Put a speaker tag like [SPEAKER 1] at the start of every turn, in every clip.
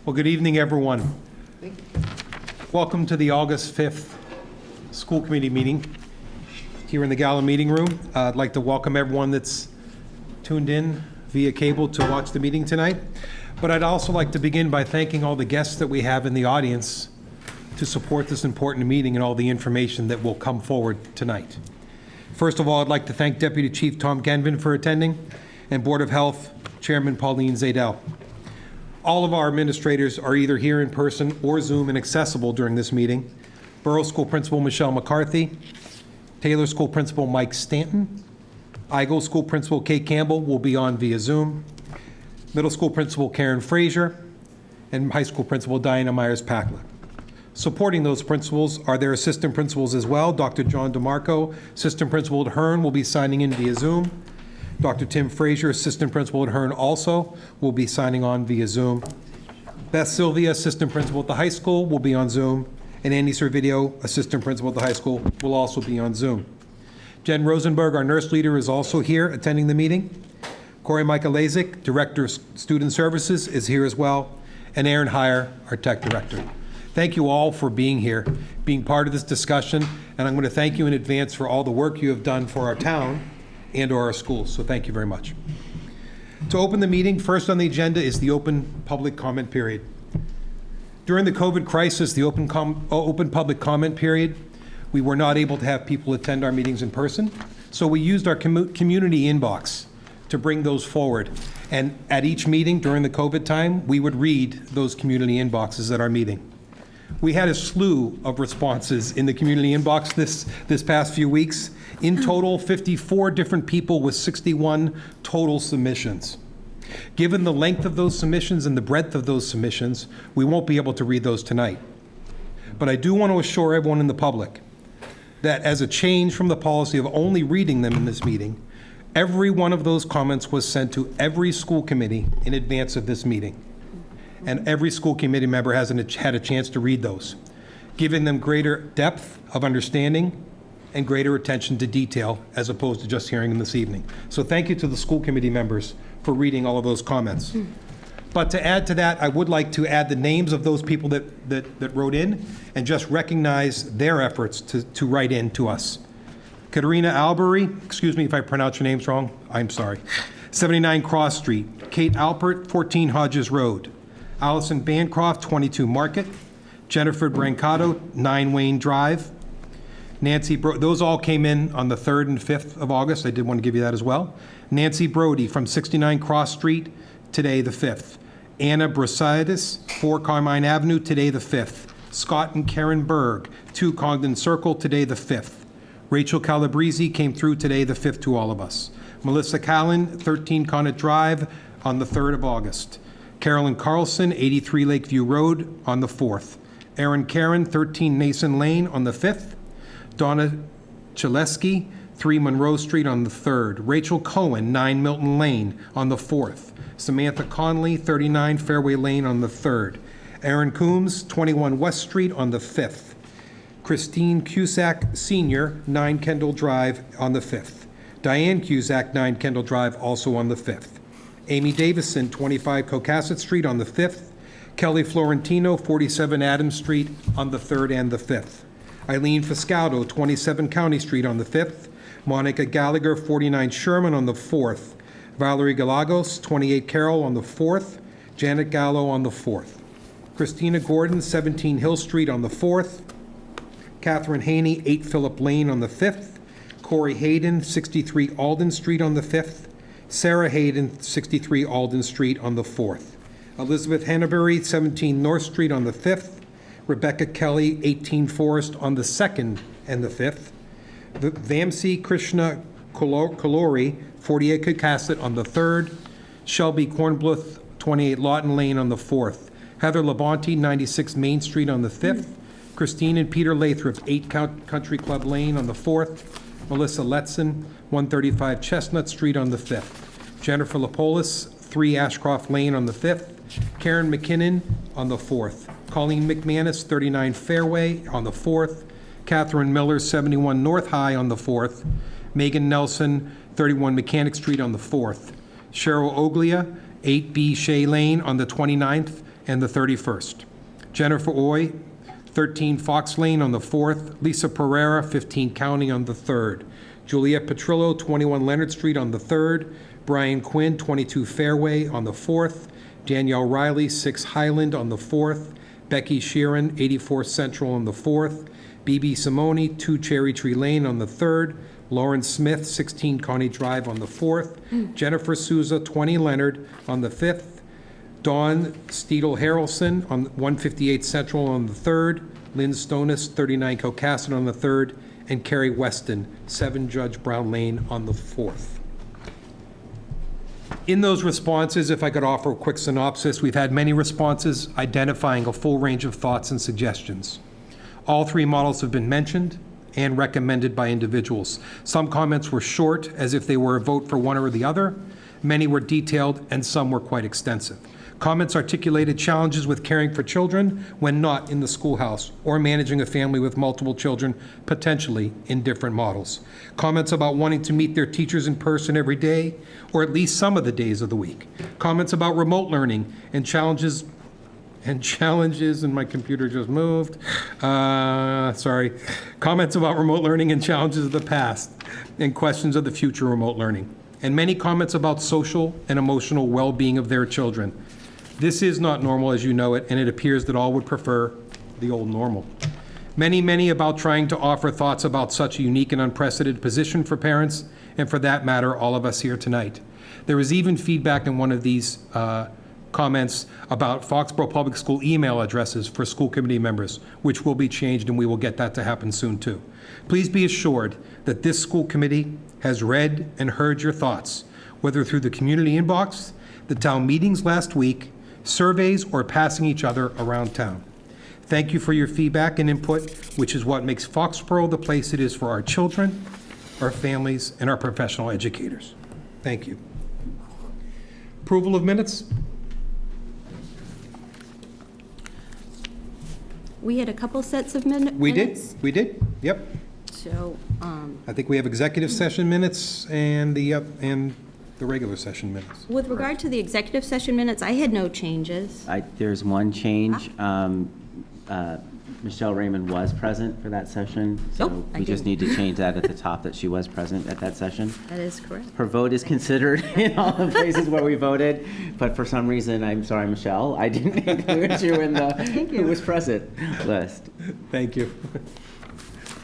[SPEAKER 1] Well, good evening, everyone. Welcome to the August 5th school committee meeting here in the Gala meeting room. I'd like to welcome everyone that's tuned in via cable to watch the meeting tonight. But I'd also like to begin by thanking all the guests that we have in the audience to support this important meeting and all the information that will come forward tonight. First of all, I'd like to thank Deputy Chief Tom Genvin for attending and Board of Health Chairman Pauline Zadell. All of our administrators are either here in person or Zoom and accessible during this meeting. Borough School Principal Michelle McCarthy, Taylor School Principal Mike Stanton, Igo School Principal Kate Campbell will be on via Zoom, Middle School Principal Karen Frazier, and High School Principal Diana Myers-Packler. Supporting those principals are their assistant principals as well. Dr. John DeMarco, assistant principal at Hearn, will be signing in via Zoom. Dr. Tim Frazier, assistant principal at Hearn, also will be signing on via Zoom. Beth Sylvia, assistant principal at the high school, will be on Zoom. And Andy Servideo, assistant principal at the high school, will also be on Zoom. Jen Rosenberg, our nurse leader, is also here attending the meeting. Corey Michaelazik, Director of Student Services, is here as well. And Aaron Heyer, our Tech Director. Thank you all for being here, being part of this discussion, and I'm going to thank you in advance for all the work you have done for our town and or our schools, so thank you very much. To open the meeting, first on the agenda is the open public comment period. During the COVID crisis, the open public comment period, we were not able to have people attend our meetings in person, so we used our community inbox to bring those forward. And at each meeting during the COVID time, we would read those community inboxes at our meeting. We had a slew of responses in the community inbox this past few weeks. In total, 54 different people with 61 total submissions. Given the length of those submissions and the breadth of those submissions, we won't be able to read those tonight. But I do want to assure everyone in the public that as a change from the policy of only reading them in this meeting, every one of those comments was sent to every school committee in advance of this meeting. And every school committee member had a chance to read those, giving them greater depth of understanding and greater attention to detail as opposed to just hearing them this evening. So thank you to the school committee members for reading all of those comments. But to add to that, I would like to add the names of those people that wrote in and just recognize their efforts to write in to us. Katerina Albury, excuse me if I pronounce your names wrong, I'm sorry, 79 Cross Street. Kate Alpert, 14 Hodges Road. Allison Bancroft, 22 Market. Jennifer Brancato, 9 Wayne Drive. Nancy, those all came in on the 3rd and 5th of August. I did want to give you that as well. Nancy Brody from 69 Cross Street, today the 5th. Anna Brasides, 4 Carmine Avenue, today the 5th. Scott and Karen Berg, 2 Congdon Circle, today the 5th. Rachel Calabrese came through today the 5th to all of us. Melissa Callan, 13 Connet Drive, on the 3rd of August. Carolyn Carlson, 83 Lakeview Road, on the 4th. Aaron Karen, 13 Nason Lane, on the 5th. Donna Chaleski, 3 Monroe Street, on the 3rd. Rachel Cohen, 9 Milton Lane, on the 4th. Samantha Conley, 39 Fairway Lane, on the 3rd. Aaron Coombs, 21 West Street, on the 5th. Christine Cusack, Sr., 9 Kendall Drive, on the 5th. Diane Cusack, 9 Kendall Drive, also on the 5th. Amy Davison, 25 Cocasset Street, on the 5th. Kelly Florentino, 47 Adams Street, on the 3rd and the 5th. Eileen Fiscaldo, 27 County Street, on the 5th. Monica Gallagher, 49 Sherman, on the 4th. Valerie Galagos, 28 Carroll, on the 4th. Janet Gallo, on the 4th. Christina Gordon, 17 Hill Street, on the 4th. Catherine Haney, 8 Phillip Lane, on the 5th. Corey Hayden, 63 Alden Street, on the 5th. Sarah Hayden, 63 Alden Street, on the 4th. Elizabeth Hannabury, 17 North Street, on the 5th. Rebecca Kelly, 18 Forest, on the 2nd and the 5th. Vamsi Krishna Kalori, 48 Cocasset, on the 3rd. Shelby Kornbluth, 28 Lawton Lane, on the 4th. Heather Labonte, 96 Main Street, on the 5th. Christine and Peter Lathrop, 8 Country Club Lane, on the 4th. Melissa Letson, 135 Chestnut Street, on the 5th. Jennifer Lapolis, 3 Ashcroft Lane, on the 5th. Karen McKinnon, on the 4th. Colleen McManus, 39 Fairway, on the 4th. Catherine Miller, 71 North High, on the 4th. Megan Nelson, 31 Mechanic Street, on the 4th. Cheryl Oglia, 8B Shea Lane, on the 29th. and the 31st. Jennifer Oy, 13 Fox Lane on the 4th. Lisa Pereira, 15 County on the 3rd. Juliette Petrillo, 21 Leonard Street on the 3rd. Brian Quinn, 22 Fairway on the 4th. Danielle Riley, 6 Highland on the 4th. Becky Sheeran, 84 Central on the 4th. BB Simone, 2 Cherry Tree Lane on the 3rd. Lauren Smith, 16 Coney Drive on the 4th. Jennifer Souza, 20 Leonard on the 5th. Dawn Steedle Harrelson on 158 Central on the 3rd. Lynn Stonis, 39 Cocasset on the 3rd. And Carrie Weston, 7 Judge Brown Lane on the 4th. In those responses, if I could offer a quick synopsis, we've had many responses identifying a full range of thoughts and suggestions. All 3 models have been mentioned and recommended by individuals. Some comments were short, as if they were a vote for one or the other. Many were detailed, and some were quite extensive. Comments articulated challenges with caring for children when not in the schoolhouse, or managing a family with multiple children, potentially in different models. Comments about wanting to meet their teachers in person every day, or at least some of the days of the week. Comments about remote learning and challenges, and my computer just moved. Sorry. Comments about remote learning and challenges of the past, and questions of the future remote learning. And many comments about social and emotional well-being of their children. This is not normal as you know it, and it appears that all would prefer the old normal. Many about trying to offer thoughts about such a unique and unprecedented position for parents, and for that matter, all of us here tonight. There was even feedback in one of these comments about Foxborough Public School email addresses for school committee members, which will be changed, and we will get that to happen soon too. Please be assured that this school committee has read and heard your thoughts, whether through the community inbox, the town meetings last week, surveys, or passing each other around town. Thank you for your feedback and input, which is what makes Foxborough the place it is for our children, our families, and our professional educators. Thank you. Approval of minutes?
[SPEAKER 2] We had a couple sets of minutes.
[SPEAKER 1] We did, yep.
[SPEAKER 2] So,
[SPEAKER 1] I think we have executive session minutes and the regular session minutes.
[SPEAKER 2] with regard to the executive session minutes, I had no changes.
[SPEAKER 3] There's one change. Michelle Raymond was present for that session, so
[SPEAKER 2] Nope, I
[SPEAKER 3] we just
[SPEAKER 2] didn't.
[SPEAKER 3] need to change that at the top, that she was present at that session.
[SPEAKER 2] That is correct.
[SPEAKER 3] Her vote is considered in all the places where we voted, but for some reason, I'm sorry, Michelle, I didn't include you in the who was present list.
[SPEAKER 1] Thank you.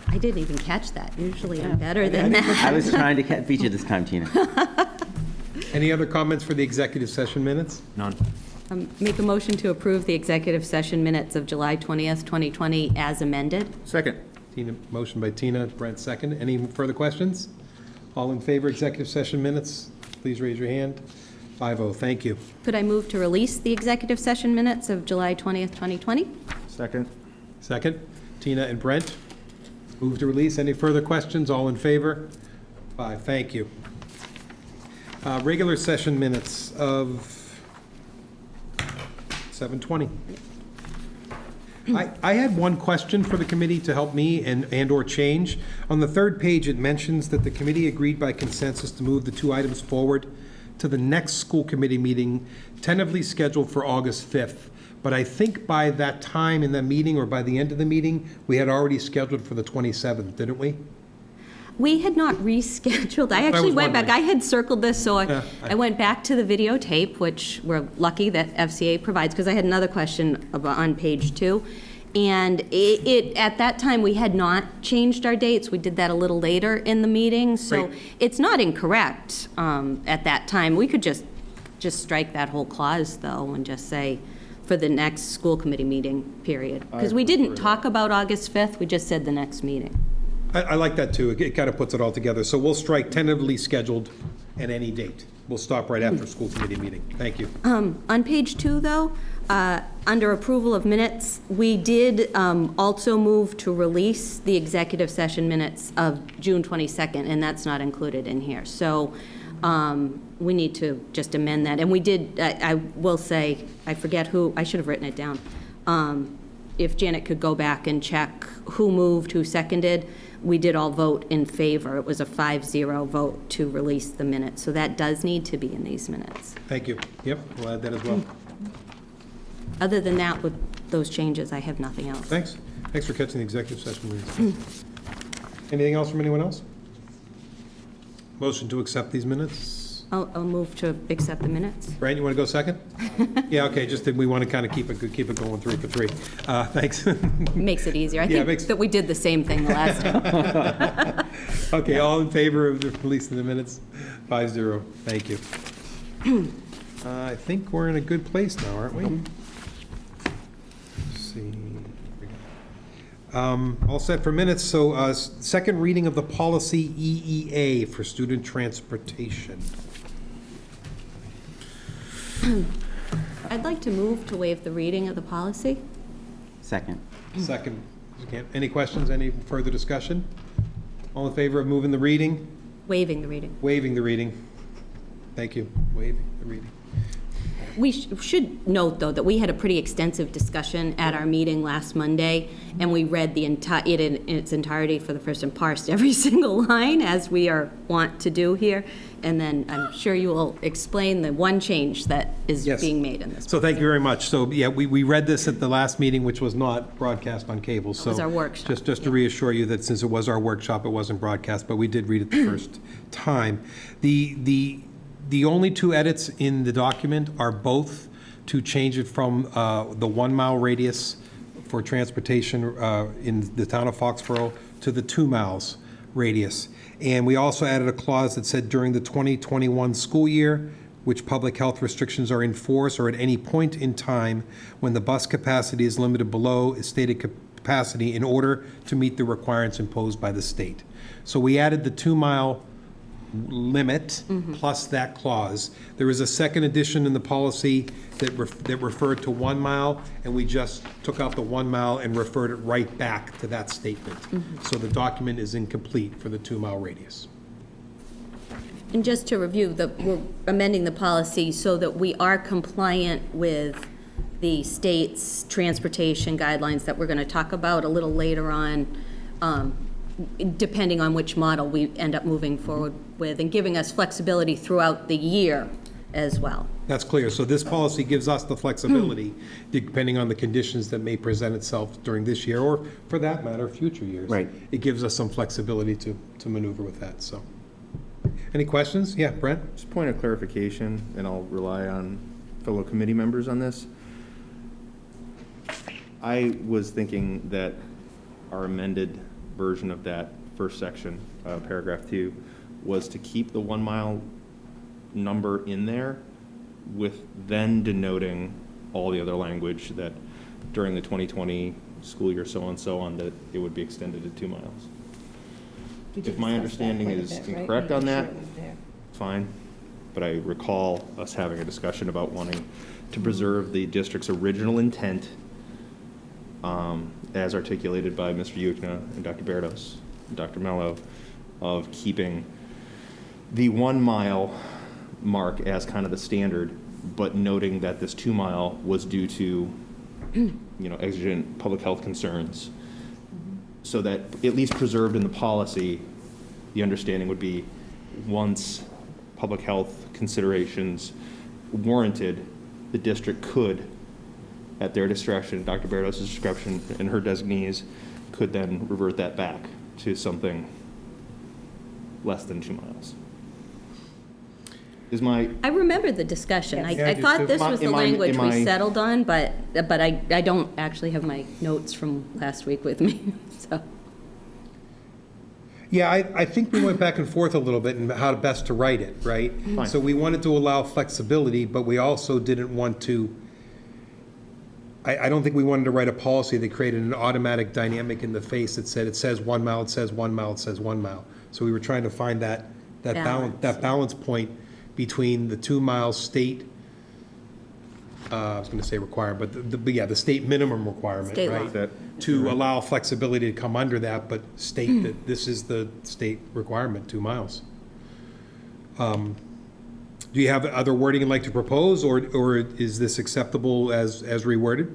[SPEAKER 2] I didn't even catch that. Usually I'm better than that.
[SPEAKER 3] I was trying to beat you this time, Tina.
[SPEAKER 1] Any other comments for the executive session minutes?
[SPEAKER 4] None.
[SPEAKER 2] Make a motion to approve the executive session minutes of July 20th, 2020 as amended.
[SPEAKER 4] Second.
[SPEAKER 1] Tina, motion by Tina, Brent second. Any further questions? All in favor, executive session minutes? Please raise your hand. 5-0, thank you.
[SPEAKER 2] Could I move to release the executive session minutes of July 20th, 2020?
[SPEAKER 4] Second.
[SPEAKER 1] Second, Tina and Brent. Move to release. Any further questions? All in favor? 5, thank you. Regular session minutes of 7:20. I had one question for the committee to help me and/or change. On the 3rd page, it mentions that the committee agreed by consensus to move the 2 items forward to the next school committee meeting, tentatively scheduled for August 5th. But I think by that time in the meeting, or by the end of the meeting, we had already scheduled for the 27th, didn't we?
[SPEAKER 2] We had not rescheduled. I actually
[SPEAKER 1] was
[SPEAKER 2] went back.
[SPEAKER 1] wondering.
[SPEAKER 2] I had circled this, so
[SPEAKER 1] Yeah,
[SPEAKER 2] I went back to the videotape, which we're lucky that FCA provides, because I had another question on page 2. And at that time, we had not changed our dates. We did that a little later in the meeting, so
[SPEAKER 1] Great.
[SPEAKER 2] it's not incorrect at that time. We could just strike that whole clause, though, and just say, for the next school committee meeting, period. Because we didn't talk about August 5th, we just said the next meeting.
[SPEAKER 1] I like that too. It kind of puts it all together. So we'll strike tentatively scheduled at any date. We'll stop right after school committee meeting. Thank you.
[SPEAKER 2] On page 2, though, under approval of minutes, we did also move to release the executive session minutes of June 22nd, and that's not included in here. So we need to just amend that. And we did, I will say, I forget who, I should have written it down. If Janet could go back and check who moved, who seconded, we did all vote in favor. It was a 5-0 vote to release the minutes. So that does need to be in these minutes.
[SPEAKER 1] Thank you. Yep, we'll add that as well.
[SPEAKER 2] Other than that, with those changes, I have nothing else.
[SPEAKER 1] Thanks. Thanks for catching the executive session minutes. Anything else from anyone else? Motion to accept these minutes?
[SPEAKER 2] I'll move to accept the minutes.
[SPEAKER 1] Brent, you want to go second? Yeah, okay, just that we want to kind of keep it going 3 for 3. Thanks.
[SPEAKER 2] Makes it easier. I
[SPEAKER 1] Yeah,
[SPEAKER 2] think that we did the same thing the last time.
[SPEAKER 1] Okay, all in favor of the release of the minutes? 5-0. Thank you. I think we're in a good place now, aren't we? Let's see. All set for minutes. So second reading of the policy EEA for student transportation.
[SPEAKER 2] I'd like to move to waive the reading of the policy.
[SPEAKER 3] Second.
[SPEAKER 1] Second. Any questions? Any further discussion? All in favor of moving the reading?
[SPEAKER 2] Waiving the reading.
[SPEAKER 1] Waiving the reading. Thank you. Waiving the reading.
[SPEAKER 2] We should note, though, that we had a pretty extensive discussion at our meeting last Monday, and we read it in its entirety for the first and parsed every single line, as we want to do here. And then I'm sure you will explain the one change that is
[SPEAKER 1] Yes.
[SPEAKER 2] being made in this.
[SPEAKER 1] So thank you very much. So, yeah, we read this at the last meeting, which was not broadcast on cable.
[SPEAKER 2] It was our workshop.
[SPEAKER 1] Just to reassure you that since it was our workshop, it wasn't broadcast, but we did read it the first time. The only two edits in the document are both to change it from the 1 mile radius for transportation in the town of Foxborough to the 2 miles radius. And we also added a clause that said during the 2021 school year, which public health restrictions are in force or at any point in time when the bus capacity is limited below its stated capacity in order to meet the requirements imposed by the state. So we added the 2 mile limit plus that clause. There is a second edition in the policy that referred to 1 mile, and we just took out the 1 mile and referred it right back to that statement. So the document is incomplete for the 2 mile radius.
[SPEAKER 2] And just to review, we're amending the policy so that we are compliant with the state's transportation guidelines that we're going to talk about a little later on, depending on which model we end up moving forward with, and giving us flexibility throughout the year as well.
[SPEAKER 1] That's clear. So this policy gives us the flexibility, depending on the conditions that may present itself during this year, or for that matter, future years.
[SPEAKER 3] Right.
[SPEAKER 1] It gives us some flexibility to maneuver with that, so. Any questions? Yeah, Brent?
[SPEAKER 4] Just point of clarification, and I'll rely on fellow committee members on this. I was thinking that our amended version of that first section, paragraph 2, was to keep the 1 mile number in there with then denoting all the other language that during the 2020 school year, so on, that it would be extended to 2 miles. If my understanding is incorrect on that, fine, but I recall us having a discussion about wanting to preserve the district's original intent as articulated by Mr. Yukna and Dr. Berdos and Dr. Mello, of keeping the 1 mile mark as kind of the standard, but noting that this 2 mile was due to, exigent public health concerns, so that at least preserved in the policy, the understanding would be once public health considerations warranted, the district could, at their discretion, Dr. Berdos' discretion and her designees, could then revert that back to something less than 2 miles. I
[SPEAKER 2] remember the discussion.
[SPEAKER 1] Yeah,
[SPEAKER 2] I thought this was the language
[SPEAKER 4] am I-
[SPEAKER 2] we settled on, but I don't actually have my notes from last week with me, so.
[SPEAKER 1] Yeah, I think we went back and forth a little bit in how best to write it, right?
[SPEAKER 4] Fine.
[SPEAKER 1] So we wanted to allow flexibility, but we also didn't want to, I don't think we wanted to write a policy that created an automatic dynamic in the face that said, it says 1 mile, it says 1 mile, it says 1 mile. So we were trying to find that balance point between the 2 mile state, I was going to say requirement, but the state minimum requirement,
[SPEAKER 2] State law.
[SPEAKER 1] right?
[SPEAKER 4] That-
[SPEAKER 1] To allow flexibility to come under that, but state that this is the state requirement, 2 miles. Do you have other wording you'd like to propose, or is this acceptable as reworded?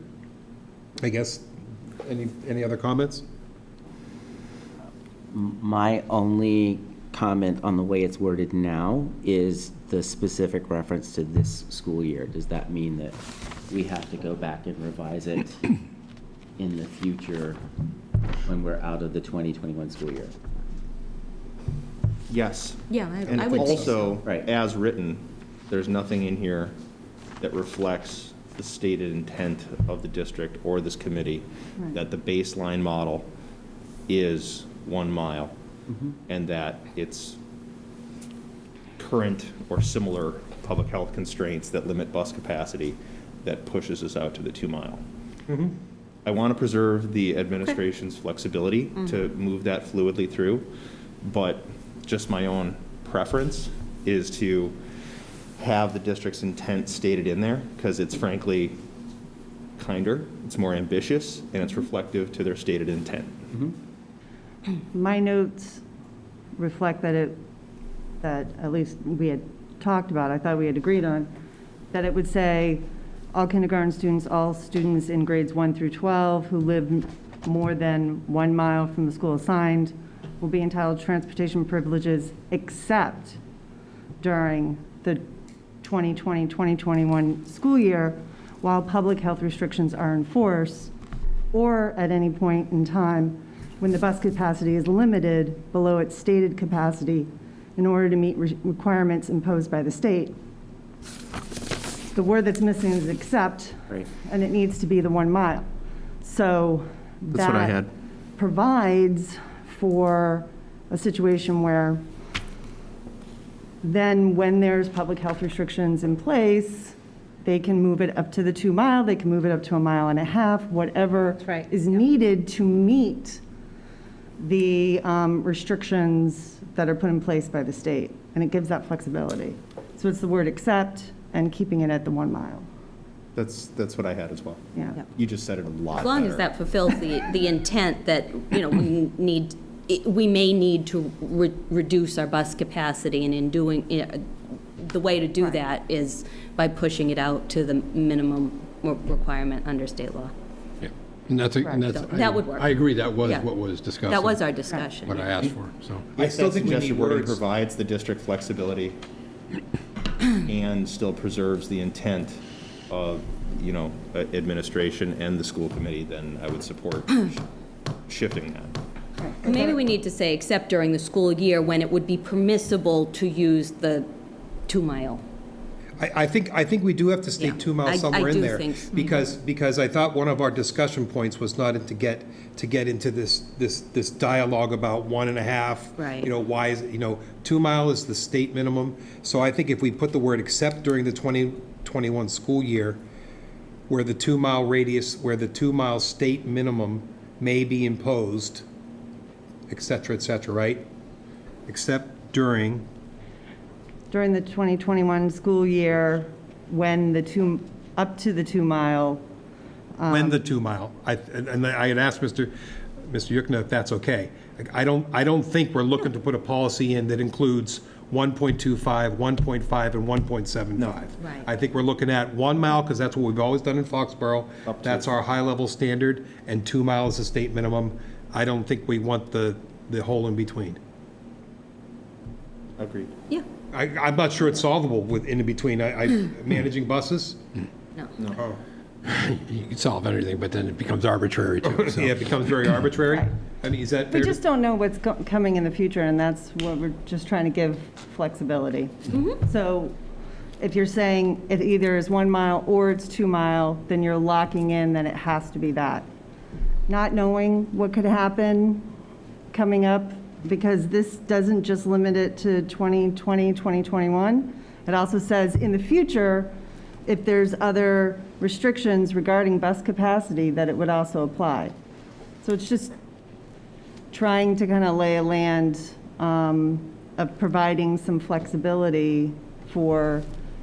[SPEAKER 1] I guess, any other comments?
[SPEAKER 3] My only comment on the way it's worded now is the specific reference to this school year. Does that mean that we have to go back and revise it in the future when we're out of the 2021 school year.
[SPEAKER 4] Yes.
[SPEAKER 2] Yeah,
[SPEAKER 4] And
[SPEAKER 2] I would think so.
[SPEAKER 4] also,
[SPEAKER 3] Right.
[SPEAKER 4] as written, there's nothing in here that reflects the stated intent of the district or this committee, that the baseline model is 1 mile, and that it's current or similar public health constraints that limit bus capacity that pushes us out to the 2 mile. I want to preserve the administration's flexibility to move that fluidly through, but just my own preference is to have the district's intent stated in there, because it's frankly kinder, it's more ambitious, and it's reflective to their stated intent.
[SPEAKER 5] My notes reflect that that at least we had talked about, I thought we had agreed on, that it would say, all kindergarten students, all students in grades 1 through 12 who live more than 1 mile from the school assigned will be entitled to transportation privileges except during the 2020-2021 school year while public health restrictions are in force, or at any point in time when the bus capacity is limited below its stated capacity in order to meet requirements imposed by the state. The word that's missing is except,
[SPEAKER 3] Right.
[SPEAKER 5] and it needs to be the 1 mile. So
[SPEAKER 4] That's what I had.
[SPEAKER 5] provides for a situation where then when there's public health restrictions in place, they can move it up to the 2 mile, they can move it up to 1.5 miles, whatever
[SPEAKER 2] That's right.
[SPEAKER 5] is needed to meet the restrictions that are put in place by the state. And it gives that flexibility. So it's the word except and keeping it at the 1 mile.
[SPEAKER 4] That's what I had as well.
[SPEAKER 5] Yeah.
[SPEAKER 4] You just said it a lot
[SPEAKER 2] As long as
[SPEAKER 4] better.
[SPEAKER 2] that fulfills the intent that, we may need to reduce our bus capacity, and in doing, the way to do
[SPEAKER 5] Right.
[SPEAKER 2] that is by pushing it out to the minimum requirement under state law.
[SPEAKER 6] Yeah, and that's,
[SPEAKER 5] Correct.
[SPEAKER 2] That would work.
[SPEAKER 6] I agree, that was
[SPEAKER 2] Yeah.
[SPEAKER 6] what was discussed.
[SPEAKER 2] That was our
[SPEAKER 6] and
[SPEAKER 2] discussion.
[SPEAKER 6] What I asked for, so.
[SPEAKER 1] I still think we
[SPEAKER 4] Suggested
[SPEAKER 1] need
[SPEAKER 4] wording
[SPEAKER 1] words.
[SPEAKER 4] provides the district flexibility and still preserves the intent of, administration and the school committee, then I would support shifting that.
[SPEAKER 2] Maybe we need to say, except during the school year, when it would be permissible to use the 2 mile.
[SPEAKER 1] I think we do have to
[SPEAKER 2] Yeah.
[SPEAKER 1] state 2 miles
[SPEAKER 2] I
[SPEAKER 1] somewhere in
[SPEAKER 2] do
[SPEAKER 1] there.
[SPEAKER 2] think so.
[SPEAKER 1] Because I thought one of our discussion points was not to get into this dialogue about 1.5.
[SPEAKER 2] Right.
[SPEAKER 1] Why is it, 2 mile is the state minimum. So I think if we put the word except during the 2021 school year, where the 2 mile radius, where the 2 mile state minimum may be imposed, et cetera, right? Except during,
[SPEAKER 5] During the 2021 school year, when up to the 2 mile,
[SPEAKER 1] when the 2 mile. And I had asked Mr. Yukna if that's okay. I don't think we're looking to put a policy in that includes 1.25, 1.5, and 1.75.
[SPEAKER 2] Right.
[SPEAKER 1] I think we're looking at 1 mile, because that's what we've always done in Foxborough.
[SPEAKER 4] Up to.
[SPEAKER 1] That's our high-level standard, and 2 miles is the state minimum. I don't think we want the hole in between.
[SPEAKER 4] Agreed.
[SPEAKER 2] Yeah,
[SPEAKER 1] I'm not sure it's solvable with in between. Managing buses?
[SPEAKER 2] no.
[SPEAKER 1] Oh.
[SPEAKER 6] You can solve anything, but then it becomes arbitrary too, so.
[SPEAKER 1] Yeah, it becomes very arbitrary. I mean, is that fair?
[SPEAKER 5] we just don't know what's coming in the future, and that's what we're just trying to give flexibility. So if you're saying it either is 1 mile or it's 2 mile, then you're locking in that it has to be that. Not knowing what could happen coming up, because this doesn't just limit it to 2020, 2021. It also says in the future, if there's other restrictions regarding bus capacity, that it would also apply. So it's just trying to kind of lay a land of providing some flexibility for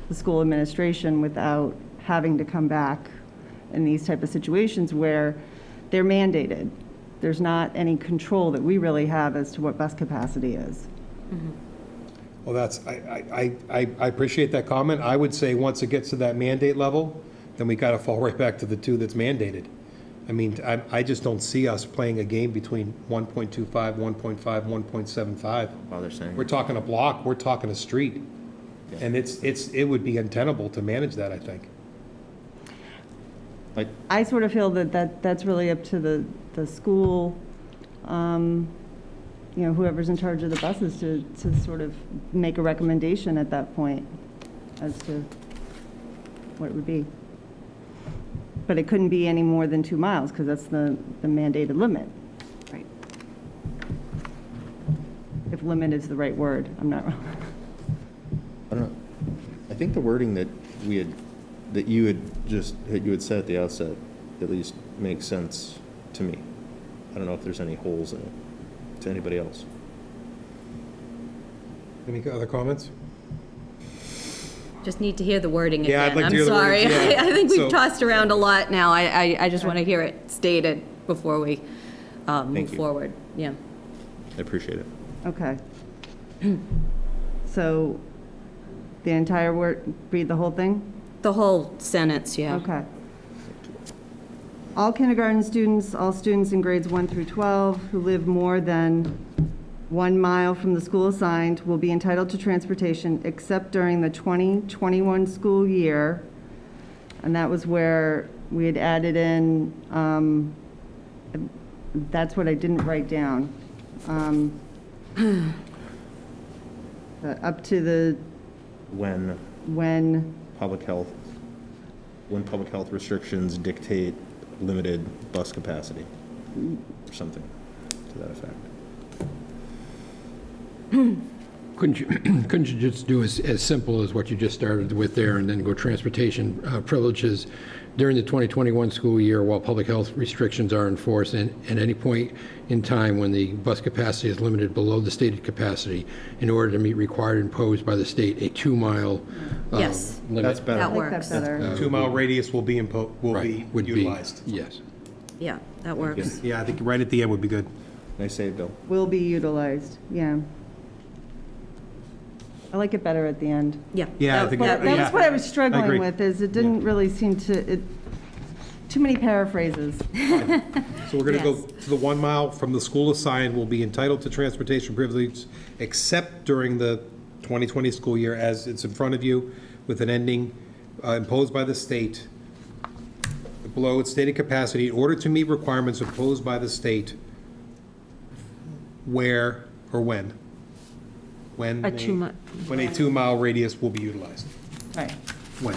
[SPEAKER 5] the school administration without having to come back in these type of situations where they're mandated. There's not any control that we really have as to what bus capacity is.
[SPEAKER 1] Well, I appreciate that comment. I would say once it gets to that mandate level, then we got to fall right back to the 2 that's mandated. I mean, I just don't see us playing a game between 1.25, 1.5, 1.75.
[SPEAKER 4] While they're saying.
[SPEAKER 1] We're talking a block, we're talking a street. And it would be untenable to manage that, I think.
[SPEAKER 4] Like,
[SPEAKER 5] I sort of feel that's really up to the school, whoever's in charge of the buses to sort of make a recommendation at that point as to what it would be. But it couldn't be any more than 2 miles because that's the mandated limit.
[SPEAKER 2] Right.
[SPEAKER 5] If limit is the right word, I'm not wrong.
[SPEAKER 4] I don't know. I think the wording that you had said at the outset at least makes sense to me. I don't know if there's any holes in it to anybody else.
[SPEAKER 1] Any other comments?
[SPEAKER 2] Just need to hear the wording
[SPEAKER 1] Yeah,
[SPEAKER 2] again.
[SPEAKER 1] I'd like to hear the
[SPEAKER 2] I'm sorry.
[SPEAKER 1] wording, yeah.
[SPEAKER 2] I think
[SPEAKER 1] So-
[SPEAKER 2] we've tossed around a lot now. I just want to hear it stated before we move
[SPEAKER 4] you.
[SPEAKER 2] forward. Yeah.
[SPEAKER 4] I appreciate it.
[SPEAKER 5] Okay. So the entire word, read the whole thing?
[SPEAKER 2] The whole sentence, yeah.
[SPEAKER 5] Okay. All kindergarten students, all students in grades 1 through 12 who live more than 1 mile from the school assigned will be entitled to transportation except during the 2021 school year. And that was where we had added in, that's what I didn't write down. Up to the,
[SPEAKER 4] When
[SPEAKER 5] when,
[SPEAKER 4] public health restrictions dictate limited bus capacity, or something to that effect.
[SPEAKER 6] Couldn't you just do as simple as what you just started with there and then go transportation privileges during the 2021 school year while public health restrictions are enforced and at any point in time when the bus capacity is limited below the stated capacity in order to meet required imposed by the state a 2-mile
[SPEAKER 2] Yes.
[SPEAKER 6] limit?
[SPEAKER 4] That's better.
[SPEAKER 5] I
[SPEAKER 2] That
[SPEAKER 5] like that
[SPEAKER 2] works.
[SPEAKER 5] better.
[SPEAKER 1] 2-mile radius will be
[SPEAKER 6] Right, would be-
[SPEAKER 1] utilized.
[SPEAKER 6] Yes.
[SPEAKER 2] Yeah, that works.
[SPEAKER 1] Yeah, I think right at the end would be good.
[SPEAKER 4] Nice save, Bill.
[SPEAKER 5] Will be utilized, yeah. I like it better at the end.
[SPEAKER 2] Yeah.
[SPEAKER 1] Yeah, I
[SPEAKER 2] that-
[SPEAKER 1] think-
[SPEAKER 2] that-
[SPEAKER 5] That
[SPEAKER 1] yeah.
[SPEAKER 5] was what I was
[SPEAKER 1] I agree.
[SPEAKER 5] struggling with, is it didn't really seem to, too many paraphrases.
[SPEAKER 1] So we're going to go
[SPEAKER 2] Yes.
[SPEAKER 1] to the 1 mile from the school assigned will be entitled to transportation privilege except during the 2020 school year as it's in front of you with an ending imposed by the state below its stated capacity in order to meet requirements imposed by the state where or when? When
[SPEAKER 7] A 2-mile.
[SPEAKER 1] when a 2-mile radius will be utilized.
[SPEAKER 5] Right,
[SPEAKER 1] When?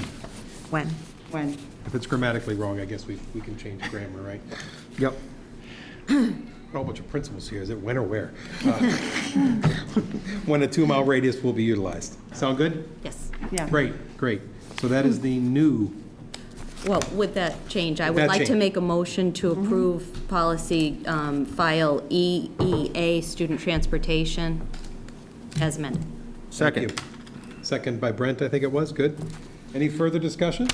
[SPEAKER 7] When?
[SPEAKER 5] when?
[SPEAKER 1] If it's grammatically wrong, I guess we can change grammar, right? Yep. A whole bunch of principles here. Is it when or where? When a 2-mile radius will be utilized. Sound good?
[SPEAKER 2] Yes.
[SPEAKER 5] Yeah.
[SPEAKER 1] Great, great. So that is the new,
[SPEAKER 2] Well, with that change, I
[SPEAKER 1] With
[SPEAKER 2] would
[SPEAKER 1] that
[SPEAKER 2] like to
[SPEAKER 1] change.
[SPEAKER 2] make a motion to approve policy file EEA, student transportation, as amended.
[SPEAKER 1] thank you. Second by Brent, I think it was. Good. Any further discussion?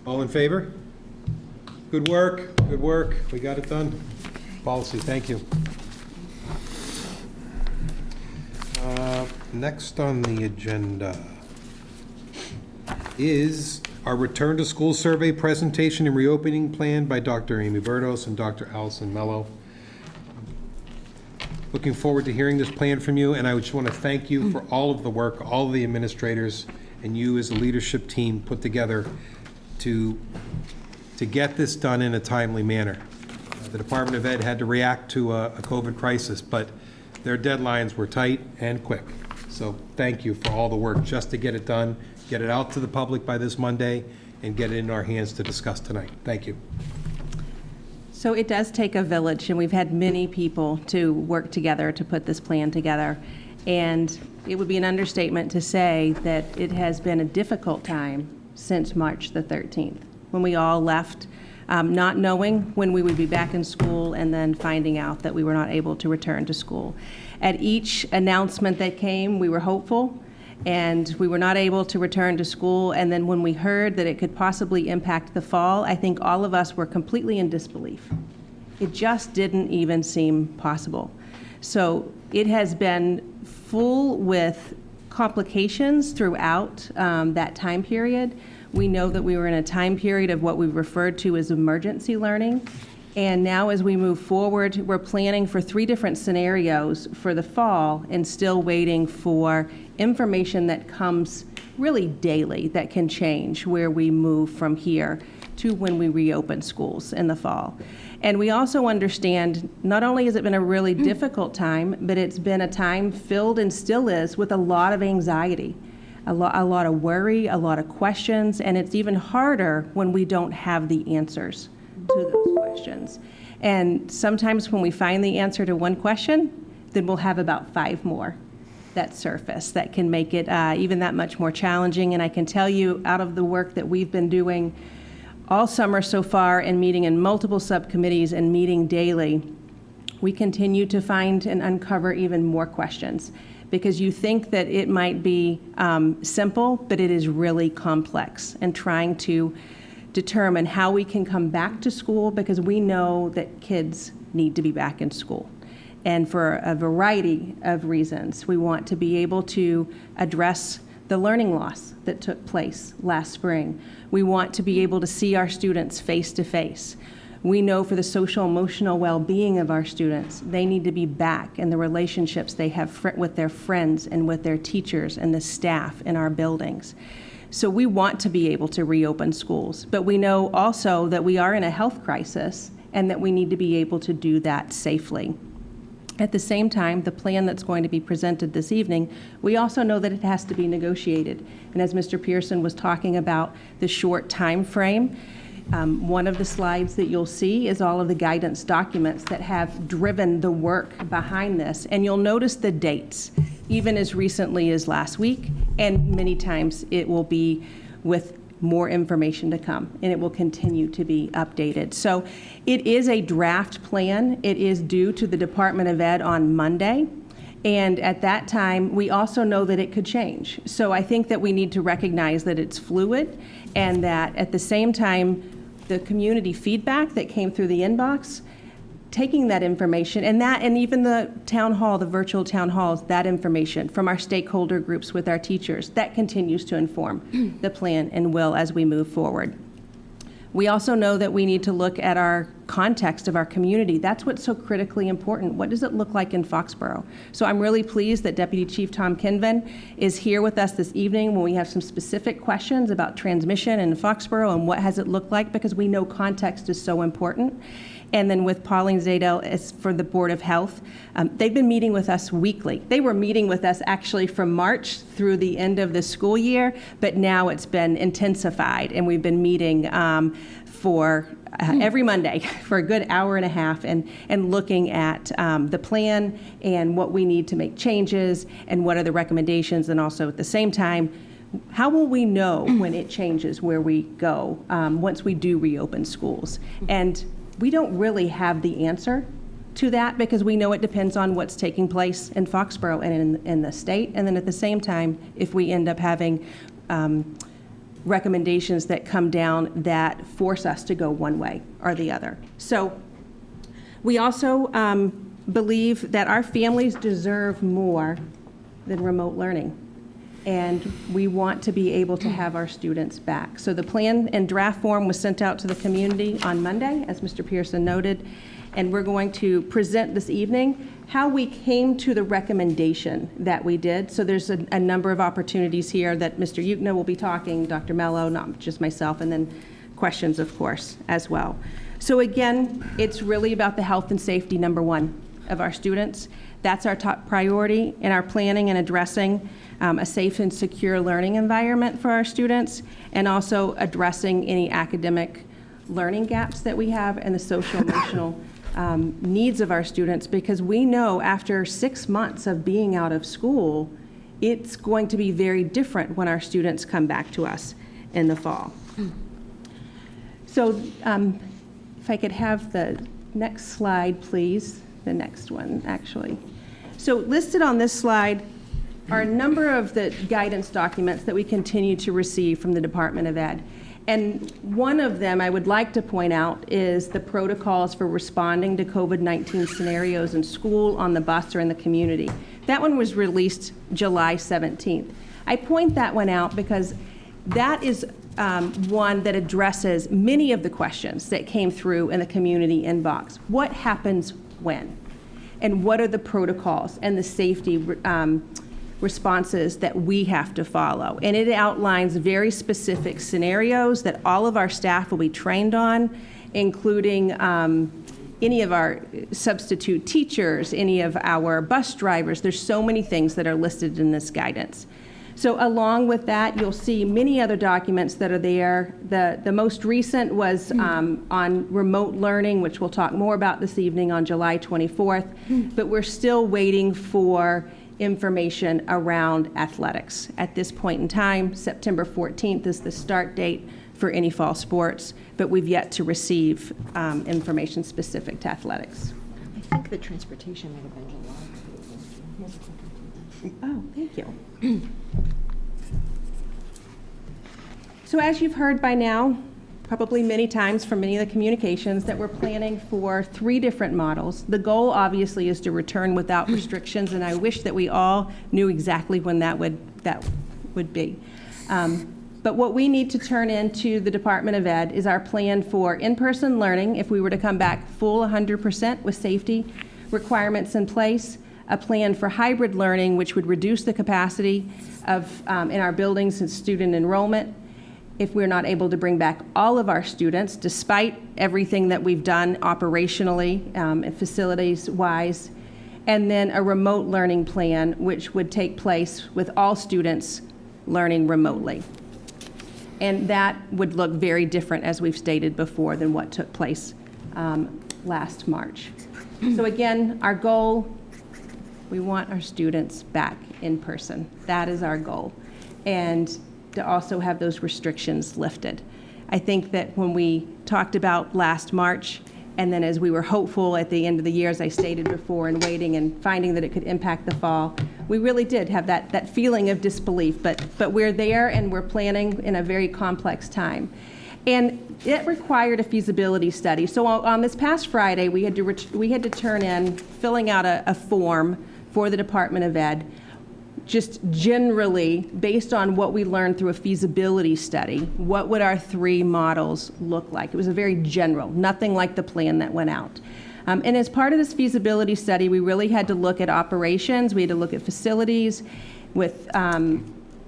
[SPEAKER 1] All in favor? Good work, good work. We got it done. Policy, thank you. Next on the agenda is our return to school survey presentation and reopening plan by Dr. Amy Berdos and Dr. Allison Mello. Looking forward to hearing this plan from you, and I just want to thank you for all of the work, all of the administrators, and you as a leadership team put together to get this done in a timely manner. The Department of Ed had to react to a COVID crisis, but their deadlines were tight and quick. So thank you for all the work just to get it done, get it out to the public by this Monday, and get it in our hands to discuss tonight. Thank you.
[SPEAKER 7] So it does take a village, and we've had many people to work together to put this plan together. And it would be an understatement to say that it has been a difficult time since March the 13th, when we all left, not knowing when we would be back in school and then finding out that we were not able to return to school. At each announcement that came, we were hopeful, and we were not able to return to school. And then when we heard that it could possibly impact the fall, I think all of us were completely in disbelief. It just didn't even seem possible. So it has been full with complications throughout that time period. We know that we were in a time period of what we've referred to as emergency learning. And now as we move forward, we're planning for 3 different scenarios for the fall and still waiting for information that comes really daily that can change where we move from here to when we reopen schools in the fall. And we also understand not only has it been a really difficult time, but it's been a time filled and still is with a lot of anxiety, a lot of worry, a lot of questions, and it's even harder when we don't have the answers to those questions. And sometimes when we find the answer to one question, then we'll have about 5 more that surface that can make it even that much more challenging. And I can tell you, out of the work that we've been doing all summer so far and meeting in multiple subcommittees and meeting daily, we continue to find and uncover even more questions, because you think that it might be simple, but it is really complex, and trying to determine how we can come back to school, because we know that kids need to be back in school. And for a variety of reasons, we want to be able to address the learning loss that took place last spring. We want to be able to see our students face to face. We know for the social emotional well-being of our students, they need to be back in the relationships they have with their friends and with their teachers and the staff in our buildings. So we want to be able to reopen schools, but we know also that we are in a health crisis and that we need to be able to do that safely. At the same time, the plan that's going to be presented this evening, we also know that it has to be negotiated. And as Mr. Pearson was talking about the short time frame, one of the slides that you'll see is all of the guidance documents that have driven the work behind this. And you'll notice the dates, even as recently as last week, and many times it will be with more information to come, and it will continue to be updated. So it is a draft plan. It is due to the Department of Ed on Monday. And at that time, we also know that it could change. So I think that we need to recognize that it's fluid, and that at the same time, the community feedback that came through the inbox, taking that information and even the town hall, the virtual town halls, that information from our stakeholder groups with our teachers, that continues to inform the plan and will as we move forward. We also know that we need to look at our context of our community. That's what's so critically important. What does it look like in Foxborough? So I'm really pleased that Deputy Chief Tom Kinven is here with us this evening when we have some specific questions about transmission in Foxborough and what has it looked like, because we know context is so important. And then with Pauline Zadel as for the Board of Health, they've been meeting with us weekly. They were meeting with us actually from March through the end of the school year, but now it's been intensified, and we've been meeting for every Monday for a good hour and a half and looking at the plan and what we need to make changes and what are the recommendations, and also at the same time, how will we know when it changes where we go once we do reopen schools? And we don't really have the answer to that, because we know it depends on what's taking place in Foxborough and in the state. And then at the same time, if we end up having recommendations that come down that force us to go one way or the other. So we also believe that our families deserve more than remote learning. And we want to be able to have our students back. So the plan in draft form was sent out to the community on Monday, as Mr. Pearson noted, and we're going to present this evening how we came to the recommendation that we did. So there's a number of opportunities here that Mr. Ukna will be talking, Dr. Mello, not just myself, and then questions, of course, as well. So again, it's really about the health and safety, number one, of our students. That's our top priority in our planning and addressing a safe and secure learning environment for our students, and also addressing any academic learning gaps that we have and the social emotional needs of our students, because we know after 6 months of being out of school, it's going to be very different when our students come back to us in the fall. So if I could have the next slide, please. The next one, actually. So listed on this slide are a number of the guidance documents that we continue to receive from the Department of Ed. And one of them I would like to point out is the protocols for responding to COVID-19 scenarios in school, on the bus, or in the community. That one was released July 17th. I point that one out because that is one that addresses many of the questions that came through in the community inbox. What happens when? And what are the protocols and the safety responses that we have to follow. And it outlines very specific scenarios that all of our staff will be trained on, including any of our substitute teachers, any of our bus drivers. There's so many things that are listed in this guidance. So along with that, you'll see many other documents that are there. The most recent was on remote learning, which we'll talk more about this evening on July 24th. But we're still waiting for information around athletics. At this point in time, September 14th is the start date for any fall sports, but we've yet to receive information specific to athletics.
[SPEAKER 8] I think the transportation might have been July.
[SPEAKER 7] Oh, thank you. So as you've heard by now, probably many times from many of the communications, that we're planning for 3 different models. The goal obviously is to return without restrictions, and I wish that we all knew exactly when that would be. But what we need to turn into the Department of Ed is our plan for in-person learning if we were to come back full 100% with safety requirements in place, a plan for hybrid learning, which would reduce the capacity of in our buildings and student enrollment if we're not able to bring back all of our students, despite everything that we've done operationally and facilities-wise, and then a remote learning plan, which would take place with all students learning remotely. And that would look very different, as we've stated before, than what took place last March. So again, our goal, we want our students back in person. That is our goal. And to also have those restrictions lifted. I think that when we talked about last March, and then as we were hopeful at the end of the year, as I stated before, and waiting and finding that it could impact the fall, we really did have that feeling of disbelief. But we're there, and we're planning in a very complex time. And it required a feasibility study. So on this past Friday, we had to turn in, filling out a form for the Department of Ed, just generally, based on what we learned through a feasibility study, what would our 3 models look like? It was a very general, nothing like the plan that went out. And as part of this feasibility study, we really had to look at operations, we had to look at facilities with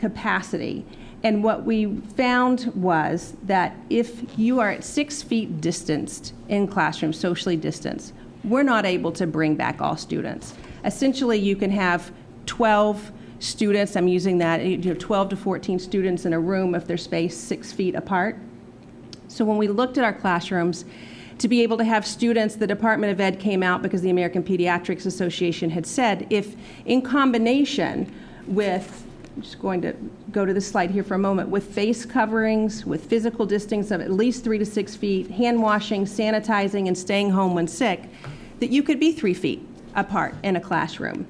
[SPEAKER 7] capacity. And what we found was that if you are at 6 feet distanced in classrooms, socially distanced, we're not able to bring back all students. Essentially, you can have 12 students, I'm using that, 12 to 14 students in a room if they're spaced 6 feet apart. So when we looked at our classrooms, to be able to have students, the Department of Ed came out because the American Pediatrics Association had said, if in combination with, I'm just going to go to this slide here for a moment, with face coverings, with physical distance of at least 3 to 6 feet, hand washing, sanitizing, and staying home when sick, that you could be 3 feet apart in a classroom.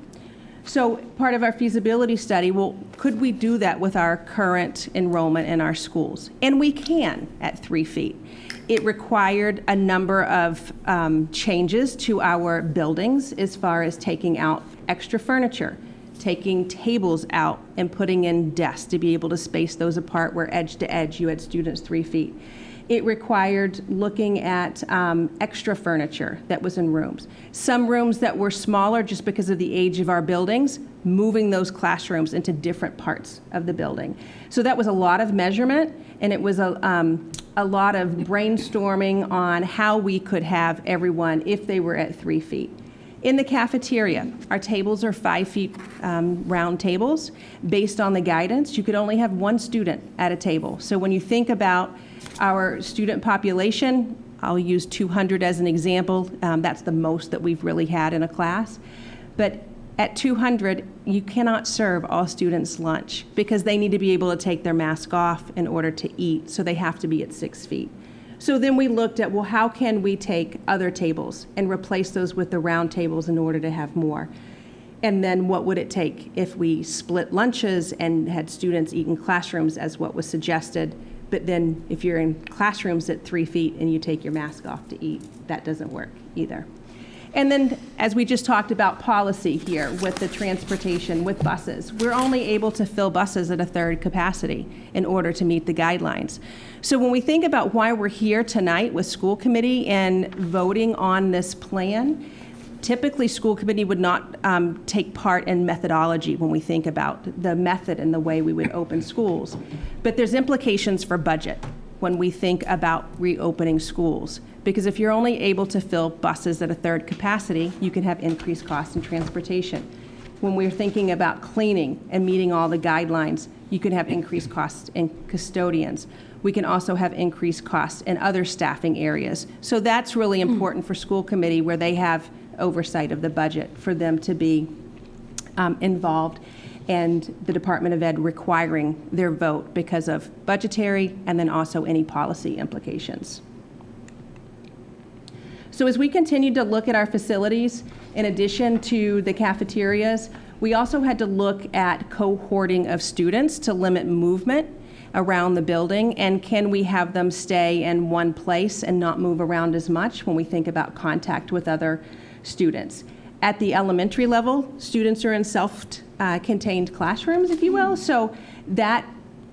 [SPEAKER 7] So part of our feasibility study, well, could we do that with our current enrollment in our schools? And we can at 3 feet. It required a number of changes to our buildings as far as taking out extra furniture, taking tables out and putting in desks to be able to space those apart where edge to edge you had students 3 feet. It required looking at extra furniture that was in rooms. Some rooms that were smaller just because of the age of our buildings, moving those classrooms into different parts of the building. So that was a lot of measurement, and it was a lot of brainstorming on how we could have everyone if they were at 3 feet. In the cafeteria, our tables are 5 feet round tables. Based on the guidance, you could only have 1 student at a table. So when you think about our student population, I'll use 200 as an example. That's the most that we've really had in a class. But at 200, you cannot serve all students lunch because they need to be able to take their mask off in order to eat, so they have to be at 6 feet. So then we looked at, well, how can we take other tables and replace those with the round tables in order to have more? And then what would it take if we split lunches and had students eat in classrooms as what was suggested? But then if you're in classrooms at 3 feet and you take your mask off to eat, that doesn't work either. And then, as we just talked about policy here with the transportation, with buses, we're only able to fill buses at a third capacity in order to meet the guidelines. So when we think about why we're here tonight with school committee and voting on this plan, Typically, school committee would not take part in methodology when we think about the method and the way we would open schools. But there's implications for budget when we think about reopening schools. Because if you're only able to fill buses at a third capacity, you can have increased costs in transportation. When we're thinking about cleaning and meeting all the guidelines, you can have increased costs in custodians. We can also have increased costs in other staffing areas. So that's really important for school committee, where they have oversight of the budget, for them to be involved, and the Department of Ed requiring their vote because of budgetary and then also any policy implications. So as we continue to look at our facilities, in addition to the cafeterias, we also had to look at cohorting of students to limit movement around the building, and can we have them stay in one place and not move around as much when we think about contact with other students. At the elementary level, students are in self-contained classrooms, if you will, so that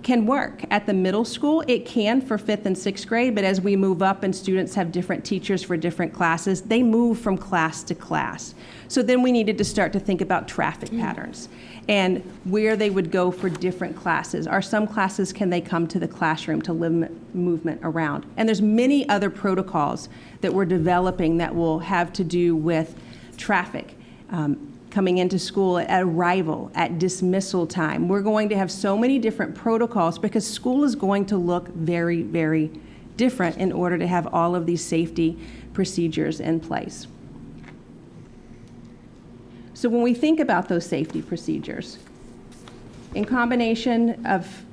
[SPEAKER 7] can work. At the middle school, it can for 5th and 6th grade, but as we move up and students have different teachers for different classes, they move from class to class. So then we needed to start to think about traffic patterns and where they would go for different classes. Are some classes, can they come to the classroom to limit movement around? And there's many other protocols that we're developing that will have to do with traffic, coming into school, at arrival, at dismissal time. We're going to have so many different protocols because school is going to look very, very different in order to have all of these safety procedures in place. So when we think about those safety procedures, in combination of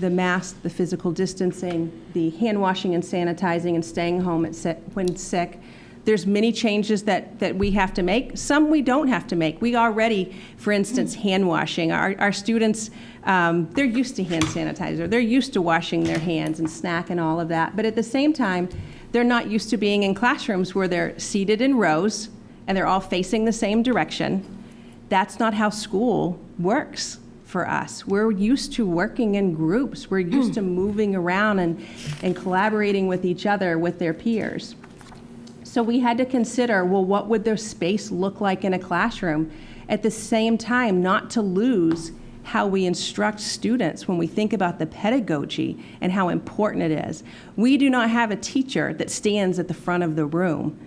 [SPEAKER 7] the mask, the physical distancing, the hand washing and sanitizing, and staying home when sick, there's many changes that we have to make. Some we don't have to make. We already, for instance, hand washing. Our students, they're used to hand sanitizer. They're used to washing their hands and snack and all of that. But at the same time, they're not used to being in classrooms where they're seated in rows and they're all facing the same direction. That's not how school works for us. We're used to working in groups. We're used to moving around and collaborating with each other, with their peers. So we had to consider, well, what would their space look like in a classroom? At the same time, not to lose how we instruct students when we think about the pedagogy and how important it is. We do not have a teacher that stands at the front of the room.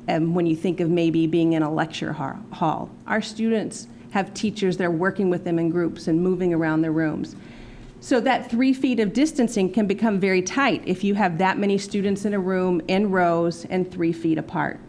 [SPEAKER 7] And when you think of maybe being in a lecture hall, our students have teachers that are working with them in groups and moving around the rooms. So that 3 feet of distancing can become very tight if you have that many students in a room in rows and 3 feet apart.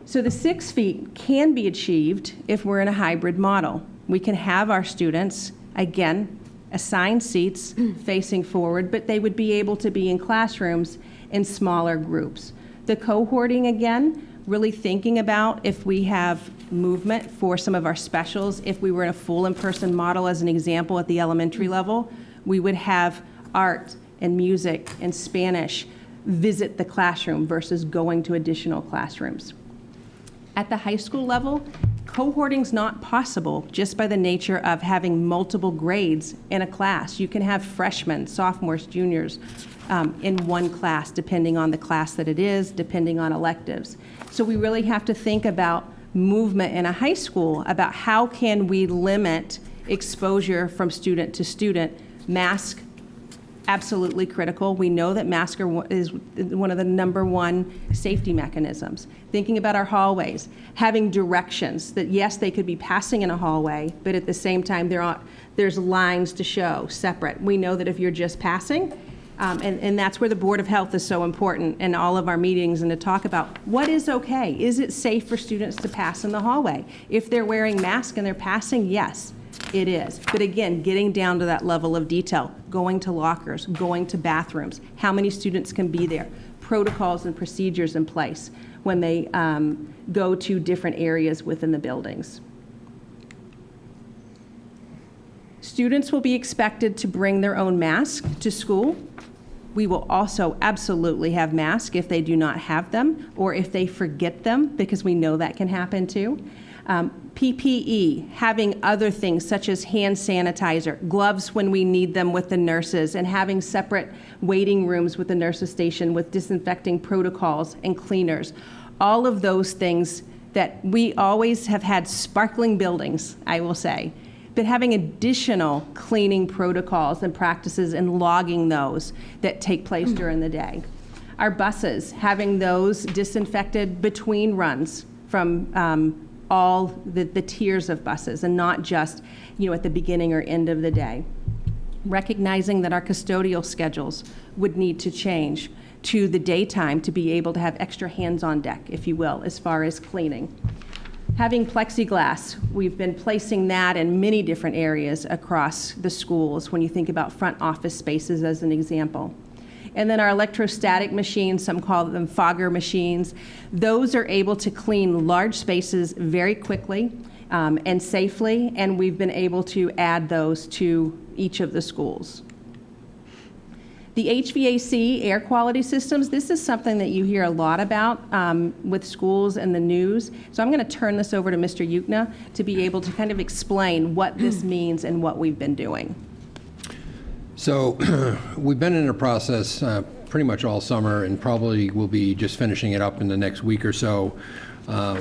[SPEAKER 7] So the 6 feet can be achieved if we're in a hybrid model. We can have our students, again, assigned seats facing forward, but they would be able to be in classrooms in smaller groups. The cohorting, again, really thinking about if we have movement for some of our specials. If we were in a full in-person model, as an example, at the elementary level, we would have art and music and Spanish visit the classroom versus going to additional classrooms. At the high school level, cohorting's not possible just by the nature of having multiple grades in a class. You can have freshmen, sophomores, juniors in one class, depending on the class that it is, depending on electives. So we really have to think about movement in a high school, about how can we limit exposure from student to student. Mask, absolutely critical. We know that mask is one of the #1 safety mechanisms. Thinking about our hallways, having directions that, yes, they could be passing in a hallway, but at the same time, there's lines to show separate. We know that if you're just passing, and that's where the Board of Health is so important in all of our meetings, and to talk about what is okay. Is it safe for students to pass in the hallway? If they're wearing masks and they're passing, yes, it is. But again, getting down to that level of detail, going to lockers, going to bathrooms, how many students can be there, protocols and procedures in place when they go to different areas within the buildings. Students will be expected to bring their own mask to school. We will also absolutely have masks if they do not have them or if they forget them, because we know that can happen too. PPE, having other things such as hand sanitizer, gloves when we need them with the nurses, and having separate waiting rooms with the nurses station with disinfecting protocols and cleaners. All of those things that we always have had sparkling buildings, I will say, but having additional cleaning protocols and practices and logging those that take place during the day. Our buses, having those disinfected between runs from all the tiers of buses and not just, at the beginning or end of the day. Recognizing that our custodial schedules would need to change to the daytime to be able to have extra hands on deck, if you will, as far as cleaning. Having plexiglass, we've been placing that in many different areas across the schools when you think about front office spaces as an example. And then our electrostatic machines, some call them fogger machines, those are able to clean large spaces very quickly and safely, and we've been able to add those to each of the schools. The HVAC air quality systems, this is something that you hear a lot about with schools and the news. So I'm going to turn this over to Mr. Yukna to be able to kind of explain what this means and what we've been doing.
[SPEAKER 6] So we've been in a process pretty much all summer, and probably will be just finishing it up in the next week or so,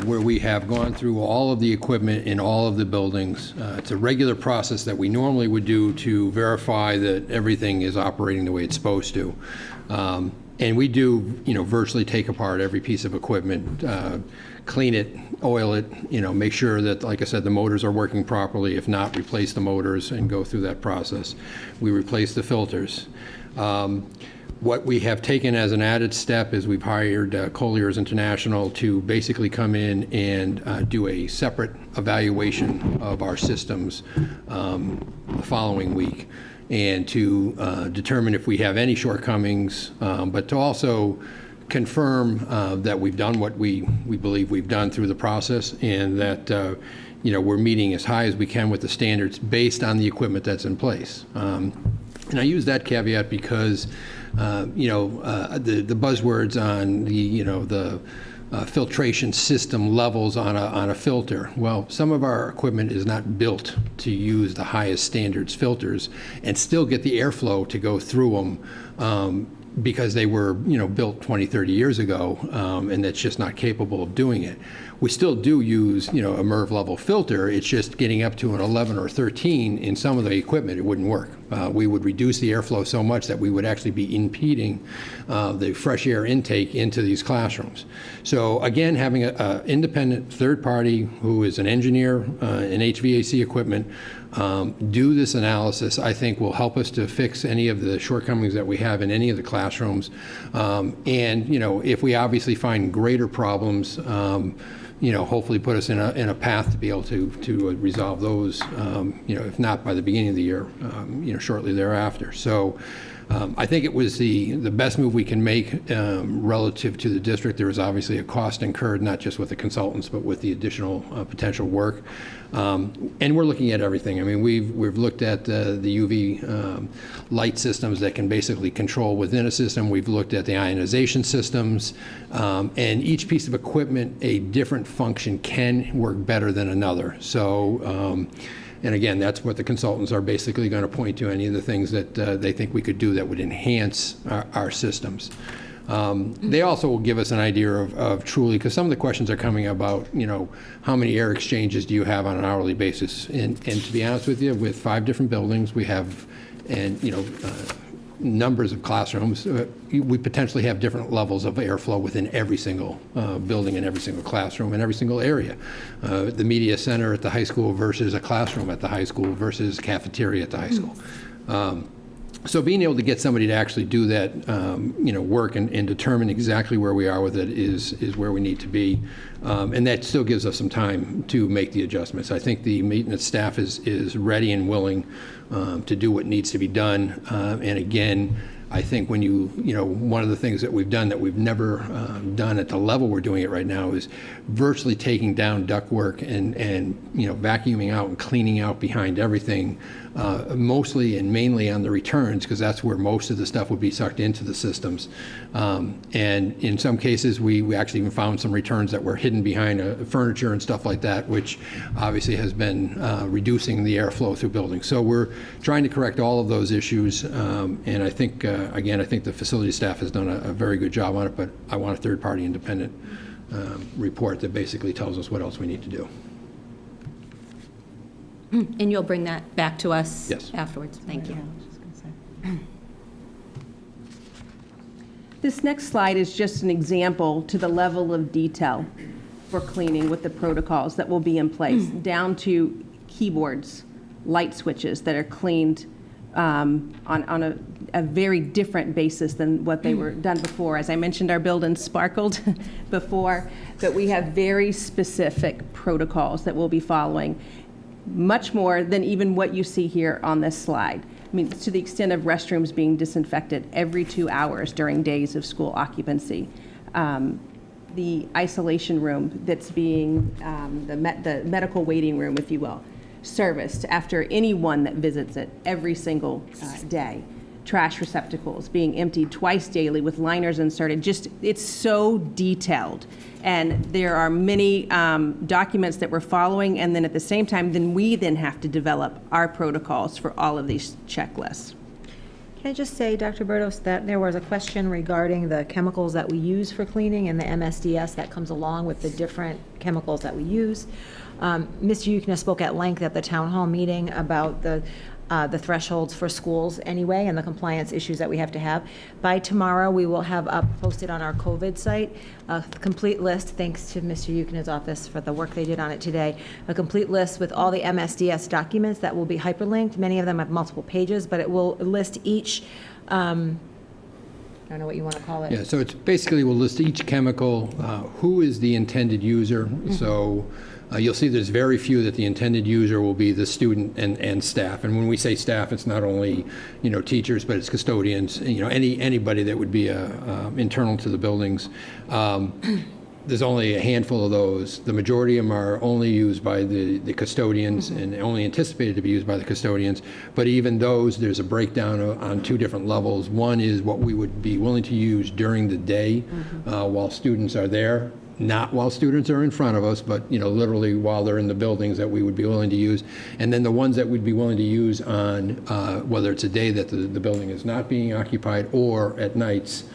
[SPEAKER 6] where we have gone through all of the equipment in all of the buildings. It's a regular process that we normally would do to verify that everything is operating the way it's supposed to. And we do, virtually take apart every piece of equipment, clean it, oil it, make sure that, like I said, the motors are working properly. If not, replace the motors and go through that process. We replace the filters. What we have taken as an added step is we've hired Colliers International to basically come in and do a separate evaluation of our systems the following week, and to determine if we have any shortcomings, but to also confirm that we've done what we believe we've done through the process, and that we're meeting as high as we can with the standards based on the equipment that's in place. And I use that caveat because the buzzwords on the filtration system levels on a filter. Well, some of our equipment is not built to use the highest standards filters and still get the airflow to go through them, because they were built 20, 30 years ago, and that's just not capable of doing it. We still do use a MERV level filter. It's just getting up to an 11 or 13 in some of the equipment, it wouldn't work. We would reduce the airflow so much that we would actually be impeding the fresh air intake into these classrooms. So again, having an independent third party who is an engineer in HVAC equipment do this analysis, I think will help us to fix any of the shortcomings that we have in any of the classrooms. And if we obviously find greater problems, hopefully put us in a path to be able to resolve those, if not by the beginning of the year, shortly thereafter. So I think it was the best move we can make relative to the district. There was obviously a cost incurred, not just with the consultants, but with the additional potential work. And we're looking at everything. I mean, we've looked at the UV light systems that can basically control within a system. We've looked at the ionization systems, and each piece of equipment, a different function can work better than another. So, and again, that's what the consultants are basically going to point to, any of the things that they think we could do that would enhance our systems. They also will give us an idea of truly, because some of the questions are coming about, how many air exchanges do you have on an hourly basis? And to be honest with you, with 5 different buildings, we have, and numbers of classrooms, we potentially have different levels of airflow within every single building and every single classroom and every single area. The media center at the high school versus a classroom at the high school versus cafeteria at the high school. So being able to get somebody to actually do that, work and determine exactly where we are with it is where we need to be. And that still gives us some time to make the adjustments. I think the maintenance staff is ready and willing to do what needs to be done. And again, I think when one of the things that we've done that we've never done at the level we're doing it right now is virtually taking down ductwork and vacuuming out and cleaning out behind everything, mostly and mainly on the returns, because that's where most of the stuff would be sucked into the systems. And in some cases, we actually even found some returns that were hidden behind furniture and stuff like that, which obviously has been reducing the airflow through buildings. So we're trying to correct all of those issues, and I think, again, I think the facility staff has done a very good job on it, but I want a third-party independent report that basically tells us what else we need to do.
[SPEAKER 2] And you'll bring that back to us
[SPEAKER 6] Yes.
[SPEAKER 2] afterwards? Thank you.
[SPEAKER 7] This next slide is just an example to the level of detail for cleaning with the protocols that will be in place, down to keyboards, light switches that are cleaned on a very different basis than what they were done before. As I mentioned, our building sparkled before, but we have very specific protocols that we'll be following, much more than even what you see here on this slide. I mean, to the extent of restrooms being disinfected every 2 hours during days of school occupancy. The isolation room that's being, the medical waiting room, if you will, serviced after anyone that visits it every single day. Trash receptacles being emptied twice daily with liners inserted. Just, it's so detailed. And there are many documents that we're following, and then at the same time, we have to develop our protocols for all of these checklists.
[SPEAKER 8] Can I just say, Dr. Bertos, that there was a question regarding the chemicals that we use for cleaning and the MSDS that comes along with the different chemicals that we use. Mr. Yukna spoke at length at the town hall meeting about the thresholds for schools anyway and the compliance issues that we have to have. By tomorrow, we will have up posted on our COVID site a complete list, thanks to Mr. Yukna's office for the work they did on it today, a complete list with all the MSDS documents that will be hyperlinked. Many of them have multiple pages, but it will list each, I don't know what you want to call it.
[SPEAKER 6] Yeah, so it's basically we'll list each chemical, who is the intended user. So you'll see there's very few that the intended user will be the student and staff. And when we say staff, it's not only, teachers, but it's custodians, anybody that would be internal to the buildings. There's only a handful of those. The majority of them are only used by the custodians and only anticipated to be used by the custodians. But even those, there's a breakdown on 2 different levels. One is what we would be willing to use during the day while students are there. Not while students are in front of us, but literally while they're in the buildings that we would be willing to use. And then the ones that we'd be willing to use on whether it's a day that the building is not being occupied or at nights,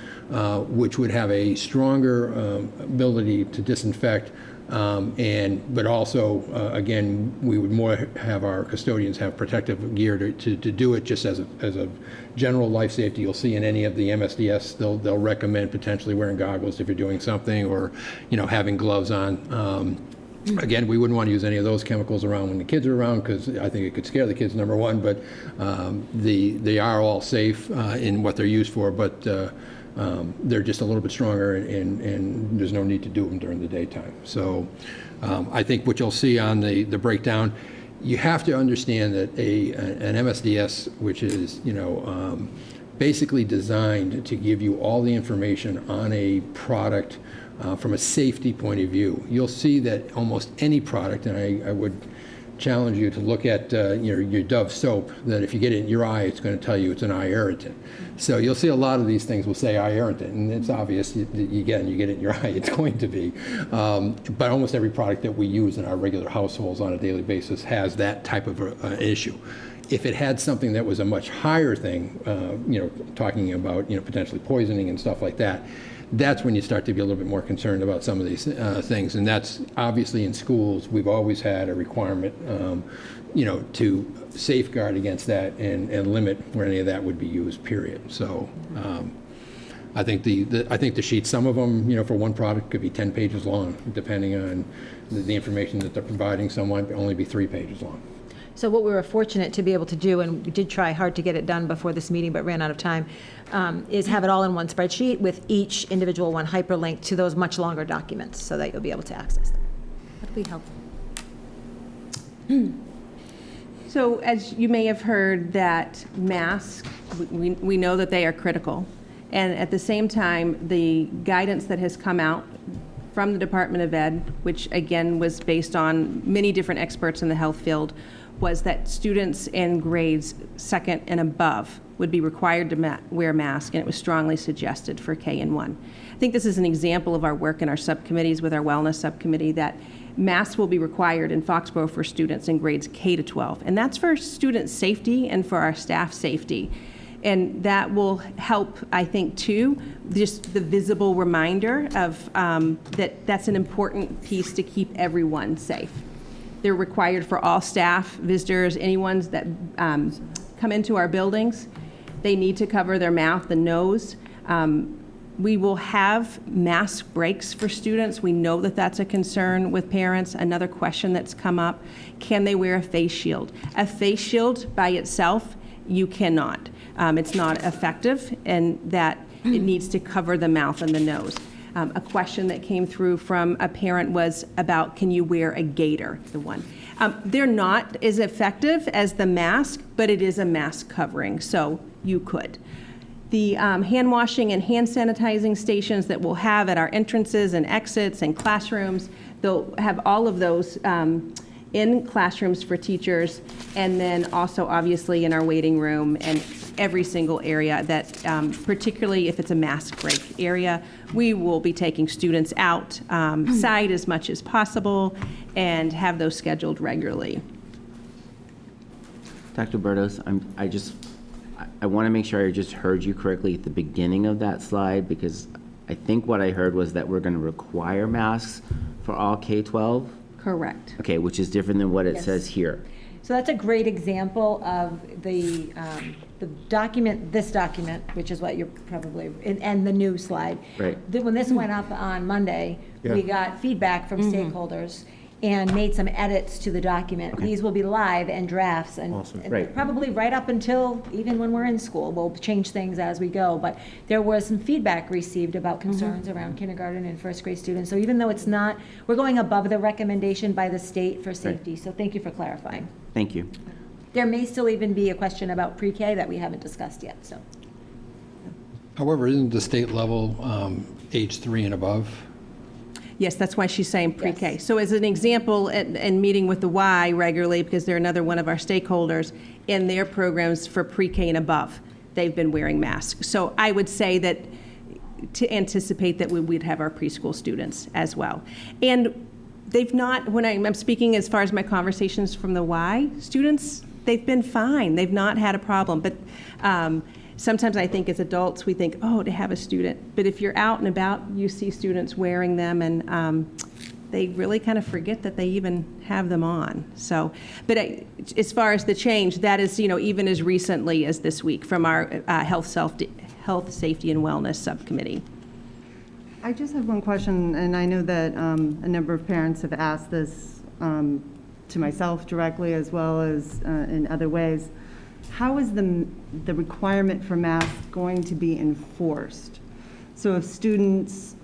[SPEAKER 6] which would have a stronger ability to disinfect. But also, again, we would more have our custodians have protective gear to do it just as a general life safety. You'll see in any of the MSDS, they'll recommend potentially wearing goggles if you're doing something, or having gloves on. Again, we wouldn't want to use any of those chemicals around when the kids are around, because I think it could scare the kids, number one. But they are all safe in what they're used for, but they're just a little bit stronger, and there's no need to do them during the daytime. So I think what you'll see on the breakdown, you have to understand that an MSDS, which is basically designed to give you all the information on a product from a safety point of view. You'll see that almost any product, and I would challenge you to look at your Dove soap, that if you get it in your eye, it's going to tell you it's an eye irritant. So you'll see a lot of these things will say eye irritant, and it's obvious. You get it in your eye, it's going to be. But almost every product that we use in our regular households on a daily basis has that type of issue. If it had something that was a much higher thing, talking about potentially poisoning and stuff like that, that's when you start to be a little bit more concerned about some of these things. And that's obviously in schools, we've always had a requirement, to safeguard against that and limit where any of that would be used, period. So I think the sheets, some of them, for one product could be 10 pages long, depending on the information that they're providing. Some might only be 3 pages long.
[SPEAKER 8] So what we were fortunate to be able to do, and we did try hard to get it done before this meeting, but ran out of time, is have it all in one spreadsheet with each individual one hyperlinked to those much longer documents so that you'll be able to access them.
[SPEAKER 2] That'll be helpful.
[SPEAKER 7] So as you may have heard, that masks, we know that they are critical. And at the same time, the guidance that has come out from the Department of Ed, which again was based on many different experts in the health field, was that students in grades 2nd and above would be required to wear masks, and it was strongly suggested for K and 1. I think this is an example of our work in our subcommittees with our wellness subcommittee, that masks will be required in Foxborough for students in grades K to 12, and that's for student safety and for our staff safety. And that will help, I think, too, just the visible reminder of that's an important piece to keep everyone safe. They're required for all staff, visitors, anyone that come into our buildings. They need to cover their mouth and nose. We will have mask breaks for students. We know that that's a concern with parents. Another question that's come up, can they wear a face shield? A face shield by itself, you cannot. It's not effective, and that it needs to cover the mouth and the nose. A question that came through from a parent was about, can you wear a gaiter, the one? They're not as effective as the mask, but it is a mask covering, so you could. The hand washing and hand sanitizing stations that we'll have at our entrances and exits and classrooms, they'll have all of those in classrooms for teachers, and then also obviously in our waiting room and every single area that, particularly if it's a mask break area, we will be taking students outside as much as possible and have those scheduled regularly.
[SPEAKER 3] Dr. Bertos, I want to make sure I just heard you correctly at the beginning of that slide, because I think what I heard was that we're going to require masks for all K-12?
[SPEAKER 7] Correct.
[SPEAKER 3] Okay, which is different than what it
[SPEAKER 8] Yes.
[SPEAKER 3] says here.
[SPEAKER 8] So that's a great example of the document, this document, which is what you're probably, and the new slide.
[SPEAKER 3] Right.
[SPEAKER 8] When this went up on Monday,
[SPEAKER 1] Yeah.
[SPEAKER 8] we got feedback from stakeholders and made some edits to the document. These will be live and drafts and
[SPEAKER 4] Awesome.
[SPEAKER 8] and
[SPEAKER 3] Right.
[SPEAKER 8] probably right up until even when we're in school. We'll change things as we go. But there was some feedback received about concerns around kindergarten and first grade students. So even though it's not, we're going above the recommendation by the state for safety. So thank you for clarifying.
[SPEAKER 3] Thank you.
[SPEAKER 8] There may still even be a question about pre-K that we haven't discussed yet, so.
[SPEAKER 6] However, isn't the state level age 3 and above?
[SPEAKER 7] Yes, that's why she's saying pre-K.
[SPEAKER 8] Yes.
[SPEAKER 7] So as an example, and meeting with the Y regularly, because they're another one of our stakeholders, in their programs for pre-K and above, they've been wearing masks. So I would say that to anticipate that we'd have our preschool students as well. And they've not, when I'm speaking as far as my conversations from the Y students, they've been fine. They've not had a problem. But sometimes I think as adults, we think, oh, to have a student. But if you're out and about, you see students wearing them, and they really kind of forget that they even have them on. So, but as far as the change, that is, even as recently as this week from our Health, Safety, and Wellness Subcommittee.
[SPEAKER 5] I just have one question, and I know that a number of parents have asked this to myself directly as well as in other ways. How is the requirement for masks going to be enforced? So if students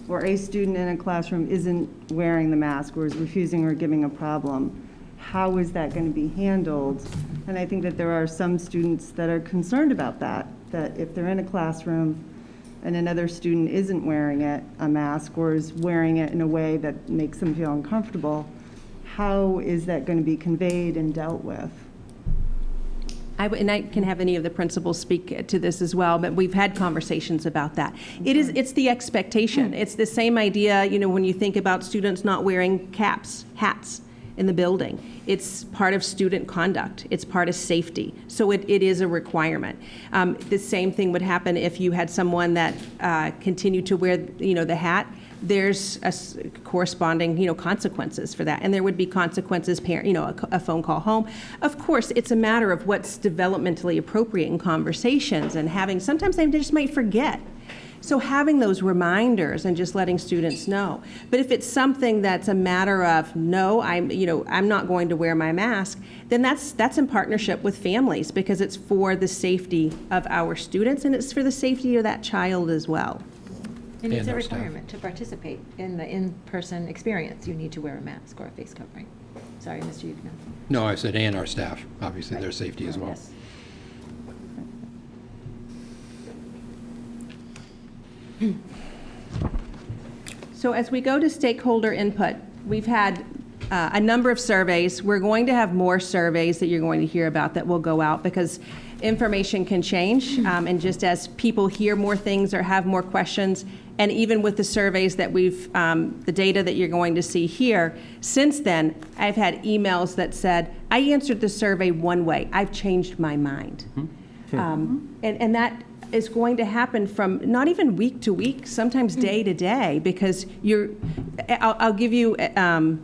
[SPEAKER 5] or a student in a classroom isn't wearing the mask or is refusing or giving a problem, how is that going to be handled? And I think that there are some students that are concerned about that if they're in a classroom and another student isn't wearing a mask, or is wearing it in a way that makes them feel uncomfortable, how is that going to be conveyed and dealt with?
[SPEAKER 7] And I can have any of the principals speak to this as well, but we've had conversations about that. It's the expectation. It's the same idea, when you think about students not wearing hats in the building. It's part of student conduct. It's part of safety. So it is a requirement. The same thing would happen if you had someone that continued to wear, the hat. There's a corresponding, consequences for that. And there would be consequences, a phone call home. Of course, it's a matter of what's developmentally appropriate in conversations and sometimes they just might forget. So having those reminders and just letting students know. But if it's something that's a matter of, no, I'm not going to wear my mask, then that's in partnership with families, because it's for the safety of our students and it's for the safety of that child as well.
[SPEAKER 8] And it's
[SPEAKER 6] And
[SPEAKER 8] a
[SPEAKER 6] our staff.
[SPEAKER 8] requirement to participate in the in-person experience. You need to wear a mask or a face covering. Sorry, Mr. Yukna.
[SPEAKER 6] No, I said, and our staff, obviously, their safety as well.
[SPEAKER 8] Yes.
[SPEAKER 7] So as we go to stakeholder input, we've had a number of surveys. We're going to have more surveys that you're going to hear about that will go out, because information can change. And just as people hear more things or have more questions, and even with the surveys that the data that you're going to see here, since then, I've had emails that said, I answered the survey one way. I've changed my mind. And that is going to happen from not even week to week, sometimes day to day, because I'll give you an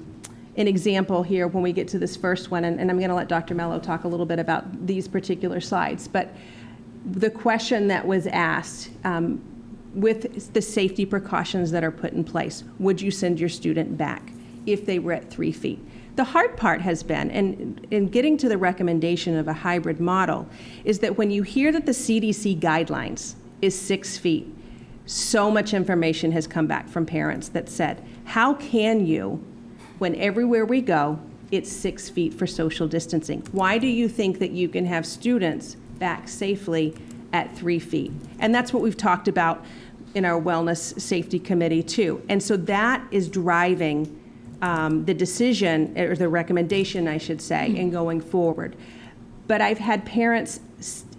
[SPEAKER 7] example here when we get to this first one, and I'm going to let Dr. Mello talk a little bit about these particular slides. But the question that was asked, with the safety precautions that are put in place, would you send your student back if they were at 3 feet? The hard part has been, and in getting to the recommendation of a hybrid model, is that when you hear that the CDC guidelines is 6 feet, so much information has come back from parents that said, how can you, when everywhere we go, it's 6 feet for social distancing? Why do you think that you can have students back safely at 3 feet? And that's what we've talked about in our Wellness Safety Committee too. And so that is driving the decision, or the recommendation, I should say, in going forward. But I've had parents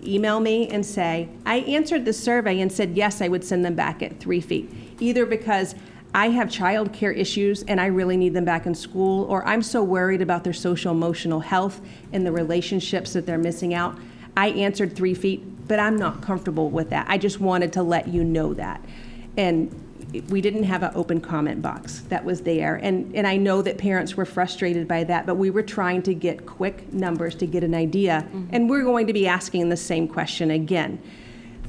[SPEAKER 7] email me and say, I answered the survey and said, yes, I would send them back at 3 feet, either because I have childcare issues and I really need them back in school, or I'm so worried about their social emotional health and the relationships that they're missing out. I answered 3 feet, but I'm not comfortable with that. I just wanted to let you know that. And we didn't have an open comment box that was there. And I know that parents were frustrated by that, but we were trying to get quick numbers to get an idea. And we're going to be asking the same question again.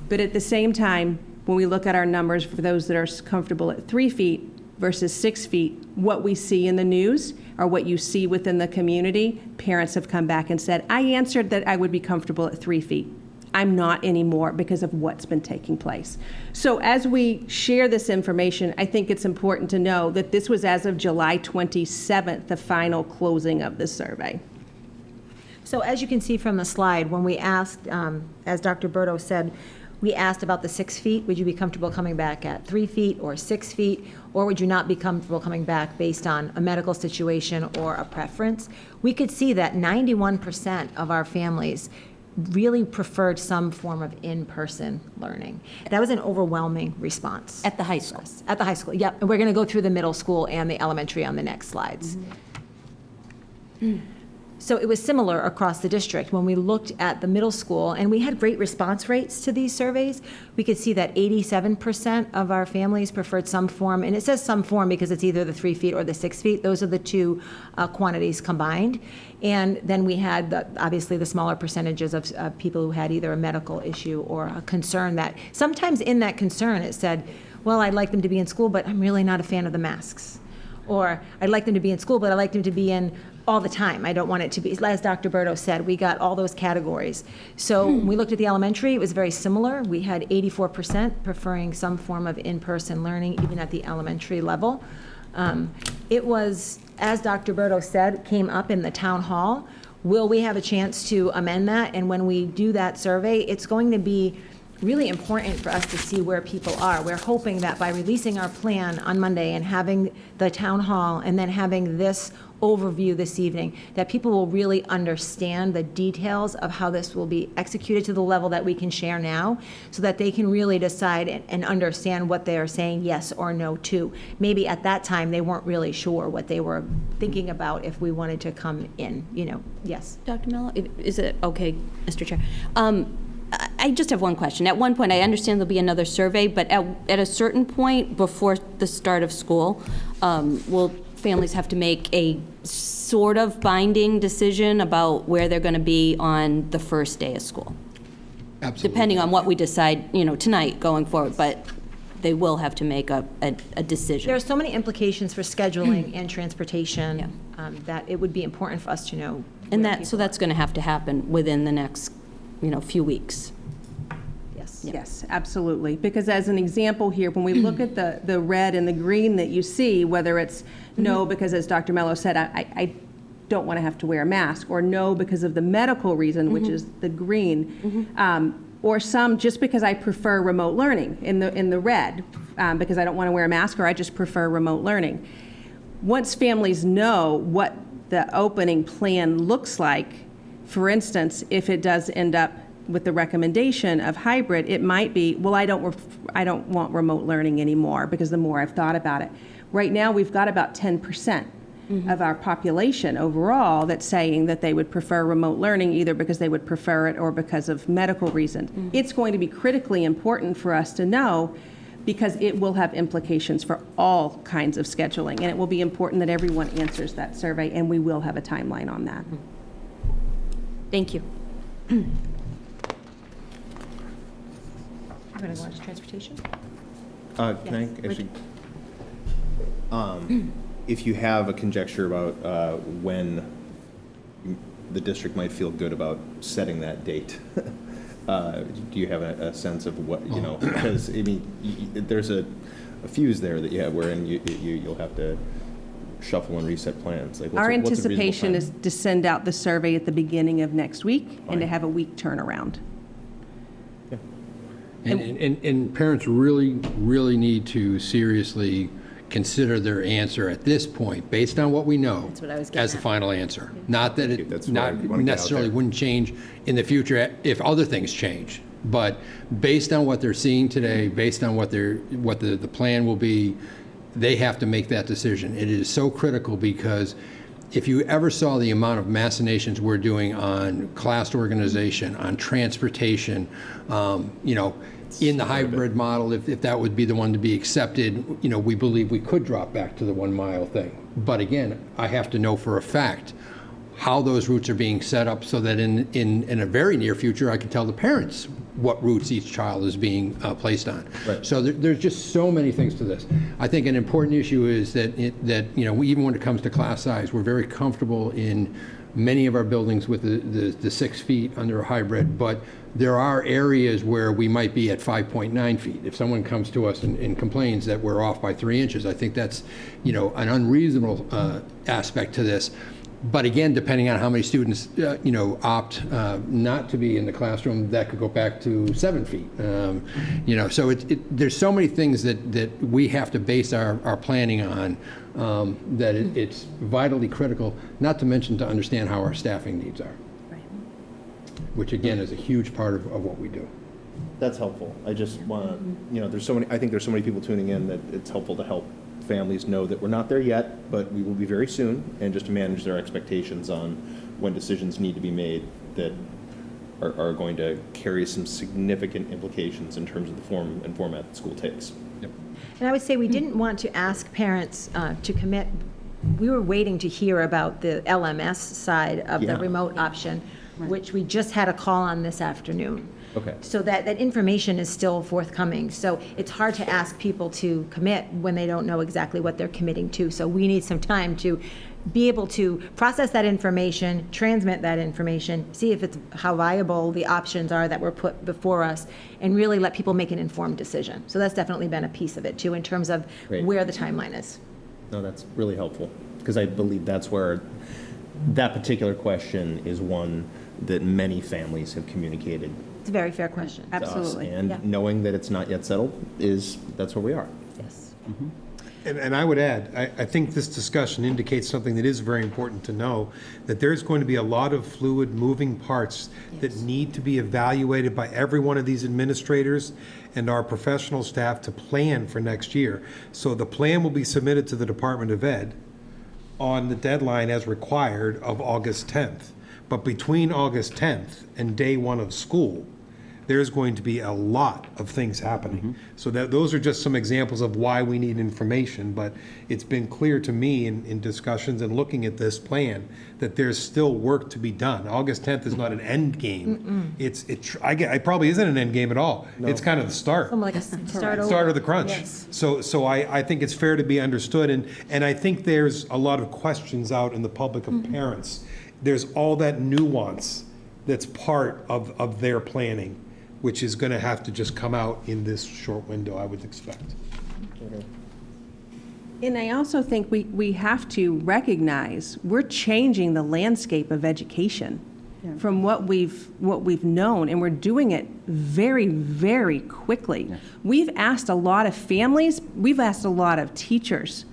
[SPEAKER 7] But at the same time, when we look at our numbers for those that are comfortable at 3 feet versus 6 feet, what we see in the news or what you see within the community, parents have come back and said, I answered that I would be comfortable at 3 feet. I'm not anymore because of what's been taking place. So as we share this information, I think it's important to know that this was as of July 27th, the final closing of the survey.
[SPEAKER 8] So as you can see from the slide, when we asked, as Dr. Berto said, we asked about the 6 feet. Would you be comfortable coming back at 3 feet or 6 feet? Or would you not be comfortable coming back based on a medical situation or a preference? We could see that 91% of our families really preferred some form of in-person learning. That was an overwhelming response.
[SPEAKER 2] At the high school.
[SPEAKER 8] At the high school, yep. And we're going to go through the middle school and the elementary on the next slides. So it was similar across the district. When we looked at the middle school, and we had great response rates to these surveys, we could see that 87% of our families preferred some form, and it says some form because it's either the 3 feet or the 6 feet. Those are the two quantities combined. And then we had, obviously, the smaller percentages of people who had either a medical issue or a concern that, sometimes in that concern it said, well, I'd like them to be in school, but I'm really not a fan of the masks. Or I'd like them to be in school, but I'd like them to be in all the time. I don't want it to be, as Dr. Berto said, we got all those categories. So when we looked at the elementary, it was very similar. We had 84% preferring some form of in-person learning, even at the elementary level. It was, as Dr. Berto said, came up in the town hall. Will we have a chance to amend that? And when we do that survey, it's going to be really important for us to see where people are. We're hoping that by releasing our plan on Monday and having the town hall and then having this overview this evening, that people will really understand the details of how this will be executed to the level that we can share now, so that they can really decide and understand what they are saying yes or no to. Maybe at that time, they weren't really sure what they were thinking about if we wanted to come in, yes.
[SPEAKER 2] Dr. Mello, is it okay, Mr. Chair? I just have one question. At one point, I understand there'll be another survey, but at a certain point before the start of school, will families have to make a sort of binding decision about where they're going to be on the first day of school?
[SPEAKER 6] Absolutely.
[SPEAKER 2] Depending on what we decide, tonight going forward, but they will have to make a decision.
[SPEAKER 8] There are so many implications for scheduling and transportation that it would be important for us to know.
[SPEAKER 2] And that's going to have to happen within the next, few weeks.
[SPEAKER 8] Yes.
[SPEAKER 7] Yes, absolutely. Because as an example here, when we look at the red and the green that you see, whether it's no because, as Dr. Mello said, I don't want to have to wear a mask, or no because of the medical reason, which is the green, or some just because I prefer remote learning in the red, because I don't want to wear a mask, or I just prefer remote learning. Once families know what the opening plan looks like, for instance, if it does end up with the recommendation of hybrid, it might be, well, I don't want remote learning anymore because the more I've thought about it. Right now, we've got about 10%. of our population overall that's saying that they would prefer remote learning either because they would prefer it or because of medical reasons. It's going to be critically important for us to know because it will have implications for all kinds of scheduling, and it will be important that everyone answers that survey, and we will have a timeline on that.
[SPEAKER 2] Thank you.
[SPEAKER 8] I'm going to go on to transportation.
[SPEAKER 4] Can I actually, if you have a conjecture about when the district might feel good about setting that date, do you have a sense of what, you know, because, I mean, there's a fuse there that you have wherein you'll have to shuffle and reset plans. Like,
[SPEAKER 7] Our
[SPEAKER 4] what's a reasonable
[SPEAKER 7] anticipation
[SPEAKER 4] time?
[SPEAKER 7] is to send out the survey at the beginning of next week and to
[SPEAKER 4] Fine.
[SPEAKER 7] have a week turnaround.
[SPEAKER 6] And parents really need to seriously consider their answer at this point, based on what we know.
[SPEAKER 2] That's what I was getting
[SPEAKER 6] as the
[SPEAKER 2] at.
[SPEAKER 6] final answer. Not that it
[SPEAKER 4] That's what I
[SPEAKER 6] not
[SPEAKER 4] wanna get out
[SPEAKER 6] necessarily
[SPEAKER 4] there.
[SPEAKER 6] wouldn't change in the future if other things change. But based on what they're seeing today, based on what the plan will be, they have to make that decision. It is so critical because if you ever saw the amount of machinations we're doing on class organization, on transportation, you know, in the hybrid model, if that would be the one to be accepted, you know, we believe we could drop back to the 1 mile thing. But again, I have to know for a fact how those routes are being set up so that in a very near future, I can tell the parents what routes each child is being placed on.
[SPEAKER 4] Right.
[SPEAKER 6] So there's just so many things to this. I think an important issue is that you know, even when it comes to class size, we're very comfortable in many of our buildings with the 6 feet under a hybrid, but there are areas where we might be at 5.9 feet. If someone comes to us and complains that we're off by 3 inches, I think that's, you know, an unreasonable aspect to this. But again, depending on how many students, you know, opt not to be in the classroom, that could go back to 7 feet. You know, so there's so many things that we have to base our planning on, that it's vitally critical, not to mention to understand how our staffing needs are.
[SPEAKER 2] Right.
[SPEAKER 6] Which again is a huge part of what we do.
[SPEAKER 4] That's helpful. I just want to, you know, I think there's so many people tuning in that it's helpful to help families know that we're not there yet, but we will be very soon, and just to manage their expectations on when decisions need to be made that are going to carry some significant implications in terms of the form and format the school takes.
[SPEAKER 8] And I would say we didn't want to ask parents to commit. We were waiting to hear about the LMS side of the
[SPEAKER 4] Yeah.
[SPEAKER 8] remote option, which we just had a call on this afternoon.
[SPEAKER 4] Okay.
[SPEAKER 8] So that information is still forthcoming. So it's hard to ask people to commit when they don't know exactly what they're committing to. So we need some time to be able to process that information, transmit that information, see if it's how viable the options are that were put before us, and really let people make an informed decision. So that's definitely been a piece of it too, in terms of
[SPEAKER 4] Great.
[SPEAKER 8] where the timeline is.
[SPEAKER 4] No, that's really helpful, because I believe that's where that particular question is one that many families have communicated
[SPEAKER 8] It's a very fair question.
[SPEAKER 4] to us.
[SPEAKER 7] Absolutely.
[SPEAKER 8] Yeah.
[SPEAKER 4] And knowing that it's not yet settled that's where we are.
[SPEAKER 8] Yes.
[SPEAKER 1] And I would add, I think this discussion indicates something that is very important to know, that there's going to be a lot of fluid, moving parts that need to be evaluated by every one of these administrators and our professional staff to plan for next year. So the plan will be submitted to the Department of Ed on the deadline as required of August 10th. But between August 10th and day one of school, there's going to be a lot of things happening. So those are just some examples of why we need information, but it's been clear to me in discussions and looking at this plan that there's still work to be done. August 10th is not an end game. It probably isn't an end game at all. It's kind of the start.
[SPEAKER 8] Something like a start over.
[SPEAKER 1] Start of the crunch. So I think it's fair to be understood, and I think there's a lot of questions out in the public of parents. There's all that nuance that's part of their planning, which is going to have to just come out in this short window, I would expect.
[SPEAKER 7] And I also think we have to recognize we're changing the landscape of education from what we've known, and we're doing it very, very quickly. We've asked a lot of families, we've asked a lot of teachers.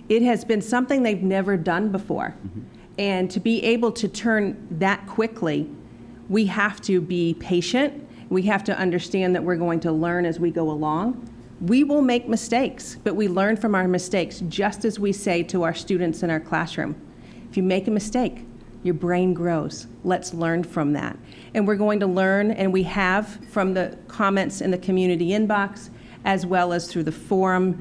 [SPEAKER 7] It has been something they've never done before. And to be able to turn that quickly, we have to be patient. We have to understand that we're going to learn as we go along. We will make mistakes, but we learn from our mistakes, just as we say to our students in our classroom. If you make a mistake, your brain grows. Let's learn from that. And we're going to learn, and we have, from the comments in the community inbox, as well as through the forum,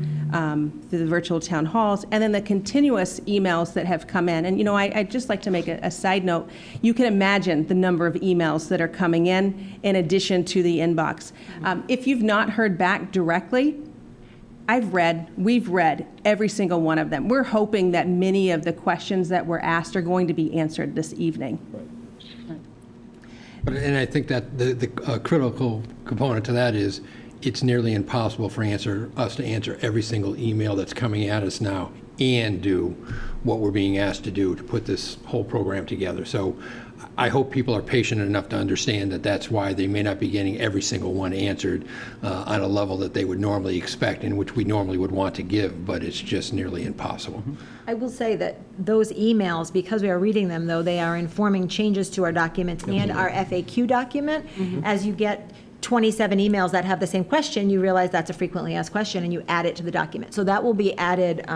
[SPEAKER 7] through the virtual town halls, and then the continuous emails that have come in. And, I'd just like to make a side note. You can imagine the number of emails that are coming in addition to the inbox. If you've not heard back directly, we've read every single one of them. We're hoping that many of the questions that were asked are going to be answered this evening.
[SPEAKER 6] And I think that the critical component to that is it's nearly impossible for us to answer every single email that's coming at us now and do what we're being asked to do to put this whole program together. So I hope people are patient enough to understand that that's why they may not be getting every single one answered on a level that they would normally expect and which we normally would want to give, but it's just nearly impossible.
[SPEAKER 8] I will say that those emails, because we are reading them, though, they are informing changes to our documents and our FAQ document. As you get 27 emails that have the same question, you realize that's a frequently asked question, and you add it to the document. So that will be added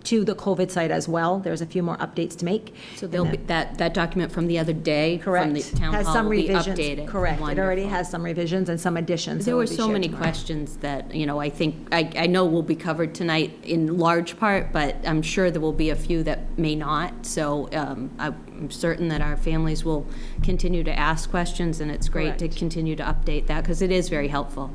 [SPEAKER 8] to the COVID site as well. There's a few more updates to make.
[SPEAKER 2] So there'll be that document from the other day
[SPEAKER 8] Correct.
[SPEAKER 2] from the town
[SPEAKER 8] Has
[SPEAKER 2] hall
[SPEAKER 8] some
[SPEAKER 2] will be
[SPEAKER 8] revisions.
[SPEAKER 2] updated.
[SPEAKER 8] Correct. It already
[SPEAKER 2] Wonderful.
[SPEAKER 8] has some revisions and some additions. that
[SPEAKER 2] There
[SPEAKER 8] will
[SPEAKER 2] were
[SPEAKER 8] be
[SPEAKER 2] so
[SPEAKER 8] shared
[SPEAKER 2] many
[SPEAKER 8] tomorrow.
[SPEAKER 2] questions that, I think, I know will be covered tonight in large part, but I'm sure there will be a few that may not. So I'm certain that our families will continue to ask questions, and it's great to
[SPEAKER 8] Correct.
[SPEAKER 2] continue to update that because it is very helpful.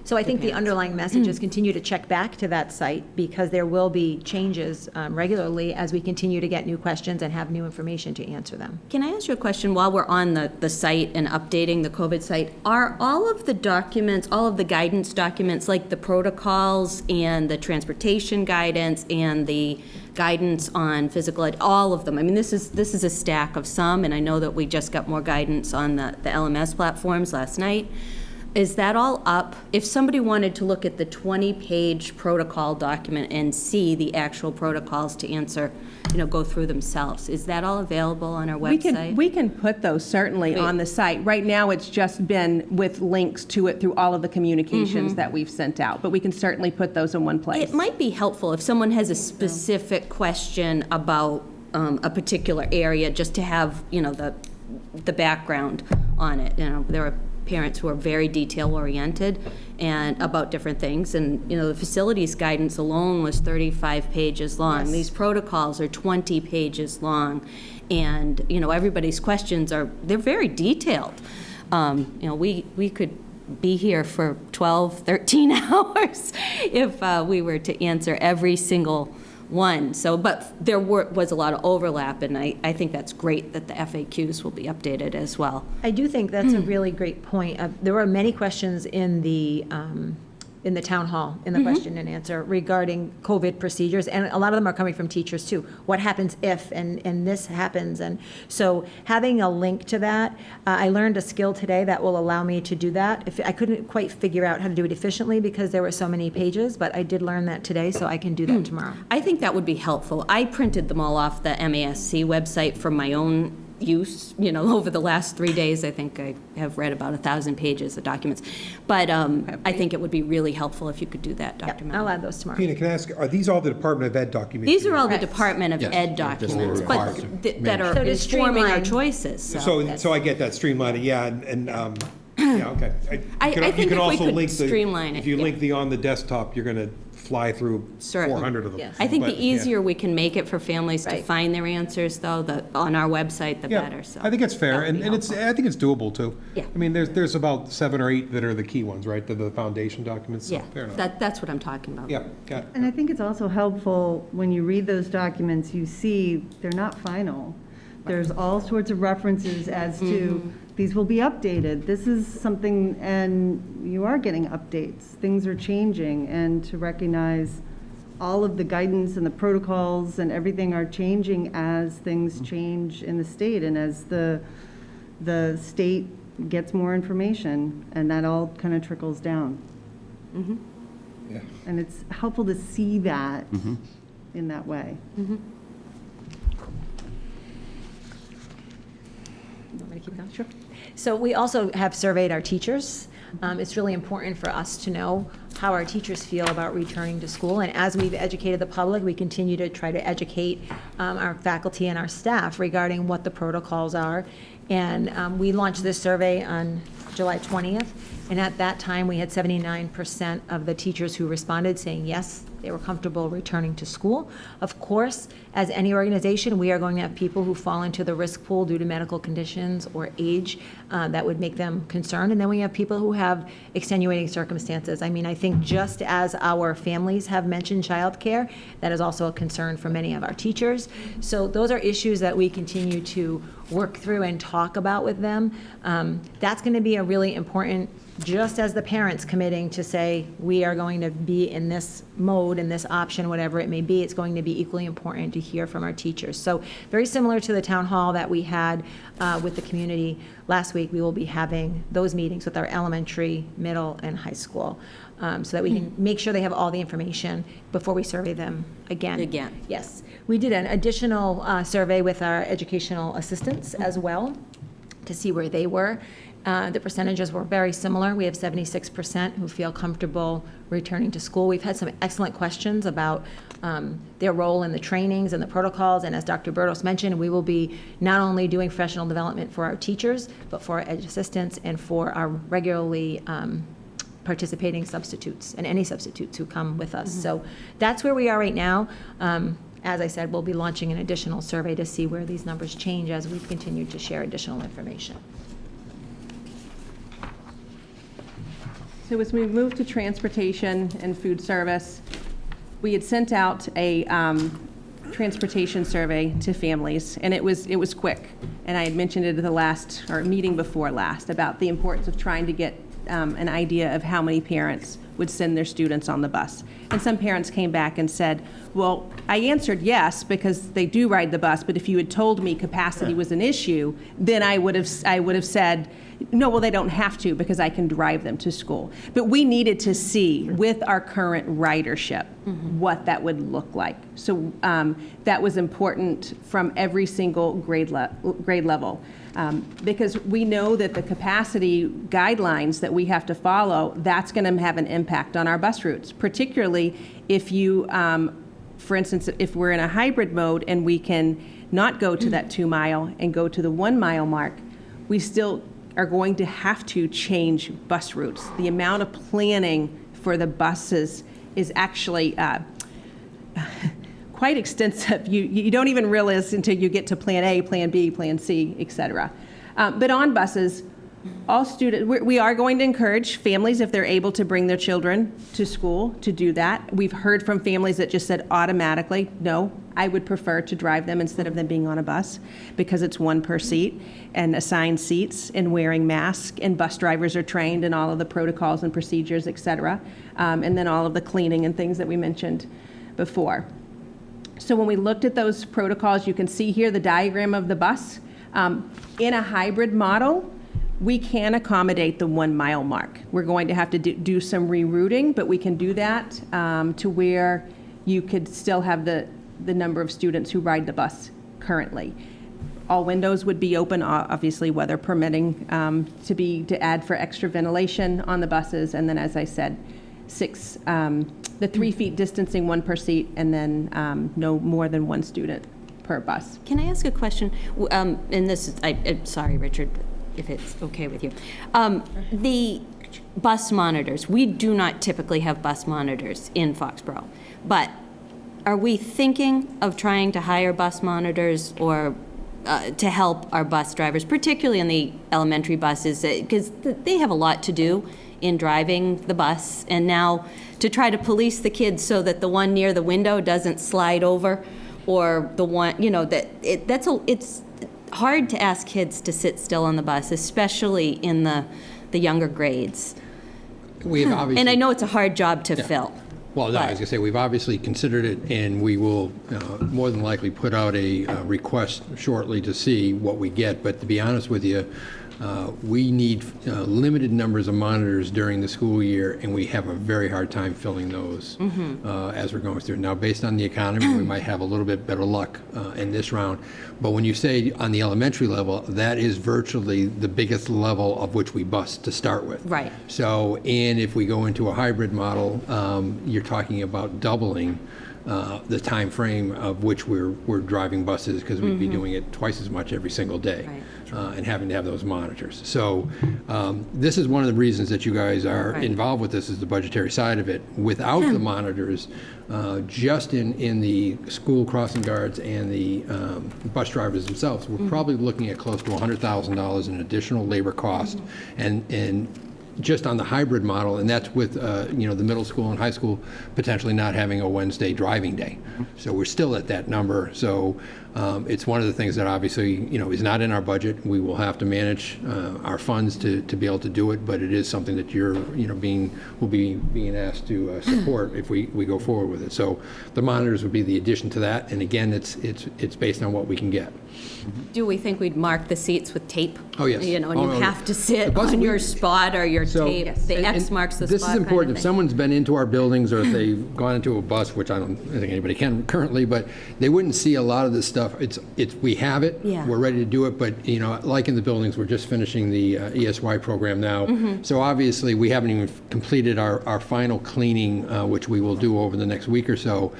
[SPEAKER 8] So I think the
[SPEAKER 2] parents.
[SPEAKER 8] underlying message is continue to check back to that site, because there will be changes regularly as we continue to get new questions and have new information to answer them.
[SPEAKER 2] Can I ask you a question while we're on the site and updating the COVID site? Are all of the documents, all of the guidance documents, like the protocols and the transportation guidance and the guidance on physical ed, all of them? I mean, this is a stack of some, and I know that we just got more guidance on the LMS platforms last night. Is that all up? If somebody wanted to look at the 20-page protocol document and see the actual protocols to answer, go through themselves, is that all available on our website?
[SPEAKER 7] We can put those certainly
[SPEAKER 2] Great.
[SPEAKER 7] on the site. Right now, it's just been with links to it through all of the communications that we've sent out, but we can certainly put those in one place.
[SPEAKER 2] It might be helpful if someone has a specific question about a particular area, just to have, the background on it. There are parents who are very detail-oriented and about different things, and the facilities guidance alone was 35 pages long.
[SPEAKER 8] Yes.
[SPEAKER 2] These protocols are 20 pages long, and everybody's questions they're very detailed. We could be here for 12, 13 hours if we were to answer every single one. So, but there was a lot of overlap, and I think that's great that the FAQs will be updated as well.
[SPEAKER 8] I do think that's a really great point. There were many questions in the town hall, in the question and answer regarding COVID procedures, and a lot of them are coming from teachers too. What happens if, and this happens, and so having a link to that, I learned a skill today that will allow me to do that. I couldn't quite figure out how to do it efficiently because there were so many pages, but I did learn that today, so I can do that tomorrow.
[SPEAKER 2] I think that would be helpful. I printed them all off the MASC website for my own use, over the last 3 days. I think I have read about 1,000 pages of documents. But I think it would be really helpful if you could do that, Dr.
[SPEAKER 8] Yep,
[SPEAKER 2] Mellon.
[SPEAKER 8] I'll add those tomorrow.
[SPEAKER 1] Tina, can I ask, are these all the Department of Ed documents?
[SPEAKER 2] These are all the
[SPEAKER 7] Correct.
[SPEAKER 2] Department of
[SPEAKER 6] Yes.
[SPEAKER 2] Ed
[SPEAKER 6] Yeah, just
[SPEAKER 2] documents,
[SPEAKER 6] the
[SPEAKER 2] but
[SPEAKER 6] required
[SPEAKER 2] that are
[SPEAKER 8] So to
[SPEAKER 2] informing our
[SPEAKER 8] streamline-
[SPEAKER 2] choices.
[SPEAKER 1] So I get that streamlining, yeah, and yeah, okay.
[SPEAKER 2] I
[SPEAKER 1] You
[SPEAKER 2] think
[SPEAKER 1] can
[SPEAKER 2] if we
[SPEAKER 1] also
[SPEAKER 2] could
[SPEAKER 1] link the-
[SPEAKER 2] streamline it,
[SPEAKER 1] If you
[SPEAKER 2] yeah.
[SPEAKER 1] link the on the desktop, you're going to fly through
[SPEAKER 2] Certainly.
[SPEAKER 1] 400 of them.
[SPEAKER 8] Yes.
[SPEAKER 2] I think
[SPEAKER 1] But,
[SPEAKER 2] the
[SPEAKER 1] yeah.
[SPEAKER 2] easier we can make it for families to
[SPEAKER 8] Right.
[SPEAKER 2] find their answers, though, on our website, the
[SPEAKER 1] Yeah,
[SPEAKER 2] better. So
[SPEAKER 1] I think it's fair,
[SPEAKER 2] that would be
[SPEAKER 1] and it's,
[SPEAKER 2] helpful.
[SPEAKER 1] I think it's doable, too.
[SPEAKER 2] Yeah.
[SPEAKER 1] I mean, there's about 7 or 8 that are the key ones, right, the foundation documents, so
[SPEAKER 2] Yeah,
[SPEAKER 1] fair enough.
[SPEAKER 2] that's what I'm talking about.
[SPEAKER 1] Yeah, got it.
[SPEAKER 5] And I think it's also helpful when you read those documents, you see they're not final. There's all sorts of references as to, these will be updated. This is something, and you are getting updates. Things are changing, and to recognize all of the guidance and the protocols and everything are changing as things change in the state and as the state gets more information, and that all kind of trickles down.
[SPEAKER 1] Yeah.
[SPEAKER 5] And it's helpful to see that in that way.
[SPEAKER 8] Want me to keep going? Sure. So we also have surveyed our teachers. It's really important for us to know how our teachers feel about returning to school. And as we've educated the public, we continue to try to educate our faculty and our staff regarding what the protocols are. And we launched this survey on July 20th, and at that time, we had 79% of the teachers who responded saying yes, they were comfortable returning to school. Of course, as any organization, we are going to have people who fall into the risk pool due to medical conditions or age that would make them concerned. And then we have people who have extenuating circumstances. I mean, I think just as our families have mentioned childcare, that is also a concern for many of our teachers. So those are issues that we continue to work through and talk about with them. That's going to be a really important, just as the parents committing to say, we are going to be in this mode, in this option, whatever it may be, it's going to be equally important to hear from our teachers. So very similar to the town hall that we had with the community last week, we will be having those meetings with our elementary, middle, and high school so that we can make sure they have all the information before we survey them again. Yes. We did an additional survey with our educational assistants as well to see where they were. The percentages were very similar. We have 76% who feel comfortable returning to school. We've had some excellent questions about their role in the trainings and the protocols. And as Dr. Bertos mentioned, we will be not only doing professional development for our teachers, but for our ed assistants and for our regularly participating substitutes and any substitutes who come with us. So that's where we are right now. As I said, we'll be launching an additional survey to see where these numbers change as we continue to share additional information.
[SPEAKER 7] So as we move to transportation and food service, we had sent out a transportation survey to families, and it was quick. And I had mentioned it at the last, or meeting before last, about the importance of trying to get an idea of how many parents would send their students on the bus. And some parents came back and said, well, I answered yes because they do ride the bus, but if you had told me capacity was an issue, then I would have said, no, well, they don't have to because I can drive them to school. But we needed to see with our current ridership what that would look like. So that was important from every single grade level. Because we know that the capacity guidelines that we have to follow, that's going to have an impact on our bus routes, particularly if you, for instance, if we're in a hybrid mode and we can not go to that 2 mile and go to the 1 mile mark, we still are going to have to change bus routes. The amount of planning for the buses is actually quite extensive. You don't even realize until you get to plan A, plan B, plan C, et cetera. But on buses, all students, we are going to encourage families, if they're able to bring their children to school, to do that. We've heard from families that just said automatically, no, I would prefer to drive them instead of them being on a bus because it's one per seat and assigned seats and wearing masks, and bus drivers are trained in all of the protocols and procedures, et cetera, and then all of the cleaning and things that we mentioned before. So when we looked at those protocols, you can see here the diagram of the bus. In a hybrid model, we can accommodate the 1 mile mark. We're going to have to do some rerouting, but we can do that to where you could still have the number of students who ride the bus currently. All windows would be open, obviously weather permitting, to add for extra ventilation on the buses, and then as I said, the 3 feet distancing, 1 per seat, and then no more than 1 student per bus.
[SPEAKER 2] Can I ask a question? And this is, I'm sorry, Richard, if it's okay with you. The bus monitors, we do not typically have bus monitors in Foxborough, but are we thinking of trying to hire bus monitors or to help our bus drivers, particularly in the elementary buses, because they have a lot to do in driving the bus, and now to try to police the kids so that the one near the window doesn't slide over, or the one, it's hard to ask kids to sit still on the bus, especially in the younger grades.
[SPEAKER 6] We've obviously,
[SPEAKER 2] and I know it's a hard job to fill.
[SPEAKER 6] well, no, I was going to say, we've obviously considered it, and we will more than likely put out a request shortly to see what we get. But to be honest with you, We need limited numbers of monitors during the school year, and we have a very hard time filling those as we're going through. Now, based on the economy, we might have a little bit better luck in this round. But when you say on the elementary level, that is virtually the biggest level of which we bus to start with.
[SPEAKER 2] Right.
[SPEAKER 6] So, and if we go into a hybrid model, you're talking about doubling the time frame of which we're driving buses, because we'd be doing it twice as much every single day.
[SPEAKER 2] Right.
[SPEAKER 6] And having to have those monitors. So this is one of the reasons that you guys are
[SPEAKER 2] Right.
[SPEAKER 6] involved with this, is the budgetary side of it. Without the monitors, just in the school crossing guards and the bus drivers themselves, we're probably looking at close to $100,000 in additional labor cost, and just on the hybrid model, and that's with the middle school and high school potentially not having a Wednesday driving day. So we're still at that number. So it's one of the things that obviously is not in our budget. We will have to manage our funds to be able to do it, but it is something that will be being asked to support if we go forward with it. So the monitors would be the addition to that, and again, it's based on what we we get.
[SPEAKER 2] Do we think we'd mark the seats with tape?
[SPEAKER 6] Oh, yes.
[SPEAKER 2] And
[SPEAKER 6] Oh,
[SPEAKER 2] you
[SPEAKER 6] no.
[SPEAKER 2] have to sit
[SPEAKER 6] The bus-
[SPEAKER 2] on your
[SPEAKER 6] we-
[SPEAKER 2] spot or your
[SPEAKER 6] So-
[SPEAKER 2] tape. The
[SPEAKER 6] and-
[SPEAKER 2] X
[SPEAKER 6] and
[SPEAKER 2] marks the spot.
[SPEAKER 6] This is
[SPEAKER 2] kind of
[SPEAKER 6] important. If
[SPEAKER 2] thing.
[SPEAKER 6] someone's been into our buildings, or if they've gone into a bus, which I don't think anybody can currently, but they wouldn't see a lot of this stuff. We have it.
[SPEAKER 2] Yeah.
[SPEAKER 6] We're ready to do it, but, like in the buildings, we're just finishing the ESY program now. So obviously, we haven't even completed our final cleaning, which we will do over the next week or so.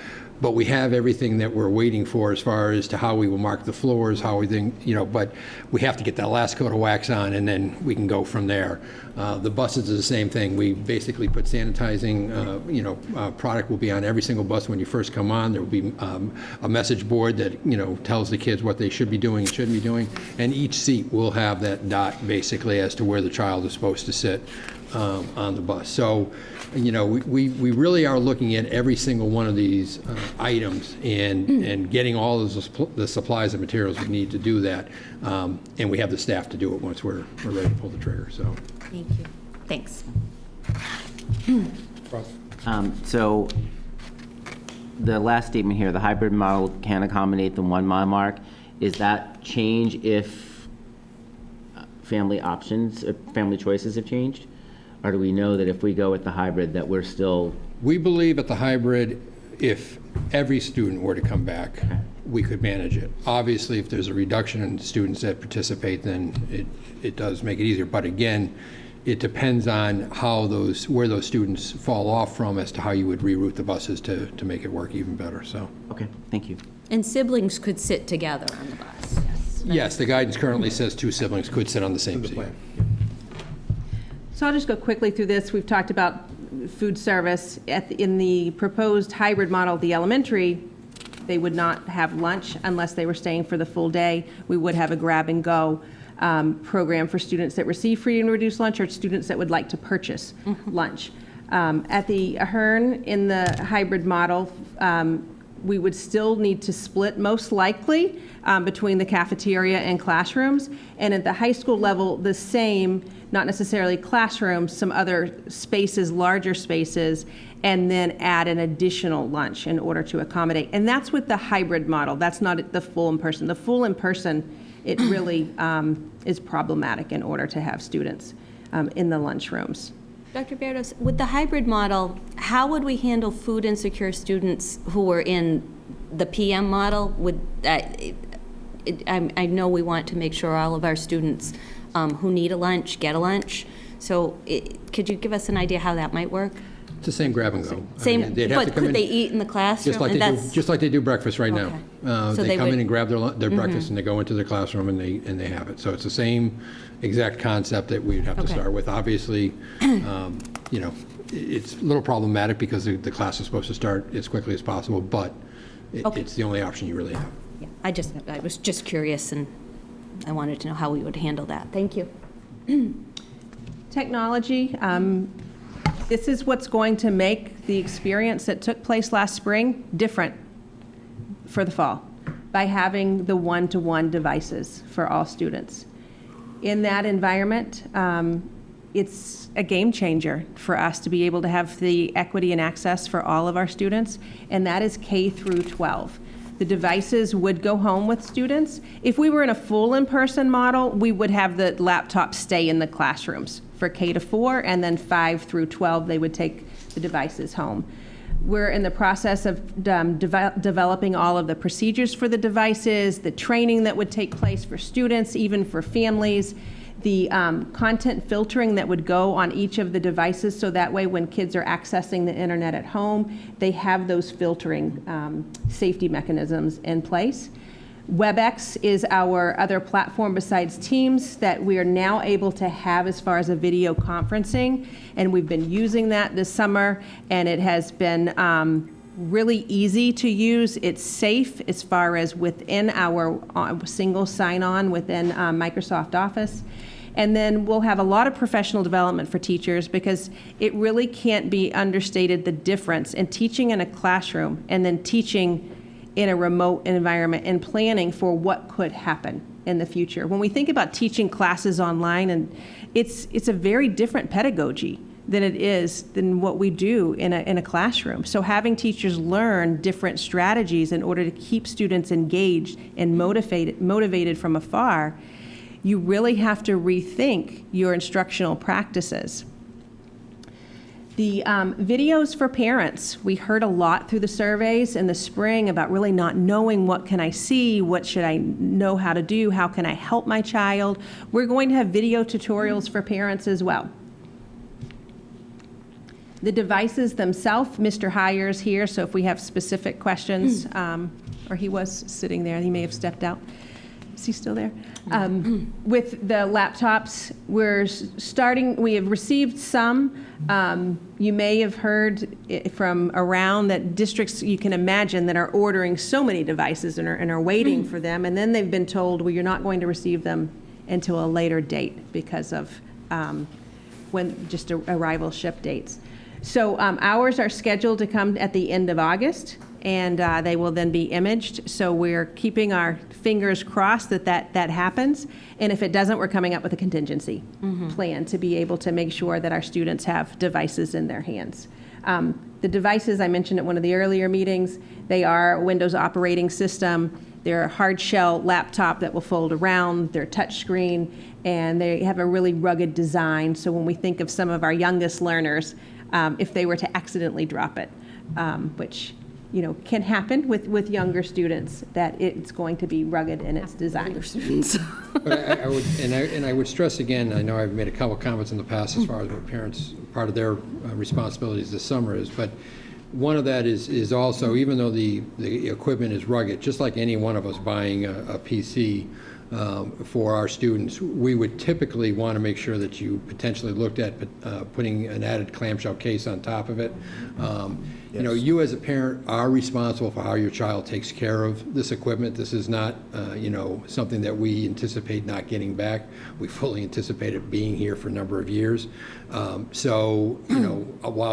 [SPEAKER 6] But we have everything that we're waiting for as far as to how we will mark the floors, how we think, but we have to get that last coat of wax on, and then we can go from there. The buses is the same thing. We basically put sanitizing, product will be on every single bus when you first come on. There will be a message board that, tells the kids what they should be doing and shouldn't be doing. And each seat will have that dot basically as to where the child is supposed to sit on the bus. So, we really are looking at every single one of these items and getting all of the supplies and materials we need to do that. And we have the staff to do it once we're ready to pull the trigger, so.
[SPEAKER 2] Thank you. Thanks.
[SPEAKER 3] So the last statement here, the hybrid model can accommodate the 1 mile mark. Is that change if family choices have changed? Or do we know that if we go with the hybrid that we're still?
[SPEAKER 6] We believe at the hybrid, if every student were to come back, we could manage it. Obviously, if there's a reduction in students that participate, then it does make it easier. But again, it depends on where those students fall off from as to how you would reroute the buses to make it work even better, so.
[SPEAKER 3] Okay, thank you.
[SPEAKER 2] And siblings could sit together on the bus.
[SPEAKER 6] Yes, the guidance currently says 2 siblings could sit on the same seat.
[SPEAKER 7] So I'll just go quickly through this. We've talked about food service. In the proposed hybrid model, the elementary, they would not have lunch unless they were staying for the full day. We would have a grab-and-go program for students that receive free and reduced lunch, or students that would like to purchase lunch. At the Ahern, in the hybrid model, we would still need to split, most likely, between the cafeteria and classrooms. And at the high school level, the same, not necessarily classrooms, some other spaces, larger spaces, and then add an additional lunch in order to accommodate. And that's with the hybrid model. That's not the full in-person. The full in-person, it really is problematic in order to have students in the lunchrooms.
[SPEAKER 2] Dr. Berdos, with the hybrid model, how would we handle food insecure students who were in the PM model? I know we want to make sure all of our students who need a lunch get a lunch. So could you give us an idea how that might work?
[SPEAKER 6] It's the same grab and go.
[SPEAKER 2] Same, but could they eat in the classroom?
[SPEAKER 6] Just like they do breakfast right now.
[SPEAKER 2] Okay. So
[SPEAKER 6] They come
[SPEAKER 2] would-
[SPEAKER 6] in and grab their breakfast, and they go into their classroom, and they have it. So it's the same exact concept that we'd have to
[SPEAKER 2] Okay.
[SPEAKER 6] start with. Obviously, it's a little problematic because the class is supposed to start as quickly as possible, but
[SPEAKER 2] Okay.
[SPEAKER 6] it's the only option you really have.
[SPEAKER 2] Yeah, I was just curious, and I wanted to know how we would handle that. Thank you.
[SPEAKER 7] Technology, this is what's going to make the experience that took place last spring different for the fall, by having the one-to-one devices for all students. In that environment, it's a game changer for us to be able to have the equity and access for all of our students, and that is K through 12. The devices would go home with students. If we were in a full in-person model, we would have the laptops stay in the classrooms for K to 4, and then 5 through 12, they would take the devices home. We're in the process of developing all of the procedures for the devices, the training that would take place for students, even for families, the content filtering that would go on each of the devices, so that way when kids are accessing the internet at home, they have those filtering safety mechanisms in place. WebEx is our other platform besides Teams that we are now able to have as far as a video conferencing, and we've been using that this summer, and it has been really easy to use. It's safe as far as within our single sign-on within Microsoft Office. And then we'll have a lot of professional development for teachers, because it really can't be understated the difference in teaching in a classroom and then teaching in a remote environment and planning for what could happen in the future. When we think about teaching classes online, and it's a very different pedagogy than what we do in a classroom. So having teachers learn different strategies in order to keep students engaged and motivated from afar, you really have to rethink your instructional practices. The videos for parents, we heard a lot through the surveys in the spring about really not knowing what can I see, what should I know how to do, how can I help my child. We're going to have video tutorials for parents as well. The devices themselves, Mr. Heyer's here, so if we have specific questions, or he was sitting there, he may have stepped out. Is he still there? With the laptops, we have received some. You may have heard from around that districts, you can imagine, that are ordering so many devices and are waiting for them, and then they've been told, well, you're not going to receive them until a later date because of when just arrival ship dates. So ours are scheduled to come at the end of August, and they will then be imaged. So we're keeping our fingers crossed that happens. And if it doesn't, we're coming up with a contingency plan to be able to make sure that our students have devices in their hands. The devices, I mentioned at one of the earlier meetings, they are Windows operating system. They're a hard shell laptop that will fold around. They're touchscreen, and they have a really rugged design. So when we think of some of our youngest learners, if they were to accidentally drop it, which can happen with younger students, that it's going to be rugged in its design.
[SPEAKER 6] But I would stress again, I know I've made a couple comments in the past as far as what parents, part of their responsibilities this summer is, but one of that is also, even though the equipment is rugged, just like any one of us buying a PC for our students, we would typically want to make sure that you potentially looked at putting an added clamshell case on top of it. You as a parent are responsible for how your child takes care of this equipment. This is not, something that we anticipate not getting back. We fully anticipate it being here for a number of years. While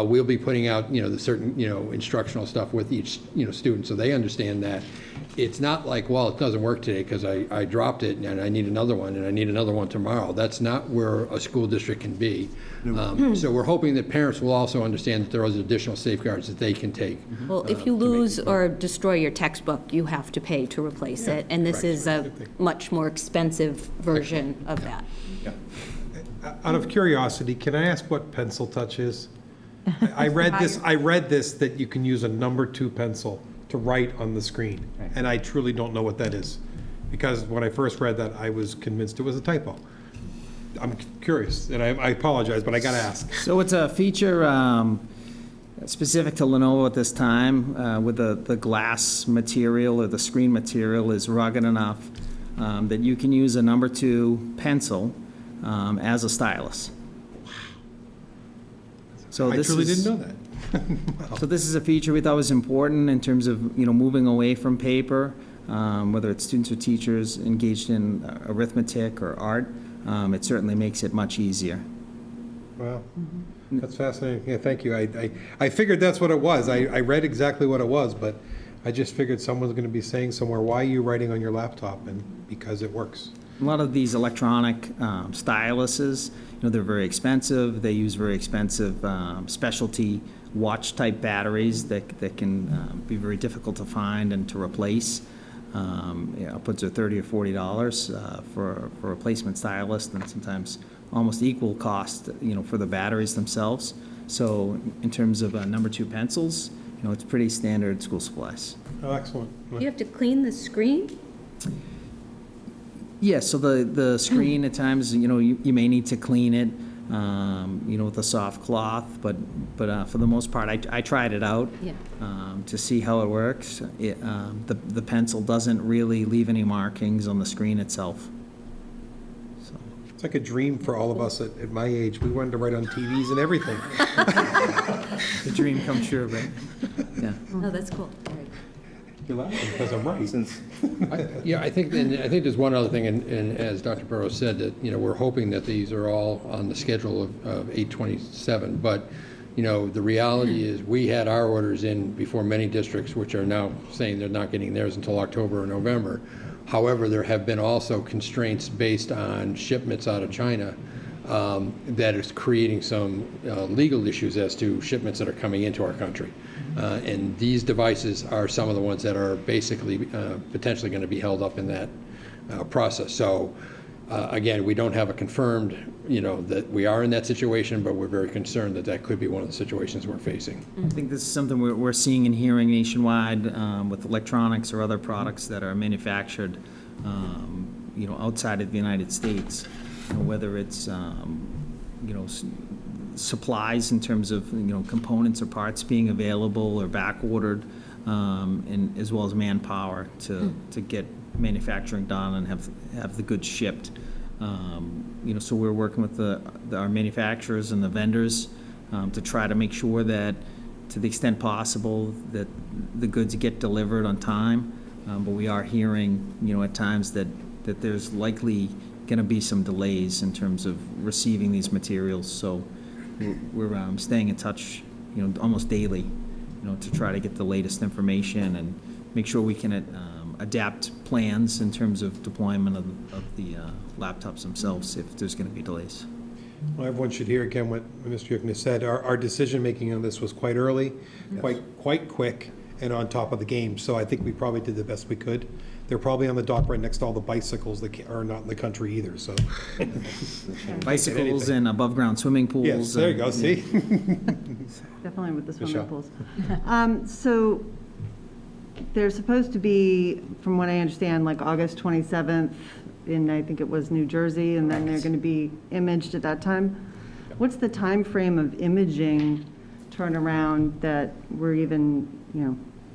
[SPEAKER 6] we'll be putting out, the certain, instructional stuff with each, student, so they understand that, it's not like, well, it doesn't work today because I dropped it and I need another one and I need another one tomorrow. That's not where a school district can be. So we're hoping that parents will also understand that there are additional safeguards that they can take.
[SPEAKER 2] Well, if you lose or destroy your textbook, you have to pay to replace it, and this is a much more expensive version of that.
[SPEAKER 1] Out of curiosity, can I ask what pencil touch is? I read this that you can use a number 2 pencil to write on the screen, and I truly don't know what that is, because when I first read that, I was convinced it was a typo. I'm curious, and I apologize, but I gotta ask.
[SPEAKER 9] So it's a feature specific to Lenovo at this time, with the glass material or the screen material is rugged enough that you can use a number 2 pencil as a stylus. So
[SPEAKER 1] I truly didn't know that.
[SPEAKER 9] So this is a feature we thought was important in terms of moving away from paper, whether it's students or teachers engaged in arithmetic or art. It certainly makes it much easier.
[SPEAKER 1] Wow, that's fascinating. Yeah, thank you. I figured that's what it was. I read exactly what it was, but I just figured someone's going to be saying somewhere, why are you writing on your laptop? And because it works.
[SPEAKER 9] A lot of these electronic styluses, they're very expensive. They use very expensive specialty watch-type batteries that can be very difficult to find and to replace. Upwards of $30 or $40 for a replacement stylus, and sometimes almost equal cost, for the batteries themselves. So in terms of number 2 pencils, it's pretty standard school supplies.
[SPEAKER 1] Oh, excellent.
[SPEAKER 2] Do you have to clean the screen?
[SPEAKER 9] Yeah, so the screen at times, you may need to clean it, with a soft cloth, but for the most part, I tried it out
[SPEAKER 2] Yeah.
[SPEAKER 9] to see how it works. The pencil doesn't really leave any markings on the screen itself. So.
[SPEAKER 1] It's like a dream for all of us at my age. We wanted to write on TVs and everything.
[SPEAKER 9] The dream come true, right? Yeah.
[SPEAKER 2] Oh, that's cool. All right.
[SPEAKER 1] You're laughing because I'm right.
[SPEAKER 6] I think there's one other thing, and as Dr. Burrows said, that, we're hoping that these are all on the schedule of 8/27, but, the reality is, we had our orders in before many districts, which are now saying they're not getting theirs until October or November. However, there have been also constraints based on shipments out of China that is creating some legal issues as to shipments that are coming into our country. And these devices are some of the ones that are basically potentially going to be held up in that process. So again, we don't have a confirmed, that we are in that situation, but we're very concerned that that could be one of the situations we're facing.
[SPEAKER 9] I think this is something we're seeing and hearing nationwide with electronics or other products that are manufactured, outside of the United States. Whether it's, supplies in terms of, components or parts being available or back ordered, and as well as manpower to get manufacturing done and have the goods shipped. So we're working with our manufacturers and the vendors to try to make sure that, to the extent possible, that the goods get delivered on time. But we are hearing, at times that there's likely going to be some delays in terms of receiving these materials. So we're staying in touch, almost daily, to try to get the latest information and make sure we can adapt plans in terms of deployment of the laptops themselves if there's going to be delays.
[SPEAKER 1] Well, everyone should hear again what Mr. Yukna said. Our decision-making on this was quite early, quite quick, and on top of the game. So I think we probably did the best we could. They're probably on the dock right next to all the bicycles that are not in the country either, so.
[SPEAKER 9] Bicycles and above-ground swimming pools.
[SPEAKER 1] Yes, there you go, see?
[SPEAKER 5] Definitely with the swimming
[SPEAKER 1] Michelle.
[SPEAKER 5] pools. So there's supposed to be, from what I understand, like August 27th in, I think it was New Jersey, and then they're going to be imaged at that time. What's the time frame of imaging turnaround that we're even,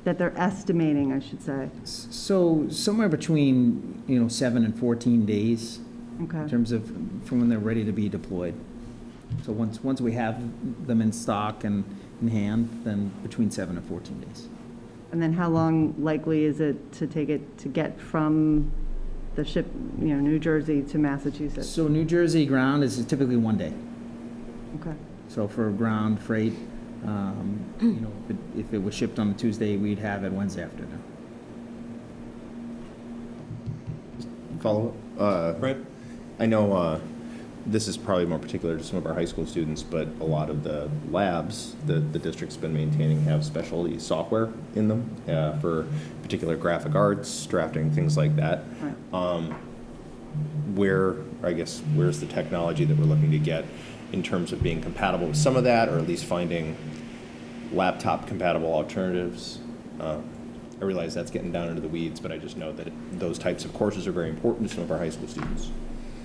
[SPEAKER 5] that they're estimating, I should say?
[SPEAKER 9] So somewhere between, 7 and 14 days
[SPEAKER 5] Okay.
[SPEAKER 9] in terms of from when they're ready to be deployed. So once we have them in stock and in hand, then between 7 and 14 days.
[SPEAKER 5] And then how long likely is it to take it to get from the ship, New Jersey to Massachusetts?
[SPEAKER 9] So New Jersey ground is typically 1 day.
[SPEAKER 5] Okay.
[SPEAKER 9] So for ground freight, if it was shipped on a Tuesday, we'd have it Wednesday afternoon.
[SPEAKER 4] Follow up?
[SPEAKER 1] Brent?
[SPEAKER 4] I know this is probably more particular to some of our high school students, but a lot of the labs that the district's been maintaining have specialty software in them for particular graphic arts, drafting, things like that.
[SPEAKER 5] Right.
[SPEAKER 4] Where's the technology that we're looking to get in terms of being compatible with some of that, or at least finding laptop-compatible alternatives? I realize that's getting down into the weeds, but I just know that those types of courses are very important to some of our high school students.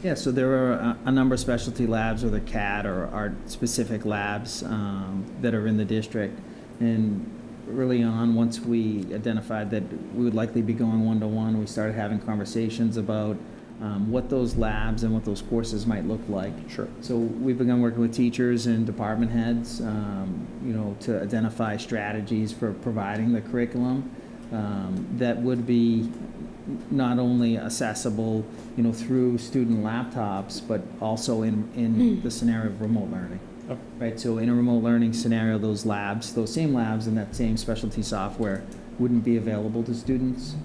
[SPEAKER 9] Yeah, so there are a number of specialty labs, whether CAD or art-specific labs that are in the district. And early on, once we identified that we would likely be going one-to-one, we started having conversations about what those labs and what those courses might look like.
[SPEAKER 4] Sure.
[SPEAKER 9] So we've begun working with teachers and department heads, to identify strategies for providing the curriculum that would be not only accessible, through student laptops, but also in the scenario of remote learning.
[SPEAKER 4] Oh.
[SPEAKER 9] Right, so in a remote learning scenario, those same labs and that same specialty software wouldn't be available to students.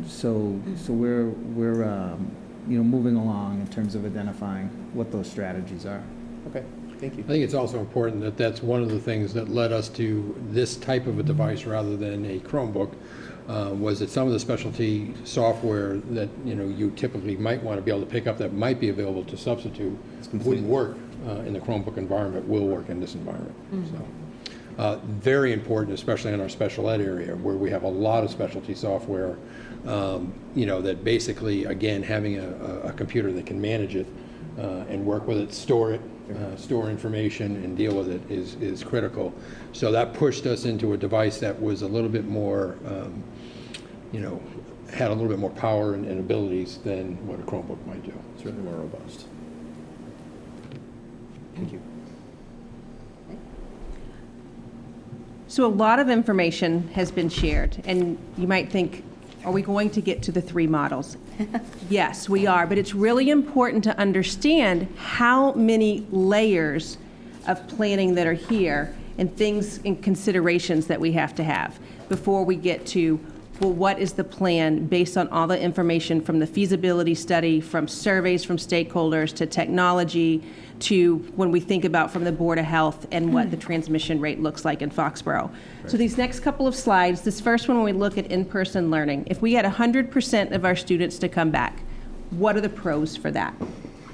[SPEAKER 9] So we're moving along in terms of identifying what those strategies are.
[SPEAKER 4] Okay. Thank you.
[SPEAKER 6] I think it's also important that that's one of the things that led us to this type of a device rather than a Chromebook, was that some of the specialty software that, you typically might want to be able to pick up that might be available to substitute wouldn't work in the Chromebook environment, will work in this environment. So, very important, especially in our special ed area, where we have a lot of specialty software, that basically, again, having a computer that can manage it and work with it, store information and deal with it is critical. So that pushed us into a device that was a little bit more, had a little bit more power and abilities than what a Chromebook might do.
[SPEAKER 4] Certainly more robust. Thank you.
[SPEAKER 7] So a lot of information has been shared, and you might think, are we going to get to the 3 models? Yes, we are, but it's really important to understand how many layers of planning that are here and things and considerations that we have to have before we get to, well, what is the plan based on all the information from the feasibility study, from surveys from stakeholders, to technology, to when we think about from the Board of Health and what the transmission rate looks like in Foxborough. So these next couple of slides, this first one, when we look at in-person learning, if we had 100% of our students to come back, what are the pros for that?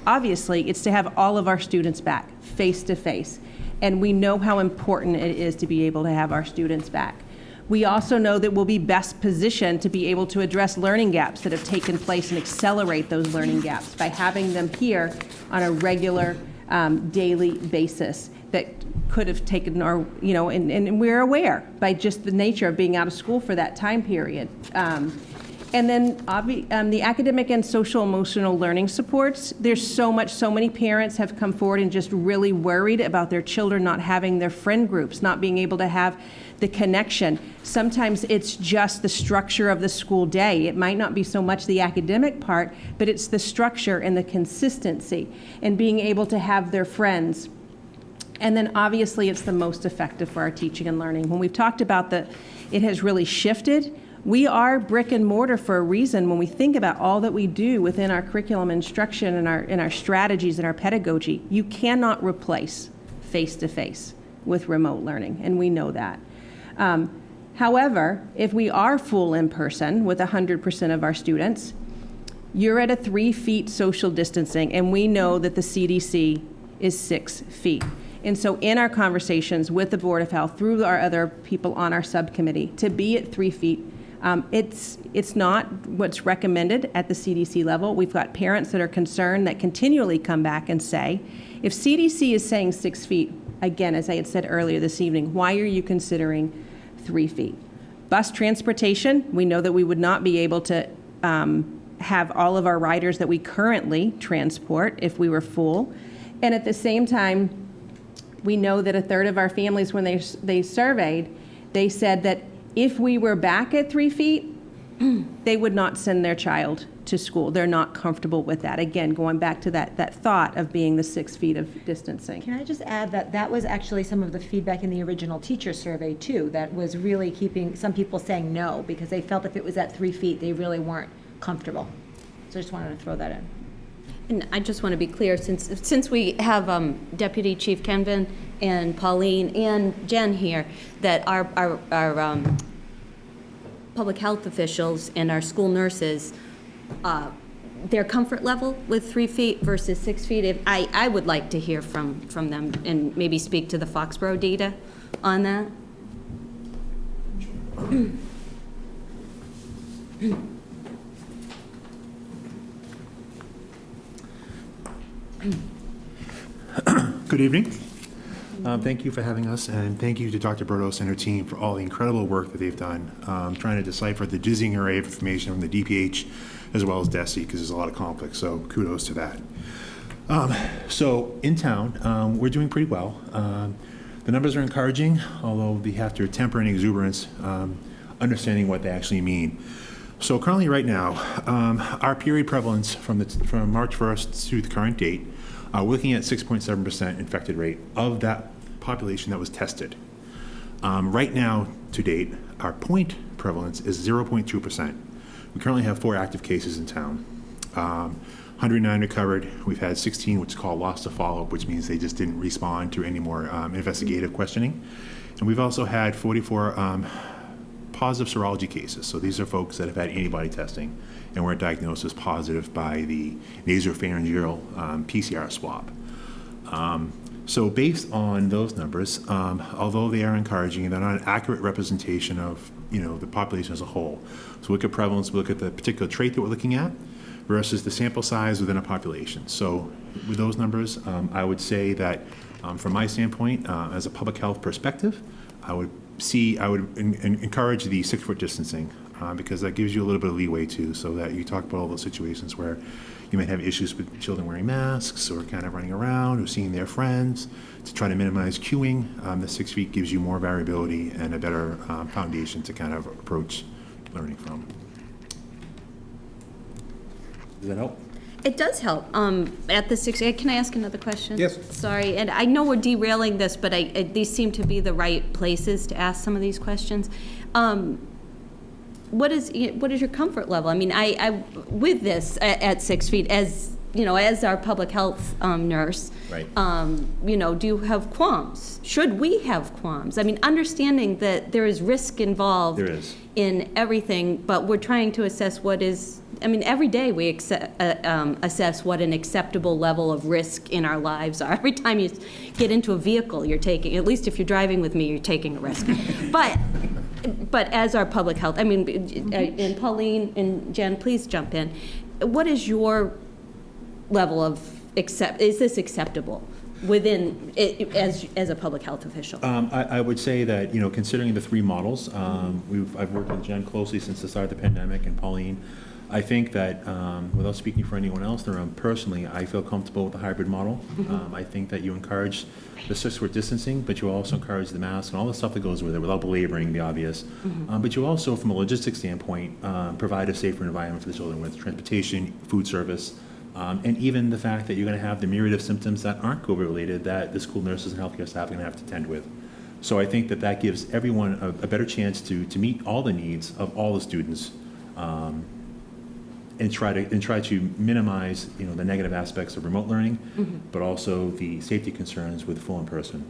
[SPEAKER 7] Obviously, it's to have all of our students back, face-to-face. And we know how important it is to be able to have our students back. We also know that we'll be best positioned to be able to address learning gaps that have taken place and accelerate those learning gaps by having them here on a regular, daily basis that could have taken our, and we're aware by just the nature of being out of school for that time period. And then the academic and social emotional learning supports, there's so many parents have come forward and just really worried about their children not having their friend groups, not being able to have the connection. Sometimes it's just the structure of the school day. It might not be so much the academic part, but it's the structure and the consistency and being able to have their friends. And then obviously it's the most effective for our teaching and learning. When we've talked about it has really shifted. We are brick and mortar for a reason when we think about all that we do within our curriculum instruction and our strategies and our pedagogy. You cannot replace face-to-face with remote learning, and we know that. However, if we are full in person with 100% of our students, you're at a 3 feet social distancing, and we know that the CDC is 6 feet. And so in our conversations with the Board of Health, through our other people on our subcommittee, to be at 3 feet, it's not what's recommended at the CDC level. We've got parents that are concerned that continually come back and say, if CDC is saying 6 feet, again, as I had said earlier this evening, why are you considering 3 feet? Bus transportation, we know that we would not be able to have all of our riders that we currently transport if we were full. And at the same time, we know that a third of our families, when they surveyed, they said that if we were back at 3 feet, they would not send their child to school. They're not comfortable with that. Again, going back to that thought of being the 6 feet of distancing.
[SPEAKER 8] Can I just add that was actually some of the feedback in the original teacher survey too, that was really keeping some people saying no, because they felt if it was at 3 feet, they really weren't comfortable. So I just wanted to throw that in.
[SPEAKER 2] And I just want to be clear, since we have Deputy Chief Kenvin and Pauline and Jen here, that our public health officials and our school nurses, their comfort level with 3 feet versus 6 feet, I would like to hear from them and maybe speak to the Foxborough data on that.
[SPEAKER 10] Good evening. Thank you for having us, and thank you to Dr. Bertos and her team for all the incredible work that they've done trying to decipher the dizzying array of information from the DPH as well as DESE, because there's a lot of conflict, so kudos to that. So in town, we're doing pretty well. The numbers are encouraging, although we have to temper any exuberance, understanding what they actually mean. So currently right now, our period prevalence from March 1st to the current date, we're looking at 6.7% infected rate of that population that was tested. Right now, to date, our point prevalence is 0.2%. We currently have 4 active cases in town. 109 recovered. We've had 16, which is called lost to follow-up, which means they just didn't respond to any more investigative questioning. And we've also had 44 positive serology cases. So these are folks that have had antibody testing and were diagnosed as positive by the nasopharyngeal PCR swab. So based on those numbers, although they are encouraging, they're not an accurate representation of the population as a whole. So we look at prevalence, we look at the particular trait that we're looking at versus the sample size within a population. So with those numbers, I would say that from my standpoint, as a public health perspective, I would encourage the 6-foot distancing because that gives you a little bit of leeway too, so that you talk about all those situations where you might have issues with children wearing masks or kind of running around or seeing their friends. To try to minimize queuing, the 6 feet gives you more variability and a better foundation to kind of approach learning from. Does that help?
[SPEAKER 2] It does help. At the 6, can I ask another question?
[SPEAKER 1] Yes.
[SPEAKER 2] Sorry, and I know we're derailing this, but these seem to be the right places to ask some of these questions. What is your comfort level? I mean, I with this at 6 feet, as as our public health nurse,
[SPEAKER 4] Right.
[SPEAKER 2] Do you have qualms? Should we have qualms? I mean, understanding that there is risk involved.
[SPEAKER 4] There is.
[SPEAKER 2] In everything, but we're trying to assess what is. I mean, every day we assess what an acceptable level of risk in our lives are. Every time you get into a vehicle, you're taking. At least if you're driving with me, you're taking a risk. But as our public health, I mean, and Pauline and Jen, please jump in. What is your level of is this acceptable within as a public health official?
[SPEAKER 4] I would say that, considering the 3 models, I've worked with Jen closely since the start of the pandemic, and Pauline. I think that, without speaking for anyone else in the room, personally, I feel comfortable with the hybrid model. I think that you encourage the 6-foot distancing, but you also encourage the mask and all the stuff that goes with it without belaboring the obvious. But you also, from a logistics standpoint, provide a safer environment for the children with transportation, food service, and even the fact that you're going to have the myriad of symptoms that aren't COVID-related that the school nurses and healthcare staff are going to have to tend with. So I think that gives everyone a better chance to meet all the needs of all the students, and try to minimize the negative aspects of remote learning, but also the safety concerns with full in person.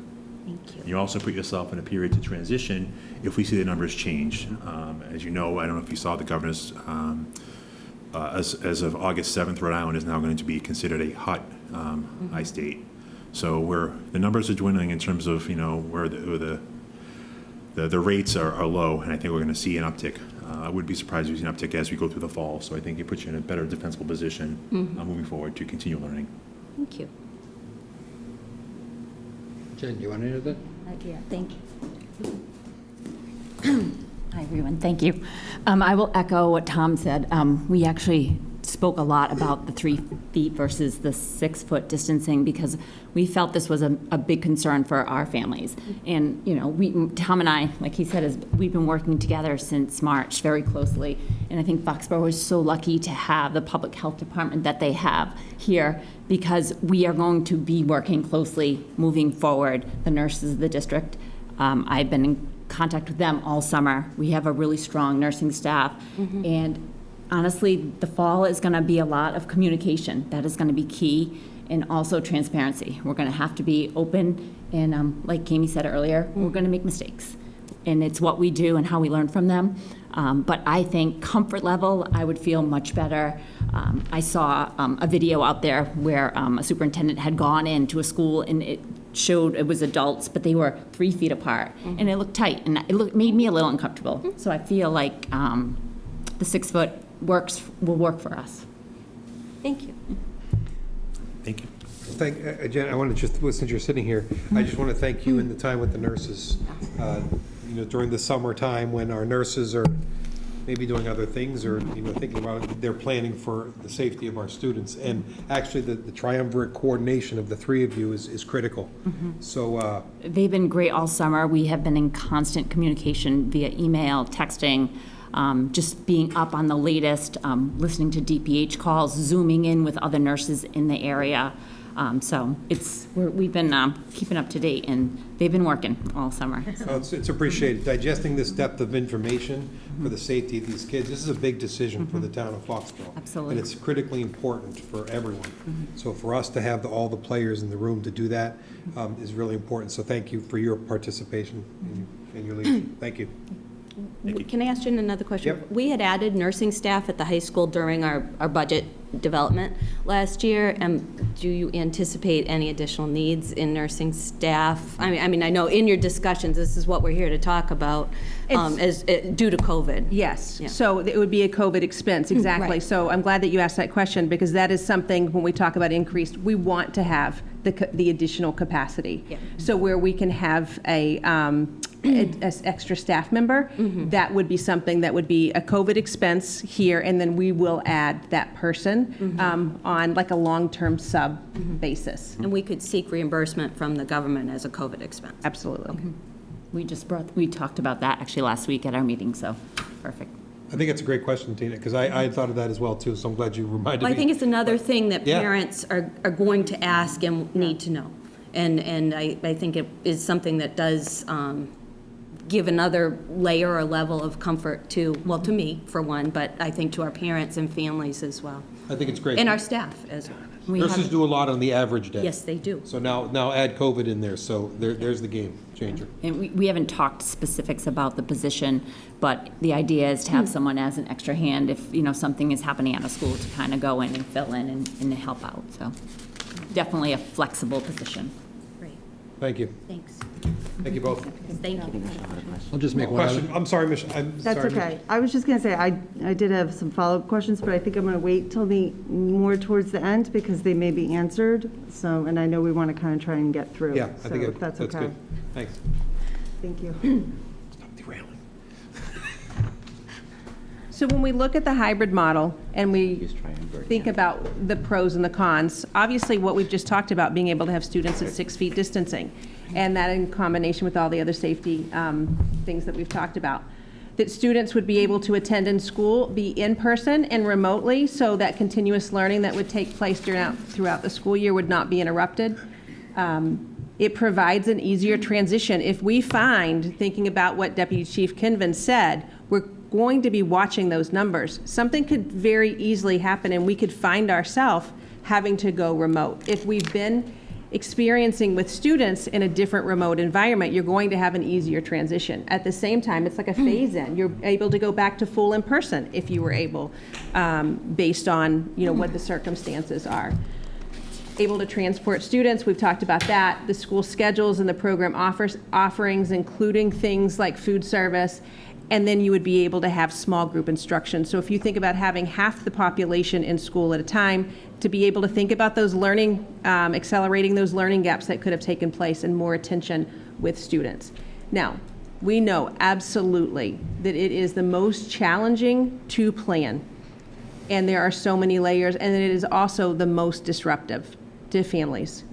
[SPEAKER 2] Thank you.
[SPEAKER 4] You also put yourself in a period to transition if we see the numbers change. As you know, I don't know if you saw the governor's. As of August 7th, Rhode Island is now going to be considered a hot high state. So the numbers are dwindling in terms of where the rates are low, and I think we're going to see an uptick. I would be surprised if we see an uptick as we go through the fall. So I think it puts you in a better defensible position moving forward to continue learning.
[SPEAKER 2] Thank you.
[SPEAKER 6] Jen, do you want to add that?
[SPEAKER 11] Yeah, thank you. Hi, everyone. Thank you. I will echo what Tom said. We actually spoke a lot about the 3 feet versus the 6-foot distancing because we felt this was a big concern for our families. And, Tom and I, like he said, we've been working together since March very closely. And I think Foxborough is so lucky to have the public health department that they have here because we are going to be working closely moving forward, the nurses of the district. I've been in contact with them all summer. We have a really strong nursing staff. And honestly, the fall is going to be a lot of communication. That is going to be key, and also transparency. We're going to have to be open, and like Kami said earlier, we're going to make mistakes. And it's what we do and how we learn from them. But I think comfort level, I would feel much better. I saw a video out there where a superintendent had gone into a school and it showed it was adults, but they were 3 feet apart, and it looked tight, and it made me a little uncomfortable. So I feel like the 6-foot will work for us.
[SPEAKER 2] Thank you.
[SPEAKER 4] Thank you.
[SPEAKER 1] Jen, I want to since you're sitting here, I just want to thank you and the time with the nurses. During the summertime when our nurses are maybe doing other things or thinking about they're planning for the safety of our students, and actually the triumvirate coordination of the 3 of you is critical. So
[SPEAKER 11] They've been great all summer. We have been in constant communication via email, texting, just being up on the latest, listening to DPH calls, Zooming in with other nurses in the area. So we've been keeping up to date, and they've been working all summer.
[SPEAKER 1] Well, it's appreciated. Digesting this depth of information for the safety of these kids, this is a big decision for the town of Foxborough.
[SPEAKER 11] Absolutely.
[SPEAKER 1] And it's critically important for everyone. So for us to have all the players in the room to do that is really important. So thank you for your participation and your leadership. Thank you.
[SPEAKER 2] Can I ask you another question?
[SPEAKER 1] Yep.
[SPEAKER 2] We had added nursing staff at the high school during our budget development last year. Do you anticipate any additional needs in nursing staff? I mean, I know in your discussions, this is what we're here to talk about, due to COVID.
[SPEAKER 7] Yes,
[SPEAKER 2] Yeah.
[SPEAKER 7] so it would be a COVID expense, exactly.
[SPEAKER 2] Right.
[SPEAKER 7] So I'm glad that you asked that question, because that is something, when we talk about increased, we want to have the additional capacity.
[SPEAKER 2] Yeah.
[SPEAKER 7] So where we can have a extra staff member, that would be something that would be a COVID expense here, and then we will add that person on like a long-term sub basis.
[SPEAKER 2] And we could seek reimbursement from the government as a COVID expense.
[SPEAKER 7] Absolutely.
[SPEAKER 11] We talked about that actually last week at our meeting, so perfect.
[SPEAKER 1] I think it's a great question, Tina, because I had thought of that as well, too, so I'm glad you reminded me.
[SPEAKER 2] Well, I think it's another thing that
[SPEAKER 1] Yeah.
[SPEAKER 2] parents are going to ask and need to know. And I think it is something that does give another layer or level of comfort to me, for one, but I think to our parents and families as well.
[SPEAKER 1] I think it's great.
[SPEAKER 2] And our staff as well.
[SPEAKER 1] Nurses do a lot on the average day.
[SPEAKER 2] Yes, they do.
[SPEAKER 1] So now add COVID in there, so there's the game changer.
[SPEAKER 11] And we haven't talked specifics about the position, but the idea is to have someone as an extra hand if, something is happening at a school, to kind of go in and fill in and help out. So definitely a flexible position.
[SPEAKER 2] Great,
[SPEAKER 1] Thank you.
[SPEAKER 2] thanks.
[SPEAKER 1] Thank you both.
[SPEAKER 2] Thank you.
[SPEAKER 6] I'll just make one other.
[SPEAKER 1] Question, I'm sorry, Michelle, I'm sorry.
[SPEAKER 5] That's okay. I was just going to say, I did have some follow-up questions, but I think I'm going to wait till more towards the end, because they may be answered. So, and I know we want to kind of try and get through.
[SPEAKER 1] Yeah, I think
[SPEAKER 5] So if that's okay.
[SPEAKER 1] good. Thanks.
[SPEAKER 5] Thank you.
[SPEAKER 1] Stop derailing.
[SPEAKER 7] So when we look at the hybrid model and we think about the pros and the cons, obviously what we've just talked about, being able to have students at 6 feet distancing, and that in combination with all the other safety things that we've talked about, that students would be able to attend in school, be in person and remotely, so that continuous learning that would take place throughout the school year would not be interrupted. It provides an easier transition. If we find, thinking about what Deputy Chief Kinvan said, we're going to be watching those numbers. Something could very easily happen, and we could find ourselves having to go remote. If we've been experiencing with students in a different remote environment, you're going to have an easier transition. At the same time, it's like a phase-in. You're able to go back to full in-person if you were able, based on what the circumstances are. Able to transport students, we've talked about that. The school schedules and the program offerings, including things like food service, and then you would be able to have small group instruction. So if you think about having half the population in school at a time, to be able to think about those learning, accelerating those learning gaps that could have taken place, and more attention with students. Now, we know absolutely that it is the most challenging to plan, and there are so many layers, and it is also the most disruptive to families.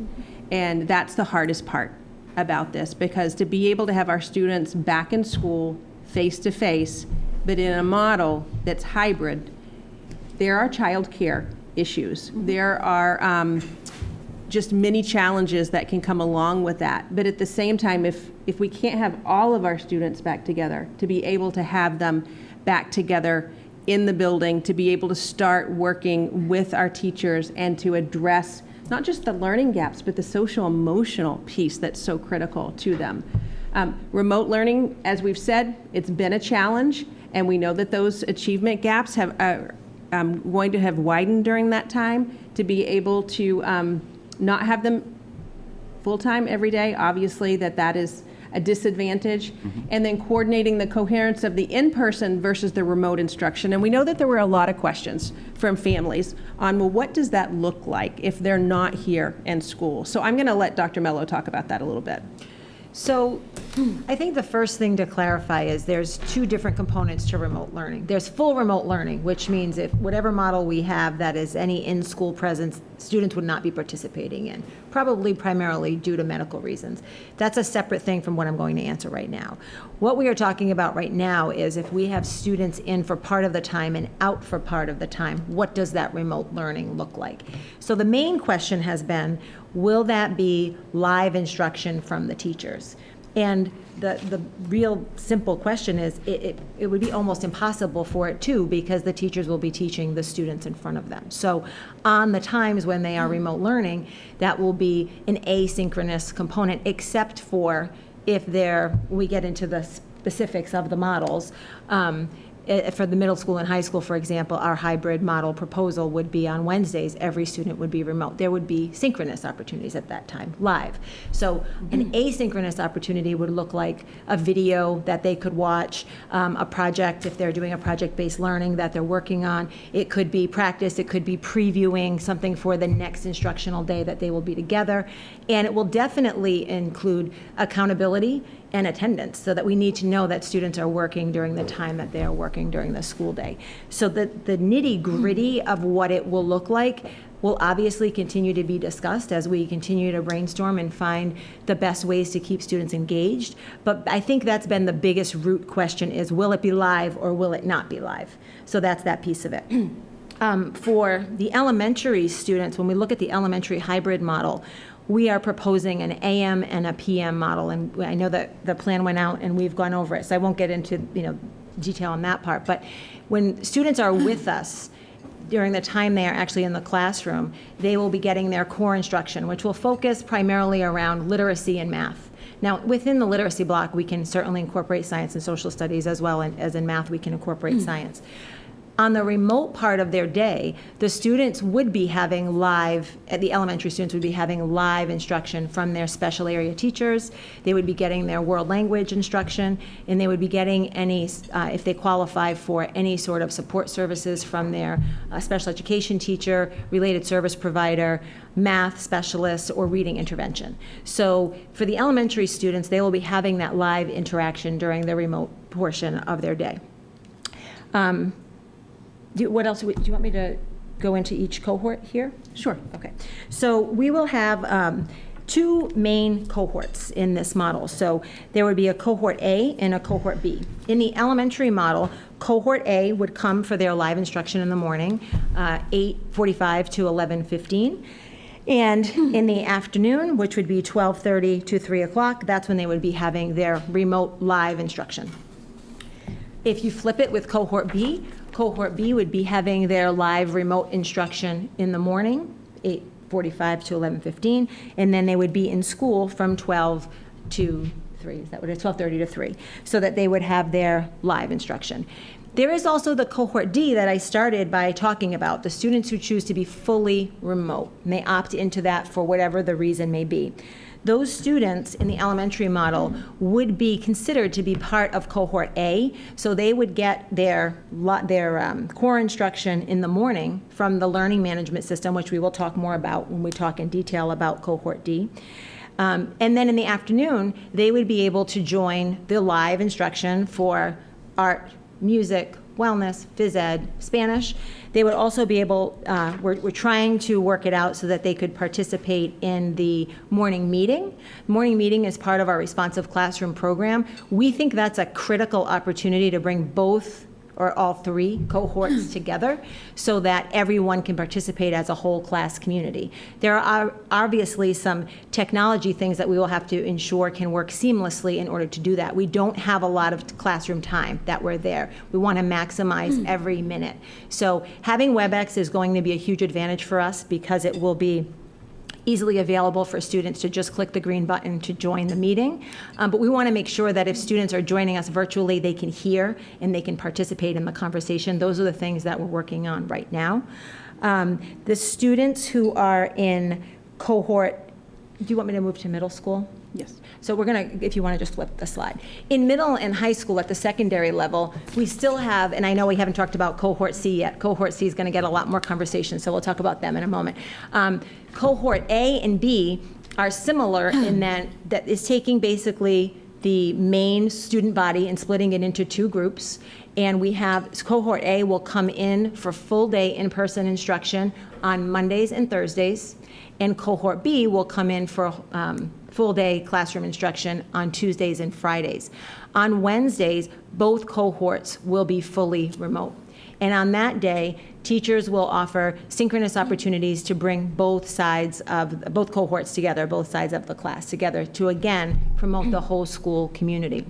[SPEAKER 7] And that's the hardest part about this, because to be able to have our students back in school face-to-face, but in a model that's hybrid, there are childcare issues. There are just many challenges that can come along with that. But at the same time, if we can't have all of our students back together, to be able to have them back together in the building, to be able to start working with our teachers and to address not just the learning gaps, but the social emotional piece that's so critical to them. Remote learning, as we've said, it's been a challenge, and we know that those achievement gaps are going to have widened during that time. To be able to not have them full-time every day, obviously that is a disadvantage. And then coordinating the coherence of the in-person versus the remote instruction. And we know that there were a lot of questions from families on, well, what does that look like if they're not here in school? So I'm going to let Dr. Mello talk about that a little bit.
[SPEAKER 8] So I think the first thing to clarify is there's two different components to remote learning. There's full remote learning, which means if whatever model we have that is any in-school presence, students would not be participating in, probably primarily due to medical reasons. That's a separate thing from what I'm going to answer right now. What we are talking about right now is if we have students in for part of the time and out for part of the time, what does that remote learning look like? So the main question has been, will that be live instruction from the teachers? And the real simple question is, it would be almost impossible for it to, because the teachers will be teaching the students in front of them. So on the times when they are remote learning, that will be an asynchronous component, except for if we get into the specifics of the models. For the middle school and high school, for example, our hybrid model proposal would be on Wednesdays, every student would be remote. There would be synchronous opportunities at that time, live. So an asynchronous opportunity would look like a video that they could watch, a project, if they're doing a project-based learning that they're working on. It could be practice, it could be previewing something for the next instructional day that they will be together. And it will definitely include accountability and attendance, so that we need to know that students are working during the time that they are working during the school day. So the nitty-gritty of what it will look like will obviously continue to be discussed as we continue to brainstorm and find the best ways to keep students engaged. But I think that's been the biggest root question is, will it be live or will it not be live? So that's that piece of it. For the elementary students, when we look at the elementary hybrid model, we are proposing an AM and a PM model, and I know that the plan went out and we've gone over it, so I won't get into detail on that part. But when students are with us during the time they are actually in the classroom, they will be getting their core instruction, which will focus primarily around literacy and math. Now, within the literacy block, we can certainly incorporate science and social studies as well, as in math, we can incorporate science. On the remote part of their day, the students would be having the elementary students would be having live instruction from their special area teachers. They would be getting their world language instruction, and they would be getting any, if they qualify for any sort of support services from their special education teacher, related service provider, math specialist, or reading intervention. So for the elementary students, they will be having that live interaction during the remote portion of their day. What else, do you want me to go into each cohort here?
[SPEAKER 7] Sure.
[SPEAKER 8] Okay. So we will have two main cohorts in this model. So there would be a cohort A and a cohort B. In the elementary model, cohort A would come for their live instruction in the morning, 8:45 to 11:15. And in the afternoon, which would be 12:30 to 3 o'clock, that's when they would be having their remote live instruction. If you flip it with cohort B would be having their live remote instruction in the morning, 8:45 to 11:15, and then they would be in school from 12 to 3, is that what it is, 12:30 to 3, so that they would have their live instruction. There is also the cohort D that I started by talking about, the students who choose to be fully remote, and they opt into that for whatever the reason may be. Those students in the elementary model would be considered to be part of cohort A, so they would get their core instruction in the morning from the learning management system, which we will talk more about when we talk in detail about cohort D. And then in the afternoon, they would be able to join the live instruction for art, music, wellness, phys ed, Spanish. They would also be able, we're trying to work it out so that they could participate in the morning meeting. Morning meeting is part of our responsive classroom program. We think that's a critical opportunity to bring both or all three cohorts together so that everyone can participate as a whole class community. There are obviously some technology things that we will have to ensure can work seamlessly in order to do that. We don't have a lot of classroom time that we're there. We want to maximize every minute. So having WebEx is going to be a huge advantage for us because it will be easily available for students to just click the green button to join the meeting. But we want to make sure that if students are joining us virtually, they can hear and they can participate in the conversation. Those are the things that we're working on right now. The students who are in cohort, do you want me to move to middle school?
[SPEAKER 7] Yes.
[SPEAKER 8] So we're going to, if you want to just flip the slide. In middle and high school at the secondary level, we still have, and I know we haven't talked about cohort C yet. Cohort C is going to get a lot more conversation, so we'll talk about them in a moment. Cohort A and B are similar in that is taking basically the main student body and splitting it into 2 groups. And we have cohort A will come in for full day in-person instruction on Mondays and Thursdays, and cohort B will come in for full day classroom instruction on Tuesdays and Fridays. On Wednesdays, both cohorts will be fully remote. And on that day, teachers will offer synchronous opportunities to bring both cohorts together, both sides of the class together, to again promote the whole school community.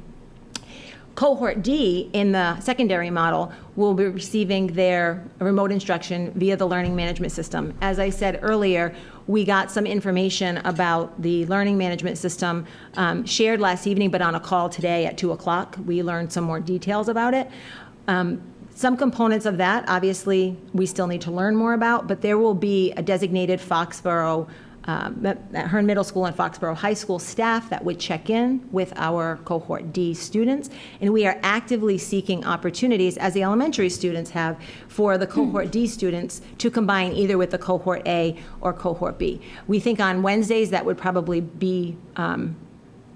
[SPEAKER 8] Cohort D in the secondary model will be receiving their remote instruction via the learning management system. As I said earlier, we got some information about the learning management system shared last evening, but on a call today at 2 o'clock. We learned some more details about it. Some components of that, obviously, we still need to learn more about, but there will be a designated Foxborough, at Hearn Middle School and Foxborough High School staff that would check in with our cohort D students. And we are actively seeking opportunities, as the elementary students have, for the cohort D students to combine either with the cohort A or cohort B. We think on Wednesdays that would probably be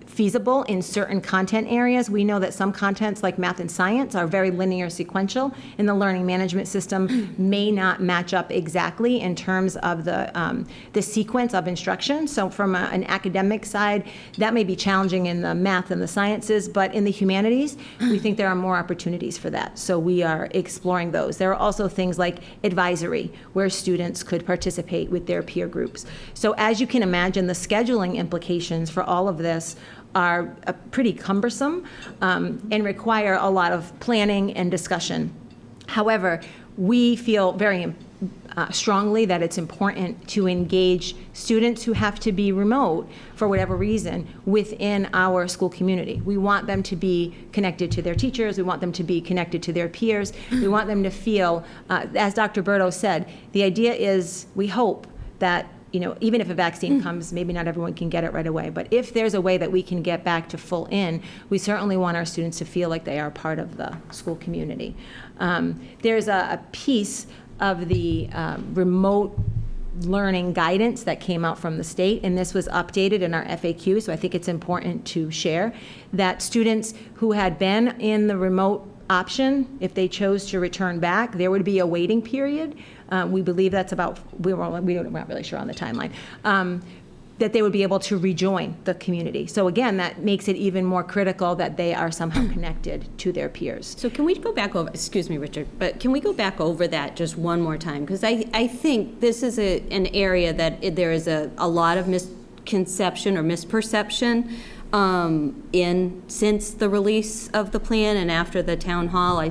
[SPEAKER 8] feasible in certain content areas. We know that some contents like math and science are very linear sequential, and the learning management system may not match up exactly in terms of the sequence of instruction. So from an academic side, that may be challenging in the math and the sciences, but in the humanities, we think there are more opportunities for that. So we are exploring those. There are also things like advisory, where students could participate with their peer groups. So as you can imagine, the scheduling implications for all of this are pretty cumbersome and require a lot of planning and discussion. However, we feel very strongly that it's important to engage students who have to be remote for whatever reason within our school community. We want them to be connected to their teachers. We want them to be connected to their peers. We want them to feel, as Dr. Berto said, the idea is we hope that even if a vaccine comes, maybe not everyone can get it right away. But if there's a way that we can get back to full in, we certainly want our students to feel like they are part of the school community. There's a piece of the remote learning guidance that came out from the state, and this was updated in our FAQ, so I think it's important to share that students who had been in the remote option, if they chose to return back, there would be a waiting period. We believe that's about, we're not really sure on the timeline, that they would be able to rejoin the community. So again, that makes it even more critical that they are somehow connected to their peers.
[SPEAKER 2] So can we go back over, excuse me, Richard, but can we go back over that just one more time? Because I think this is an area that there is a lot of misconception or misperception since the release of the plan and after the town hall. I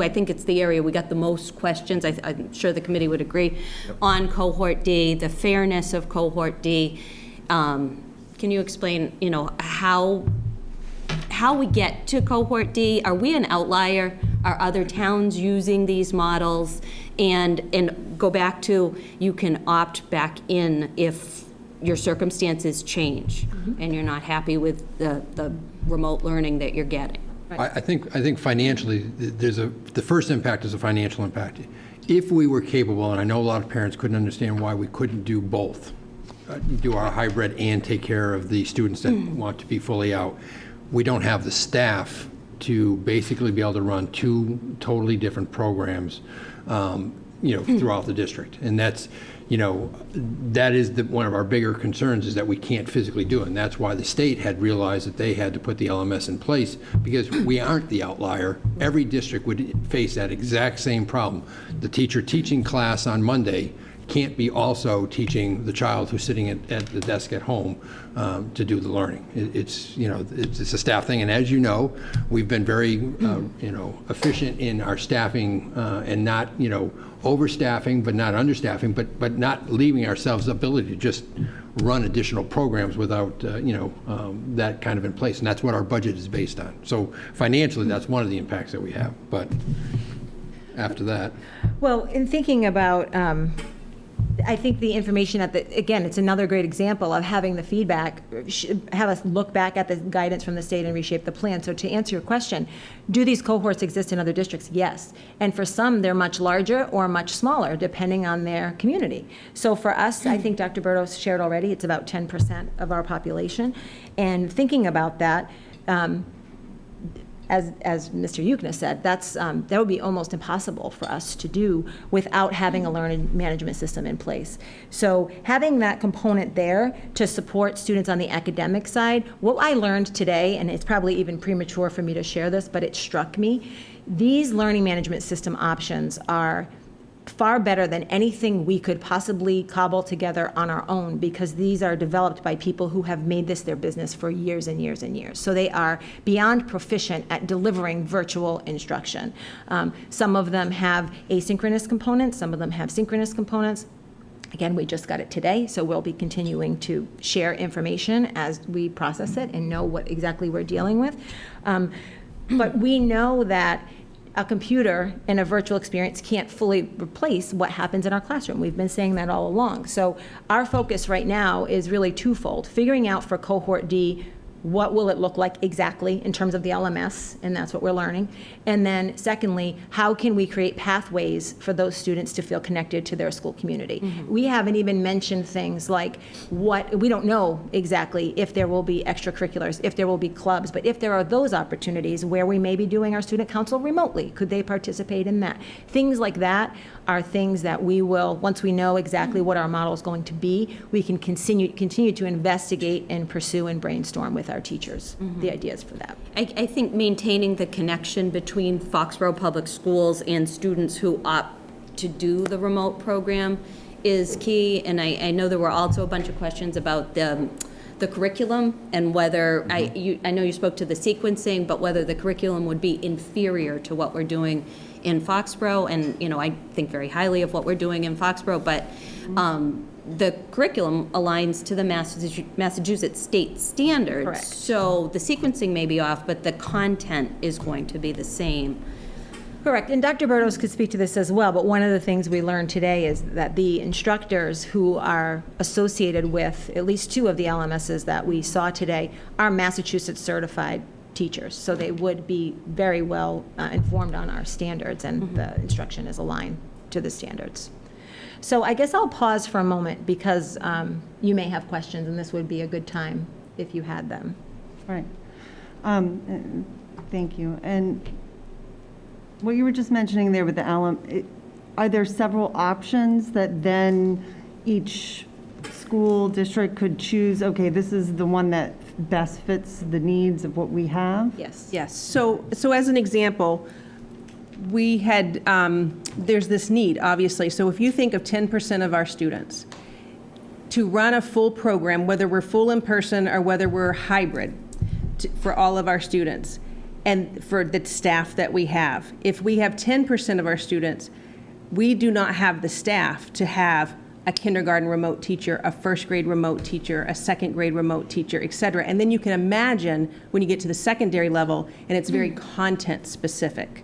[SPEAKER 2] think it's the area we got the most questions. I'm sure the committee would agree on cohort D, the fairness of cohort D. Can you explain, how we get to cohort D? Are we an outlier? Are other towns using these models? And go back to, you can opt back in if your circumstances change and you're not happy with the remote learning that you're getting.
[SPEAKER 6] I think financially, the first impact is a financial impact. If we were capable, and I know a lot of parents couldn't understand why we couldn't do both, do our hybrid and take care of the students that want to be fully out, we don't have the staff to basically be able to run 2 totally different programs, throughout the district. And that's, that is one of our bigger concerns, is that we can't physically do it. And that's why the state had realized that they had to put the LMS in place, because we aren't the outlier. Every district would face that exact same problem. The teacher teaching class on Monday can't be also teaching the child who's sitting at the desk at home to do the learning. It's a staff thing. And as you know, we've been very, efficient in our staffing and not, overstaffing, but not understaffing, but not leaving ourselves the ability to just run additional programs without, that kind of in place. And that's what our budget is based on. So financially, that's one of the impacts that we have. But after that.
[SPEAKER 8] Well, in thinking about I think the information again, it's another great example of having the feedback, have us look back at the guidance from the state and reshape the plan. So to answer your question, do these cohorts exist in other districts? Yes. And for some, they're much larger or much smaller, depending on their community. So for us, I think Dr. Bertos shared already, it's about 10% of our population. And thinking about that, as Mr. Yukna said, that would be almost impossible for us to do without having a learning management system in place. So having that component there to support students on the academic side, what I learned today, and it's probably even premature for me to share this, but it struck me, these learning management system options are far better than anything we could possibly cobble together on our own, because these are developed by people who have made this their business for years and years and years. So they are beyond proficient at delivering virtual instruction. Some of them have asynchronous components, some of them have synchronous components. Again, we just got it today, so we'll be continuing to share information as we process it and know what exactly we're dealing with. But we know that a computer and a virtual experience can't fully replace what happens in our classroom. We've been saying that all along. So our focus right now is really twofold: figuring out for cohort D, what will it look like exactly in terms of the LMS, and that's what we're learning. And then secondly, how can we create pathways for those students to feel connected to their school community? Mm-hmm. We haven't even mentioned things like we don't know exactly if there will be extracurriculars, if there will be clubs, but if there are those opportunities where we may be doing our student council remotely, could they participate in that? Things like that are things that we will, once we know exactly what our model is going to be, we can continue to investigate and pursue and brainstorm with our teachers, the ideas for that.
[SPEAKER 2] I think maintaining the connection between Foxborough Public Schools and students who opt to do the remote program is key. And I know there were also a bunch of questions about the curriculum and whether, I know you spoke to the sequencing, but whether the curriculum would be inferior to what we're doing in Foxborough. And, I think very highly of what we're doing in Foxborough, but the curriculum aligns to the Massachusetts state standards.
[SPEAKER 8] Correct.
[SPEAKER 2] So the sequencing may be off, but the content is going to be the same.
[SPEAKER 8] Correct, and Dr. Bertos could speak to this as well, but one of the things we learned today is that the instructors who are associated with at least two of the LMSs that we saw today are Massachusetts certified teachers, so they would be very well informed on our standards, and the instruction is aligned to the standards. So I guess I'll pause for a moment because you may have questions, and this would be a good time if you had them.
[SPEAKER 5] Right. Thank you. And what you were just mentioning there with the are there several options that then each school district could choose, okay, this is the one that best fits the needs of what we have?
[SPEAKER 8] Yes.
[SPEAKER 7] Yes. So as an example, we had, there's this need, obviously. So if you think of 10% of our students, to run a full program, whether we're full in person or whether we're hybrid for all of our students, and for the staff that we have, if we have 10% of our students, we do not have the staff to have a kindergarten remote teacher, a first grade remote teacher, a second grade remote teacher, et cetera. And then you can imagine when you get to the secondary level, and it's very content specific.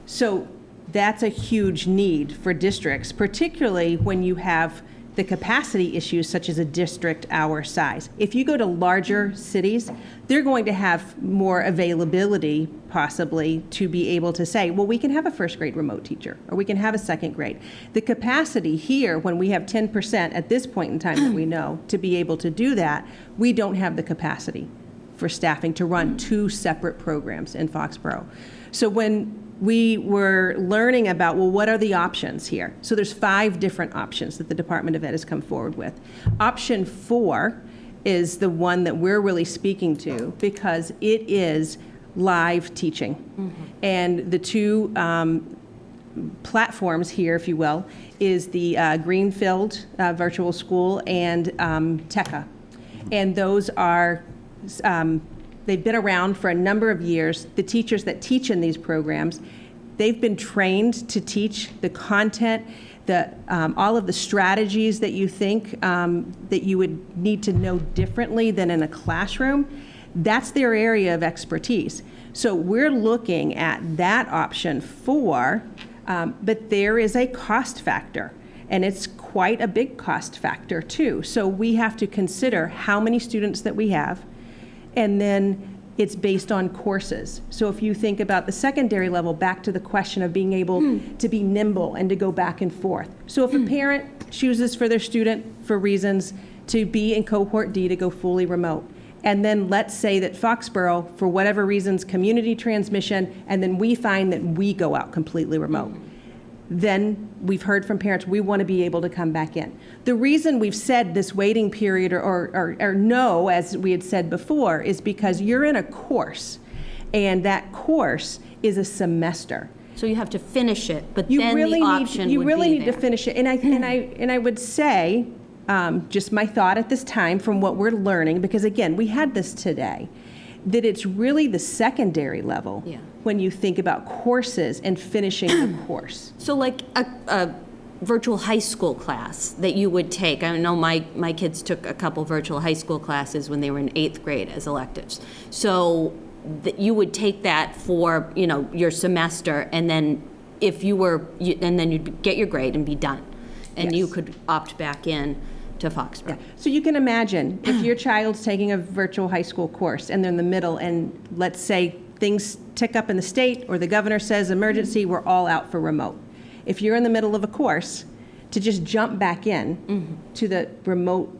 [SPEAKER 7] So that's a huge need for districts, particularly when you have the capacity issues such as a district our size. If you go to larger cities, they're going to have more availability possibly to be able to say, well, we can have a first grade remote teacher, or we can have a second grade. The capacity here, when we have 10% at this point in time that we know to be able to do that, we don't have the capacity for staffing to run two separate programs in Foxborough. So when we were learning about, well, what are the options here? So there's 5 different options that the Department of Ed has come forward with. Option 4 is the one that we're really speaking to because it is live teaching. And the two platforms here, if you will, is the Greenfield Virtual School and TECA. And those are they've been around for a number of years. The teachers that teach in these programs, they've been trained to teach the content, all of the strategies that you think that you would need to know differently than in a classroom. That's their area of expertise. So we're looking at that option 4, but there is a cost factor. And it's quite a big cost factor, too. So we have to consider how many students that we have, and then it's based on courses. So if you think about the secondary level, back to the question of being able to be nimble and to go back and forth. So if a parent chooses for their student, for reasons, to be in cohort D, to go fully remote, and then let's say that Foxborough, for whatever reasons, community transmission, and then we find that we go out completely remote, then we've heard from parents, we want to be able to come back in. The reason we've said this waiting period or no, as we had said before, is because you're in a course, and that course is a semester.
[SPEAKER 2] So you have to finish it, but
[SPEAKER 7] You
[SPEAKER 2] then
[SPEAKER 7] really
[SPEAKER 2] the option
[SPEAKER 7] you
[SPEAKER 2] would
[SPEAKER 7] really
[SPEAKER 2] be
[SPEAKER 7] need to
[SPEAKER 2] there.
[SPEAKER 7] finish it. And I would say, just my thought at this time from what we're learning, because again, we had this today, that it's really the secondary level
[SPEAKER 2] Yeah.
[SPEAKER 7] when you think about courses and finishing the course.
[SPEAKER 2] So like a virtual high school class that you would take. I know my kids took a couple virtual high school classes when they were in 8th grade as electives. So that you would take that for, your semester, and then and then you'd get your grade and be done. And you
[SPEAKER 7] Yes.
[SPEAKER 2] could opt back in to Foxborough.
[SPEAKER 7] So you can imagine if your child's taking a virtual high school course and they're in the middle, and let's say things tick up in the state or the governor says emergency, we're all out for remote. If you're in the middle of a course, to just jump back in to the remote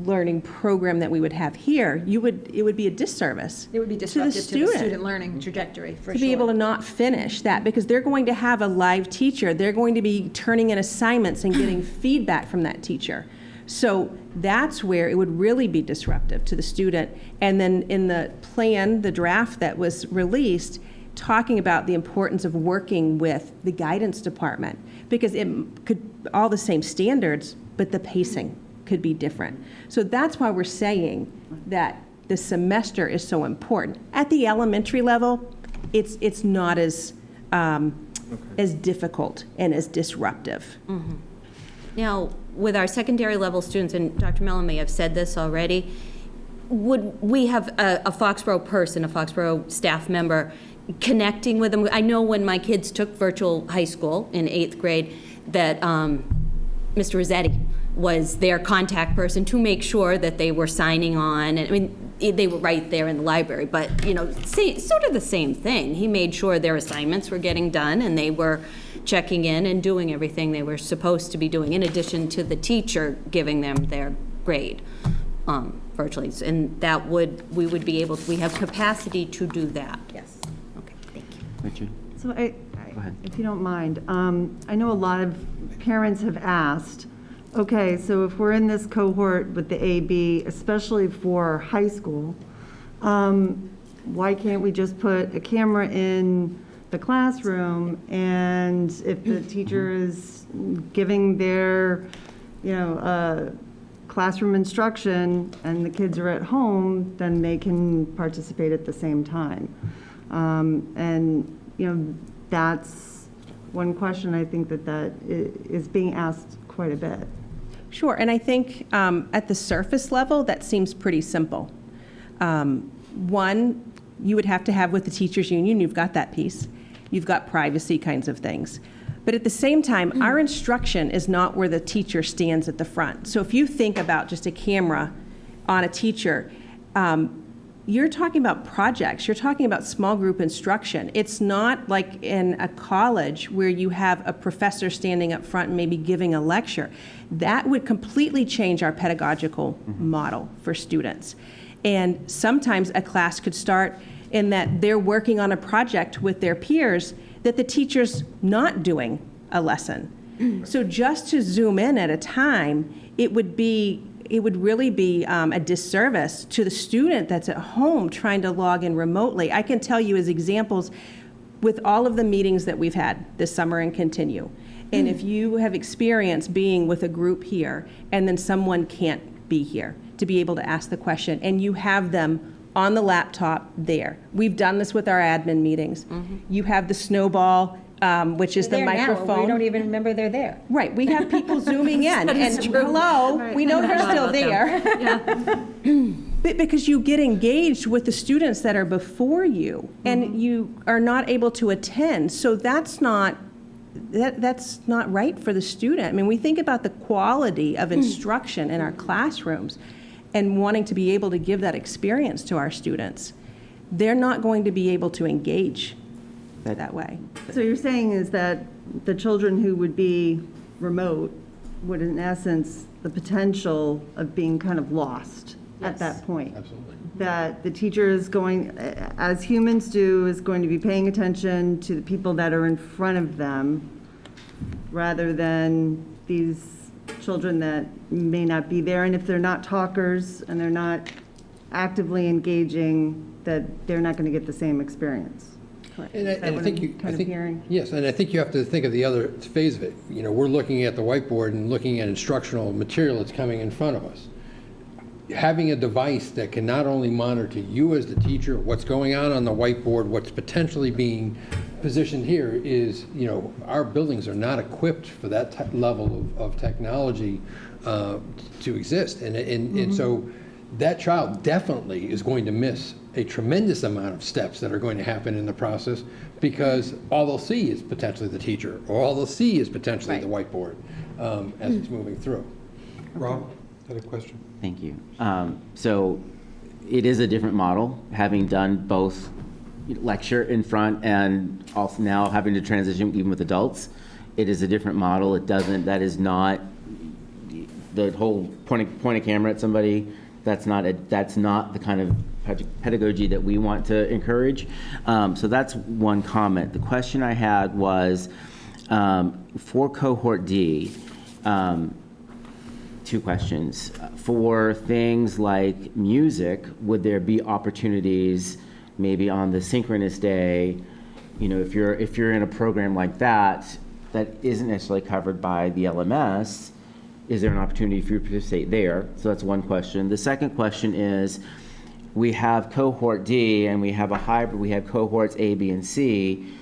[SPEAKER 7] learning program that we would have here, it would be a disservice.
[SPEAKER 8] It would be
[SPEAKER 7] to the
[SPEAKER 8] disruptive to the
[SPEAKER 7] student.
[SPEAKER 8] student learning trajectory, for
[SPEAKER 7] To
[SPEAKER 8] sure.
[SPEAKER 7] be able to not finish that, because they're going to have a live teacher. They're going to be turning in assignments and getting feedback from that teacher. So that's where it would really be disruptive to the student. And then in the plan, the draft that was released, talking about the importance of working with the guidance department, because it could, all the same standards, but the pacing could be different. So that's why we're saying that the semester is so important. At the elementary level, it's not as difficult and as disruptive.
[SPEAKER 2] Now, with our secondary level students, and Dr. Mellon may have said this already, would we have a Foxborough person, a Foxborough staff member, connecting with them? I know when my kids took virtual high school in 8th grade that Mr. Rossetti was their contact person to make sure that they were signing on. And I mean, they were right there in the library, but sort of the same thing. He made sure their assignments were getting done and they were checking in and doing everything they were supposed to be doing, in addition to the teacher giving them their grade virtually. And that we would be able to, we have capacity to do that.
[SPEAKER 8] Yes.
[SPEAKER 2] Okay, thank you.
[SPEAKER 3] Richard?
[SPEAKER 5] So
[SPEAKER 3] ahead.
[SPEAKER 5] if you don't mind, I know a lot of parents have asked, okay, so if we're in this cohort with the AB, especially for high school, why can't we just put a camera in the classroom, and if the teacher is giving their, classroom instruction and the kids are at home, then they can participate at the same time? That's one question I think that is being asked quite a bit.
[SPEAKER 7] Sure, and I think at the surface level, that seems pretty simple. One, you would have to have with the teachers union, you've got that piece. You've got privacy kinds of things. But at the same time, our instruction is not where the teacher stands at the front. So if you think about just a camera on a teacher, you're talking about projects, you're talking about small group instruction. It's not like in a college where you have a professor standing up front and maybe giving a lecture. That would completely change our pedagogical model for students. And sometimes a class could start in that they're working on a project with their peers that the teacher's not doing a lesson. So just to zoom in at a time, it would really be a disservice to the student that's at home trying to log in remotely. I can tell you as examples with all of the meetings that we've had this summer and continue. And if you have experience being with a group here and then someone can't be here to be able to ask the question, and you have them on the laptop there. We've done this with our admin meetings. You have the snowball, which is the
[SPEAKER 8] They're there now,
[SPEAKER 7] microphone.
[SPEAKER 8] we don't even remember they're there.
[SPEAKER 7] Right, we have people zooming in, and hello, we know they're still there. But because you get engaged with the students that are before you, and you are not able to attend, so that's not that's not right for the student. I mean, we think about the quality of instruction in our classrooms and wanting to be able to give that experience to our students. They're not going to be able to engage that way.
[SPEAKER 5] So you're saying is that the children who would be remote would, in essence, the potential of being kind of lost at that point?
[SPEAKER 6] Absolutely.
[SPEAKER 5] That the teacher is going, as humans do, is going to be paying attention to the people that are in front of them rather than these children that may not be there. And if they're not talkers and they're not actively engaging, that they're not going to get the same experience. Correct.
[SPEAKER 6] And
[SPEAKER 5] Is that
[SPEAKER 6] I
[SPEAKER 5] what
[SPEAKER 6] think
[SPEAKER 5] I'm
[SPEAKER 6] you, I
[SPEAKER 5] kind of
[SPEAKER 6] think,
[SPEAKER 5] hearing?
[SPEAKER 6] yes, and I think you have to think of the other phase of it. You know, we're looking at the whiteboard and looking at instructional material that's coming in front of us. Having a device that can not only monitor you as the teacher, what's going on the whiteboard, what's potentially being positioned here is, you know, our buildings are not equipped for that level of technology to exist. And so that child definitely is going to miss a tremendous amount of steps that are going to happen in the process because all they'll see is potentially the teacher, or all they'll see is potentially the whiteboard as it's moving through.
[SPEAKER 1] Rob, had a question?
[SPEAKER 3] Thank you. So it is a different model, having done both lecture in front and also now having to transition even with adults. It is a different model. That is not the whole point a camera at somebody. That's not the kind of pedagogy that we want to encourage. So that's one comment. The question I had was for cohort D, two questions. For things like music, would there be opportunities maybe on the synchronous day, you know, if you're in a program like that isn't necessarily covered by the LMS, is there an opportunity for you to participate there? So that's one question. The second question is, we have cohort D and we have a hybrid, we have cohorts A, B, and C.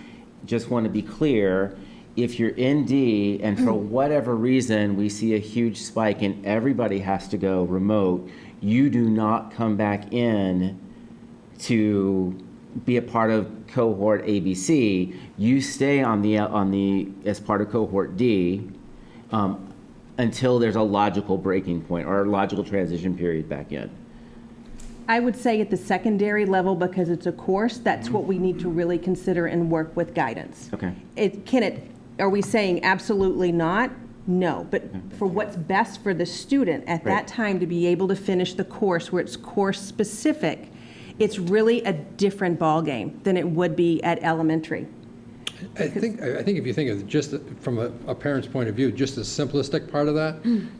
[SPEAKER 3] Just want to be clear, if you're in D and for whatever reason we see a huge spike and everybody has to go remote, you do not come back in to be a part of cohort ABC. You stay on the as part of cohort D until there's a logical breaking point or a logical transition period back in.
[SPEAKER 7] I would say at the secondary level, because it's a course, that's what we need to really consider and work with guidance.
[SPEAKER 3] Okay.
[SPEAKER 7] Are we saying absolutely not? No, but for what's best for the student at that time to be able to finish the course where it's course specific, it's really a different ballgame than it would be at elementary.
[SPEAKER 6] I think if you think of just from a parent's point of view, just the simplistic part of that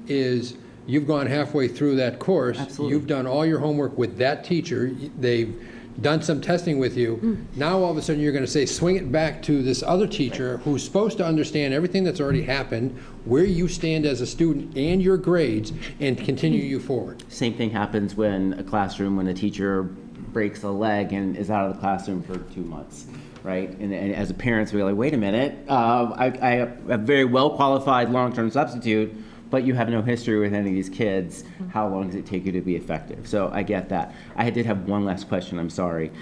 [SPEAKER 6] is you've gone halfway through that course.
[SPEAKER 3] Absolutely.
[SPEAKER 6] You've done all your homework with that teacher. They've done some testing with you. Now all of a sudden you're going to say, swing it back to this other teacher who's supposed to understand everything that's already happened, where you stand as a student and your grades, and continue you forward.
[SPEAKER 3] Same thing happens when a teacher breaks a leg and is out of the classroom for 2 months. Right, and as a parent, we're like, wait a minute, I have a very well-qualified long-term substitute, but you have no history with any of these kids. How long does it take you to be effective? So I get that. I did have one last question, I'm sorry.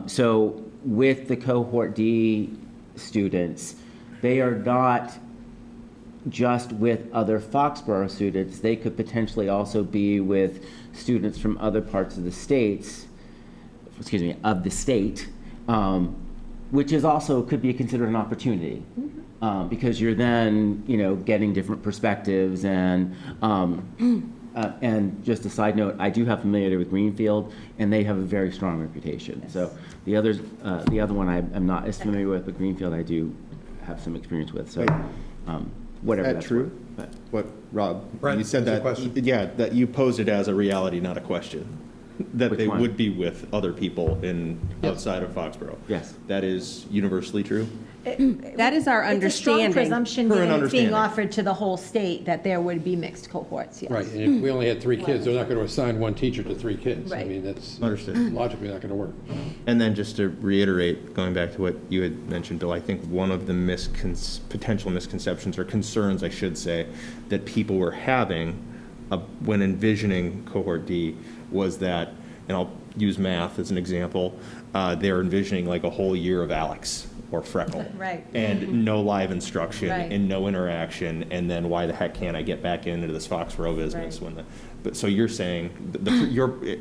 [SPEAKER 3] So with the cohort D students, they are not just with other Foxborough students. They could potentially also be with students from other parts of the state, which is also could be considered an opportunity because you're then getting different perspectives and just a side note, I do have familiarity with Greenfield and they have a very strong reputation. Yes. So the other one I'm not as familiar with, but Greenfield I do have some experience with. So whatever.
[SPEAKER 4] Is that
[SPEAKER 3] that's
[SPEAKER 4] true?
[SPEAKER 3] worth,
[SPEAKER 4] What Rob?
[SPEAKER 1] Brent,
[SPEAKER 4] you said
[SPEAKER 1] there's a
[SPEAKER 4] that.
[SPEAKER 1] question.
[SPEAKER 4] Yeah, that you posed it as a reality, not a question. That
[SPEAKER 3] Which
[SPEAKER 4] they
[SPEAKER 3] one?
[SPEAKER 4] would be with other people outside of Foxborough.
[SPEAKER 3] Yes.
[SPEAKER 4] That is universally true?
[SPEAKER 7] That is our
[SPEAKER 8] It's a
[SPEAKER 7] understanding.
[SPEAKER 8] strong presumption
[SPEAKER 4] Current
[SPEAKER 8] given it's being
[SPEAKER 4] understanding.
[SPEAKER 8] offered to the whole state that there would be mixed cohorts, yes.
[SPEAKER 6] Right, and if we only had 3 kids, they're not going to assign one teacher to 3 kids. I
[SPEAKER 8] Right.
[SPEAKER 6] mean, that's
[SPEAKER 4] Understood.
[SPEAKER 6] logically not going to work.
[SPEAKER 4] And then just to reiterate, going back to what you had mentioned, Bill, I think one of the potential misconceptions or concerns, I should say, that people were having when envisioning cohort D was that, and I'll use math as an example, they're envisioning like a whole year of Alex or Freckle.
[SPEAKER 8] Right.
[SPEAKER 4] And no live instruction
[SPEAKER 8] Right.
[SPEAKER 4] and no interaction, and then why the heck can't I get back into this Foxborough business
[SPEAKER 8] Right.
[SPEAKER 4] but so you're saying,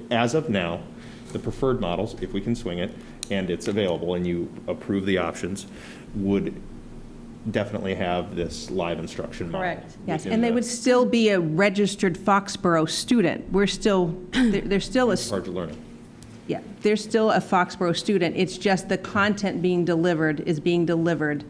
[SPEAKER 4] as of now, the preferred models, if we can swing it, and it's available, and you approve the options, would definitely have this live instruction model.
[SPEAKER 8] Correct.
[SPEAKER 7] Yes,
[SPEAKER 4] within
[SPEAKER 7] and they
[SPEAKER 4] the-
[SPEAKER 7] would still be a registered Foxborough student. We're still, they're still a,
[SPEAKER 4] Charge of learning.
[SPEAKER 7] yeah, they're still a Foxborough student. It's just the content being delivered is being delivered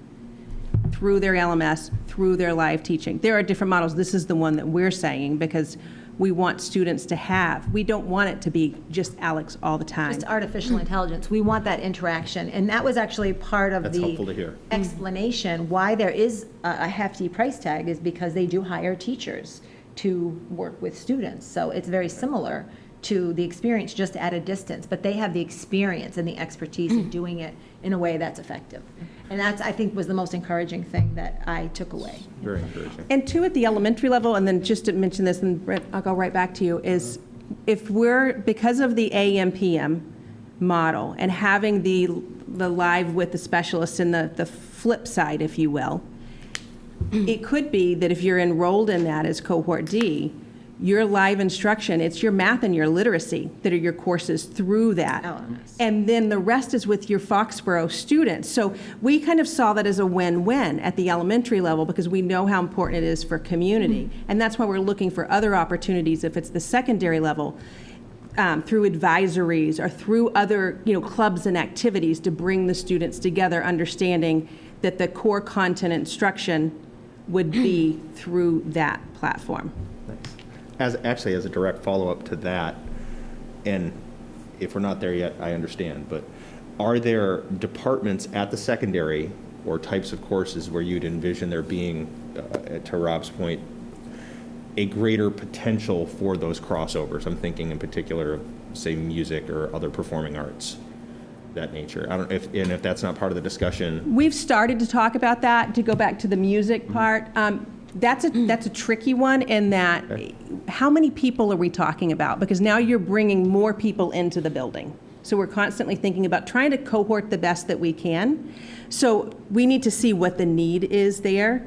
[SPEAKER 7] through their LMS, through their live teaching. There are different models. This is the one that we're saying because we want students to have. We don't want it to be just Alex all the time.
[SPEAKER 8] Just artificial intelligence. We want that interaction. And that was actually part of
[SPEAKER 4] That's helpful to
[SPEAKER 8] the
[SPEAKER 4] hear.
[SPEAKER 8] explanation why there is a hefty price tag is because they do hire teachers to work with students. So it's very similar to the experience, just at a distance. But they have the experience and the expertise in doing it in a way that's effective. And that's, I think, was the most encouraging thing that I took away.
[SPEAKER 4] Very encouraging.
[SPEAKER 7] And two, at the elementary level, and then just to mention this, and Brent, I'll go right back to you, is if we're, because of the AM/PM model and having the live with the specialists and the flip side, if you will, it could be that if you're enrolled in that as cohort D, your live instruction, it's your math and your literacy that are your courses through that.
[SPEAKER 8] LMS.
[SPEAKER 7] And then the rest is with your Foxborough students. So we kind of saw that as a win-win at the elementary level because we know how important it is for community. And that's why we're looking for other opportunities if it's the secondary level, through advisories or through other, clubs and activities to bring the students together, understanding that the core content instruction would be through that platform.
[SPEAKER 4] As a direct follow-up to that, and if we're not there yet, I understand, but are there departments at the secondary or types of courses where you'd envision there being, to Rob's point, a greater potential for those crossovers? I'm thinking in particular of, say, music or other performing arts, that nature. I don't, if that's not part of the discussion.
[SPEAKER 7] We've started to talk about that, to go back to the music part. That's a tricky one in that, how many people are we talking about? Because now you're bringing more people into the building. So we're constantly thinking about trying to cohort the best that we can. So we need to see what the need is there.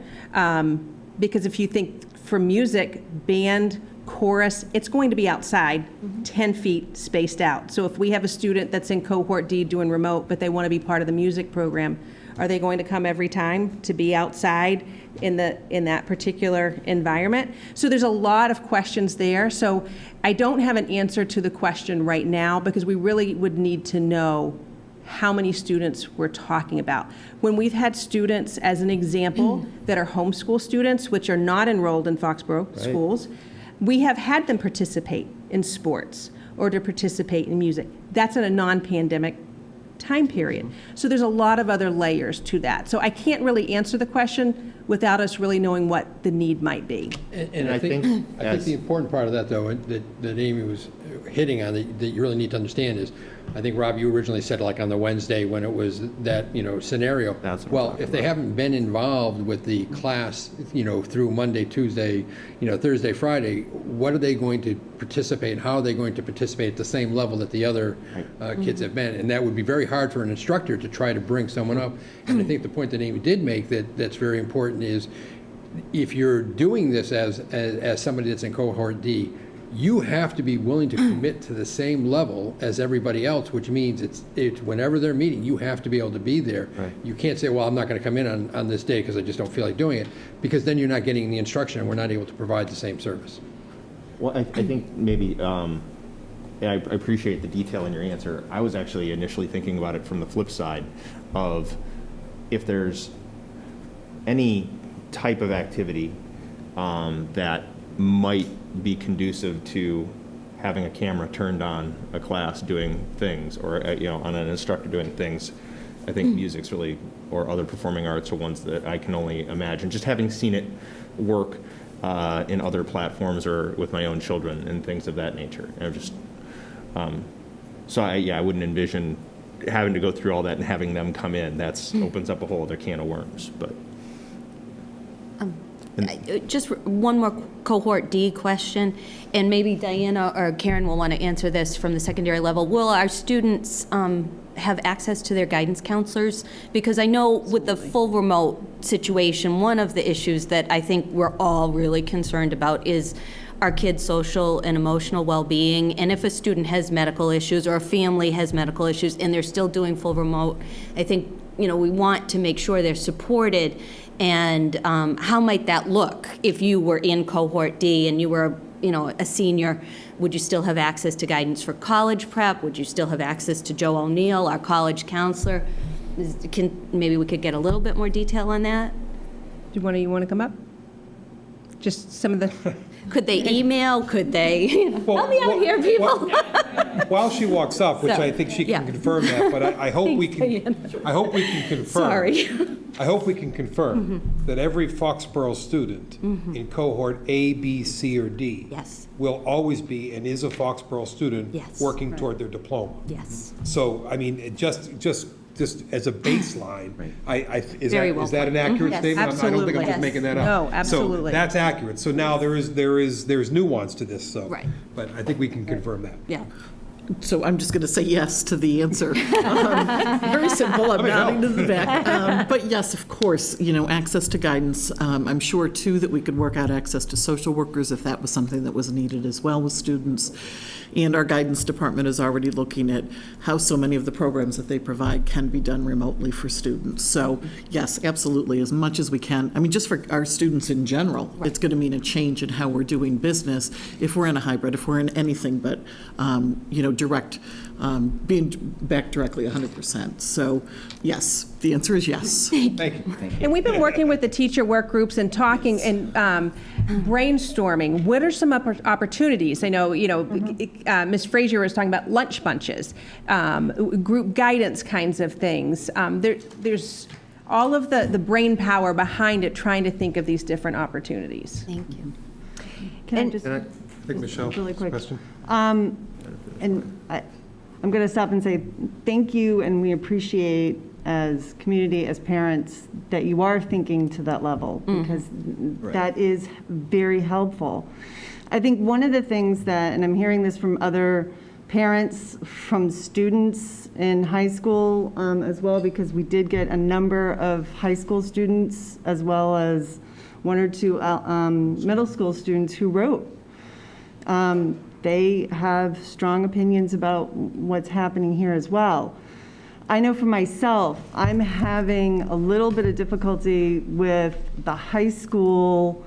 [SPEAKER 7] Because if you think for music, band, chorus, it's going to be outside, 10 feet spaced out. So if we have a student that's in cohort D doing remote, but they want to be part of the music program, are they going to come every time to be outside in that particular environment? So there's a lot of questions there. So I don't have an answer to the question right now because we really would need to know how many students we're talking about. When we've had students, as an example, that are homeschool students, which are not enrolled in Foxborough schools, we have had them participate in sports or to participate in music. That's in a non-pandemic time period. So there's a lot of other layers to that. So I can't really answer the question without us really knowing what the need might be.
[SPEAKER 6] And I think the important part of that, though, that Amy was hitting on, that you really need to understand is, I think, Rob, you originally said like on the Wednesday when it was that, scenario.
[SPEAKER 4] That's what I'm
[SPEAKER 6] well,
[SPEAKER 4] talking
[SPEAKER 6] if they
[SPEAKER 4] about.
[SPEAKER 6] haven't been involved with the class, through Monday, Tuesday, Thursday, Friday, what are they going to participate and how are they going to participate at the same level that the other kids have been? And that would be very hard for an instructor to try to bring someone up. And I think the point that Amy did make that's very important is if you're doing this as somebody that's in cohort D, you have to be willing to commit to the same level as everybody else, which means it's whenever they're meeting, you have to be able to be there.
[SPEAKER 4] Right.
[SPEAKER 6] You can't say, well, I'm not going to come in on this day because I just don't feel like doing it, because then you're not getting the instruction and we're not able to provide the same service.
[SPEAKER 4] Well, I think maybe, and I appreciate the detail in your answer. I was actually initially thinking about it from the flip side of if there's any type of activity that might be conducive to having a camera turned on a class doing things, or on an instructor doing things. I think music's really, or other performing arts, are ones that I can only imagine. Just having seen it work in other platforms or with my own children and things of that nature. And I'm just, so I wouldn't envision having to go through all that and having them come in. That's opens up a whole other can of worms. But
[SPEAKER 2] Just one more cohort D question, and maybe Diana or Karen will want to answer this from the secondary level. Will our students have access to their guidance counselors? Because I know with the full remote situation, one of the issues that I think we're all really concerned about is our kids' social and emotional well-being. And if a student has medical issues or a family has medical issues and they're still doing full remote, I think, we want to make sure they're supported. And how might that look if you were in cohort D and you were, a senior? Would you still have access to guidance for college prep? Would you still have access to Joe O'Neill, our college counselor? Maybe we could get a little bit more detail on that?
[SPEAKER 7] Do you want to come up? Just some of the...
[SPEAKER 2] Could they email? Could they, help me out here, people?
[SPEAKER 1] While she walks up, which
[SPEAKER 2] So,
[SPEAKER 1] I think she can
[SPEAKER 2] yeah.
[SPEAKER 1] confirm that, but I hope we can,
[SPEAKER 2] Thanks,
[SPEAKER 1] I hope we can confirm.
[SPEAKER 2] Sorry.
[SPEAKER 1] I hope we can confirm that every Foxborough student in cohort A, B, C, or D
[SPEAKER 2] Yes.
[SPEAKER 1] will always be and is a Foxborough student
[SPEAKER 2] Yes.
[SPEAKER 1] working toward their diploma.
[SPEAKER 2] Yes.
[SPEAKER 1] So, I mean, just as a baseline, is
[SPEAKER 2] Very
[SPEAKER 1] that,
[SPEAKER 2] well
[SPEAKER 1] is that an
[SPEAKER 2] put.
[SPEAKER 1] accurate
[SPEAKER 2] Yes.
[SPEAKER 1] statement? I don't think I'm
[SPEAKER 7] Absolutely.
[SPEAKER 1] just making that up.
[SPEAKER 7] No, absolutely.
[SPEAKER 1] So that's accurate. So now there's nuance to this, so.
[SPEAKER 2] Right.
[SPEAKER 1] But I think we can confirm that.
[SPEAKER 2] Yeah.
[SPEAKER 12] So I'm just going to say yes to the answer. Very simple, I'm nodding to the back. But yes, of course, access to guidance. I'm sure, too, that we could work out access to social workers if that was something that was needed as well with students. And our guidance department is already looking at how so many of the programs that they provide can be done remotely for students. So yes, absolutely, as much as we can. I mean, just for our students in general, it's going to mean a change in how we're doing business if we're in a hybrid, if we're in anything but, direct, being back directly 100%. So yes, the answer is yes.
[SPEAKER 1] Thank you.
[SPEAKER 7] And we've been working with the teacher work groups and talking and brainstorming. What are some opportunities? I know, Ms. Frazier was talking about lunch bunches, group guidance kinds of things. There's all of the brain power behind it, trying to think of these different opportunities.
[SPEAKER 2] Thank you.
[SPEAKER 5] Can I just,
[SPEAKER 1] I think Michelle,
[SPEAKER 5] really quick.
[SPEAKER 1] question?
[SPEAKER 5] And I'm going to stop and say thank you, and we appreciate as community, as parents, that you are thinking to that level, because that is very helpful. I think one of the things that, and I'm hearing this from other parents, from students in high school as well, because we did get a number of high school students as well as one or two middle school students who wrote. They have strong opinions about what's happening here as well. I know for myself, I'm having a little bit of difficulty with the high school,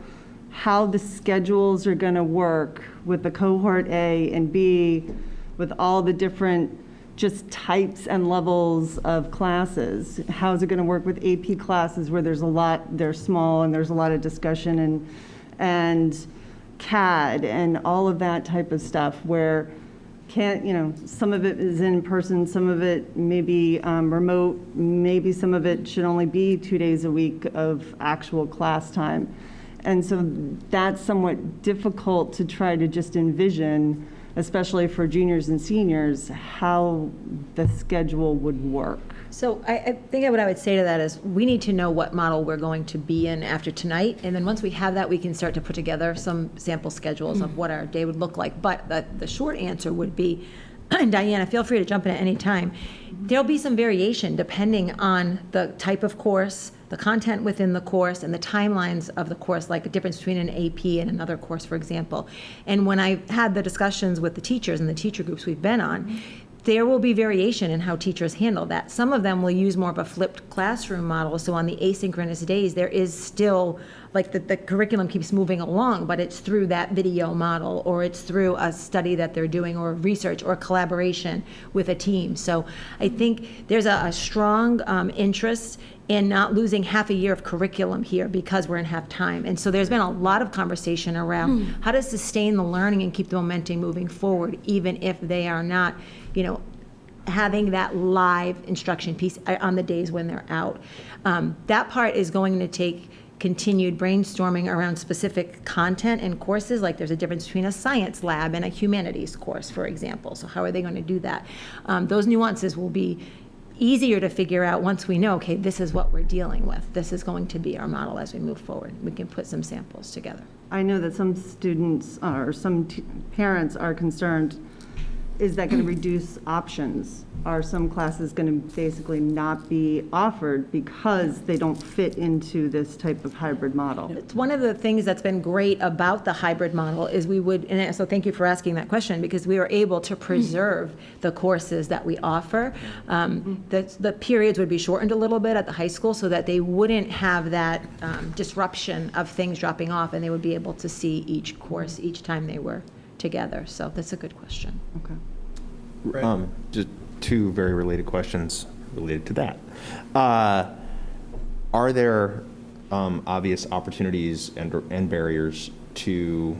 [SPEAKER 5] how the schedules are going to work with the cohort A and B, with all the different just types and levels of classes. How's it going to work with AP classes where there's a lot, they're small and there's a lot of discussion and CAD and all of that type of stuff where some of it is in person, some of it may be remote, maybe some of it should only be 2 days a week of actual class time. And so that's somewhat difficult to try to just envision, especially for juniors and seniors, how the schedule would work.
[SPEAKER 8] So I think what I would say to that is we need to know what model we're going to be in after tonight. And then once we have that, we can start to put together some sample schedules of what our day would look like. But the short answer would be, and Diana, feel free to jump in at any time, there'll be some variation depending on the type of course, the content within the course, and the timelines of the course, like the difference between an AP and another course, for example. And when I had the discussions with the teachers and the teacher groups we've been on, there will be variation in how teachers handle that. Some of them will use more of a flipped classroom model. So on the asynchronous days, there is still, like the curriculum keeps moving along, but it's through that video model, or it's through a study that they're doing, or research, or collaboration with a team. So I think there's a strong interest in not losing half a year of curriculum here because we're in half time. And so there's been a lot of conversation around how to sustain the learning and keep the momentum moving forward, even if they are not, having that live instruction piece on the days when they're out. That part is going to take continued brainstorming around specific content and courses, like there's a difference between a science lab and a humanities course, for example. So how are they going to do that? Those nuances will be easier to figure out once we know, okay, this is what we're dealing with. This is going to be our model as we move forward. We can put some samples together.
[SPEAKER 5] I know that some students or some parents are concerned, is that going to reduce options? Are some classes going to basically not be offered because they don't fit into this type of hybrid model?
[SPEAKER 8] It's one of the things that's been great about the hybrid model is we would, and so thank you for asking that question, because we were able to preserve the courses that we offer. The periods would be shortened a little bit at the high school so that they wouldn't have that disruption of things dropping off, and they would be able to see each course each time they were together. So that's a good question.
[SPEAKER 5] Okay.
[SPEAKER 4] Just two very related questions related to that. Are there obvious opportunities and barriers to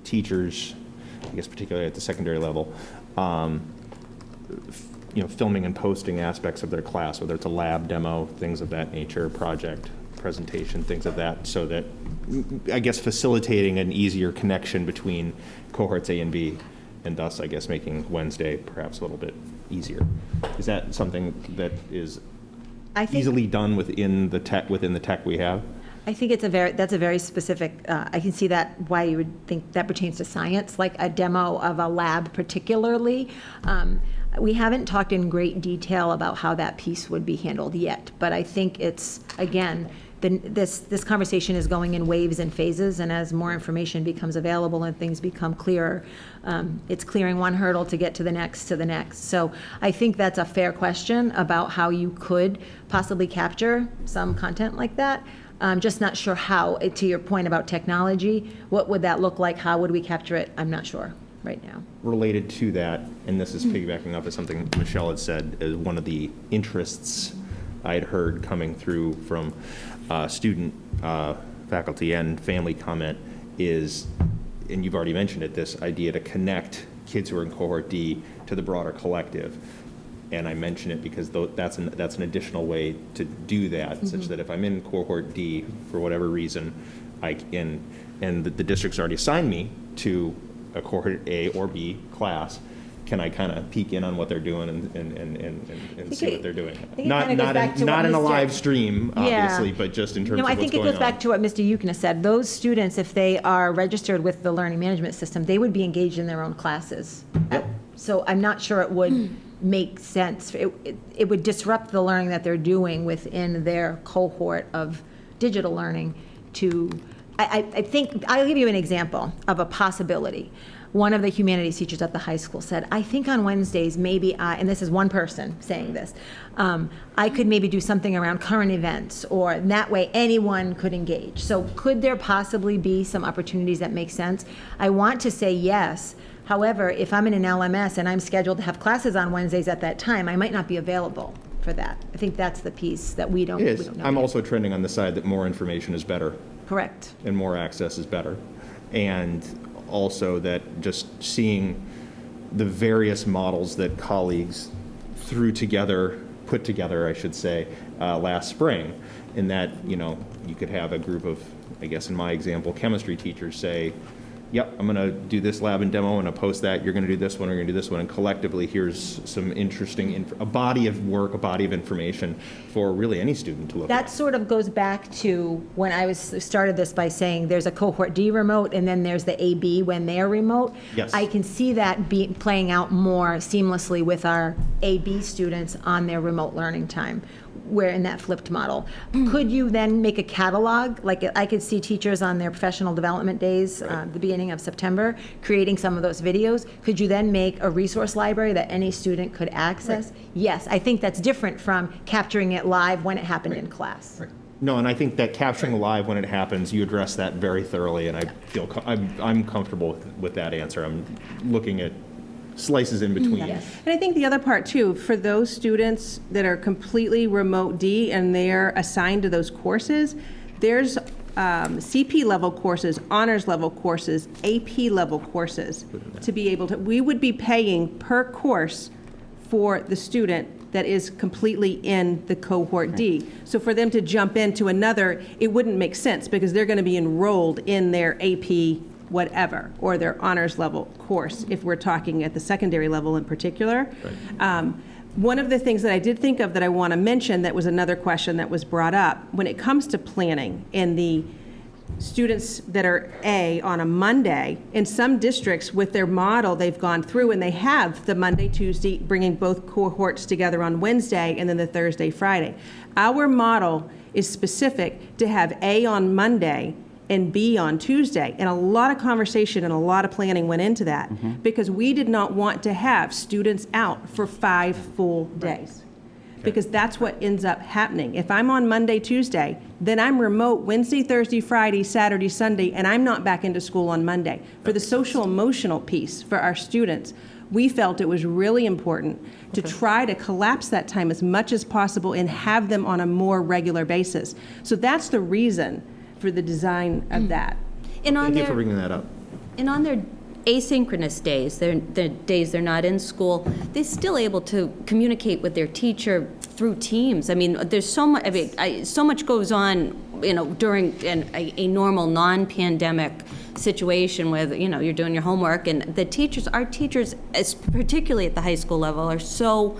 [SPEAKER 4] teachers, I guess particularly at the secondary level, filming and posting aspects of their class, whether it's a lab demo, things of that nature, project, presentation, things of that, so that, I guess, facilitating an easier connection between cohorts A and B, and thus, I guess, making Wednesday perhaps a little bit easier. Is that something that is easily done within the tech we have?
[SPEAKER 8] I think that's a very specific, I can see that why you would think that pertains to science, like a demo of a lab particularly. We haven't talked in great detail about how that piece would be handled yet, but I think it's, again, this conversation is going in waves and phases, and as more information becomes available and things become clearer, it's clearing one hurdle to get to the next. So I think that's a fair question about how you could possibly capture some content like that. I'm just not sure how, to your point about technology, what would that look like? How would we capture it? I'm not sure right now.
[SPEAKER 4] Related to that, and this is piggybacking off of something Michelle had said, as one of the interests I had heard coming through from student, faculty, and family comment is, and you've already mentioned it, this idea to connect kids who are in cohort D to the broader collective. And I mention it because that's an additional way to do that, such that if I'm in cohort D for whatever reason, and the district's already assigned me to a cohort A or B class, can I kind of peek in on what they're doing and see what they're doing? Not in a live stream, obviously, but just in terms of what's going on.
[SPEAKER 8] I think it goes back to what Mr. Yukna said. Those students, if they are registered with the learning management system, they would be engaged in their own classes.
[SPEAKER 4] Yep.
[SPEAKER 8] So I'm not sure it would make sense. It would disrupt the learning that they're doing within their cohort of digital learning to, I think, I'll give you an example of a possibility. One of the humanities teachers at the high school said, I think on Wednesdays, maybe and this is one person saying this, I could maybe do something around current events, or that way anyone could engage. So could there possibly be some opportunities that make sense? I want to say yes. However, if I'm in an LMS and I'm scheduled to have classes on Wednesdays at that time, I might not be available for that. I think that's the piece that we don't know.
[SPEAKER 4] I'm also trending on the side that more information is better.
[SPEAKER 8] Correct.
[SPEAKER 4] And more access is better. And also that just seeing the various models that colleagues put together, I should say, last spring, in that, you could have a group of, I guess in my example, chemistry teachers say, yep, I'm going to do this lab and demo, and I'll post that. You're going to do this one, we're going to do this one, and collectively, here's some interesting, a body of work, a body of information for really any student to look at.
[SPEAKER 8] That sort of goes back to when I started this by saying there's a cohort D remote, and then there's the AB when they're remote.
[SPEAKER 4] Yes.
[SPEAKER 8] I can see that playing out more seamlessly with our AB students on their remote learning time, where in that flipped model. Could you then make a catalog? Like I could see teachers on their professional development days, the beginning of September, creating some of those videos. Could you then make a resource library that any student could access? Right. Yes, I think that's different from capturing it live when it happened in class. Right.
[SPEAKER 4] No, and I think that capturing live when it happens, you address that very thoroughly, and I feel I'm comfortable with that answer. I'm looking at slices in between.
[SPEAKER 8] Yes.
[SPEAKER 7] And I think the other part too, for those students that are completely remote D and they're assigned to those courses, there's CP level courses, honors level courses, AP level courses to be able to, we would be paying per course for the student that is completely in the cohort D. So for them to jump into another, it wouldn't make sense because they're going to be enrolled in their AP whatever, or their honors level course, if we're talking at the secondary level in particular.
[SPEAKER 4] Right.
[SPEAKER 7] One of the things that I did think of that I want to mention that was another question that was brought up, when it comes to planning and the students that are A on a Monday, in some districts with their model, they've gone through and they have the Monday, Tuesday, bringing both cohorts together on Wednesday and then the Thursday, Friday. Our model is specific to have A on Monday and B on Tuesday. And a lot of conversation and a lot of planning went into that because we did not want to have students out for 5 full days. Because that's what ends up happening. If I'm on Monday, Tuesday, then I'm remote Wednesday, Thursday, Friday, Saturday, Sunday, and I'm not back into school on Monday. For the social emotional piece for our students, we felt it was really important to try to collapse that time as much as possible and have them on a more regular basis. So that's the reason for the design of that.
[SPEAKER 2] And on
[SPEAKER 4] Thank you
[SPEAKER 2] their,
[SPEAKER 4] for bringing that up.
[SPEAKER 2] and on their asynchronous days, the days they're not in school, they're still able to communicate with their teacher through Teams. I mean, there's so much. I mean, so much goes on, during a normal non-pandemic situation where you're doing your homework, and our teachers, particularly at the high school level, are so.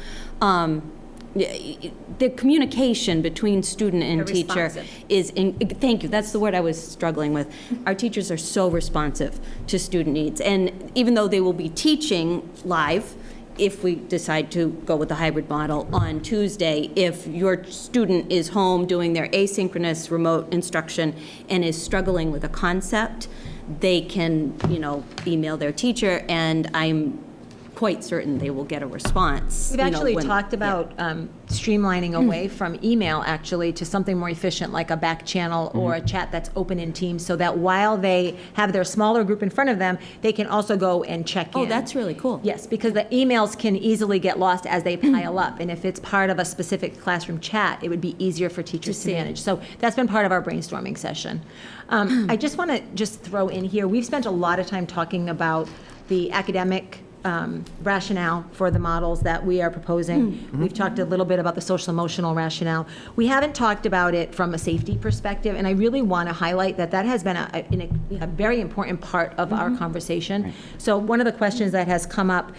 [SPEAKER 2] The communication between student and teacher is, thank you, that's the word I was struggling with. Our teachers are so responsive to student needs. And even though they will be teaching live, if we decide to go with the hybrid model on Tuesday, if your student is home doing their asynchronous remote instruction and is struggling with a concept, they can, email their teacher, and I'm quite certain they will get a response.
[SPEAKER 8] We've actually talked about streamlining away from email actually to something more efficient like a back channel or a chat that's open in Teams, so that while they have their smaller group in front of them, they can also go and check in.
[SPEAKER 2] Oh, that's really cool.
[SPEAKER 8] Yes, because the emails can easily get lost as they pile up, and if it's part of a specific classroom chat, it would be easier for teachers to manage. So that's been part of our brainstorming session. I just want to throw in here, we've spent a lot of time talking about the academic rationale for the models that we are proposing. We've talked a little bit about the social emotional rationale. We haven't talked about it from a safety perspective, and I really want to highlight that has been a very important part of our conversation. Right. So one of the questions that has come up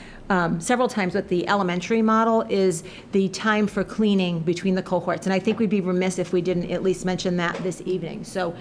[SPEAKER 8] several times with the elementary model is the time for cleaning between the cohorts, and I think we'd be remiss if we didn't at least mention that this evening. So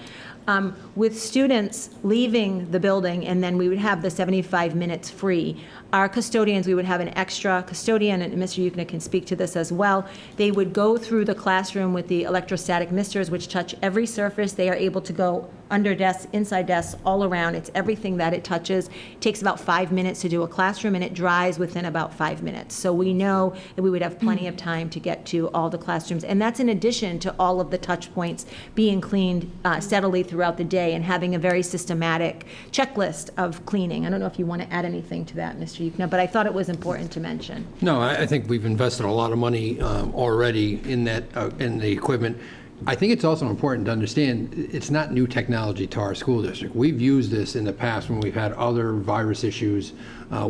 [SPEAKER 8] with students leaving the building, and then we would have the 75 minutes free, our custodians, we would have an extra custodian, and Mr. Yukna can speak to this as well. They would go through the classroom with the electrostatic misters, which touch every surface. They are able to go under desks, inside desks, all around. It's everything that it touches. It takes about 5 minutes to do a classroom, and it dries within about 5 minutes. So we know that we would have plenty of time to get to all the classrooms. And that's in addition to all of the touch points being cleaned steadily throughout the day and having a very systematic checklist of cleaning. I don't know if you want to add anything to that, Mr. Yukna, but I thought it was important to mention.
[SPEAKER 6] No, I think we've invested a lot of money already in that, in the equipment. I think it's also important to understand it's not new technology to our school district. We've used this in the past when we've had other virus issues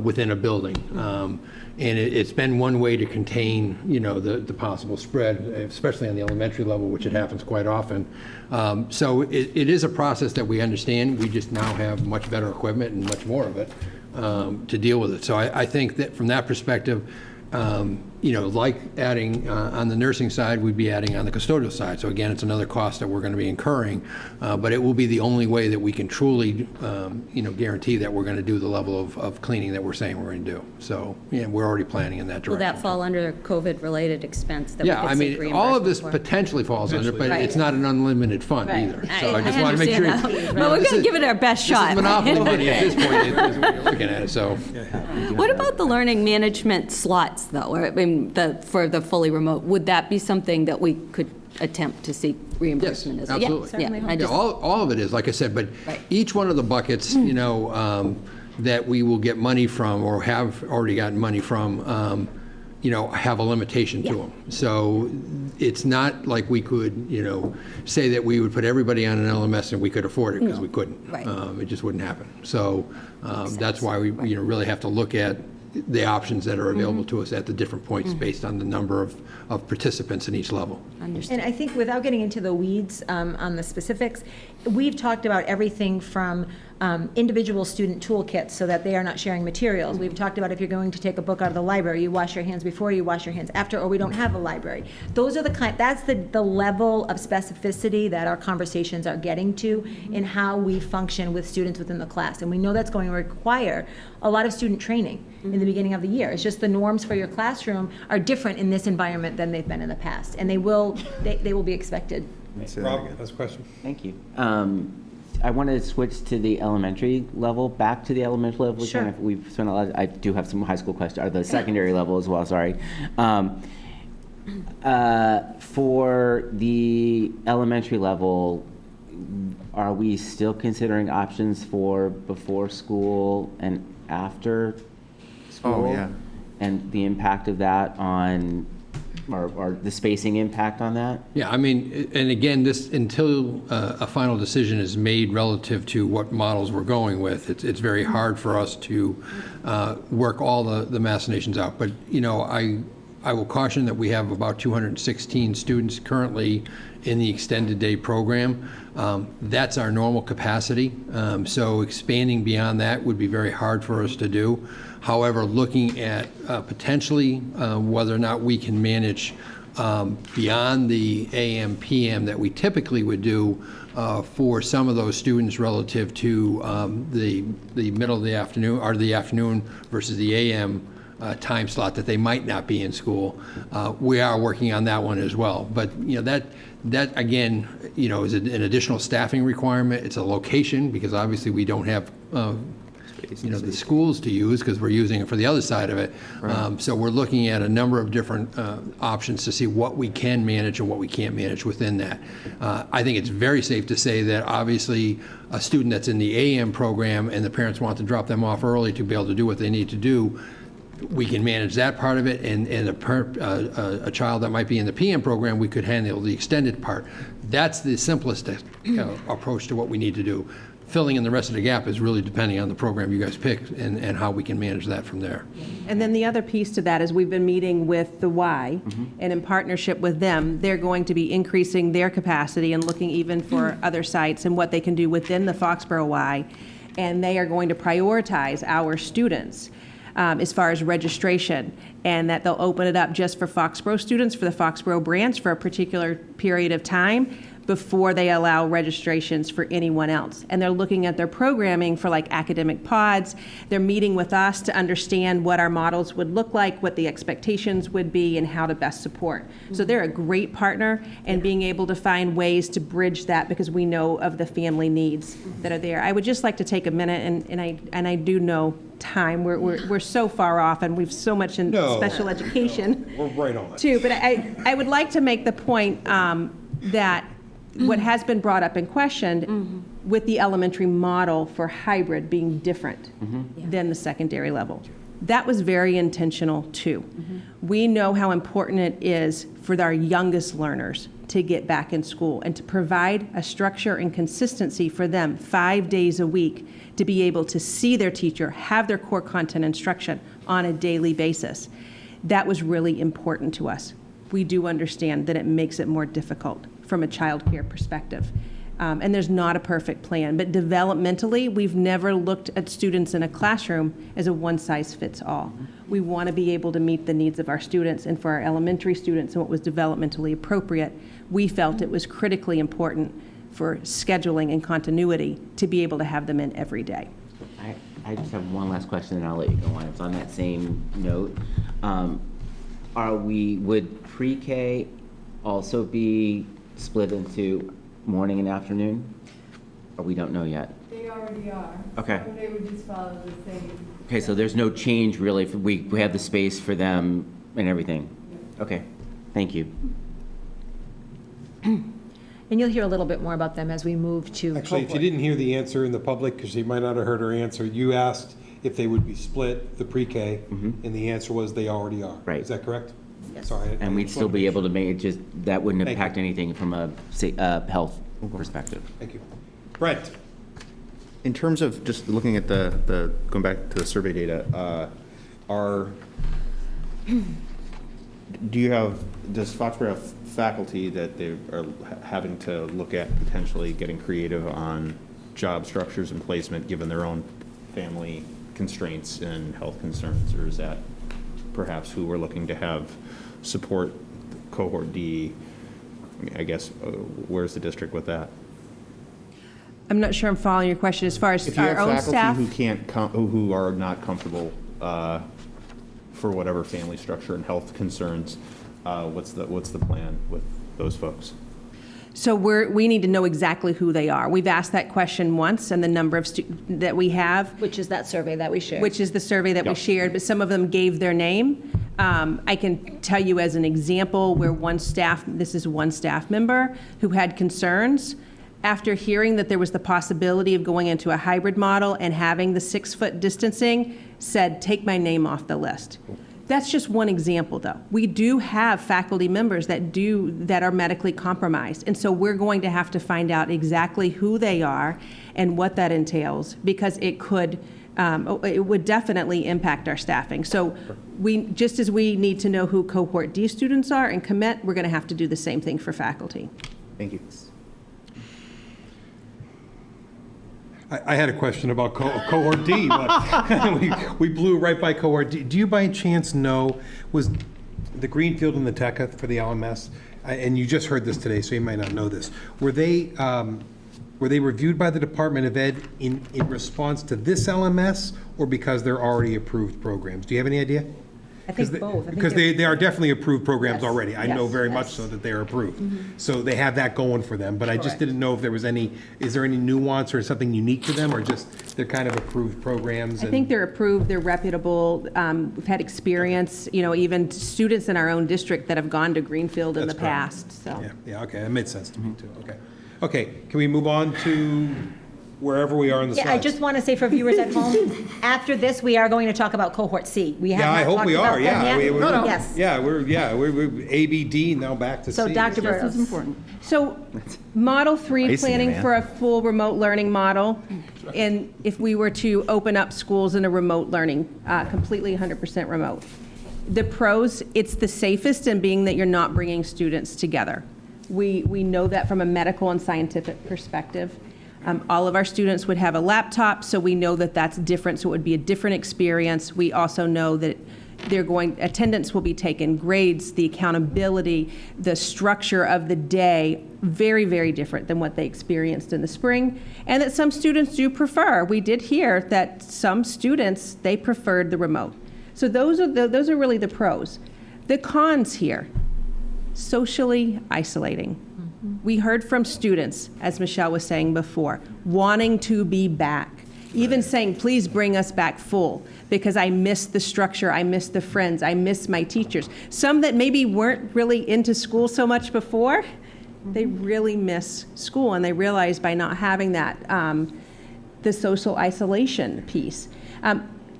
[SPEAKER 6] within a building. And it's been one way to contain, the possible spread, especially on the elementary level, which it happens quite often. So it is a process that we understand. We just now have much better equipment and much more of it to deal with it. So I think that from that perspective, like adding on the nursing side, we'd be adding on the custodial side. So again, it's another cost that we're going to be incurring, but it will be the only way that we can truly, guarantee that we're going to do the level of cleaning that we're saying we're going to do. So, we're already planning in that direction.
[SPEAKER 2] Will that fall under COVID-related expense that we
[SPEAKER 6] Yeah,
[SPEAKER 2] could
[SPEAKER 6] I
[SPEAKER 2] seek
[SPEAKER 6] mean,
[SPEAKER 2] reimbursement
[SPEAKER 6] all of this
[SPEAKER 2] for?
[SPEAKER 6] potentially falls under, but
[SPEAKER 2] Right.
[SPEAKER 6] it's not an unlimited fund either. So I just want to make sure.
[SPEAKER 2] understand that. But we're going to give it our best shot.
[SPEAKER 6] This is monopoly money at this point, is what you're looking at it, so.
[SPEAKER 2] What about the learning management slots, though? Or, for the fully remote, would that be something that we could attempt to seek reimbursement?
[SPEAKER 6] Yes,
[SPEAKER 2] as well?
[SPEAKER 6] absolutely.
[SPEAKER 2] I just,
[SPEAKER 6] All of it is, like I said, but
[SPEAKER 2] Right.
[SPEAKER 6] each one of the buckets, that we will get money from or have already gotten money from, have a limitation to them. So it's not like we could, say that we would put everybody on an LMS and we could afford it, because we couldn't.
[SPEAKER 2] Right.
[SPEAKER 6] It just wouldn't happen. So that's why we really have to look at the options that are available to us at the different points based on the number of participants in each level.
[SPEAKER 2] Understood.
[SPEAKER 8] And I think without getting into the weeds on the specifics, we've talked about everything from individual student toolkits so that they are not sharing materials. We've talked about if you're going to take a book out of the library, you wash your hands before, you wash your hands after, or we don't have a library. Those are that's the level of specificity that our conversations are getting to in how we function with students within the class. And we know that's going to require a lot of student training in the beginning of the year. It's just the norms for your classroom are different in this environment than they've been in the past, and they will be expected.
[SPEAKER 1] Rob, that's a question.
[SPEAKER 3] Thank you. I want to switch to the elementary level, back to the elementary level.
[SPEAKER 8] Sure.
[SPEAKER 3] Again. We've spent a lot, I do have some high school questions, or the secondary level as well, sorry. For the elementary level, are we still considering options for before school and after school?
[SPEAKER 4] Oh, yeah.
[SPEAKER 3] And the impact of that on, or the spacing impact on that?
[SPEAKER 6] Yeah, I mean, and again, this, until a final decision is made relative to what models we're going with, it's very hard for us to work all the machinations out. But, you know, I will caution that we have about 216 students currently in the extended day program. That's our normal capacity. So expanding beyond that would be very hard for us to do. However, looking at potentially whether or not we can manage beyond the AM, PM that we typically would do for some of those students relative to the middle of the afternoon, or the afternoon versus the AM time slot that they might not be in school. We are working on that one as well. But, you know, that again, you know, is an additional staffing requirement. It's a location, because obviously we don't have you know, the schools to use, because we're using it for the other side of it. Right. So we're looking at a number of different options to see what we can manage and what we can't manage within that. I think it's very safe to say that obviously a student that's in the AM program and the parents want to drop them off early to be able to do what they need to do, we can manage that part of it, and a child that might be in the PM program, we could handle the extended part. That's the simplest approach to what we need to do. Filling in the rest of the gap is really depending on the program you guys pick and how we can manage that from there.
[SPEAKER 7] And then the other piece to that is we've been meeting with the Y, and in partnership with them, they're going to be increasing their capacity and looking even for other sites and what they can do within the Foxborough Y, and they are going to prioritize our students as far as registration, and that they'll open it up just for Foxborough students, for the Foxborough branch for a particular period of time, before they allow registrations for anyone else. And they're looking at their programming for like academic pods. They're meeting with us to understand what our models would look like, what the expectations would be, and how to best support. So they're a great partner, and being able to find ways to bridge that, because we know of the family needs that are there. I would just like to take a minute, and I do know time, we're so far off, and we've so much in special education.
[SPEAKER 1] We're right on.
[SPEAKER 7] Too, but I would like to make the point that what has been brought up and questioned with the elementary model for hybrid being different than the secondary level. That was very intentional too. We know how important it is for our youngest learners to get back in school and to provide a structure and consistency for them 5 days a week to be able to see their teacher, have their core content instruction on a daily basis. That was really important to us. We do understand that it makes it more difficult from a child care perspective. And there's not a perfect plan, but developmentally, we've never looked at students in a classroom as a one-size-fits-all. We want to be able to meet the needs of our students, and for our elementary students and what was developmentally appropriate, we felt it was critically important for scheduling and continuity to be able to have them in every day.
[SPEAKER 3] I just have one last question, and I'll let you go on. It's on that same note. Would pre-K also be split into morning and afternoon? Or we don't know yet?
[SPEAKER 13] They already are.
[SPEAKER 3] Okay.
[SPEAKER 13] So they would just follow the same.
[SPEAKER 3] Okay, so there's no change really. We have the space for them and everything?
[SPEAKER 13] Yeah.
[SPEAKER 3] Okay, thank you.
[SPEAKER 8] And you'll hear a little bit more about them as we move to
[SPEAKER 1] Actually, if you
[SPEAKER 8] cohort.
[SPEAKER 1] didn't hear the answer in the public, because you might not have heard her answer, you asked if they would be split, the pre-K, and the answer was they already are.
[SPEAKER 3] Right.
[SPEAKER 1] Is that correct?
[SPEAKER 8] Yes.
[SPEAKER 1] Sorry.
[SPEAKER 3] And we'd still be able to make it just, that wouldn't
[SPEAKER 1] Thank
[SPEAKER 3] impact anything from a health perspective.
[SPEAKER 1] Thank you. Brent?
[SPEAKER 4] In terms of just looking at going back to the survey data, does Foxborough have faculty that they are having to look at potentially getting creative on job structures and placement given their own family constraints and health concerns? Or is that perhaps who we're looking to have support cohort D? I guess, where's the district with that?
[SPEAKER 7] I'm not sure I'm following your question as far as
[SPEAKER 4] If you
[SPEAKER 7] our
[SPEAKER 4] have
[SPEAKER 7] own staff.
[SPEAKER 4] faculty who are not comfortable for whatever family structure and health concerns, what's the plan with those folks?
[SPEAKER 7] So we need to know exactly who they are. We've asked that question once, and the number of that we have.
[SPEAKER 8] Which is that survey that we shared.
[SPEAKER 7] Which is the survey that we shared, but some of them gave their name. I can tell you as an example where this is one staff member who had concerns. After hearing that there was the possibility of going into a hybrid model and having the 6-foot distancing, said, take my name off the list. That's just one example, though. We do have faculty members that are medically compromised, and so we're going to have to find out exactly who they are and what that entails, because it would definitely impact our staffing. So just as we need to know who cohort D students are and commit, we're going to have to do the same thing for faculty.
[SPEAKER 4] Thank you.
[SPEAKER 1] I had a question about cohort D, but we blew right by cohort D. Do you by chance know, was the Greenfield and the TECA for the LMS, and you just heard this today, so you might not know this, were they reviewed by the Department of Ed in response to this LMS, or because they're already approved programs? Do you have any idea?
[SPEAKER 8] I think both.
[SPEAKER 1] Because they are definitely approved programs
[SPEAKER 8] Yes,
[SPEAKER 1] already. I know very much so that they are approved. So they have that going for them, but I just didn't know if there was is there any nuance or something unique to them, or just they're kind of approved programs?
[SPEAKER 7] I think they're approved, they're reputable. We've had experience, even students in our own district that have gone to Greenfield in the past, so.
[SPEAKER 1] Yeah, okay, that made sense to me too, okay. Okay, can we move on to wherever we are in the slides?
[SPEAKER 8] Yeah, I just want to say for viewers at home, after this, we are going to talk about cohort C. We have
[SPEAKER 1] Yeah, I
[SPEAKER 8] not
[SPEAKER 1] hope
[SPEAKER 8] talked
[SPEAKER 1] we
[SPEAKER 8] about
[SPEAKER 1] are,
[SPEAKER 8] them
[SPEAKER 1] yeah.
[SPEAKER 8] yet. Yes.
[SPEAKER 1] Yeah, we're A, B, D, now back to C.
[SPEAKER 8] So Dr.
[SPEAKER 12] This is
[SPEAKER 8] Burdos.
[SPEAKER 12] important.
[SPEAKER 7] So Model 3,
[SPEAKER 4] Icing,
[SPEAKER 7] planning
[SPEAKER 4] man.
[SPEAKER 7] for a full remote learning model, and if we were to open up schools in a remote learning, completely 100% remote. The pros, it's the safest in being that you're not bringing students together. We know that from a medical and scientific perspective. All of our students would have a laptop, so we know that that's different, so it would be a different experience. We also know that attendance will be taken, grades, the accountability, the structure of the day, very, very different than what they experienced in the spring, and that some students do prefer. We did hear that some students, they preferred the remote. So those are really the pros. The cons here, socially isolating. We heard from students, as Michelle was saying before, wanting to be back, even saying, please bring us back full, because I miss the structure, I miss the friends, I miss my teachers. Some that maybe weren't really into school so much before, they really miss school, and they realize by not having that, the social isolation piece.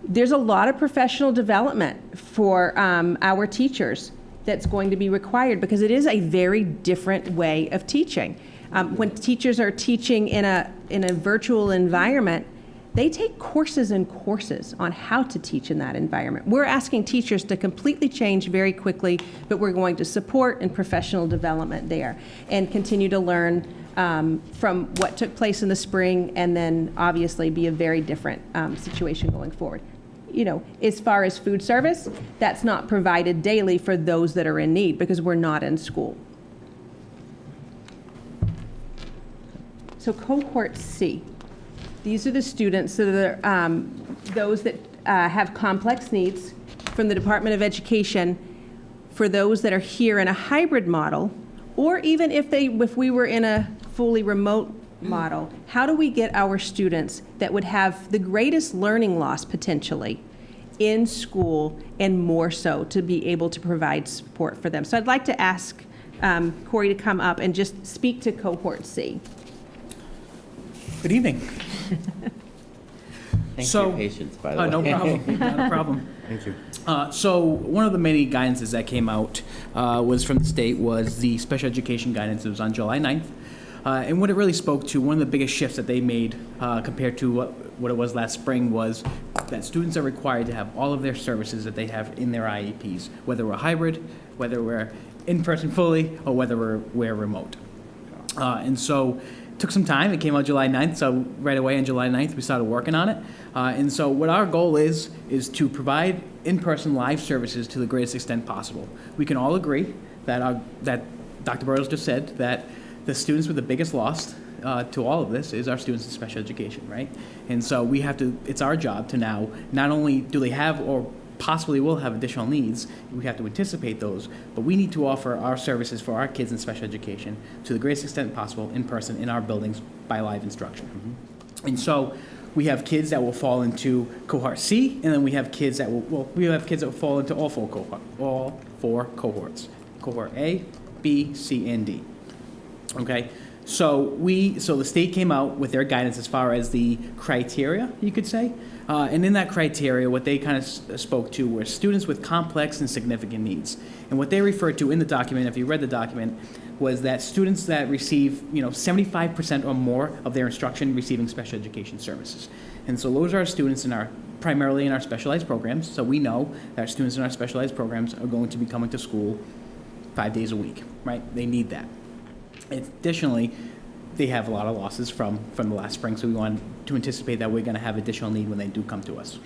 [SPEAKER 7] There's a lot of professional development for our teachers that's going to be required, because it is a very different way of teaching. When teachers are teaching in a virtual environment, they take courses and courses on how to teach in that environment. We're asking teachers to completely change very quickly, but we're going to support and professional development there and continue to learn from what took place in the spring, and then obviously be a very different situation going forward. As far as food service, that's not provided daily for those that are in need, because we're not in school. So cohort C, these are the students that are those that have complex needs from the Department of Education. For those that are here in a hybrid model, or even if we were in a fully remote model, how do we get our students that would have the greatest learning loss potentially in school, and more so to be able to provide support for them? So I'd like to ask Corey to come up and just speak to cohort C.
[SPEAKER 14] Good evening.
[SPEAKER 3] Thanks for your patience, by the way.
[SPEAKER 14] No problem, not a problem.
[SPEAKER 1] Thank you.
[SPEAKER 14] So one of the many guidances that came out from the state was the special education guidance. It was on July 9th. And what it really spoke to, one of the biggest shifts that they made compared to what it was last spring was that students are required to have all of their services that they have in their IEPs, whether we're hybrid, whether we're in-person fully, or whether we're remote. And so it took some time. It came out July 9th, so right away on July 9th, we started working on it. And so what our goal is to provide in-person live services to the greatest extent possible. We can all agree that Dr. Burrows just said that the students with the biggest loss to all of this is our students in special education, right? And so we have to, it's our job to now, not only do they have or possibly will have additional needs, we have to anticipate those, but we need to offer our services for our kids in special education to the greatest extent possible in person in our buildings by live instruction. And so we have kids that will fall into cohort C, and then we have kids that will fall into all four cohorts. Cohort A, B, C, and D. Okay? So the state came out with their guidance as far as the criteria, you could say. And in that criteria, what they kind of spoke to were students with complex and significant needs. And what they referred to in the document, if you read the document, was that students that receive, 75% or more of their instruction receiving special education services. And so those are our students primarily in our specialized programs. So we know that our students in our specialized programs are going to be coming to school 5 days a week, right? They need that. Additionally, they have a lot of losses from the last spring, so we want to anticipate that we're going to have additional need when they do come to us.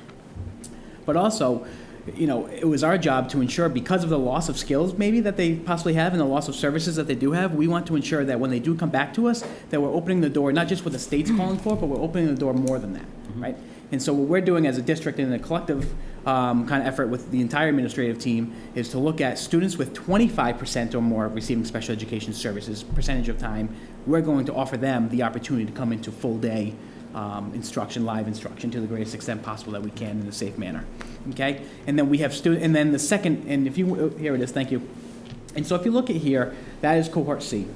[SPEAKER 14] But also, it was our job to ensure, because of the loss of skills maybe that they possibly have and the loss of services that they do have, we want to ensure that when they do come back to us, that we're opening the door, not just what the state's calling for, but we're opening the door more than that, right? And so what we're doing as a district in a collective kind of effort with the entire administrative team is to look at students with 25% or more receiving special education services, percentage of time. We're going to offer them the opportunity to come into full day instruction, live instruction, to the greatest extent possible that we can in a safe manner. Okay? And then we have and then the second, and here it is, thank you. And so if you look at here, that is cohort C.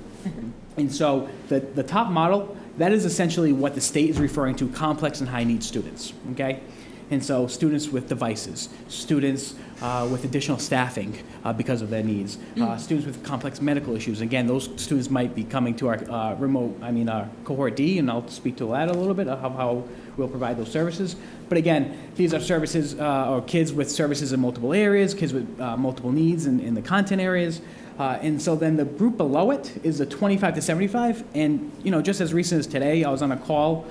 [SPEAKER 14] And so the top model, that is essentially what the state is referring to, complex and high needs students, okay? And so students with devices, students with additional staffing because of their needs, students with complex medical issues. Again, those students might be coming to our our cohort D, and I'll speak to that a little bit of how we'll provide those services. But again, these are services, or kids with services in multiple areas, kids with multiple needs in the content areas. And so then the group below it is the 25 to 75. And, just as recent as today, I was on a call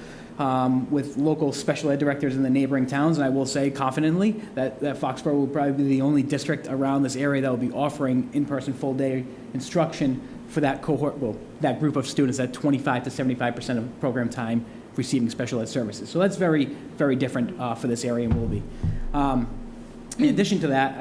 [SPEAKER 14] with local special ed directors in the neighboring towns, and I will say confidently that Foxborough will probably be the only district around this area that will be offering in-person full-day instruction for that cohort, that group of students, that 25 to 75% of program time receiving special ed services. So that's very, very different for this area and will be. In addition to that,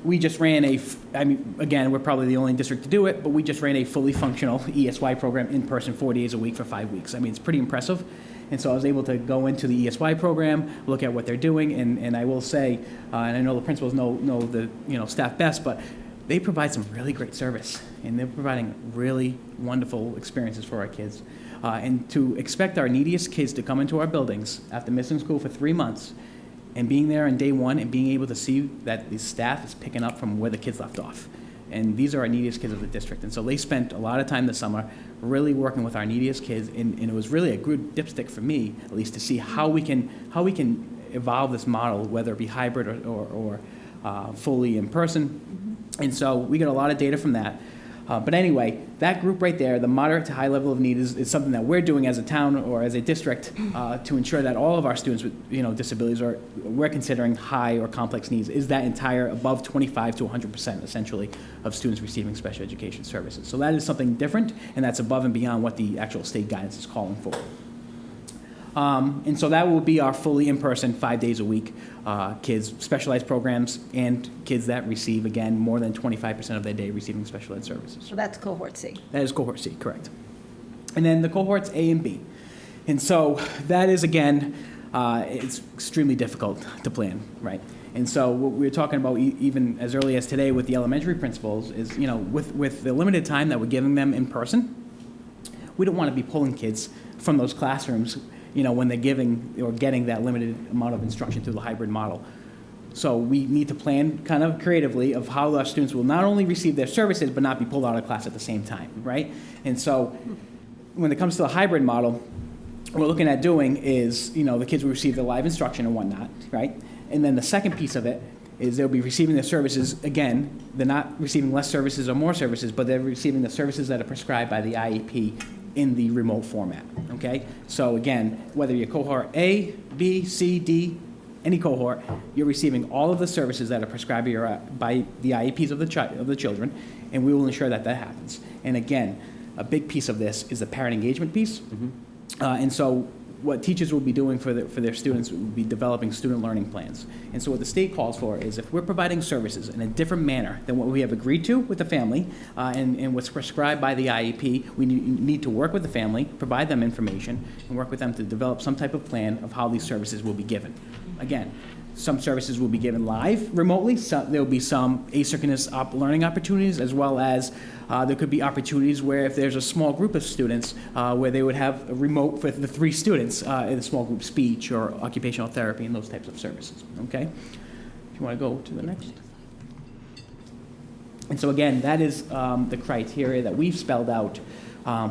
[SPEAKER 14] we just ran again, we're probably the only district to do it, but we just ran a fully functional ESY program in person 4 days a week for 5 weeks. It's pretty impressive. And so I was able to go into the ESY program, look at what they're doing, and I will say, and I know the principals know the staff best, but they provide some really great service, and they're providing really wonderful experiences for our kids. And to expect our neediest kids to come into our buildings after missing school for 3 months and being there on day one and being able to see that the staff is picking up from where the kids left off. And these are our neediest kids of the district. And so they spent a lot of time this summer really working with our neediest kids, and it was really a good dipstick for me, at least, to see how we can evolve this model, whether it be hybrid or fully in person. And so we got a lot of data from that. But anyway, that group right there, the moderate to high level of need, is something that we're doing as a town or as a district to ensure that all of our students with disabilities, or we're considering high or complex needs, is that entire above 25 to 100% essentially of students receiving special education services. So that is something different, and that's above and beyond what the actual state guidance is calling for. And so that will be our fully in-person 5 days a week kids, specialized programs, and kids that receive, again, more than 25% of their day receiving special ed services.
[SPEAKER 8] So that's cohort C.
[SPEAKER 14] That is cohort C, correct. And then the cohorts A and B. And so that is, again, it's extremely difficult to plan, right? And so what we were talking about even as early as today with the elementary principals is, with the limited time that we're giving them in person, we don't want to be pulling kids from those classrooms when they're getting that limited amount of instruction through the hybrid model. So we need to plan kind of creatively of how our students will not only receive their services, but not be pulled out of class at the same time, right? And so when it comes to the hybrid model, what we're looking at doing is, the kids will receive the live instruction and whatnot, right? And then the second piece of it is they'll be receiving the services, again, they're not receiving less services or more services, but they're receiving the services that are prescribed by the IEP in the remote format, okay? So again, whether you're cohort A, B, C, D, any cohort, you're receiving all of the services that are prescribed by the IEPs of the children, and we will ensure that that happens. And again, a big piece of this is the parent engagement piece. And so what teachers will be doing for their students will be developing student learning plans. And so what the state calls for is if we're providing services in a different manner than what we have agreed to with the family and what's prescribed by the IEP, we need to work with the family, provide them information, and work with them to develop some type of plan of how these services will be given. Again, some services will be given live remotely. There will be some asynchronous learning opportunities, as well as there could be opportunities where if there's a small group of students where they would have a remote for the 3 students in a small group speech or occupational therapy and those types of services, okay? If you want to go to the next. And so again, that is the criteria that we've spelled out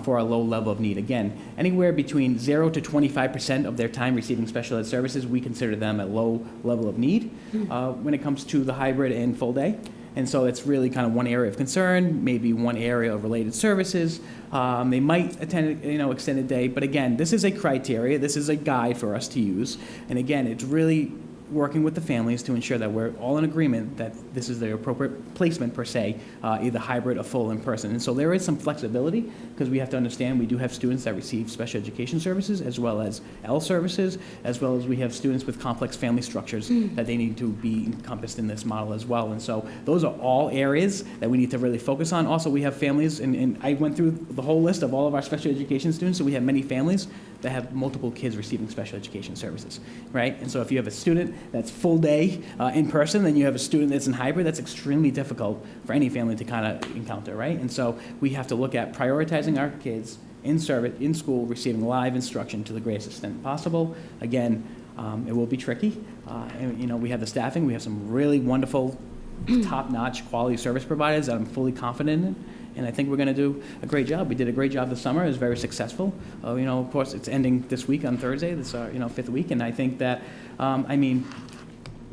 [SPEAKER 14] for a low level of need. Again, anywhere between 0 to 25% of their time receiving special ed services, we consider them a low level of need when it comes to the hybrid and full day. And so it's really kind of one area of concern, maybe one area of related services. They might attend, extended day, but again, this is a criteria, this is a guide for us to use. And again, it's really working with the families to ensure that we're all in agreement that this is the appropriate placement per se, either hybrid or full in person. And so there is some flexibility because we have to understand we do have students that receive special education services as well as L services, as well as we have students with complex family structures that they need to be encompassed in this model as well. And so those are all areas that we need to really focus on. Also, we have families, and I went through the whole list of all of our special education students, so we have many families that have multiple kids receiving special education services, right? And so if you have a student that's full day in person, then you have a student that's in hybrid, that's extremely difficult for any family to kind of encounter, right? And so we have to look at prioritizing our kids in school, receiving live instruction to the greatest extent possible. Again, it will be tricky. And, we have the staffing. We have some really wonderful, top-notch quality service providers that I'm fully confident in. And I think we're going to do a great job. We did a great job this summer. It was very successful. Of course, it's ending this week on Thursday. This is our 5th week. And I think that,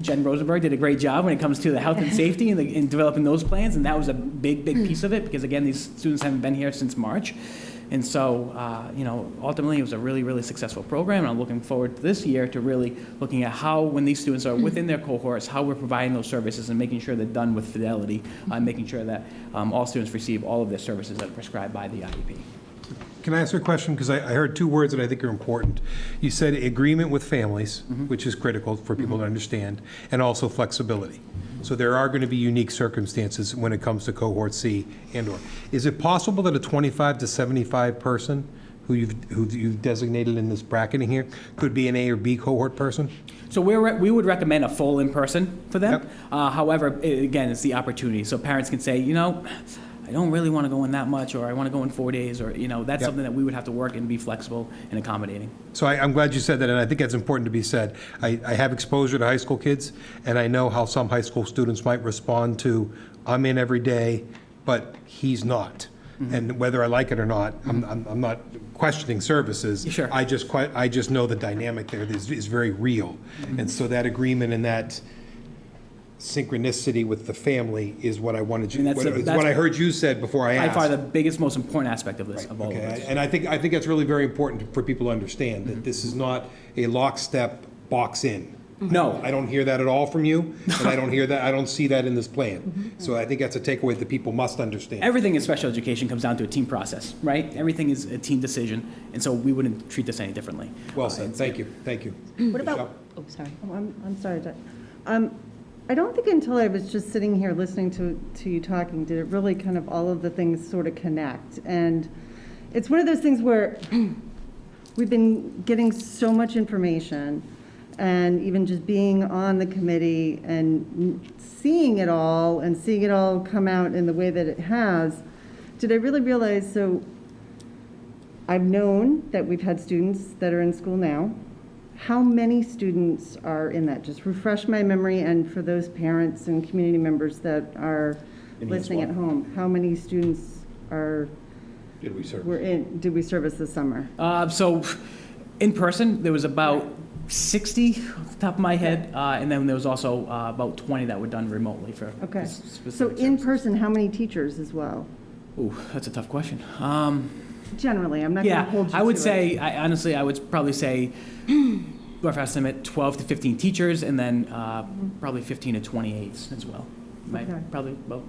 [SPEAKER 14] Jen Rosenberg did a great job when it comes to the health and safety and in developing those plans. And that was a big piece of it because, again, these students haven't been here since March. And so, ultimately, it was a really successful program, and I'm looking forward to this year to really looking at how, when these students are within their cohorts, how we're providing those services and making sure they're done with fidelity, making sure that all students receive all of their services that are prescribed by the IEP.
[SPEAKER 1] Can I ask you a question? Because I heard 2 words that I think are important. You said agreement with families, which is critical for people to understand, and also flexibility. So there are going to be unique circumstances when it comes to cohort C and/or. Is it possible that a 25 to 75 person who you've designated in this bracketing here could be an A or B cohort person?
[SPEAKER 14] So we would recommend a full in-person for them.
[SPEAKER 1] Yep.
[SPEAKER 14] However, again, it's the opportunity. So parents can say, I don't really want to go in that much, or I want to go in 4 days, or, that's
[SPEAKER 1] Yep.
[SPEAKER 14] something that we would have to work and be flexible and accommodating.
[SPEAKER 1] So I'm glad you said that, and I think that's important to be said. I have exposure to high school kids, and I know how some high school students might respond to, I'm in every day, but he's not. And whether I like it or not, I'm not questioning services.
[SPEAKER 14] Sure.
[SPEAKER 1] I just know the dynamic there is very real. And so that agreement and that synchronicity with the family is what I wanted you,
[SPEAKER 14] And that's
[SPEAKER 1] what I heard you said before I
[SPEAKER 14] By
[SPEAKER 1] asked.
[SPEAKER 14] far the biggest, most important aspect of this, of all of
[SPEAKER 1] Okay,
[SPEAKER 14] this.
[SPEAKER 1] and I think that's really very important for people to understand, that this is not a lockstep box in.
[SPEAKER 14] No.
[SPEAKER 1] I don't hear that at all from you, and I don't see that in this plan. So I think that's a takeaway that people must understand.
[SPEAKER 14] Everything in special education comes down to a team process, right? Everything is a team decision, and so we wouldn't treat this any differently.
[SPEAKER 1] Well said, thank you.
[SPEAKER 2] What about,
[SPEAKER 1] Michelle?
[SPEAKER 2] oh, sorry.
[SPEAKER 5] Oh, I'm sorry, Doug. I don't think until I was just sitting here listening to you talking, did it really kind of all of the things sort of connect. And it's one of those things where we've been getting so much information, and even just being on the committee and seeing it all and seeing it all come out in the way that it has, did I really realize, so I've known that we've had students that are in school now. How many students are in that? Just refresh my memory, and for those parents and community members that are listening at home, how many students are
[SPEAKER 6] did we serve?
[SPEAKER 5] did we service this summer?
[SPEAKER 14] So, in person, there was about 60 off the top of my head, and then there was also about 20 that were done remotely for
[SPEAKER 5] Okay.
[SPEAKER 14] specific
[SPEAKER 5] So in
[SPEAKER 14] services.
[SPEAKER 5] person, how many teachers as well?
[SPEAKER 14] Ooh, that's a tough question.
[SPEAKER 5] Generally, I'm not going to
[SPEAKER 14] Yeah,
[SPEAKER 5] hold you to it.
[SPEAKER 14] I would say, honestly, I would probably say, rough estimate, 12 to 15 teachers, and then probably 15 to 20 aides as well.
[SPEAKER 5] Okay.
[SPEAKER 14] Probably both.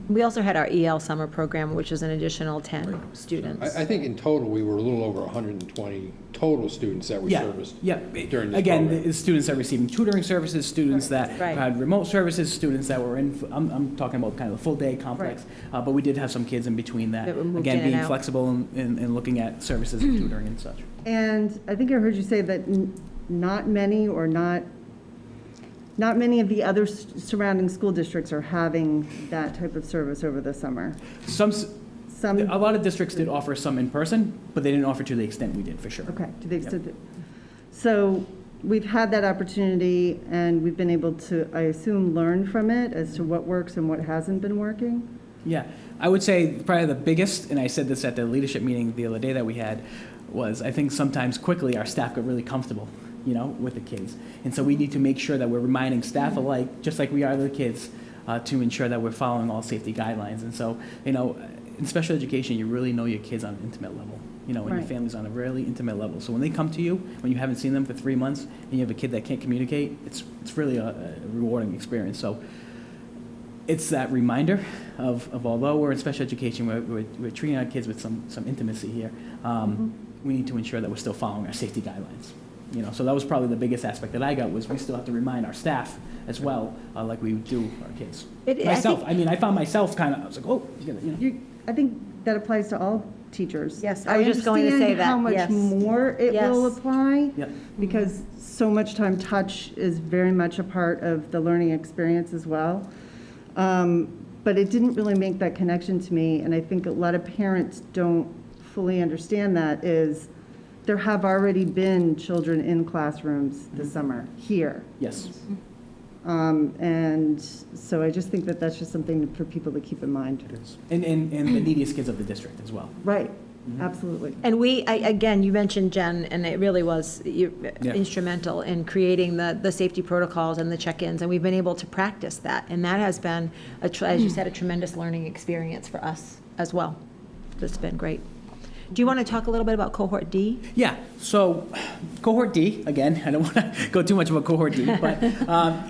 [SPEAKER 8] We also had our EL summer program, which is an additional 10 students.
[SPEAKER 6] I think in total, we were a little over 120 total students that we
[SPEAKER 14] Yeah,
[SPEAKER 6] serviced
[SPEAKER 14] yeah.
[SPEAKER 6] during this
[SPEAKER 14] Again,
[SPEAKER 6] program.
[SPEAKER 14] the students that are receiving tutoring services, students that
[SPEAKER 8] Right.
[SPEAKER 14] had remote services, students that were in, I'm talking about kind of the full-day complex. But we did have some kids in between that.
[SPEAKER 8] That were moved
[SPEAKER 14] Again,
[SPEAKER 8] in and
[SPEAKER 14] being
[SPEAKER 8] out.
[SPEAKER 14] flexible and looking at services and tutoring and such.
[SPEAKER 5] And I think I heard you say that not many or not many of the other surrounding school districts are having that type of service over the summer.
[SPEAKER 14] A lot of districts did offer some in person, but they didn't offer to the extent we did, for sure.
[SPEAKER 5] Okay, to the extent that, so we've had that opportunity and we've been able to, I assume, learn from it as to what works and what hasn't been working?
[SPEAKER 14] Yeah, I would say probably the biggest, and I said this at the leadership meeting the other day that we had, was I think sometimes quickly our staff got really comfortable, with the kids. And so we need to make sure that we're reminding staff alike, just like we are the kids, to ensure that we're following all safety guidelines. And so, in special education, you really know your kids on an intimate level, and your
[SPEAKER 5] Right.
[SPEAKER 14] family's on a really intimate level. So when they come to you, when you haven't seen them for 3 months, and you have a kid that can't communicate, it's really a rewarding experience. So it's that reminder of although we're in special education, we're treating our kids with some intimacy here. We need to ensure that we're still following our safety guidelines. So that was probably the biggest aspect that I got, was we still have to remind our staff as well, like we do our kids. Myself, I found myself I was like, oh,
[SPEAKER 5] I think that applies to all teachers.
[SPEAKER 8] Yes, I was just going to say that,
[SPEAKER 5] I understand
[SPEAKER 8] yes.
[SPEAKER 5] how much more it will
[SPEAKER 8] Yes.
[SPEAKER 5] apply.
[SPEAKER 14] Yep.
[SPEAKER 5] Because so much time touch is very much a part of the learning experience as well. But it didn't really make that connection to me, and I think a lot of parents don't fully understand that, is there have already been children in classrooms this summer here.
[SPEAKER 14] Yes.
[SPEAKER 5] And so I just think that that's just something for people to keep in mind.
[SPEAKER 14] And the neediest kids of the district as well.
[SPEAKER 5] Right, absolutely.
[SPEAKER 8] And again, you mentioned Jen, and it really was instrumental in creating the safety protocols and the check-ins, and we've been able to practice that. And that has been, as you said, a tremendous learning experience for us as well. That's been great. Do you want to talk a little bit about cohort D?
[SPEAKER 14] Yeah, so cohort D, again, I don't want to go too much about cohort D, but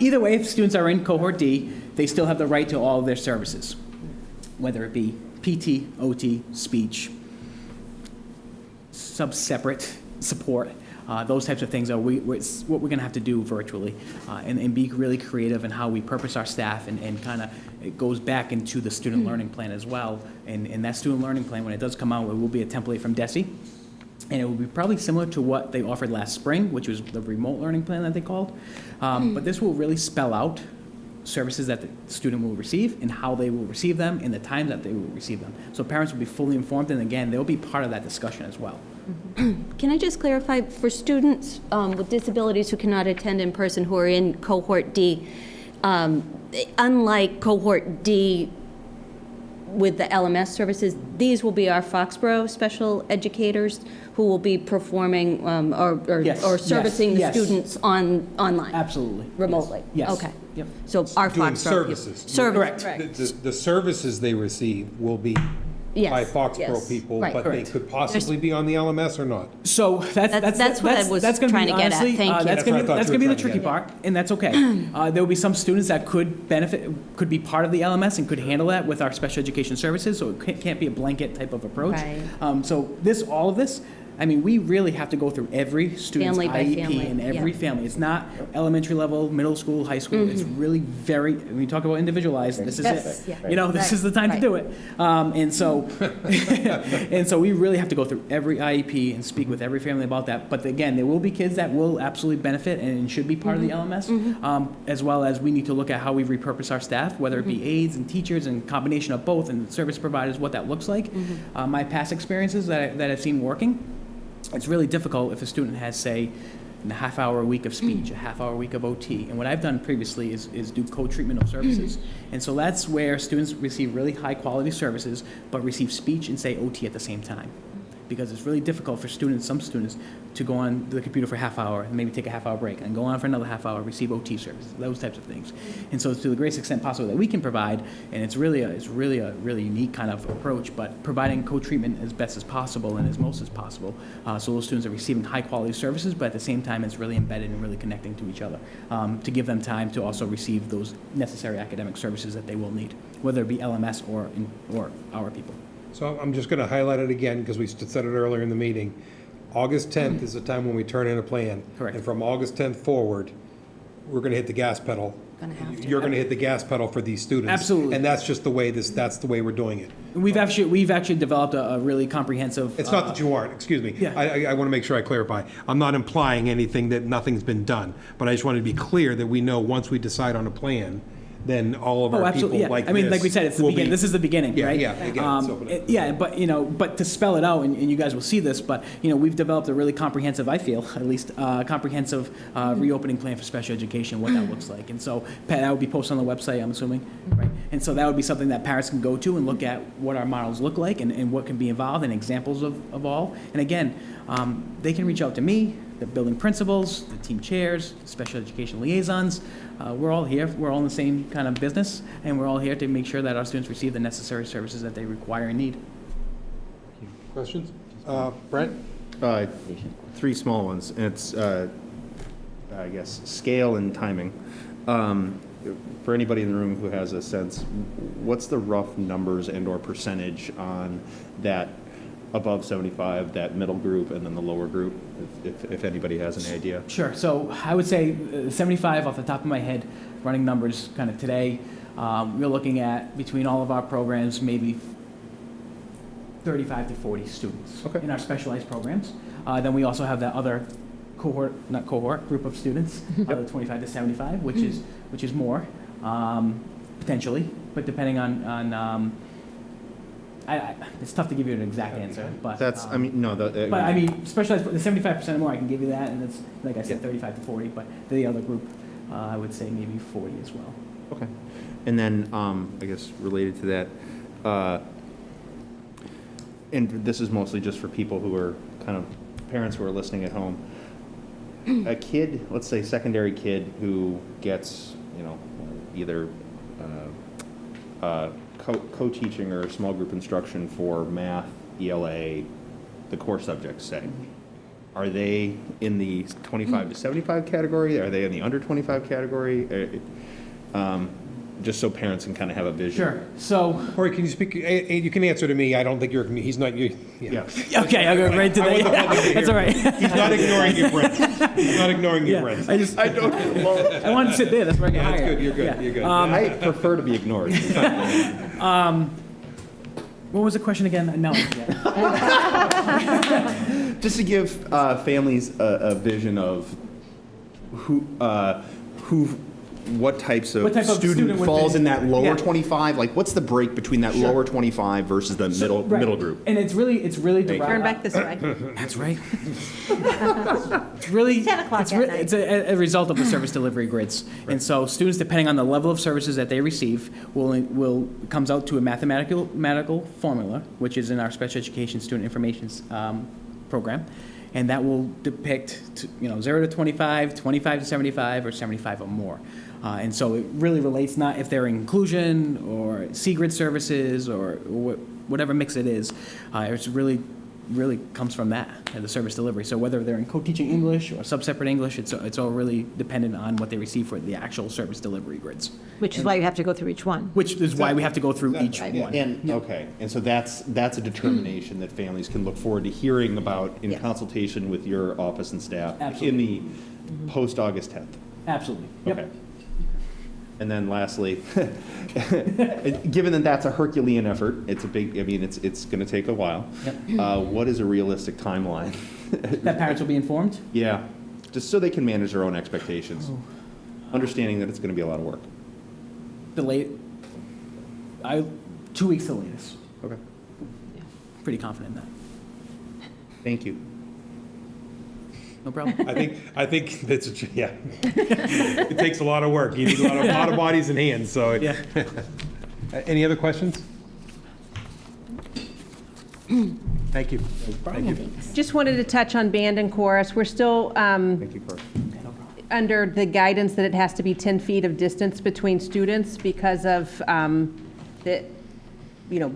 [SPEAKER 14] either way, if students are in cohort D, they still have the right to all of their services, whether it be PT, OT, speech, sub-separate support. Those types of things are it's what we're going to have to do virtually, and be really creative in how we purpose our staff, and kind of it goes back into the student learning plan as well. And that student learning plan, when it does come out, it will be a template from DESE, and it will be probably similar to what they offered last spring, which was the remote learning plan that they called. But this will really spell out services that the student will receive and how they will receive them and the time that they will receive them. So parents will be fully informed, and again, they'll be part of that discussion as well.
[SPEAKER 2] Can I just clarify, for students with disabilities who cannot attend in person who are in cohort D, unlike cohort D with the LMS services, these will be our Foxborough special educators who will be performing
[SPEAKER 14] Yes,
[SPEAKER 2] or servicing
[SPEAKER 14] yes.
[SPEAKER 2] the students online?
[SPEAKER 14] Absolutely.
[SPEAKER 2] Remotely?
[SPEAKER 14] Yes.
[SPEAKER 2] Okay.
[SPEAKER 14] Yep.
[SPEAKER 2] So our
[SPEAKER 1] Doing
[SPEAKER 2] Foxborough people.
[SPEAKER 1] services.
[SPEAKER 2] Service.
[SPEAKER 1] The services they receive will be
[SPEAKER 2] Yes,
[SPEAKER 1] by Foxborough
[SPEAKER 2] yes.
[SPEAKER 1] people,
[SPEAKER 2] Right.
[SPEAKER 1] but they
[SPEAKER 14] Correct.
[SPEAKER 1] could possibly be on the LMS or not.
[SPEAKER 14] So
[SPEAKER 2] That's what I was
[SPEAKER 14] that's gonna
[SPEAKER 2] trying
[SPEAKER 14] be
[SPEAKER 2] to get at.
[SPEAKER 14] honestly,
[SPEAKER 2] Thank you.
[SPEAKER 14] That's
[SPEAKER 1] That's what I
[SPEAKER 14] gonna
[SPEAKER 1] thought
[SPEAKER 14] that's
[SPEAKER 1] you
[SPEAKER 14] gonna be
[SPEAKER 1] were
[SPEAKER 14] the
[SPEAKER 1] trying to
[SPEAKER 14] tricky
[SPEAKER 1] get
[SPEAKER 14] part, and that's okay. There will be some students that could benefit, could be part of the LMS and could handle that with our special education services. So it can't be a blanket type of approach.
[SPEAKER 2] Right.
[SPEAKER 14] So all of this. We really have to go through every student's
[SPEAKER 2] Family by
[SPEAKER 14] IEP
[SPEAKER 2] family,
[SPEAKER 14] and every
[SPEAKER 2] yeah.
[SPEAKER 14] family. It's not elementary level, middle school, high school. It's really very. When we talk about individualized, this is
[SPEAKER 2] Yes,
[SPEAKER 14] it.
[SPEAKER 2] yeah.
[SPEAKER 14] This is the time to do it. And so, and so we really have to go through every IEP and speak with every family about that. But again, there will be kids that will absolutely benefit and should be part of the LMS, as well as we need to look at how we repurpose our staff, whether it be aides and teachers and combination of both, and service providers, what that looks like. My past experiences that I've seen working, it's really difficult if a student has, say, and a half hour a week of speech, a half hour a week of OT. And what I've done previously is do co-treatment of services. And so that's where students receive really high quality services, but receive speech and say OT at the same time. Because it's really difficult for students, some students, to go on the computer for a half hour and maybe take a half hour break and go on for another half hour, receive OT services, those types of things. And so to the greatest extent possible that we can provide, and it's really a really unique kind of approach, but providing co-treatment as best as possible and as most as possible. So those students are receiving high quality services, but at the same time it's really embedded and really connecting to each other, to give them time to also receive those necessary academic services that they will need, whether it be LMS or our people.
[SPEAKER 1] So I'm just going to highlight it again, because we said it earlier in the meeting. August 10th is the time when we turn in a plan.
[SPEAKER 14] Correct.
[SPEAKER 1] And from August 10th forward, we're going to hit the gas pedal. You're going to hit the gas pedal for these students.
[SPEAKER 14] Absolutely.
[SPEAKER 1] And that's just the way that's the way we're doing it.
[SPEAKER 14] We've actually developed a really comprehensive.
[SPEAKER 1] It's not that you aren't, excuse me.
[SPEAKER 14] Yeah.
[SPEAKER 1] I want to make sure I clarify. I'm not implying anything that nothing's been done, but I just want to be clear that we know once we decide on a plan, then all of our
[SPEAKER 14] absolutely,
[SPEAKER 1] people
[SPEAKER 14] yeah.
[SPEAKER 1] like
[SPEAKER 14] I mean,
[SPEAKER 1] this
[SPEAKER 14] like we said, it's the
[SPEAKER 1] will
[SPEAKER 14] beginning.
[SPEAKER 1] be-
[SPEAKER 14] This is the beginning,
[SPEAKER 1] Yeah,
[SPEAKER 14] right?
[SPEAKER 1] yeah, again, it's open.
[SPEAKER 14] Yeah, but to spell it out, and you guys will see this, but we've developed a really comprehensive, I feel at least, comprehensive reopening plan for special education, what that looks like. And so that would be posted on the website, I'm assuming, right? And so that would be something that parents can go to and look at what our models look like and what can be involved and examples of all. And again, they can reach out to me, the building principals, the team chairs, special education liaisons. We're all here. We're all in the same kind of business, and we're all here to make sure that our students receive the necessary services that they require and need.
[SPEAKER 1] Questions? Brent?
[SPEAKER 4] Three small ones. And it's, I guess, scale and timing. For anybody in the room who has a sense, what's the rough numbers and/or percentage on that above 75, that middle group, and then the lower group, if anybody has any idea?
[SPEAKER 14] Sure. So I would say 75 off the top of my head, running numbers kind of today. We're looking at, between all of our programs, maybe 35 to 40 students in our specialized programs. Then we also have that other group of students, the 25 to 75, which is more, potentially, but depending on it's tough to give you an exact answer, but
[SPEAKER 4] That's, I mean, no,
[SPEAKER 14] but I mean, specialized, the 75% or more, I can give you that, and it's, like I said, 35 to 40, but the other group, I would say maybe 40 as well.
[SPEAKER 4] Okay. And then, I guess, related to that, and this is mostly just for people who are kind of parents who are listening at home. A kid, let's say secondary kid, who gets, either co-teaching or small group instruction for math, ELA, the core subjects, say. Are they in the 25 to 75 category? Are they in the under 25 category? Just so parents can kind of have a vision.
[SPEAKER 14] Sure. So,
[SPEAKER 1] Corey, can you speak? You can answer to me. I don't think he's not you.
[SPEAKER 4] Yeah.
[SPEAKER 14] okay, I'll go right to
[SPEAKER 1] I want the
[SPEAKER 14] that.
[SPEAKER 1] public to hear.
[SPEAKER 14] That's all right.
[SPEAKER 1] He's not ignoring you, Brent. He's not ignoring you,
[SPEAKER 14] Yeah,
[SPEAKER 1] Brent.
[SPEAKER 14] I don't. I wanted to sit there. That's where I get
[SPEAKER 1] That's
[SPEAKER 14] hired.
[SPEAKER 1] good. You're good.
[SPEAKER 14] Yeah.
[SPEAKER 1] You're good.
[SPEAKER 4] I prefer to be ignored.
[SPEAKER 14] What was the question again? No.
[SPEAKER 4] Just to give families a vision of what types of
[SPEAKER 14] What type of student
[SPEAKER 4] student
[SPEAKER 14] would
[SPEAKER 4] falls
[SPEAKER 14] they-
[SPEAKER 4] in that lower
[SPEAKER 14] yeah.
[SPEAKER 4] 25? Like, what's the break between that lower 25 versus the
[SPEAKER 14] Right.
[SPEAKER 4] middle group?
[SPEAKER 14] And it's really derived.
[SPEAKER 2] Turn back this way.
[SPEAKER 14] That's right. It's really
[SPEAKER 8] 10 o'clock
[SPEAKER 14] it's,
[SPEAKER 8] at
[SPEAKER 14] re-
[SPEAKER 8] night.
[SPEAKER 14] it's a result of the service delivery grids, and so students, depending on the level of services that they receive, will comes out to a mathematical formula, which is in our special education student information program, and that will depict 0 to 25, 25 to 75, or 75 or more. And so it really relates not if they're in inclusion or C-grid services or whatever mix it is. It's really comes from that, the service delivery. So whether they're in co-teaching English or sub-separate English, it's all really dependent on what they receive for the actual service delivery grids.
[SPEAKER 8] Which is why you have to go through each one.
[SPEAKER 14] Which is why we have to go through each one.
[SPEAKER 4] And okay, and so that's a determination that families can look forward to hearing about in
[SPEAKER 8] Yes.
[SPEAKER 4] consultation with your office and staff
[SPEAKER 14] Absolutely.
[SPEAKER 4] in the post-August 10th.
[SPEAKER 14] Absolutely. Yep.
[SPEAKER 4] Okay. And then lastly, given that that's a Herculean effort, it's it's going to take a while.
[SPEAKER 14] Yep.
[SPEAKER 4] What is a realistic timeline?
[SPEAKER 14] That parents will be informed.
[SPEAKER 4] Yeah, just so they can manage their own expectations, understanding that it's going to be a lot of work.
[SPEAKER 14] 2 weeks the latest.
[SPEAKER 4] Okay.
[SPEAKER 14] Pretty confident in that.
[SPEAKER 4] Thank you.
[SPEAKER 14] No problem.
[SPEAKER 1] I think that's, yeah. It takes a lot of work. You need a lot of bodies and hands, so.
[SPEAKER 14] Yeah.
[SPEAKER 1] Any other questions? Thank you. Thank you.
[SPEAKER 7] Just wanted to touch on band and chorus. We're still
[SPEAKER 4] Thank you, Carl.
[SPEAKER 7] under the guidance that it has to be 10 feet of distance between students because of the,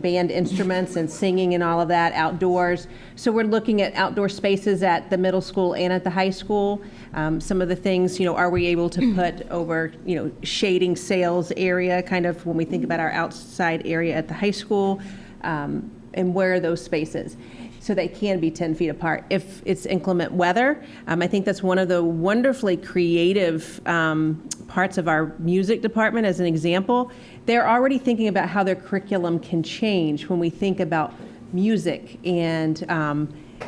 [SPEAKER 7] band instruments and singing and all of that outdoors. So we're looking at outdoor spaces at the middle school and at the high school. Some of the things, are we able to put over, shading sales area, kind of when we think about our outside area at the high school, and where are those spaces? So they can be 10 feet apart. If it's inclement weather, I think that's one of the wonderfully creative parts of our music department as an example. They're already thinking about how their curriculum can change when we think about music and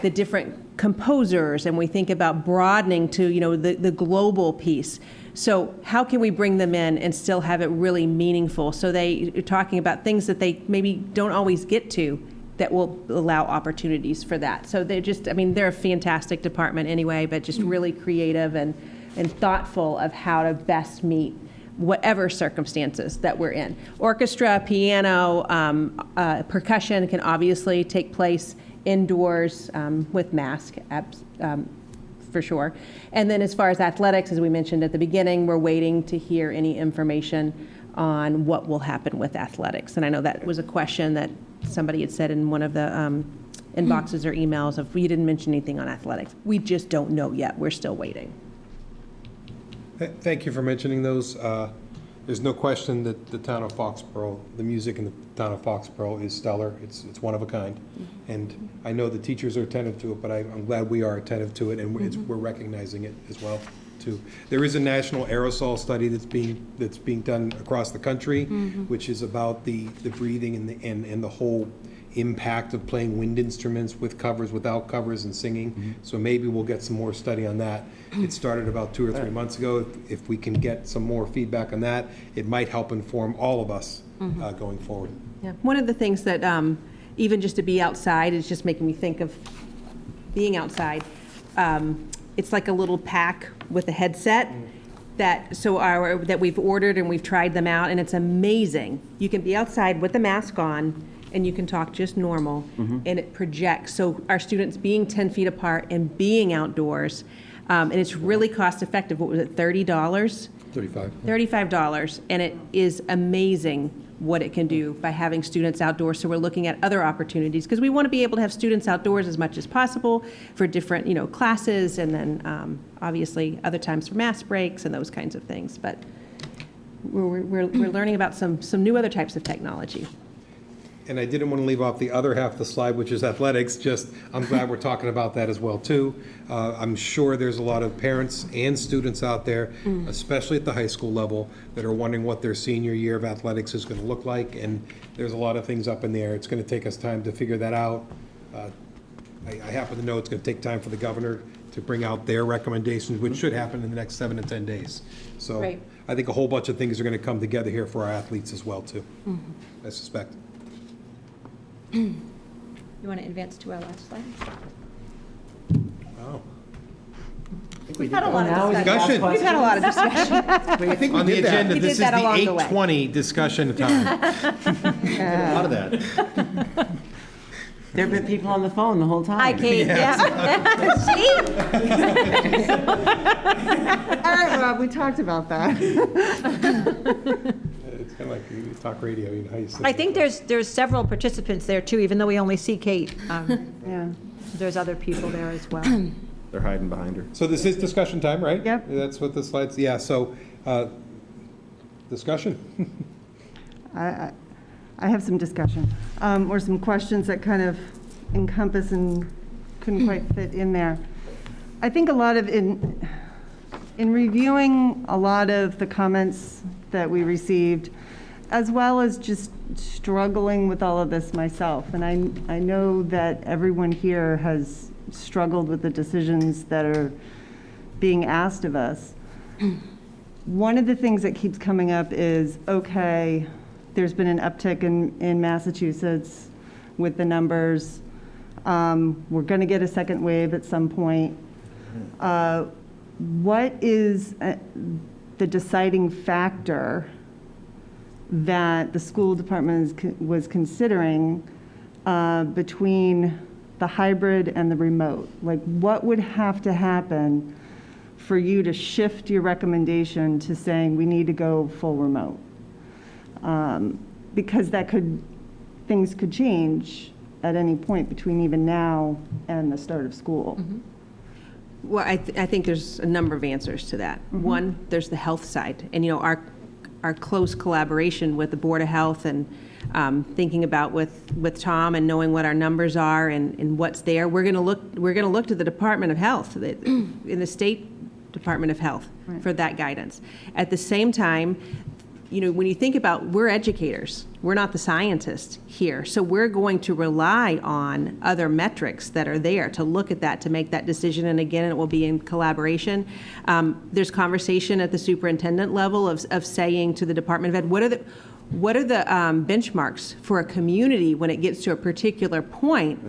[SPEAKER 7] the different composers, and we think about broadening to, the global piece. So how can we bring them in and still have it really meaningful? So they are talking about things that they maybe don't always get to that will allow opportunities for that. So they're just, they're a fantastic department anyway, but just really creative and thoughtful of how to best meet whatever circumstances that we're in. Orchestra, piano, percussion can obviously take place indoors with mask, for sure. And then as far as athletics, as we mentioned at the beginning, we're waiting to hear any information on what will happen with athletics. And I know that was a question that somebody had said in one of the inboxes or emails of, we didn't mention anything on athletics. We just don't know yet. We're still waiting.
[SPEAKER 1] Thank you for mentioning those. There's no question that the town of Foxborough, the music in the town of Foxborough is stellar. It's one of a kind. And I know the teachers are attentive to it, but I'm glad we are attentive to it, and we're recognizing it as well, too. There is a national aerosol study that's being done across the country, which is about the breathing and the whole impact of playing wind instruments with covers, without covers, and singing. So maybe we'll get some more study on that. It started about 2 or 3 months ago. If we can get some more feedback on that, it might help inform all of us going forward.
[SPEAKER 7] Yeah. One of the things that even just to be outside is just making me think of being outside. It's like a little pack with a headset that we've ordered and we've tried them out, and it's amazing. You can be outside with the mask on, and you can talk just normal, and it projects. So our students being 10 feet apart and being outdoors, and it's really cost effective. What was it, $30?
[SPEAKER 6] $35.
[SPEAKER 7] $35, and it is amazing what it can do by having students outdoors. So we're looking at other opportunities because we want to be able to have students outdoors as much as possible for different, classes, and then obviously other times for mass breaks and those kinds of things. But we're learning about some new other types of technology.
[SPEAKER 1] And I didn't want to leave off the other half of the slide, which is athletics. I'm glad we're talking about that as well, too. I'm sure there's a lot of parents and students out there, especially at the high school level, that are wondering what their senior year of athletics is going to look like. And there's a lot of things up in the air. It's going to take us time to figure that out. I happen to know it's going to take time for the governor to bring out their recommendations, which should happen in the next 7 to 10 days. So
[SPEAKER 7] Right.
[SPEAKER 1] I think a whole bunch of things are going to come together here for our athletes as well, too, I suspect.
[SPEAKER 8] You want to advance to our last slide?
[SPEAKER 1] Oh.
[SPEAKER 8] We've had a lot of
[SPEAKER 1] Discussion.
[SPEAKER 7] We've had a lot of discussion.
[SPEAKER 1] I think on the agenda,
[SPEAKER 7] We
[SPEAKER 1] this
[SPEAKER 7] did
[SPEAKER 1] is
[SPEAKER 7] that
[SPEAKER 1] the
[SPEAKER 7] along the way.
[SPEAKER 1] 8:20 discussion time.
[SPEAKER 4] A lot of that.
[SPEAKER 3] There have been people on the phone the whole time.
[SPEAKER 8] Hi, Kate. Yeah. See?
[SPEAKER 5] All right, Rob, we talked about that.
[SPEAKER 1] It's kind of like you talk radio, you know how you say.
[SPEAKER 8] I think there's several participants there too, even though we only see Kate.
[SPEAKER 5] Yeah.
[SPEAKER 8] There's other people there as well.
[SPEAKER 4] They're hiding behind her.
[SPEAKER 1] So this is discussion time, right?
[SPEAKER 5] Yep.
[SPEAKER 1] That's what the slides, yeah, so, discussion.
[SPEAKER 5] I have some discussion, or some questions that kind of encompass and couldn't quite fit in there. I think a lot of, in reviewing a lot of the comments that we received, as well as just struggling with all of this myself, and I know that everyone here has struggled with the decisions that are being asked of us. One of the things that keeps coming up is, okay, there's been an uptick in Massachusetts with the numbers. We're going to get a second wave at some point. What is the deciding factor that the school department was considering between the hybrid and the remote? Like, what would have to happen for you to shift your recommendation to saying we need to go full remote? Because things could change at any point between even now and the start of school.
[SPEAKER 7] Well, I think there's a number of answers to that. One, there's the health side, and our close collaboration with the Board of Health and thinking about with Tom and knowing what our numbers are and what's there. We're going to look to the Department of Health, in the State Department of Health, for that guidance. At the same time, when you think about, we're educators, we're not the scientists here, so we're going to rely on other metrics that are there to look at that, to make that decision, and again, it will be in collaboration. There's conversation at the superintendent level of saying to the Department of Ed, what are the benchmarks for a community when it gets to a particular point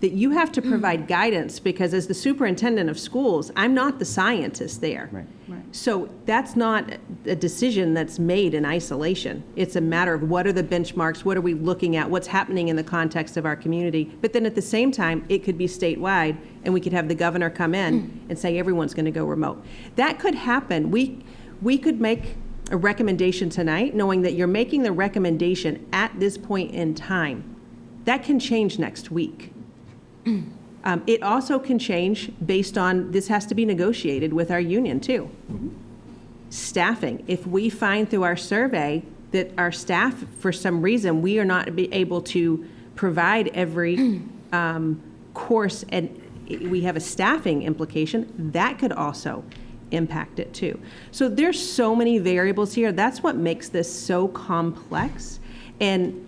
[SPEAKER 7] that you have to provide guidance, because as the superintendent of schools, I'm not the scientist there. So that's not a decision that's made in isolation. It's a matter of what are the benchmarks, what are we looking at, what's happening in the context of our community. But then at the same time, it could be statewide, and we could have the governor come in and say everyone's going to go remote. That could happen. We could make a recommendation tonight, knowing that you're making the recommendation at this point in time. That can change next week. It also can change based on, this has to be negotiated with our union too. Staffing, if we find through our survey that our staff, for some reason, we are not able to provide every course, and we have a staffing implication, that could also impact it too. So there's so many variables here. That's what makes this so complex. And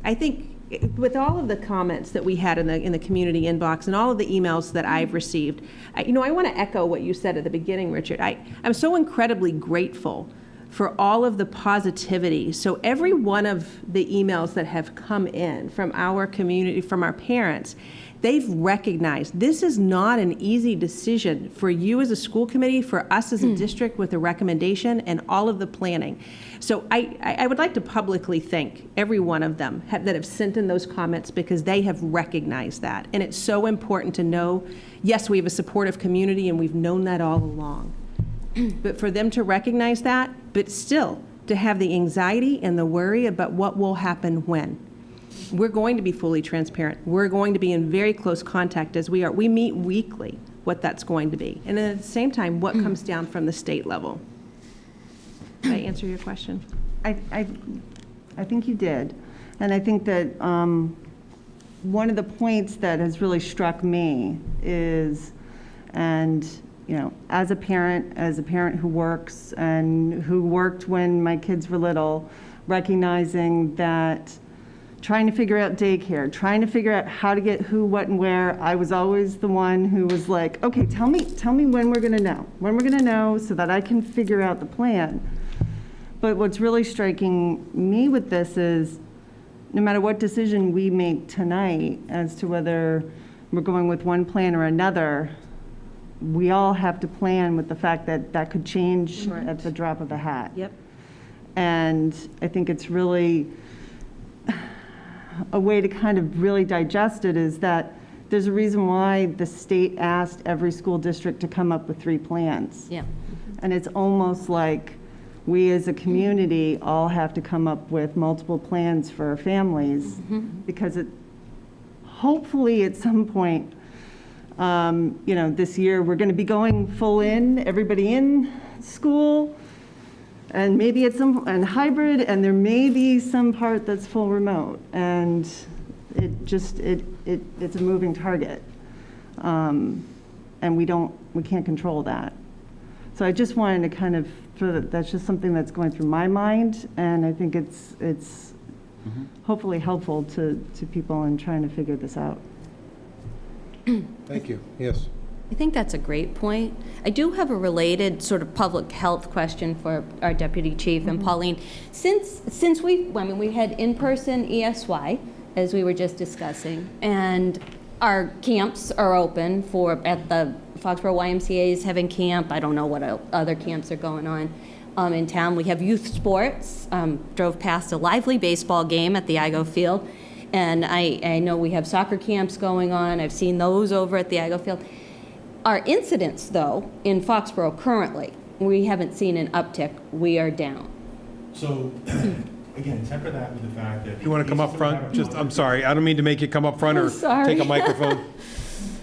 [SPEAKER 7] I think with all of the comments that we had in the community inbox and all of the emails that I've received, I want to echo what you said at the beginning, Richard. I'm so incredibly grateful for all of the positivity. So every one of the emails that have come in from our community, from our parents, they've recognized this is not an easy decision for you as a school committee, for us as a district with a recommendation and all of the planning. So I would like to publicly thank every one of them that have sent in those comments, because they have recognized that. And it's so important to know, yes, we have a supportive community and we've known that all along. But for them to recognize that, but still to have the anxiety and the worry about what will happen when. We're going to be fully transparent. We're going to be in very close contact as we are. We meet weekly what that's going to be. And then at the same time, what comes down from the state level. Did I answer your question?
[SPEAKER 5] I think you did. And I think that one of the points that has really struck me is, and as a parent who works and who worked when my kids were little, recognizing that trying to figure out daycare, trying to figure out how to get who, what, and where, I was always the one who was like, okay, tell me when we're going to know so that I can figure out the plan. But what's really striking me with this is, no matter what decision we make tonight as to whether we're going with one plan or another, we all have to plan with the fact that that could change at the drop of a hat.
[SPEAKER 8] Yep.
[SPEAKER 5] And I think it's really a way to kind of really digest it is that there's a reason why the state asked every school district to come up with 3 plans.
[SPEAKER 2] Yeah.
[SPEAKER 5] And it's almost like we as a community all have to come up with multiple plans for our families, because hopefully at some point, this year we're going to be going full in, everybody in school, and maybe it's and hybrid, and there may be some part that's full remote, and it's a moving target, and we can't control that. So I just wanted to kind of that's just something that's going through my mind, and I think it's hopefully helpful to people in trying to figure this out.
[SPEAKER 1] Thank you. Yes.
[SPEAKER 2] I think that's a great point. I do have a related sort of public health question for our deputy chief and Pauline. Since we had in-person ESY, as we were just discussing, and our camps are open for Foxborough YMCA is having camp. I don't know what other camps are going on in town. We have youth sports. Drove past a lively baseball game at the Igo Field. And I know we have soccer camps going on. I've seen those over at the Igo Field. Our incidents, though, in Foxborough currently, we haven't seen an uptick. We are down.
[SPEAKER 10] So, again, temper that with the fact that.
[SPEAKER 1] You want to come up front? Just, I'm sorry, I don't mean to make you come up front or
[SPEAKER 2] sorry.
[SPEAKER 1] take a microphone.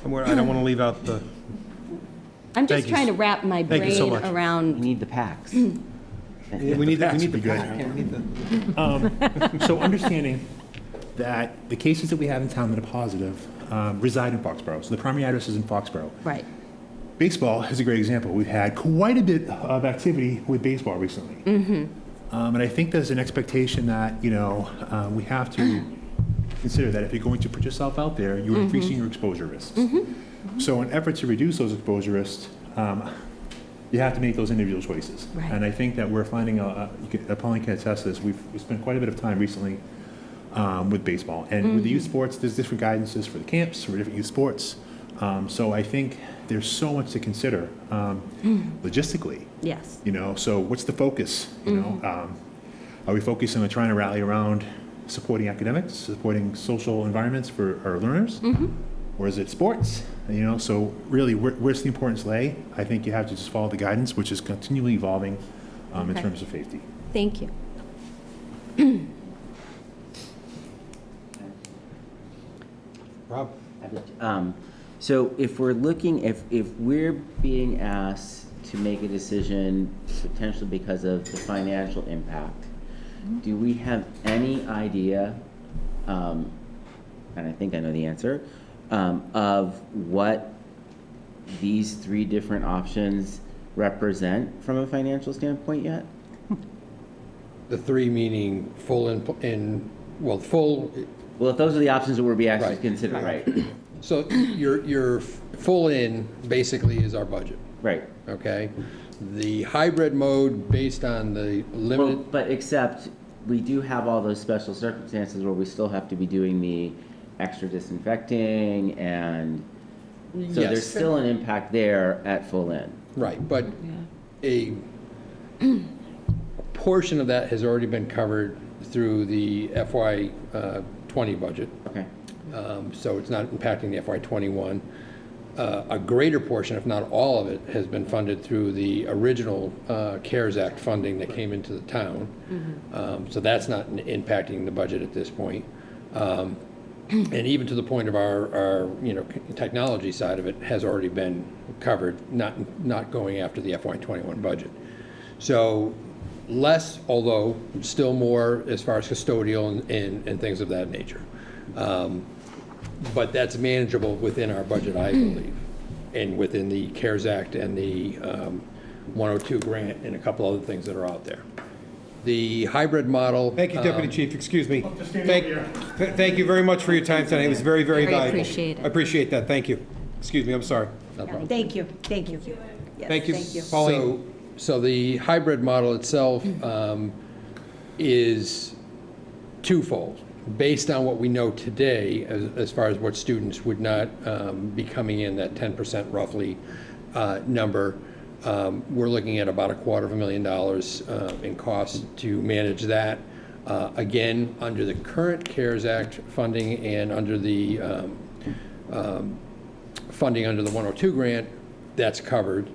[SPEAKER 1] I don't want to leave out the,
[SPEAKER 2] I'm
[SPEAKER 1] Thank
[SPEAKER 2] just
[SPEAKER 1] you.
[SPEAKER 2] trying to wrap my
[SPEAKER 1] Thank you so
[SPEAKER 2] brain
[SPEAKER 1] much.
[SPEAKER 3] We
[SPEAKER 2] around.
[SPEAKER 3] need the packs.
[SPEAKER 1] we need the
[SPEAKER 10] would be good.
[SPEAKER 1] pack. Yeah, we need the.
[SPEAKER 10] So understanding that the cases that we have in town that are positive reside in Foxborough. So the primary address is in Foxborough.
[SPEAKER 2] Right.
[SPEAKER 10] Baseball is a great example. We've had quite a bit of activity with baseball recently. And I think there's an expectation that, we have to consider that if you're going to put yourself out there, you're increasing your exposure risks. So in effort to reduce those exposure risks, you have to make those individual choices.
[SPEAKER 2] Right.
[SPEAKER 10] And I think that we're finding, Pauline can attest to this, we've spent quite a bit of time recently with baseball. And with the youth sports, there's different guidances for the camps, for different youth sports. So I think there's so much to consider logistically.
[SPEAKER 2] Yes.
[SPEAKER 10] So what's the focus? Are we focusing on trying to rally around supporting academics, supporting social environments for our learners? Or is it sports? So really, where's the importance lay? I think you have to just follow the guidance, which is continually evolving in
[SPEAKER 2] Okay.
[SPEAKER 10] terms of safety.
[SPEAKER 2] Thank you.
[SPEAKER 1] Rob?
[SPEAKER 3] So if we're looking, if we're being asked to make a decision potentially because of the financial impact, do we have any idea, and I think I know the answer, of what these three different options represent from a financial standpoint yet?
[SPEAKER 6] The three meaning full full,
[SPEAKER 3] Well, if those are the options that we're being asked to
[SPEAKER 6] Right.
[SPEAKER 3] consider, right?
[SPEAKER 6] so your full in basically is our budget,
[SPEAKER 3] Right.
[SPEAKER 6] okay? The hybrid mode based on the
[SPEAKER 3] Well,
[SPEAKER 6] limited,
[SPEAKER 3] but except we do have all those special circumstances where we still have to be doing the extra disinfecting, and so
[SPEAKER 6] Yes.
[SPEAKER 3] there's still an impact there at full in.
[SPEAKER 6] right, but a portion of that has already been covered through the FY '20 budget.
[SPEAKER 3] Okay.
[SPEAKER 6] So it's not impacting the FY '21. A greater portion, if not all of it, has been funded through the original CARES Act funding that came into the town. So that's not impacting the budget at this point. And even to the point of our technology side of it has already been covered, not going after the FY '21 budget. So less, although still more as far as custodial and things of that nature. But that's manageable within our budget, I believe, and within the CARES Act and the 102 grant and a couple other things that are out there. The hybrid model.
[SPEAKER 1] Thank you, Deputy Chief, excuse me. Thank you very much for your time tonight, it was very, very
[SPEAKER 2] Very
[SPEAKER 1] valuable.
[SPEAKER 2] appreciate it.
[SPEAKER 1] I appreciate that, thank you. Excuse me, I'm sorry.
[SPEAKER 6] No problem.
[SPEAKER 8] Thank you, thank you.
[SPEAKER 1] Thank you,
[SPEAKER 8] Thank you.
[SPEAKER 1] Pauline.
[SPEAKER 6] So the hybrid model itself is twofold. Based on what we know today, as far as what students would not be coming in, that 10% roughly number, we're looking at about $250,000 in cost to manage that. Again, under the current CARES Act funding and under the funding under the 102 grant, that's covered.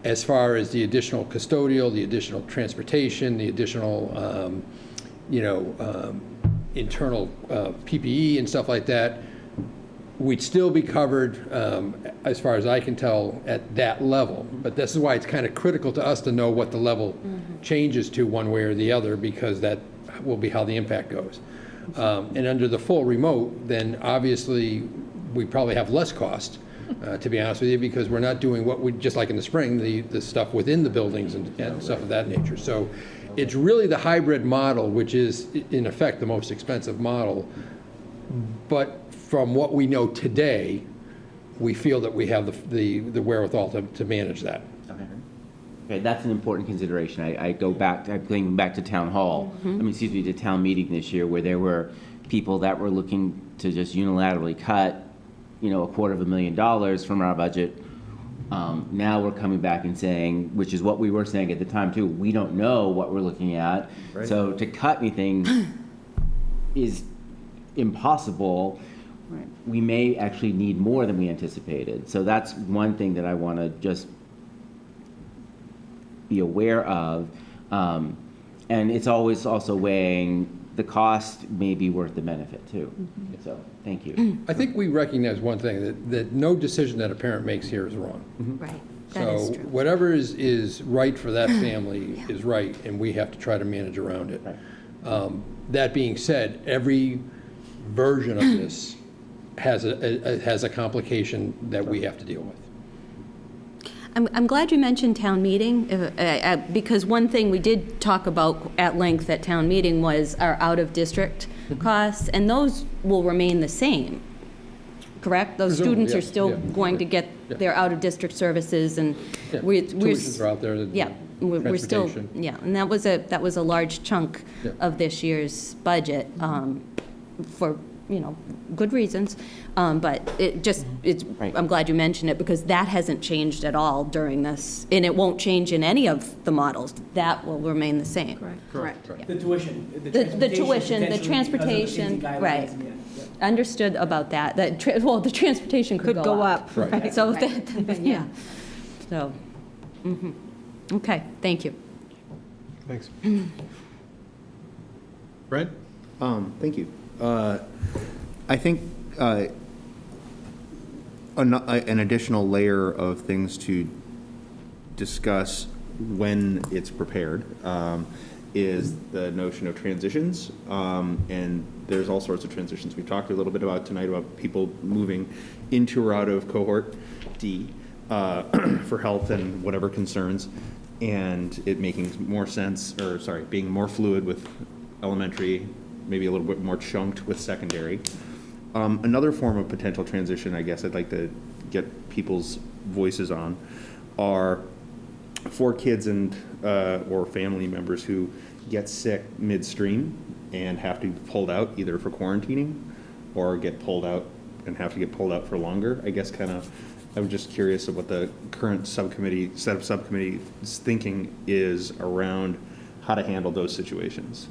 [SPEAKER 6] As far as the additional custodial, the additional transportation, the additional, internal PPE and stuff like that, we'd still be covered, as far as I can tell, at that level. But this is why it's kind of critical to us to know what the level changes to one way or the other, because that will be how the impact goes. And under the full remote, then obviously we probably have less cost, to be honest with you, because we're not doing what we, just like in the spring, the stuff within the buildings and stuff of that nature. So it's really the hybrid model, which is in effect the most expensive model. But from what we know today, we feel that we have the wherewithal to manage that.
[SPEAKER 3] Okay, that's an important consideration. I'm going back to town hall, to town meeting this year, where there were people that were looking to just unilaterally cut $250,000 from our budget. Now we're coming back and saying, which is what we were saying at the time too, we don't know what we're looking at.
[SPEAKER 4] Right.
[SPEAKER 3] So to cut anything is impossible.
[SPEAKER 5] Right.
[SPEAKER 3] We may actually need more than we anticipated. So that's one thing that I want to just be aware of. And it's always also weighing the cost may be worth the benefit too. So, thank you.
[SPEAKER 6] I think we recognize one thing, that no decision that a parent makes here is wrong.
[SPEAKER 2] Right, that is
[SPEAKER 6] So
[SPEAKER 2] true.
[SPEAKER 6] whatever is right for that family is right, and we have to try to manage around it. That being said, every version of this has a complication that we have to deal with.
[SPEAKER 2] I'm glad you mentioned town meeting, because one thing we did talk about at length at town meeting was our out-of-district costs, and those will remain the same, correct? Those
[SPEAKER 6] Presumably,
[SPEAKER 2] students are
[SPEAKER 6] yes,
[SPEAKER 2] still
[SPEAKER 6] yeah.
[SPEAKER 2] going to get their out-of-district services, and
[SPEAKER 6] Yeah,
[SPEAKER 2] we're
[SPEAKER 6] tuitions are out there,
[SPEAKER 2] Yeah, we're still,
[SPEAKER 6] transportation.
[SPEAKER 2] yeah, and that was a large chunk
[SPEAKER 6] Yeah.
[SPEAKER 2] of this year's budget, for, good reasons. But
[SPEAKER 3] Right.
[SPEAKER 2] I'm glad you mentioned it, because that hasn't changed at all during this, and it won't change in any of the models. That will remain the same.
[SPEAKER 7] Correct.
[SPEAKER 14] The tuition.
[SPEAKER 2] The tuition, the transportation, right. Understood about that. The transportation could go up.
[SPEAKER 6] Right.
[SPEAKER 2] So, yeah. So, okay, thank you.
[SPEAKER 1] Thanks. Brent?
[SPEAKER 4] Thank you. I think an additional layer of things to discuss when it's prepared is the notion of transitions. And there's all sorts of transitions. We talked a little bit about tonight about people moving into or out of cohort D for health and whatever concerns, and it making more sense, or sorry, being more fluid with elementary, maybe a little bit more chunked with secondary. Another form of potential transition, I guess I'd like to get people's voices on, are for kids and or family members who get sick midstream and have to be pulled out either for quarantining or get pulled out and have to get pulled out for longer. I guess I'm just curious of what the current set of subcommittees thinking is around how to handle those situations.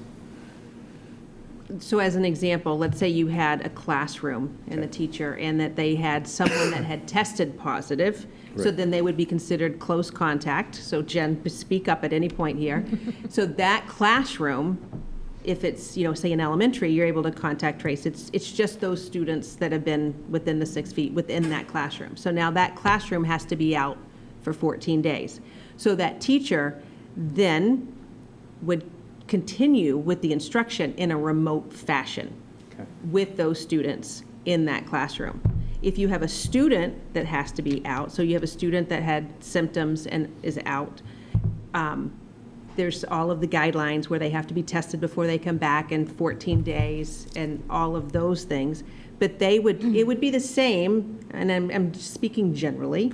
[SPEAKER 7] So as an example, let's say you had a classroom and the teacher, and that they had someone that had tested positive, so
[SPEAKER 4] Right.
[SPEAKER 7] then they would be considered close contact. So Jen, speak up at any point here. So that classroom, if it's, say in elementary, you're able to contact trace. It's just those students that have been within the 6 feet within that classroom. So now that classroom has to be out for 14 days. So that teacher then would continue with the instruction in a remote fashion with those students in that classroom. If you have a student that has to be out, so you have a student that had symptoms and is out, there's all of the guidelines where they have to be tested before they come back in 14 days and all of those things. But it would be the same, and I'm speaking generally,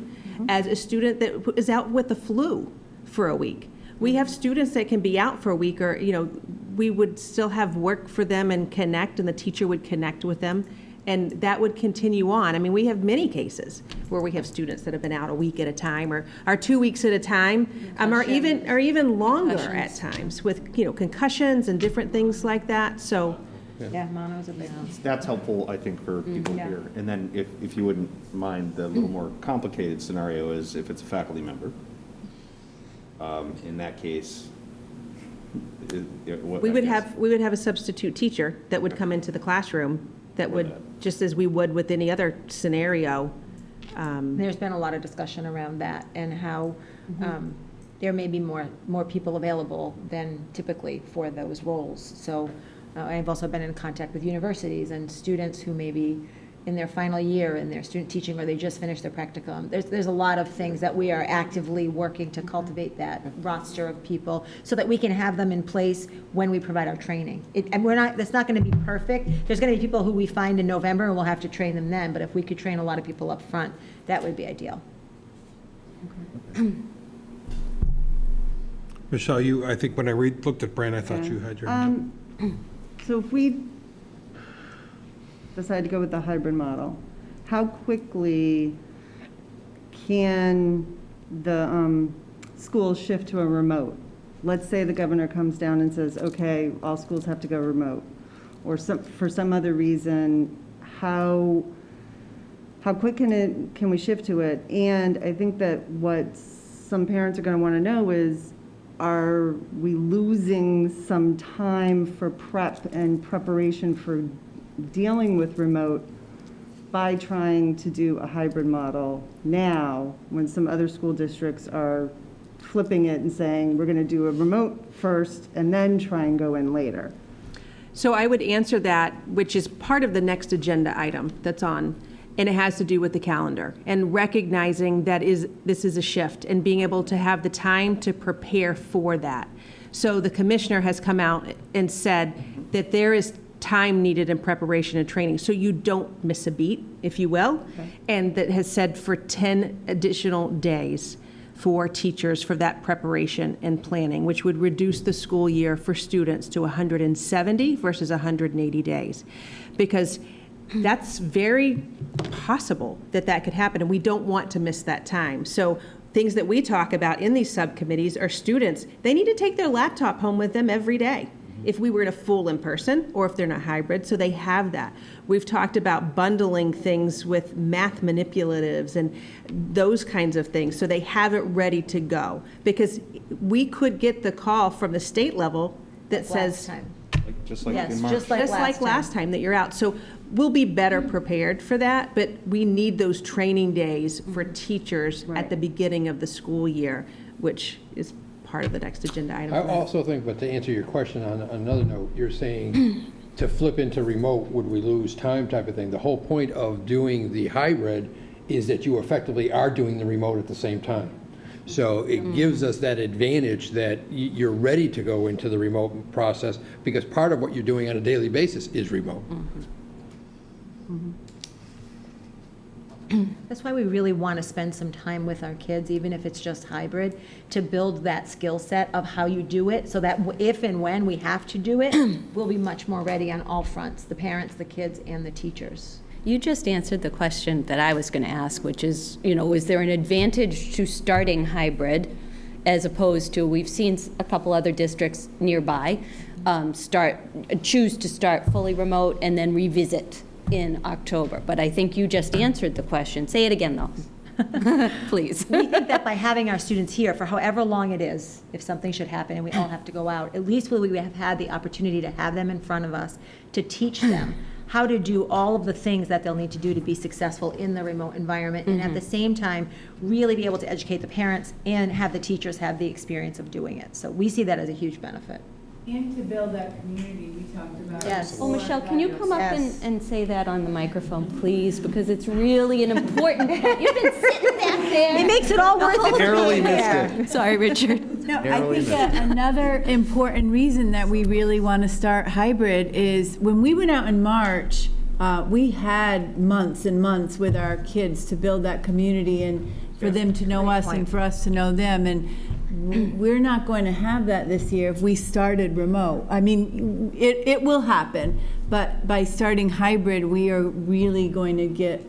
[SPEAKER 7] as a student that is out with the flu for a week. We have students that can be out for a week, or, we would still have work for them and connect, and the teacher would connect with them, and that would continue on. I mean, we have many cases where we have students that have been out a week at a time, or 2 weeks at a time, or even longer at times with, concussions and different things like that, so.
[SPEAKER 5] Yeah, mono's a big one.
[SPEAKER 4] That's helpful, I think, for people
[SPEAKER 5] Yeah.
[SPEAKER 4] here. And then if you wouldn't mind, the little more complicated scenario is if it's a faculty member. In that case,
[SPEAKER 7] We would have a substitute teacher that would come into the classroom that would, just as we would with any other scenario.
[SPEAKER 8] There's been a lot of discussion around that and how there may be more people available than typically for those roles. So I've also been in contact with universities and students who may be in their final year in their student teaching, or they just finished their practicum. There's a lot of things that we are actively working to cultivate that roster of people so that we can have them in place when we provide our training. That's not going to be perfect. There's going to be people who we find in November and we'll have to train them then, but if we could train a lot of people up front, that would be ideal.
[SPEAKER 1] Michelle, I think when I looked at Brand, I thought you had your hand up.
[SPEAKER 5] So if we decide to go with the hybrid model, how quickly can the schools shift to a remote? Let's say the governor comes down and says, okay, all schools have to go remote, or for some other reason, how quick can we shift to it? And I think that what some parents are going to want to know is, are we losing some time for prep and preparation for dealing with remote by trying to do a hybrid model now, when some other school districts are flipping it and saying, we're going to do a remote first and then try and go in later?
[SPEAKER 7] So I would answer that, which is part of the next agenda item that's on, and it has to do with the calendar, and recognizing that this is a shift, and being able to have the time to prepare for that. So the commissioner has come out and said that there is time needed in preparation and training, so you don't miss a beat, if you will, and that has said for 10 additional days for teachers for that preparation and planning, which would reduce the school year for students to 170 versus 180 days. Because that's very possible that that could happen, and we don't want to miss that time. So things that we talk about in these subcommittees are students, they need to take their laptop home with them every day if we were in a full in-person or if they're not hybrid, so they have that. We've talked about bundling things with math manipulatives and those kinds of things, so they have it ready to go. Because we could get the call from the state level that says,
[SPEAKER 4] Just like
[SPEAKER 8] Yes,
[SPEAKER 4] in March.
[SPEAKER 8] just like
[SPEAKER 7] last time that you're out. So we'll be better prepared for that, but we need those training days for teachers at the beginning of the school year, which is part of the next agenda item.
[SPEAKER 6] I
[SPEAKER 7] for that.
[SPEAKER 6] also think, but to answer your question on another note, you're saying to flip into remote, would we lose time type of thing? The whole point of doing the hybrid is that you effectively are doing the remote at the same time. So it gives us that advantage that you're ready to go into the remote process, because part of what you're doing on a daily basis is remote.
[SPEAKER 8] That's why we really want to spend some time with our kids, even if it's just hybrid, to build that skill set of how you do it, so that if and when we have to do it, we'll be much more ready on all fronts, the parents, the kids, and the teachers.
[SPEAKER 2] You just answered the question that I was going to ask, which is, is there an advantage to starting hybrid as opposed to, we've seen a couple other districts nearby choose to start fully remote and then revisit in October. But I think you just answered the question. Say it again, though. Please.
[SPEAKER 8] We think that by having our students here for however long it is, if something should happen and we all have to go out, at least we have had the opportunity to have them in front of us to teach them how to do all of the things that they'll need to do to be successful in the remote environment, and at the same time, really be able to educate the parents and have the teachers have the experience of doing it. So we see that as a huge benefit.
[SPEAKER 13] And to build that community we talked about.
[SPEAKER 8] Yes.
[SPEAKER 2] Oh, Michelle, can you come up
[SPEAKER 8] Yes.
[SPEAKER 2] and say that on the microphone, please? Because it's really an important point. You've been sitting back there.
[SPEAKER 8] It makes it all worth it.
[SPEAKER 4] Barely missed it.
[SPEAKER 2] Sorry, Richard.
[SPEAKER 13] No, I think that another important reason that we really want to start hybrid is when we went out in March, we had months and months with our kids to build that community and for them to know us and for us to know them. And we're not going to have that this year if we started remote. I mean, it will happen, but by starting hybrid, we are really going to get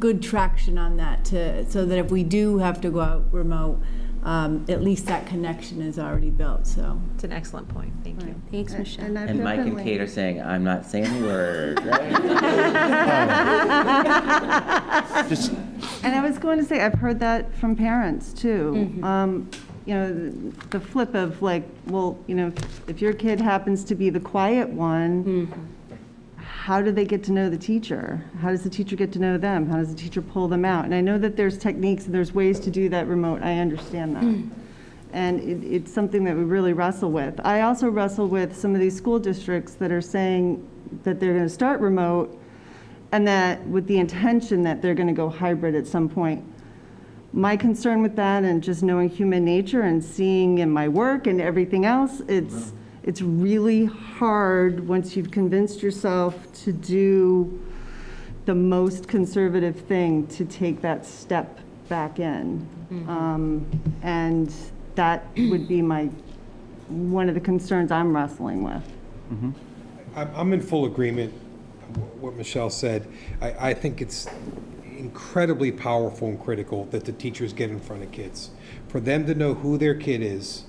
[SPEAKER 13] good traction on that so that if we do have to go out remote, at least that connection is already built, so.
[SPEAKER 8] It's an excellent point. Thank you.
[SPEAKER 2] Thanks, Michelle.
[SPEAKER 3] And Mike and Kate are saying, I'm not saying a word, right?
[SPEAKER 5] And I was going to say, I've heard that from parents too. The flip of like, well, if your kid happens to be the quiet one, how do they get to know the teacher? How does the teacher get to know them? How does the teacher pull them out? And I know that there's techniques and there's ways to do that remote. I understand that. And it's something that we really wrestle with. I also wrestle with some of these school districts that are saying that they're going to start remote and that with the intention that they're going to go hybrid at some point. My concern with that, and just knowing human nature and seeing in my work and everything else, it's really hard once you've convinced yourself to do the most conservative thing to take that step back in. And that would be one of the concerns I'm wrestling with.
[SPEAKER 1] I'm in full agreement. what Michelle said. I think it's incredibly powerful and critical that the teachers get in front of kids. For them to know who their kid is,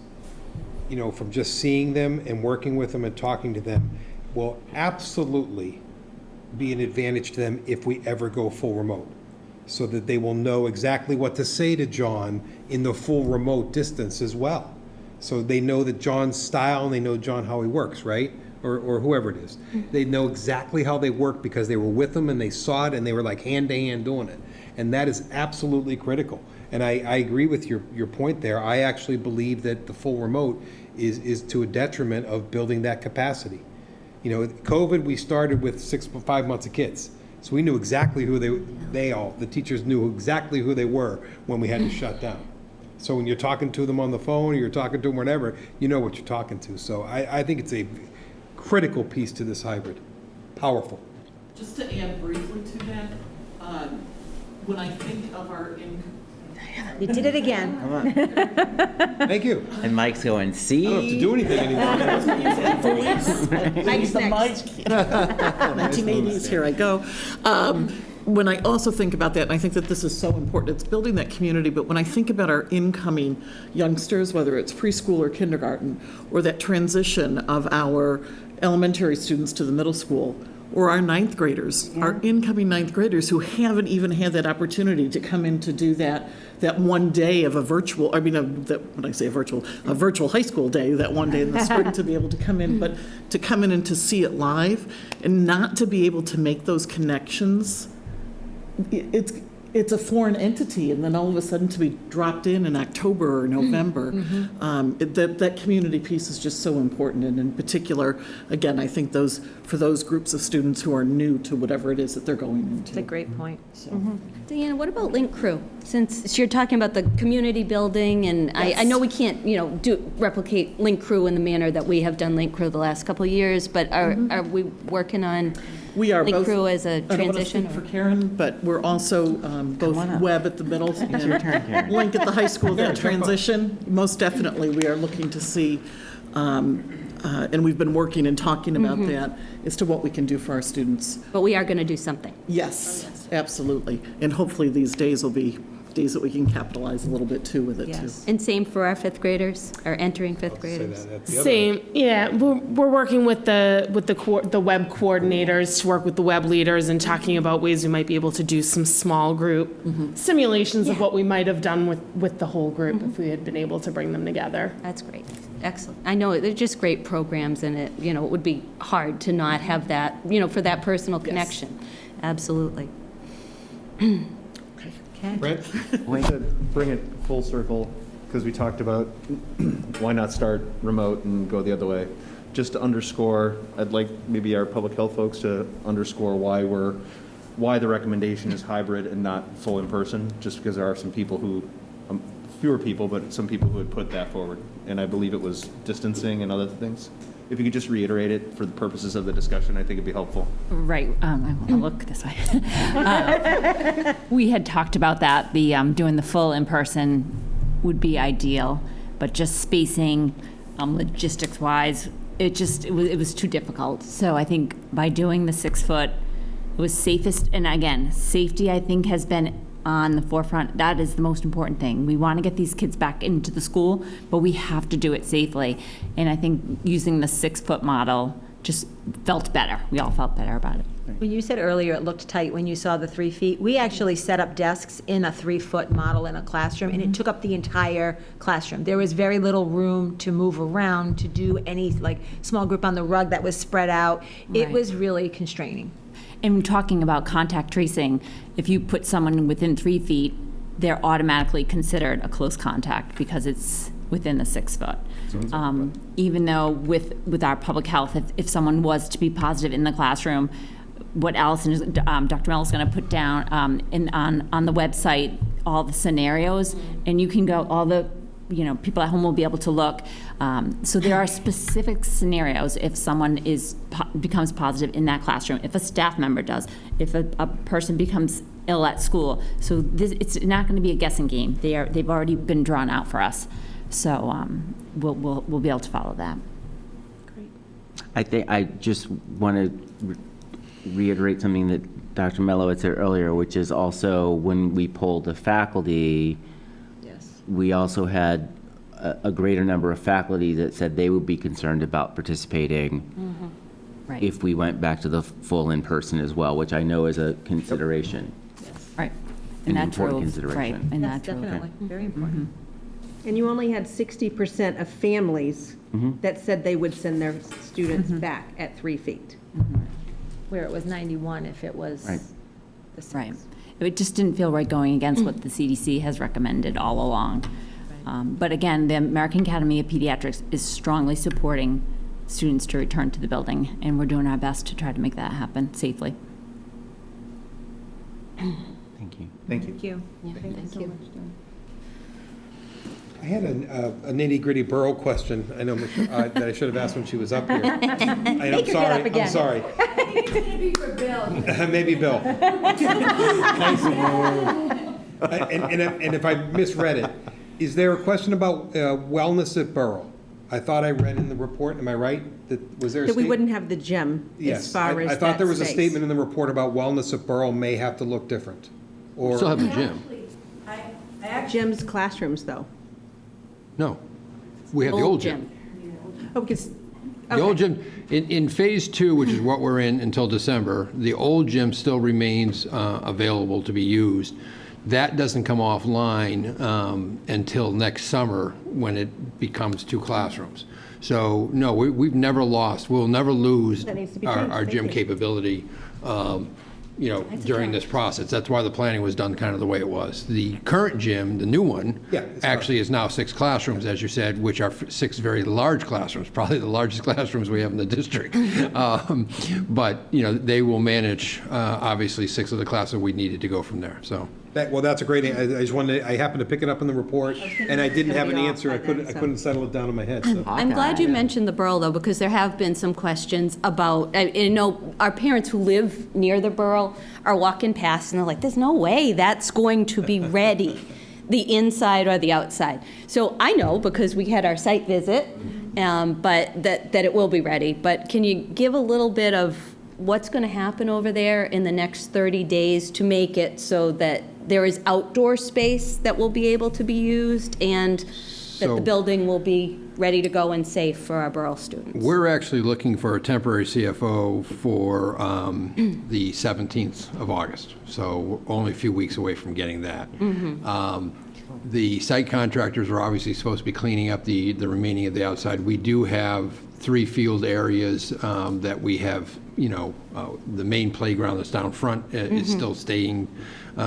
[SPEAKER 1] from just seeing them and working with them and talking to them, will absolutely be an advantage to them if we ever go full remote, so that they will know exactly what to say to John in the full remote distance as well. So they know that John's style, and they know John how he works, right? Or whoever it is. They know exactly how they work because they were with them and they saw it and they were like hand to hand doing it. And that is absolutely critical. And I agree with your point there. I actually believe that the full remote is to a detriment of building that capacity. COVID, we started with 5 months of kids. So we knew exactly who the teachers knew exactly who they were when we had to shut down. So when you're talking to them on the phone or you're talking to them whenever, you know what you're talking to. So I think it's a critical piece to this hybrid. Powerful.
[SPEAKER 12] Just to add briefly to that, when I think of our
[SPEAKER 8] You did it again.
[SPEAKER 1] Thank you.
[SPEAKER 3] And Mike's going, see?
[SPEAKER 1] I don't have to do anything anymore.
[SPEAKER 12] Mike's next. 1980s, here I go. When I also think about that, and I think that this is so important, it's building that community, but when I think about our incoming youngsters, whether it's preschool or kindergarten, or that transition of our elementary students to the middle school, or our ninth graders, our incoming ninth graders who haven't even had that opportunity to come in to do that one day of a virtual, when I say a virtual high school day, that one day in the spring to be able to come in, but to come in and to see it live and not to be able to make those connections. It's a foreign entity, and then all of a sudden to be dropped in October or November, that community piece is just so important. And in particular, again, I think for those groups of students who are new to whatever it is that they're going into.
[SPEAKER 8] That's a great point.
[SPEAKER 12] So.
[SPEAKER 2] Deanna, what about Link Crew? Since you're talking about the community building, and I know we can't, replicate Link Crew in the manner that we have done Link Crew the last couple of years, but are we working on
[SPEAKER 12] We are
[SPEAKER 2] Link
[SPEAKER 12] both,
[SPEAKER 2] Crew as a
[SPEAKER 12] I don't want to
[SPEAKER 2] transition?
[SPEAKER 12] speak for Karen, but we're also both web at the middle and Link at the high school, that transition. Most definitely, we are looking to see, and we've been working and talking about that as to what we can do for our students.
[SPEAKER 2] But we are going to do something.
[SPEAKER 12] Yes, absolutely. And hopefully these days will be days that we can capitalize a little bit too with it too.
[SPEAKER 2] And same for our fifth graders, or entering fifth graders.
[SPEAKER 15] Same, yeah. We're working with the web coordinators to work with the web leaders and talking about ways we might be able to do some small group simulations of what we might have done with the whole group if we had been able to bring them together.
[SPEAKER 2] That's great. Excellent. I know they're just great programs, and it would be hard to not have that, for that personal connection. Absolutely.
[SPEAKER 4] Brent? To bring it full circle, because we talked about why not start remote and go the other way. Just to underscore, I'd like maybe our public health folks to underscore why the recommendation is hybrid and not full in person, just because there are some people who, fewer people, but some people who had put that forward. And I believe it was distancing and other things. If you could just reiterate it for the purposes of the discussion, I think it'd be helpful.
[SPEAKER 11] Right. I want to look this way. We had talked about that. Doing the full in-person would be ideal, but just spacing, logistics-wise, it was too difficult. So I think by doing the 6 foot, it was safest. And again, safety, I think, has been on the forefront. That is the most important thing. We want to get these kids back into the school, but we have to do it safely. And I think using the 6 foot model just felt better. We all felt better about it.
[SPEAKER 8] When you said earlier it looked tight when you saw the 3 feet, we actually set up desks in a 3 foot model in a classroom, and it took up the entire classroom. There was very little room to move around, to do any small group on the rug that was spread out. It
[SPEAKER 11] Right.
[SPEAKER 8] was really constraining.
[SPEAKER 11] And talking about contact tracing, if you put someone within 3 feet, they're automatically considered a close contact because it's within the 6 foot. Even though with our public health, if someone was to be positive in the classroom, what Dr. Mello is going to put down on the website, all the scenarios, and you can go, all the people at home will be able to look. So there are specific scenarios if someone becomes positive in that classroom, if a staff member does, if a person becomes ill at school. So it's not going to be a guessing game. They've already been drawn out for us. So we'll be able to follow that.
[SPEAKER 3] I think I just want to reiterate something that Dr. Mello had said earlier, which is also when we polled the faculty,
[SPEAKER 8] Yes.
[SPEAKER 3] we also had a greater number of faculty that said they would be concerned about participating
[SPEAKER 11] Right.
[SPEAKER 3] if we went back to the full in-person as well, which I know is a consideration.
[SPEAKER 11] Right.
[SPEAKER 3] An
[SPEAKER 11] And that
[SPEAKER 3] important
[SPEAKER 11] drove,
[SPEAKER 3] consideration.
[SPEAKER 11] right, and
[SPEAKER 8] Yes,
[SPEAKER 11] that drove it.
[SPEAKER 8] definitely, very important.
[SPEAKER 7] And you only had 60% of families that said they would send their students back at 3 feet.
[SPEAKER 8] Where it was 91 if it was
[SPEAKER 3] Right.
[SPEAKER 8] the 6.
[SPEAKER 11] Right. It just didn't feel right going against what the CDC has recommended all along. But again, the American Academy of Pediatrics is strongly supporting students to return to the building, and we're doing our best to try to make that happen safely.
[SPEAKER 3] Thank you.
[SPEAKER 4] Thank you.
[SPEAKER 8] Thank you.
[SPEAKER 2] Thank you.
[SPEAKER 1] I had a nitty-gritty Borough question, I know, that I should have asked when she was up here. I'm sorry, I'm sorry. Maybe Bill. And if I misread it, is there a question about wellness at Borough? I thought I read in the report, am I right? Was there a
[SPEAKER 7] That we
[SPEAKER 1] statement?
[SPEAKER 7] wouldn't have the gym
[SPEAKER 1] Yes,
[SPEAKER 7] as far as
[SPEAKER 1] I thought there was a
[SPEAKER 7] that
[SPEAKER 1] statement in the report about wellness at Borough may have to look different. Or
[SPEAKER 6] Still have the gym.
[SPEAKER 7] Gym's classrooms, though.
[SPEAKER 6] No. We have the old gym.
[SPEAKER 7] Oh, because,
[SPEAKER 6] The old gym, in Phase 2, which is what we're in until December, the old gym still remains available to be used. That doesn't come offline until next summer when it becomes 2 classrooms. So, no, we've never lost, we'll never lose
[SPEAKER 7] That needs to be
[SPEAKER 6] our
[SPEAKER 7] changed.
[SPEAKER 6] gym
[SPEAKER 7] Thank you.
[SPEAKER 6] capability, during this process. That's why the planning was done kind of the way it was. The current gym, the new one,
[SPEAKER 1] Yeah, it's
[SPEAKER 6] actually is now 6 classrooms, as you said, which are 6 very large classrooms, probably the largest classrooms we have in the district. But, they will manage, obviously, 6 of the classes we needed to go from there, so.
[SPEAKER 1] Well, that's a great, I just wanted, I happened to pick it up in the report, and I didn't have an
[SPEAKER 7] be off
[SPEAKER 1] answer, I
[SPEAKER 7] by then, so.
[SPEAKER 1] couldn't settle it down in my head, so.
[SPEAKER 2] I'm glad you mentioned the Borough, though, because there have been some questions about, our parents who live near the Borough are walking past, and they're like, there's no way that's going to be ready, the inside or the outside. So I know, because we had our site visit, but that it will be ready. But can you give a little bit of what's going to happen over there in the next 30 days to make it so that there is outdoor space that will be able to be used, and that the
[SPEAKER 6] So-
[SPEAKER 2] building will be ready to go and safe for our Borough students?
[SPEAKER 6] We're actually looking for a temporary CFO for the 17th of August, so we're only a few weeks away from getting that. The site contractors are obviously supposed to be cleaning up the remaining of the outside. We do have 3 field areas that we have, the main playground that's down front is still staying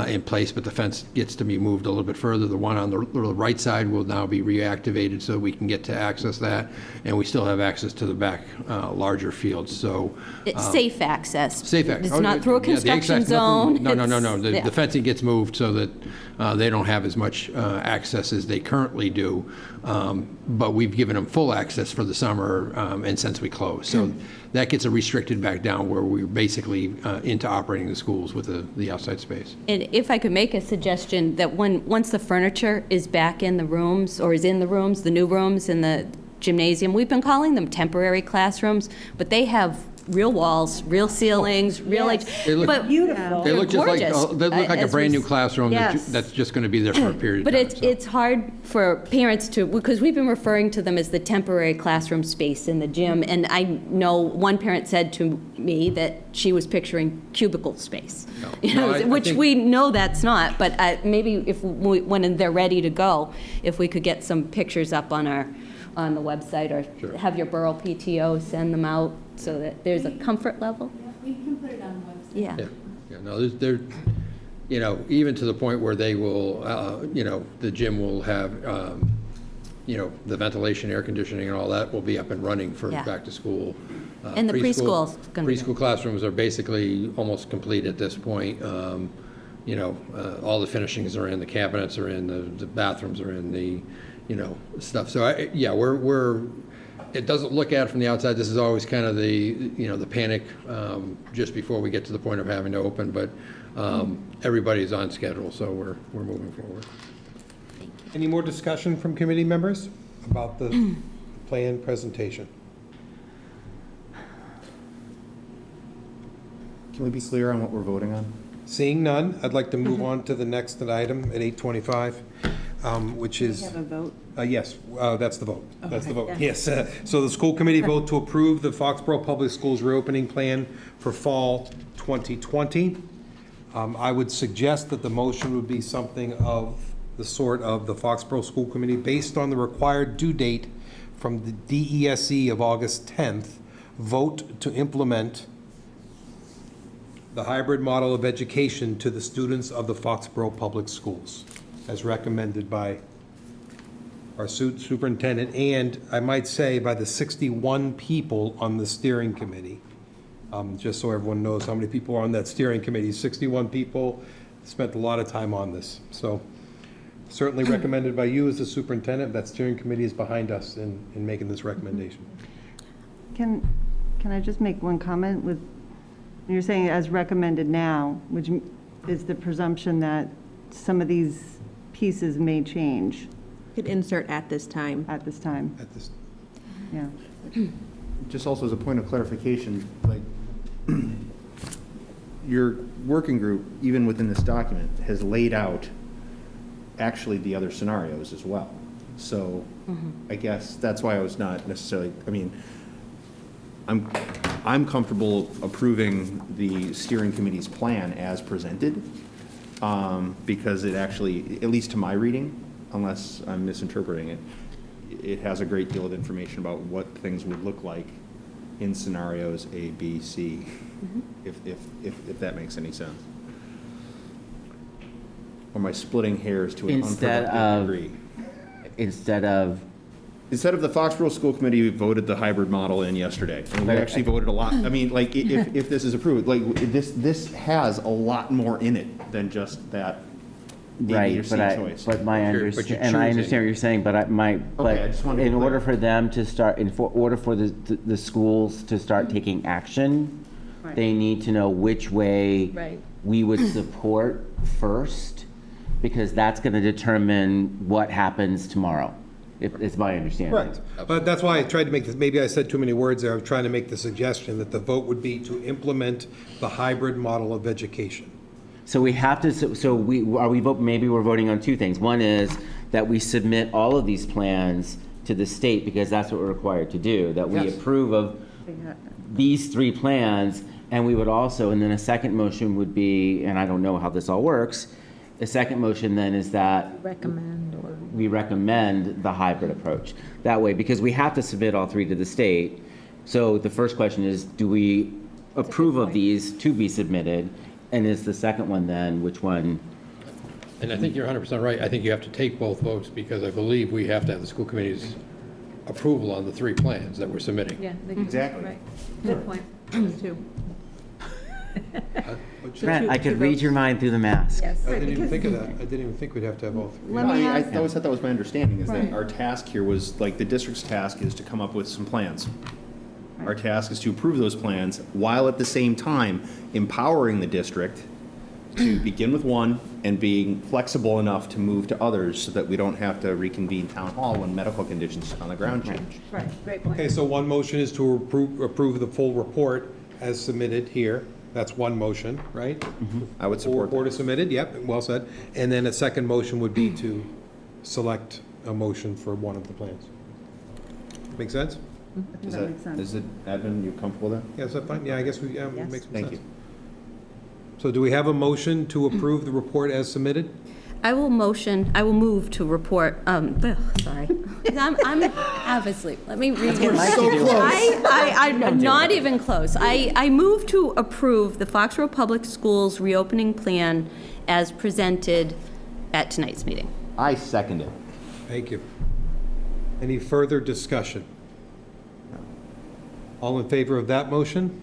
[SPEAKER 6] in place, but the fence gets to be moved a little bit further. The one on the right side will now be reactivated so we can get to access that, and we still have access to the back larger fields, so.
[SPEAKER 2] It's safe access.
[SPEAKER 6] Safe access.
[SPEAKER 2] It's not through a construction zone.
[SPEAKER 6] No.
[SPEAKER 2] It's-
[SPEAKER 6] The fencing gets moved so that they don't have as much access as they currently do. But we've given them full access for the summer and since we closed. So that gets restricted back down where we're basically into operating the schools with the outside space.
[SPEAKER 2] And if I could make a suggestion, that once the furniture is back in the rooms, or is in the rooms, the new rooms in the gymnasium, we've been calling them temporary classrooms, but they have real walls, real ceilings, real like,
[SPEAKER 6] They look-
[SPEAKER 2] but
[SPEAKER 7] Beautiful.
[SPEAKER 6] They
[SPEAKER 2] they're
[SPEAKER 6] look just like,
[SPEAKER 2] gorgeous.
[SPEAKER 6] they look like a
[SPEAKER 2] As
[SPEAKER 6] brand
[SPEAKER 2] we
[SPEAKER 6] new classroom
[SPEAKER 7] Yes.
[SPEAKER 6] that's just going to be there for a period of
[SPEAKER 2] But
[SPEAKER 6] time.
[SPEAKER 2] it's,
[SPEAKER 6] so.
[SPEAKER 2] it's hard for parents to, because we've been referring to them as the temporary classroom space in the gym, and I know one parent said to me that she was picturing cubicle space.
[SPEAKER 6] No, I
[SPEAKER 2] Which
[SPEAKER 6] think-
[SPEAKER 2] we know that's not, but maybe if, when they're ready to go, if we could get some pictures up on the website, or
[SPEAKER 6] Sure.
[SPEAKER 2] have your Borough PTO send them out so that there's a comfort level.
[SPEAKER 11] We can put it on the website.
[SPEAKER 6] Yeah, no, they're, even to the point where they will, the gym will have, the ventilation, air conditioning and all that will be up and running for
[SPEAKER 2] Yeah.
[SPEAKER 6] back to school.
[SPEAKER 2] And the preschool's gonna be
[SPEAKER 6] Preschool classrooms are basically almost complete at this point. All the finishings are in, the cabinets are in, the bathrooms are in, the, stuff. So, it doesn't look at it from the outside. This is always kind of the panic just before we get to the point of having to open, but everybody's on schedule, so we're moving forward.
[SPEAKER 1] Any more discussion from committee members about the plan presentation?
[SPEAKER 4] Can we be clear on what we're voting on?
[SPEAKER 1] Seeing none, I'd like to move on to the next item at 8:25, which is...
[SPEAKER 5] Have a vote?
[SPEAKER 1] Yes, that's the vote. That's the vote, yes. So the school committee vote to approve the Foxborough Public Schools reopening plan for fall 2020. I would suggest that the motion would be something of the sort of the Foxborough School Committee, based on the required due date from the DESE of August 10th, vote to implement the hybrid model of education to the students of the Foxborough Public Schools, as recommended by our superintendent, and I might say by the 61 people on the steering committee. Just so everyone knows how many people are on that steering committee. 61 people spent a lot of time on this. So certainly recommended by you as the superintendent. That steering committee is behind us in making this recommendation.
[SPEAKER 5] Can I just make one comment with, you're saying as recommended now, which is the presumption that some of these pieces may change
[SPEAKER 7] Could insert at this time.
[SPEAKER 5] at this time?
[SPEAKER 1] At this,
[SPEAKER 5] Yeah.
[SPEAKER 4] Just also as a point of clarification, like, your working group, even within this document, has laid out actually the other scenarios as well. So I guess that's why I was not necessarily, I mean, I'm comfortable approving the steering committee's plan as presented, because it actually, at least to my reading, unless I'm misinterpreting it, it has a great deal of information about what things would look like in scenarios A, B, C, if that makes any sense. Or am I splitting hairs to an unproductive degree?
[SPEAKER 3] Instead of
[SPEAKER 4] the Foxborough School Committee voted the hybrid model in yesterday, and we actually voted a lot, I mean, like, if this is approved, like, this has a lot more in it than just that A, B, or
[SPEAKER 3] right,
[SPEAKER 4] C choice.
[SPEAKER 3] but my
[SPEAKER 1] you're
[SPEAKER 3] understanding, and I
[SPEAKER 1] choosing.
[SPEAKER 3] understand what you're saying, but
[SPEAKER 4] I just wanted to be
[SPEAKER 3] in order
[SPEAKER 4] clear.
[SPEAKER 3] for them to start, order for the schools to start taking action,
[SPEAKER 5] Right.
[SPEAKER 3] they need to know which way
[SPEAKER 8] Right.
[SPEAKER 3] we would support first, because that's going to determine what happens tomorrow. It's my understanding.
[SPEAKER 1] right, but that's why I tried to make this, maybe I said too many words there. I was trying to make the suggestion that the vote would be to implement the hybrid model of education.
[SPEAKER 3] So we have to, maybe we're voting on two things. One is that we submit all of these plans to the state, because that's what we're required to do, that we
[SPEAKER 1] Yes.
[SPEAKER 3] approve of these three plans, and we would also, and then a second motion would be, and I don't know how this all works, the second motion then is that
[SPEAKER 8] Recommend or.
[SPEAKER 3] we recommend the hybrid approach. That way, because we have to submit all three to the state, so the first question is, do we approve of these to be submitted? And is the second one then, which one?
[SPEAKER 6] And I think you're 100% right. I think you have to take both votes, because I believe we have to have the school committee's approval on the three plans that we're submitting.
[SPEAKER 8] Yeah.
[SPEAKER 4] Exactly.
[SPEAKER 8] Right. Good point. Too.
[SPEAKER 3] Brent, I could read your mind through the mask.
[SPEAKER 8] Yes.
[SPEAKER 1] I didn't even think of that. I didn't even think we'd have to have all three.
[SPEAKER 5] Let
[SPEAKER 4] No, I
[SPEAKER 5] me
[SPEAKER 4] mean, I
[SPEAKER 5] ask,
[SPEAKER 4] always thought that was my understanding, is that
[SPEAKER 5] Right.
[SPEAKER 4] our task here was, like, the district's task is to come up with some plans. Our task is to approve those plans, while at the same time empowering the district to begin with one and being flexible enough to move to others, so that we don't have to reconvene town hall when medical conditions on the ground change.
[SPEAKER 8] Right, great point.
[SPEAKER 1] Okay, so one motion is to approve the full report as submitted here. That's one motion, right?
[SPEAKER 4] I would
[SPEAKER 1] Full
[SPEAKER 4] support
[SPEAKER 1] report
[SPEAKER 4] that.
[SPEAKER 1] is submitted, yep, well said. And then a second motion would be to select a motion for one of the plans. Make sense?
[SPEAKER 4] Is
[SPEAKER 5] that makes sense.
[SPEAKER 4] Is it, admin, you comfortable with that?
[SPEAKER 1] Yeah, is that fine? Yeah, I guess we,
[SPEAKER 8] Yes.
[SPEAKER 1] makes some
[SPEAKER 4] Thank
[SPEAKER 1] sense.
[SPEAKER 4] you.
[SPEAKER 1] So do we have a motion to approve the report as submitted?
[SPEAKER 2] I will move to report, sorry. I'm half asleep. Let me read. I'm not even close. I move to approve the Foxborough Public Schools reopening plan as presented at tonight's meeting.
[SPEAKER 4] I second it.
[SPEAKER 1] Thank you. Any further discussion? All in favor of that motion?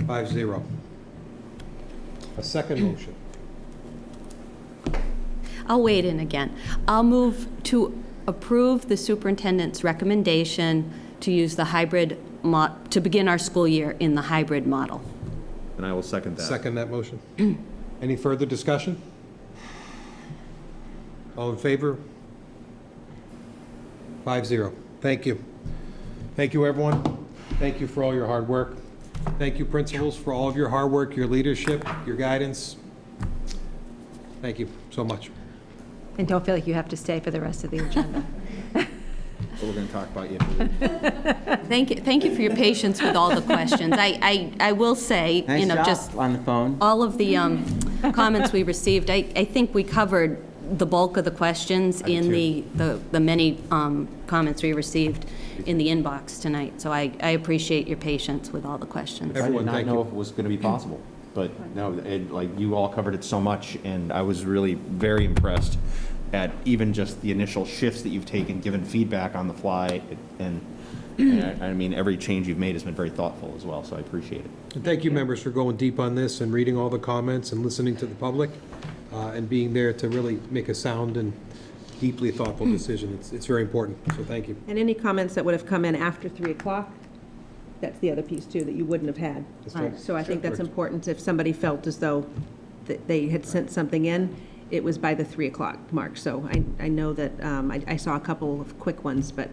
[SPEAKER 1] 5-0. A second motion.
[SPEAKER 2] I'll wade in again. I'll move to approve the superintendent's recommendation to use the hybrid, to begin our school year in the hybrid model.
[SPEAKER 4] And I will second that.
[SPEAKER 1] Second that motion. Any further discussion? All in favor? 5-0. Thank you. Thank you, everyone. Thank you for all your hard work. Thank you, principals, for all of your hard work, your leadership, your guidance. Thank you so much.
[SPEAKER 8] And don't feel like you have to stay for the rest of the agenda.
[SPEAKER 4] We're going to talk about you.
[SPEAKER 2] Thank you for your patience with all the questions. I will say,
[SPEAKER 3] Nice job
[SPEAKER 2] just
[SPEAKER 3] on the phone.
[SPEAKER 2] all of the comments we received, I think we covered the bulk of the questions in the many comments we received in the inbox tonight. So I appreciate your patience with all the questions.
[SPEAKER 1] Everyone,
[SPEAKER 4] I did
[SPEAKER 1] thank
[SPEAKER 4] not know
[SPEAKER 1] you.
[SPEAKER 4] if it was going to be possible, but no, like you all covered it so much, and I was really very impressed at even just the initial shifts that you've taken, given feedback on the fly, and I mean, every change you've made has been very thoughtful as well, so I appreciate it.
[SPEAKER 1] And thank you, members, for going deep on this and reading all the comments and listening to the public and being there to really make a sound and deeply thoughtful decision. It's very important, so thank you.
[SPEAKER 7] And any comments that would have come in after 3 o'clock, that's the other piece too, that you wouldn't have had.
[SPEAKER 1] That's right.
[SPEAKER 7] So I think that's
[SPEAKER 1] Correct.
[SPEAKER 7] important. If somebody felt as though that they had sent something in, it was by the 3 o'clock mark. So I know that I saw a couple of quick ones, but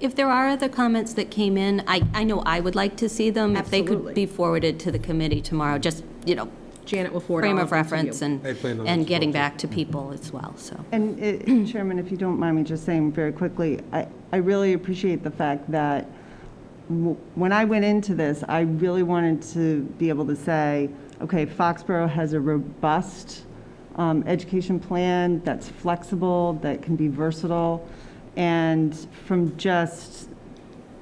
[SPEAKER 2] If there are other comments that came in, I know I would like to see them. If they
[SPEAKER 7] Absolutely.
[SPEAKER 2] could be forwarded to the committee tomorrow, just,
[SPEAKER 7] Janet will forward
[SPEAKER 2] frame
[SPEAKER 7] all
[SPEAKER 2] of
[SPEAKER 7] them to you.
[SPEAKER 2] reference and
[SPEAKER 1] I planned on that as
[SPEAKER 2] getting
[SPEAKER 1] well, too.
[SPEAKER 2] back to people as well, so.
[SPEAKER 5] And Chairman, if you don't mind me just saying very quickly, I really appreciate the fact that when I went into this, I really wanted to be able to say, okay, Foxborough has a robust education plan that's flexible, that can be versatile. And from just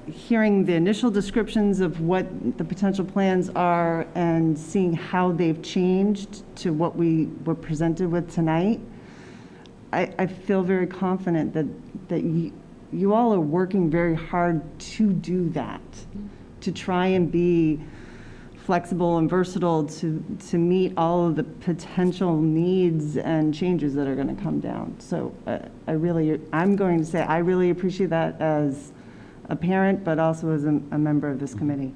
[SPEAKER 5] hearing the initial descriptions of what the potential plans are and seeing how they've changed to what we were presented with tonight, I feel very confident that you all are working very hard to do that, to try and be flexible and versatile to meet all of the potential needs and changes that are going to come down. So I'm going to say I really appreciate that as a parent, but also as a member of this committee.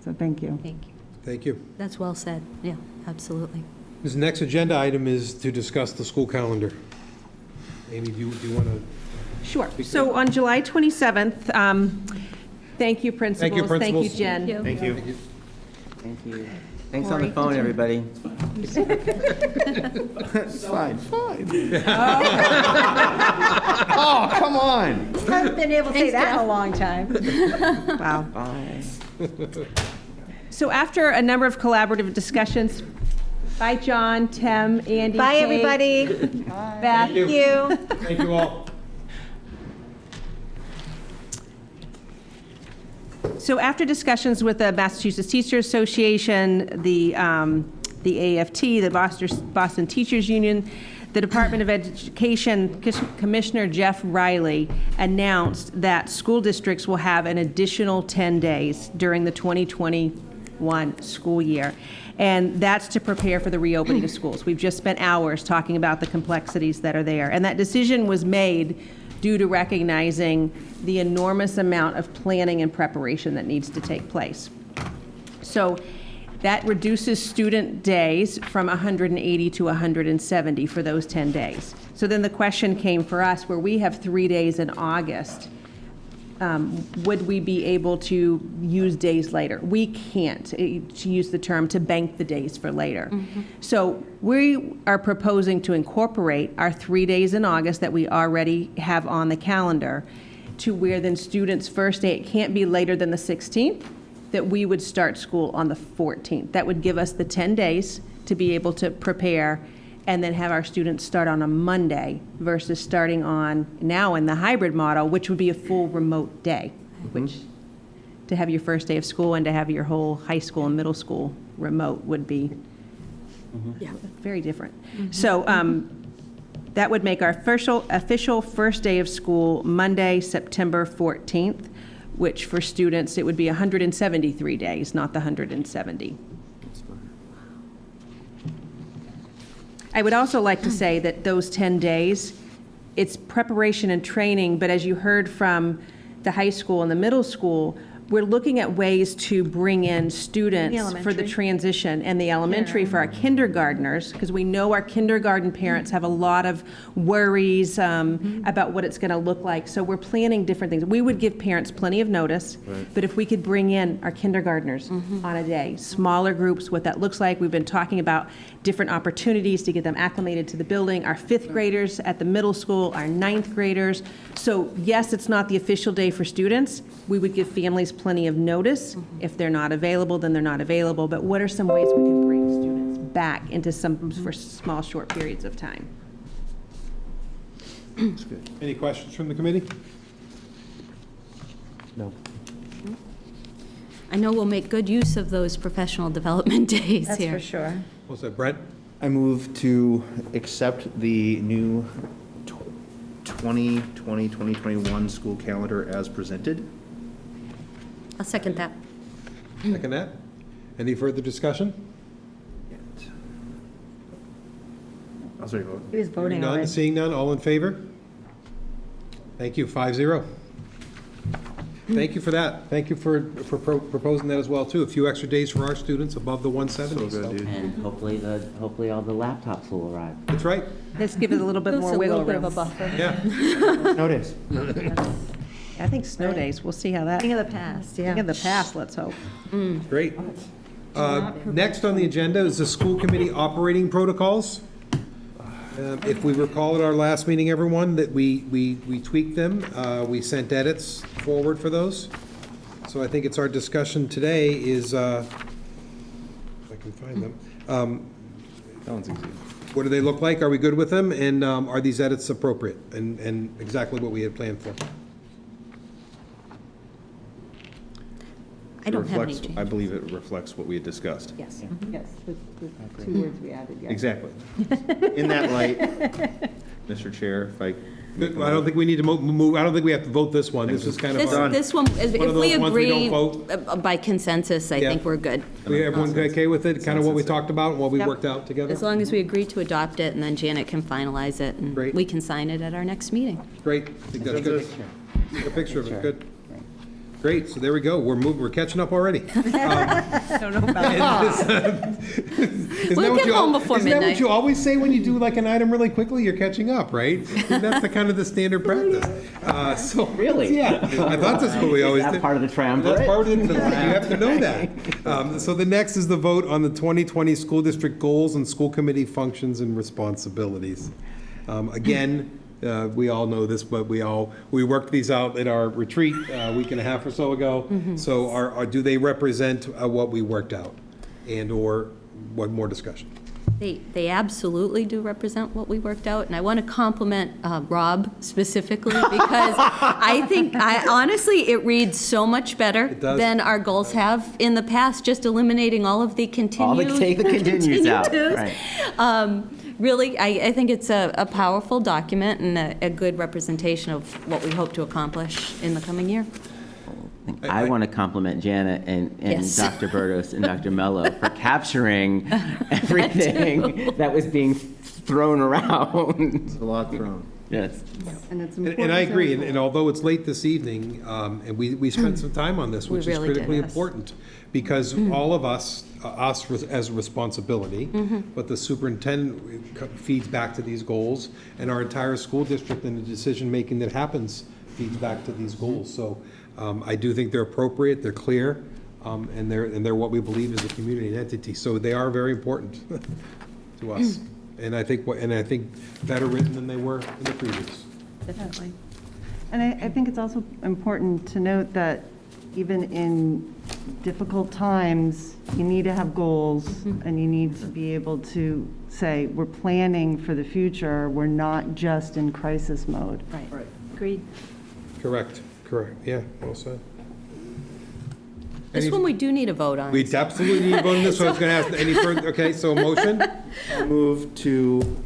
[SPEAKER 5] So thank you.
[SPEAKER 2] Thank you.
[SPEAKER 1] Thank you.
[SPEAKER 2] That's well said. Yeah, absolutely.
[SPEAKER 1] This next agenda item is to discuss the school calendar. Amy, do you want to?
[SPEAKER 7] Sure. So on July 27th, thank you, principals. Thank you,
[SPEAKER 1] principals.
[SPEAKER 7] Jen.
[SPEAKER 4] Thank you.
[SPEAKER 3] Thank you. Thanks on the phone, everybody.
[SPEAKER 4] Fine. Oh, come on.
[SPEAKER 8] Haven't been able to say that in a long time.
[SPEAKER 7] Wow.
[SPEAKER 3] Bye.
[SPEAKER 7] So after a number of collaborative discussions, bye, John, Tim, Andy,
[SPEAKER 8] Bye,
[SPEAKER 7] Kate,
[SPEAKER 8] everybody.
[SPEAKER 7] Beth.
[SPEAKER 8] Thank you.
[SPEAKER 1] Thank you all.
[SPEAKER 7] So after discussions with the Massachusetts Teachers Association, the AFT, the Boston Teachers Union, the Department of Education Commissioner Jeff Riley announced that school districts will have an additional 10 days during the 2021 school year. And that's to prepare for the reopening of schools. We've just spent hours talking about the complexities that are there. And that decision was made due to recognizing the enormous amount of planning and preparation that needs to take place. So that reduces student days from 180 to 170 for those 10 days. So then the question came for us, where we have 3 days in August, would we be able to use days later? We can't, to use the term, to bank the days for later. So we are proposing to incorporate our 3 days in August that we already have on the calendar to where then students' first day, it can't be later than the 16th, that we would start school on the 14th. That would give us the 10 days to be able to prepare and then have our students start on a Monday versus starting on now in the hybrid model, which would be a full remote day, which to have your first day of school and to have your whole high school and middle school remote would be very different. So that would make our official first day of school Monday, September 14th, which for students, it would be 173 days, not the 170. I would also like to say that those 10 days, it's preparation and training, but as you heard from the high school and the middle school, we're looking at ways to bring in students for the
[SPEAKER 2] elementary.
[SPEAKER 7] transition and the elementary for our kindergartners, because we know our kindergarten parents have a lot of worries about what it's going to look like. So we're planning different things. We would give parents plenty of notice, but if we could bring in our kindergartners on a day, smaller groups, what that looks like. We've been talking about different opportunities to get them acclimated to the building, our 5th graders at the middle school, our 9th graders. So yes, it's not the official day for students. We would give families plenty of notice. If they're not available, then they're not available. But what are some ways we can bring students back into some for small, short periods of time?
[SPEAKER 1] Any questions from the committee?
[SPEAKER 3] No.
[SPEAKER 2] I know we'll make good use of those professional development days
[SPEAKER 8] That's
[SPEAKER 2] here.
[SPEAKER 8] for sure.
[SPEAKER 1] What's that, Brett?
[SPEAKER 4] I move to accept the new 2020-2021 school calendar as presented.
[SPEAKER 2] I'll second that.
[SPEAKER 1] Second that. Any further discussion?
[SPEAKER 4] I'll sorry, vote.
[SPEAKER 8] He was voting
[SPEAKER 1] None,
[SPEAKER 8] already.
[SPEAKER 1] seeing none, all in favor? Thank you, 5-0. Thank you for that. Thank you for proposing that as well, too. A few extra days for our students above the 170.
[SPEAKER 4] So good, dude.
[SPEAKER 3] And hopefully all the laptops will arrive.
[SPEAKER 1] That's right,
[SPEAKER 7] Let's give it a little bit more wiggle room.
[SPEAKER 2] buffer.
[SPEAKER 1] yeah.
[SPEAKER 4] Notice.
[SPEAKER 7] I think snow days, we'll see how that,
[SPEAKER 8] Thing of the past, yeah.
[SPEAKER 7] in the past, let's hope.
[SPEAKER 1] Great. Next on the agenda is the school committee operating protocols. If we recall at our last meeting, everyone, that we tweaked them. We sent edits forward for those. So I think it's our discussion today is, if I can find them.
[SPEAKER 4] That one's easy.
[SPEAKER 1] What do they look like? Are we good with them? And are these edits appropriate and exactly what we had planned for?
[SPEAKER 2] I don't have any
[SPEAKER 4] Reflects- I
[SPEAKER 2] changes.
[SPEAKER 4] believe it reflects what we had discussed.
[SPEAKER 2] Yes.
[SPEAKER 5] Yes, the 2 words we added, yes.
[SPEAKER 4] Exactly. In that light, Mr. Chair, if I.
[SPEAKER 1] I don't think we need to move, I don't think we have to vote this one. This is kind of.
[SPEAKER 2] This one, if
[SPEAKER 1] One of
[SPEAKER 2] we
[SPEAKER 1] those ones we
[SPEAKER 2] agree
[SPEAKER 1] don't
[SPEAKER 2] by consensus, I
[SPEAKER 1] Yeah.
[SPEAKER 2] think we're good.
[SPEAKER 1] Everyone okay with it? Kind of what we talked about and what we worked out together?
[SPEAKER 2] As long as we agree to adopt it, and then Janet can finalize it, and
[SPEAKER 1] Great.
[SPEAKER 2] we can sign it at our next meeting.
[SPEAKER 1] Great, I think that's good. Take a picture of it, good. Great, so there we go, we're catching up already.
[SPEAKER 7] I don't know about that.
[SPEAKER 2] We'll get home before
[SPEAKER 1] Isn't that what
[SPEAKER 2] midnight.
[SPEAKER 1] you always say when you do like an item really quickly, you're catching up, right? That's the kind of the standard practice. So
[SPEAKER 3] Really?
[SPEAKER 1] Yeah, I thought that's what we always
[SPEAKER 3] Is
[SPEAKER 1] did.
[SPEAKER 3] that part of the triumvirate?
[SPEAKER 1] That's part of it, you have to know that. So the next is the vote on the 2020 school district goals and school committee functions and responsibilities. Again, we all know this, but we worked these out at our retreat a week and a half or so ago. So do they represent what we worked out? And/or what more discussion?
[SPEAKER 2] They absolutely do represent what we worked out, and I want to compliment Rob specifically, because honestly, it reads so much better
[SPEAKER 1] does.
[SPEAKER 2] than our goals have in the past, just eliminating all of the
[SPEAKER 3] Take the continues out,
[SPEAKER 2] continues.
[SPEAKER 3] right.
[SPEAKER 2] Really, I think it's a powerful document and a good representation of what we hope to accomplish in the coming year.
[SPEAKER 3] I want to compliment Janet and
[SPEAKER 2] Yes.
[SPEAKER 3] Dr. Bertos and Dr. Mello for capturing everything that was being thrown around.
[SPEAKER 4] A lot thrown.
[SPEAKER 3] Yes.
[SPEAKER 5] And it's
[SPEAKER 1] And
[SPEAKER 5] important.
[SPEAKER 1] I agree,
[SPEAKER 5] to-
[SPEAKER 1] and although it's late this evening, and we spent some time on this,
[SPEAKER 2] We
[SPEAKER 1] which is
[SPEAKER 2] really did,
[SPEAKER 1] critically
[SPEAKER 2] yes.
[SPEAKER 1] important, because all of us as a responsibility, but the superintendent feeds back to these goals, and our entire school district and the decision-making that happens feeds back to these goals. So I do think they're appropriate, they're clear, and they're what we believe is a community and entity. So they are very important to us. And I think better written than they were in the previous.
[SPEAKER 2] Definitely.
[SPEAKER 5] And I think it's also important to note that even in difficult times, you need to have goals, and you need to be able to say, we're planning for the future, we're not just in crisis mode.
[SPEAKER 2] Right. Agreed.
[SPEAKER 1] Correct, yeah, well said.
[SPEAKER 2] This one we do need a vote on.
[SPEAKER 1] We absolutely need to vote on this, so I was going to ask any further, okay, so a motion?
[SPEAKER 4] I move to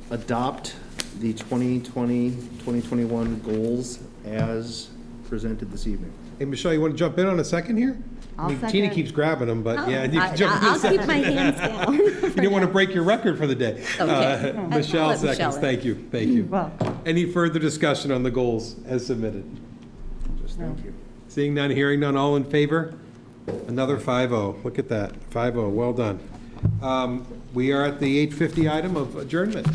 [SPEAKER 4] adopt the 2020-2021 goals as presented this evening.
[SPEAKER 1] Hey, Michelle, you want to jump in on a second here?
[SPEAKER 5] I'll
[SPEAKER 1] Tina
[SPEAKER 5] second.
[SPEAKER 1] keeps grabbing them, but yeah, you can jump in a
[SPEAKER 2] I'll
[SPEAKER 1] second.
[SPEAKER 2] keep my hands down.
[SPEAKER 1] You didn't want to break your record for the day.
[SPEAKER 2] Okay.
[SPEAKER 1] Michelle
[SPEAKER 2] Let Michelle
[SPEAKER 1] seconds,
[SPEAKER 2] in.
[SPEAKER 1] thank you, thank you.
[SPEAKER 5] Well,
[SPEAKER 1] Any further discussion on the goals as submitted?
[SPEAKER 4] Just thank you.
[SPEAKER 1] Seeing none, hearing none, all in favor? Another 5-0. Look at that, 5-0, well done. We are at the 8:50 item of adjournment.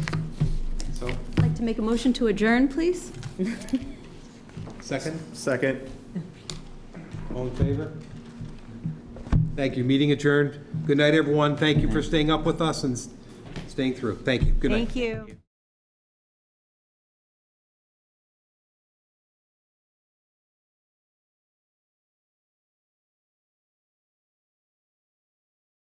[SPEAKER 1] So,
[SPEAKER 2] I'd like to make a motion to adjourn, please.
[SPEAKER 1] second,
[SPEAKER 4] Second.
[SPEAKER 1] all in favor? Thank you, meeting adjourned. Good night, everyone. Thank you for staying up with us and staying through. Thank you, good night.
[SPEAKER 5] Thank you.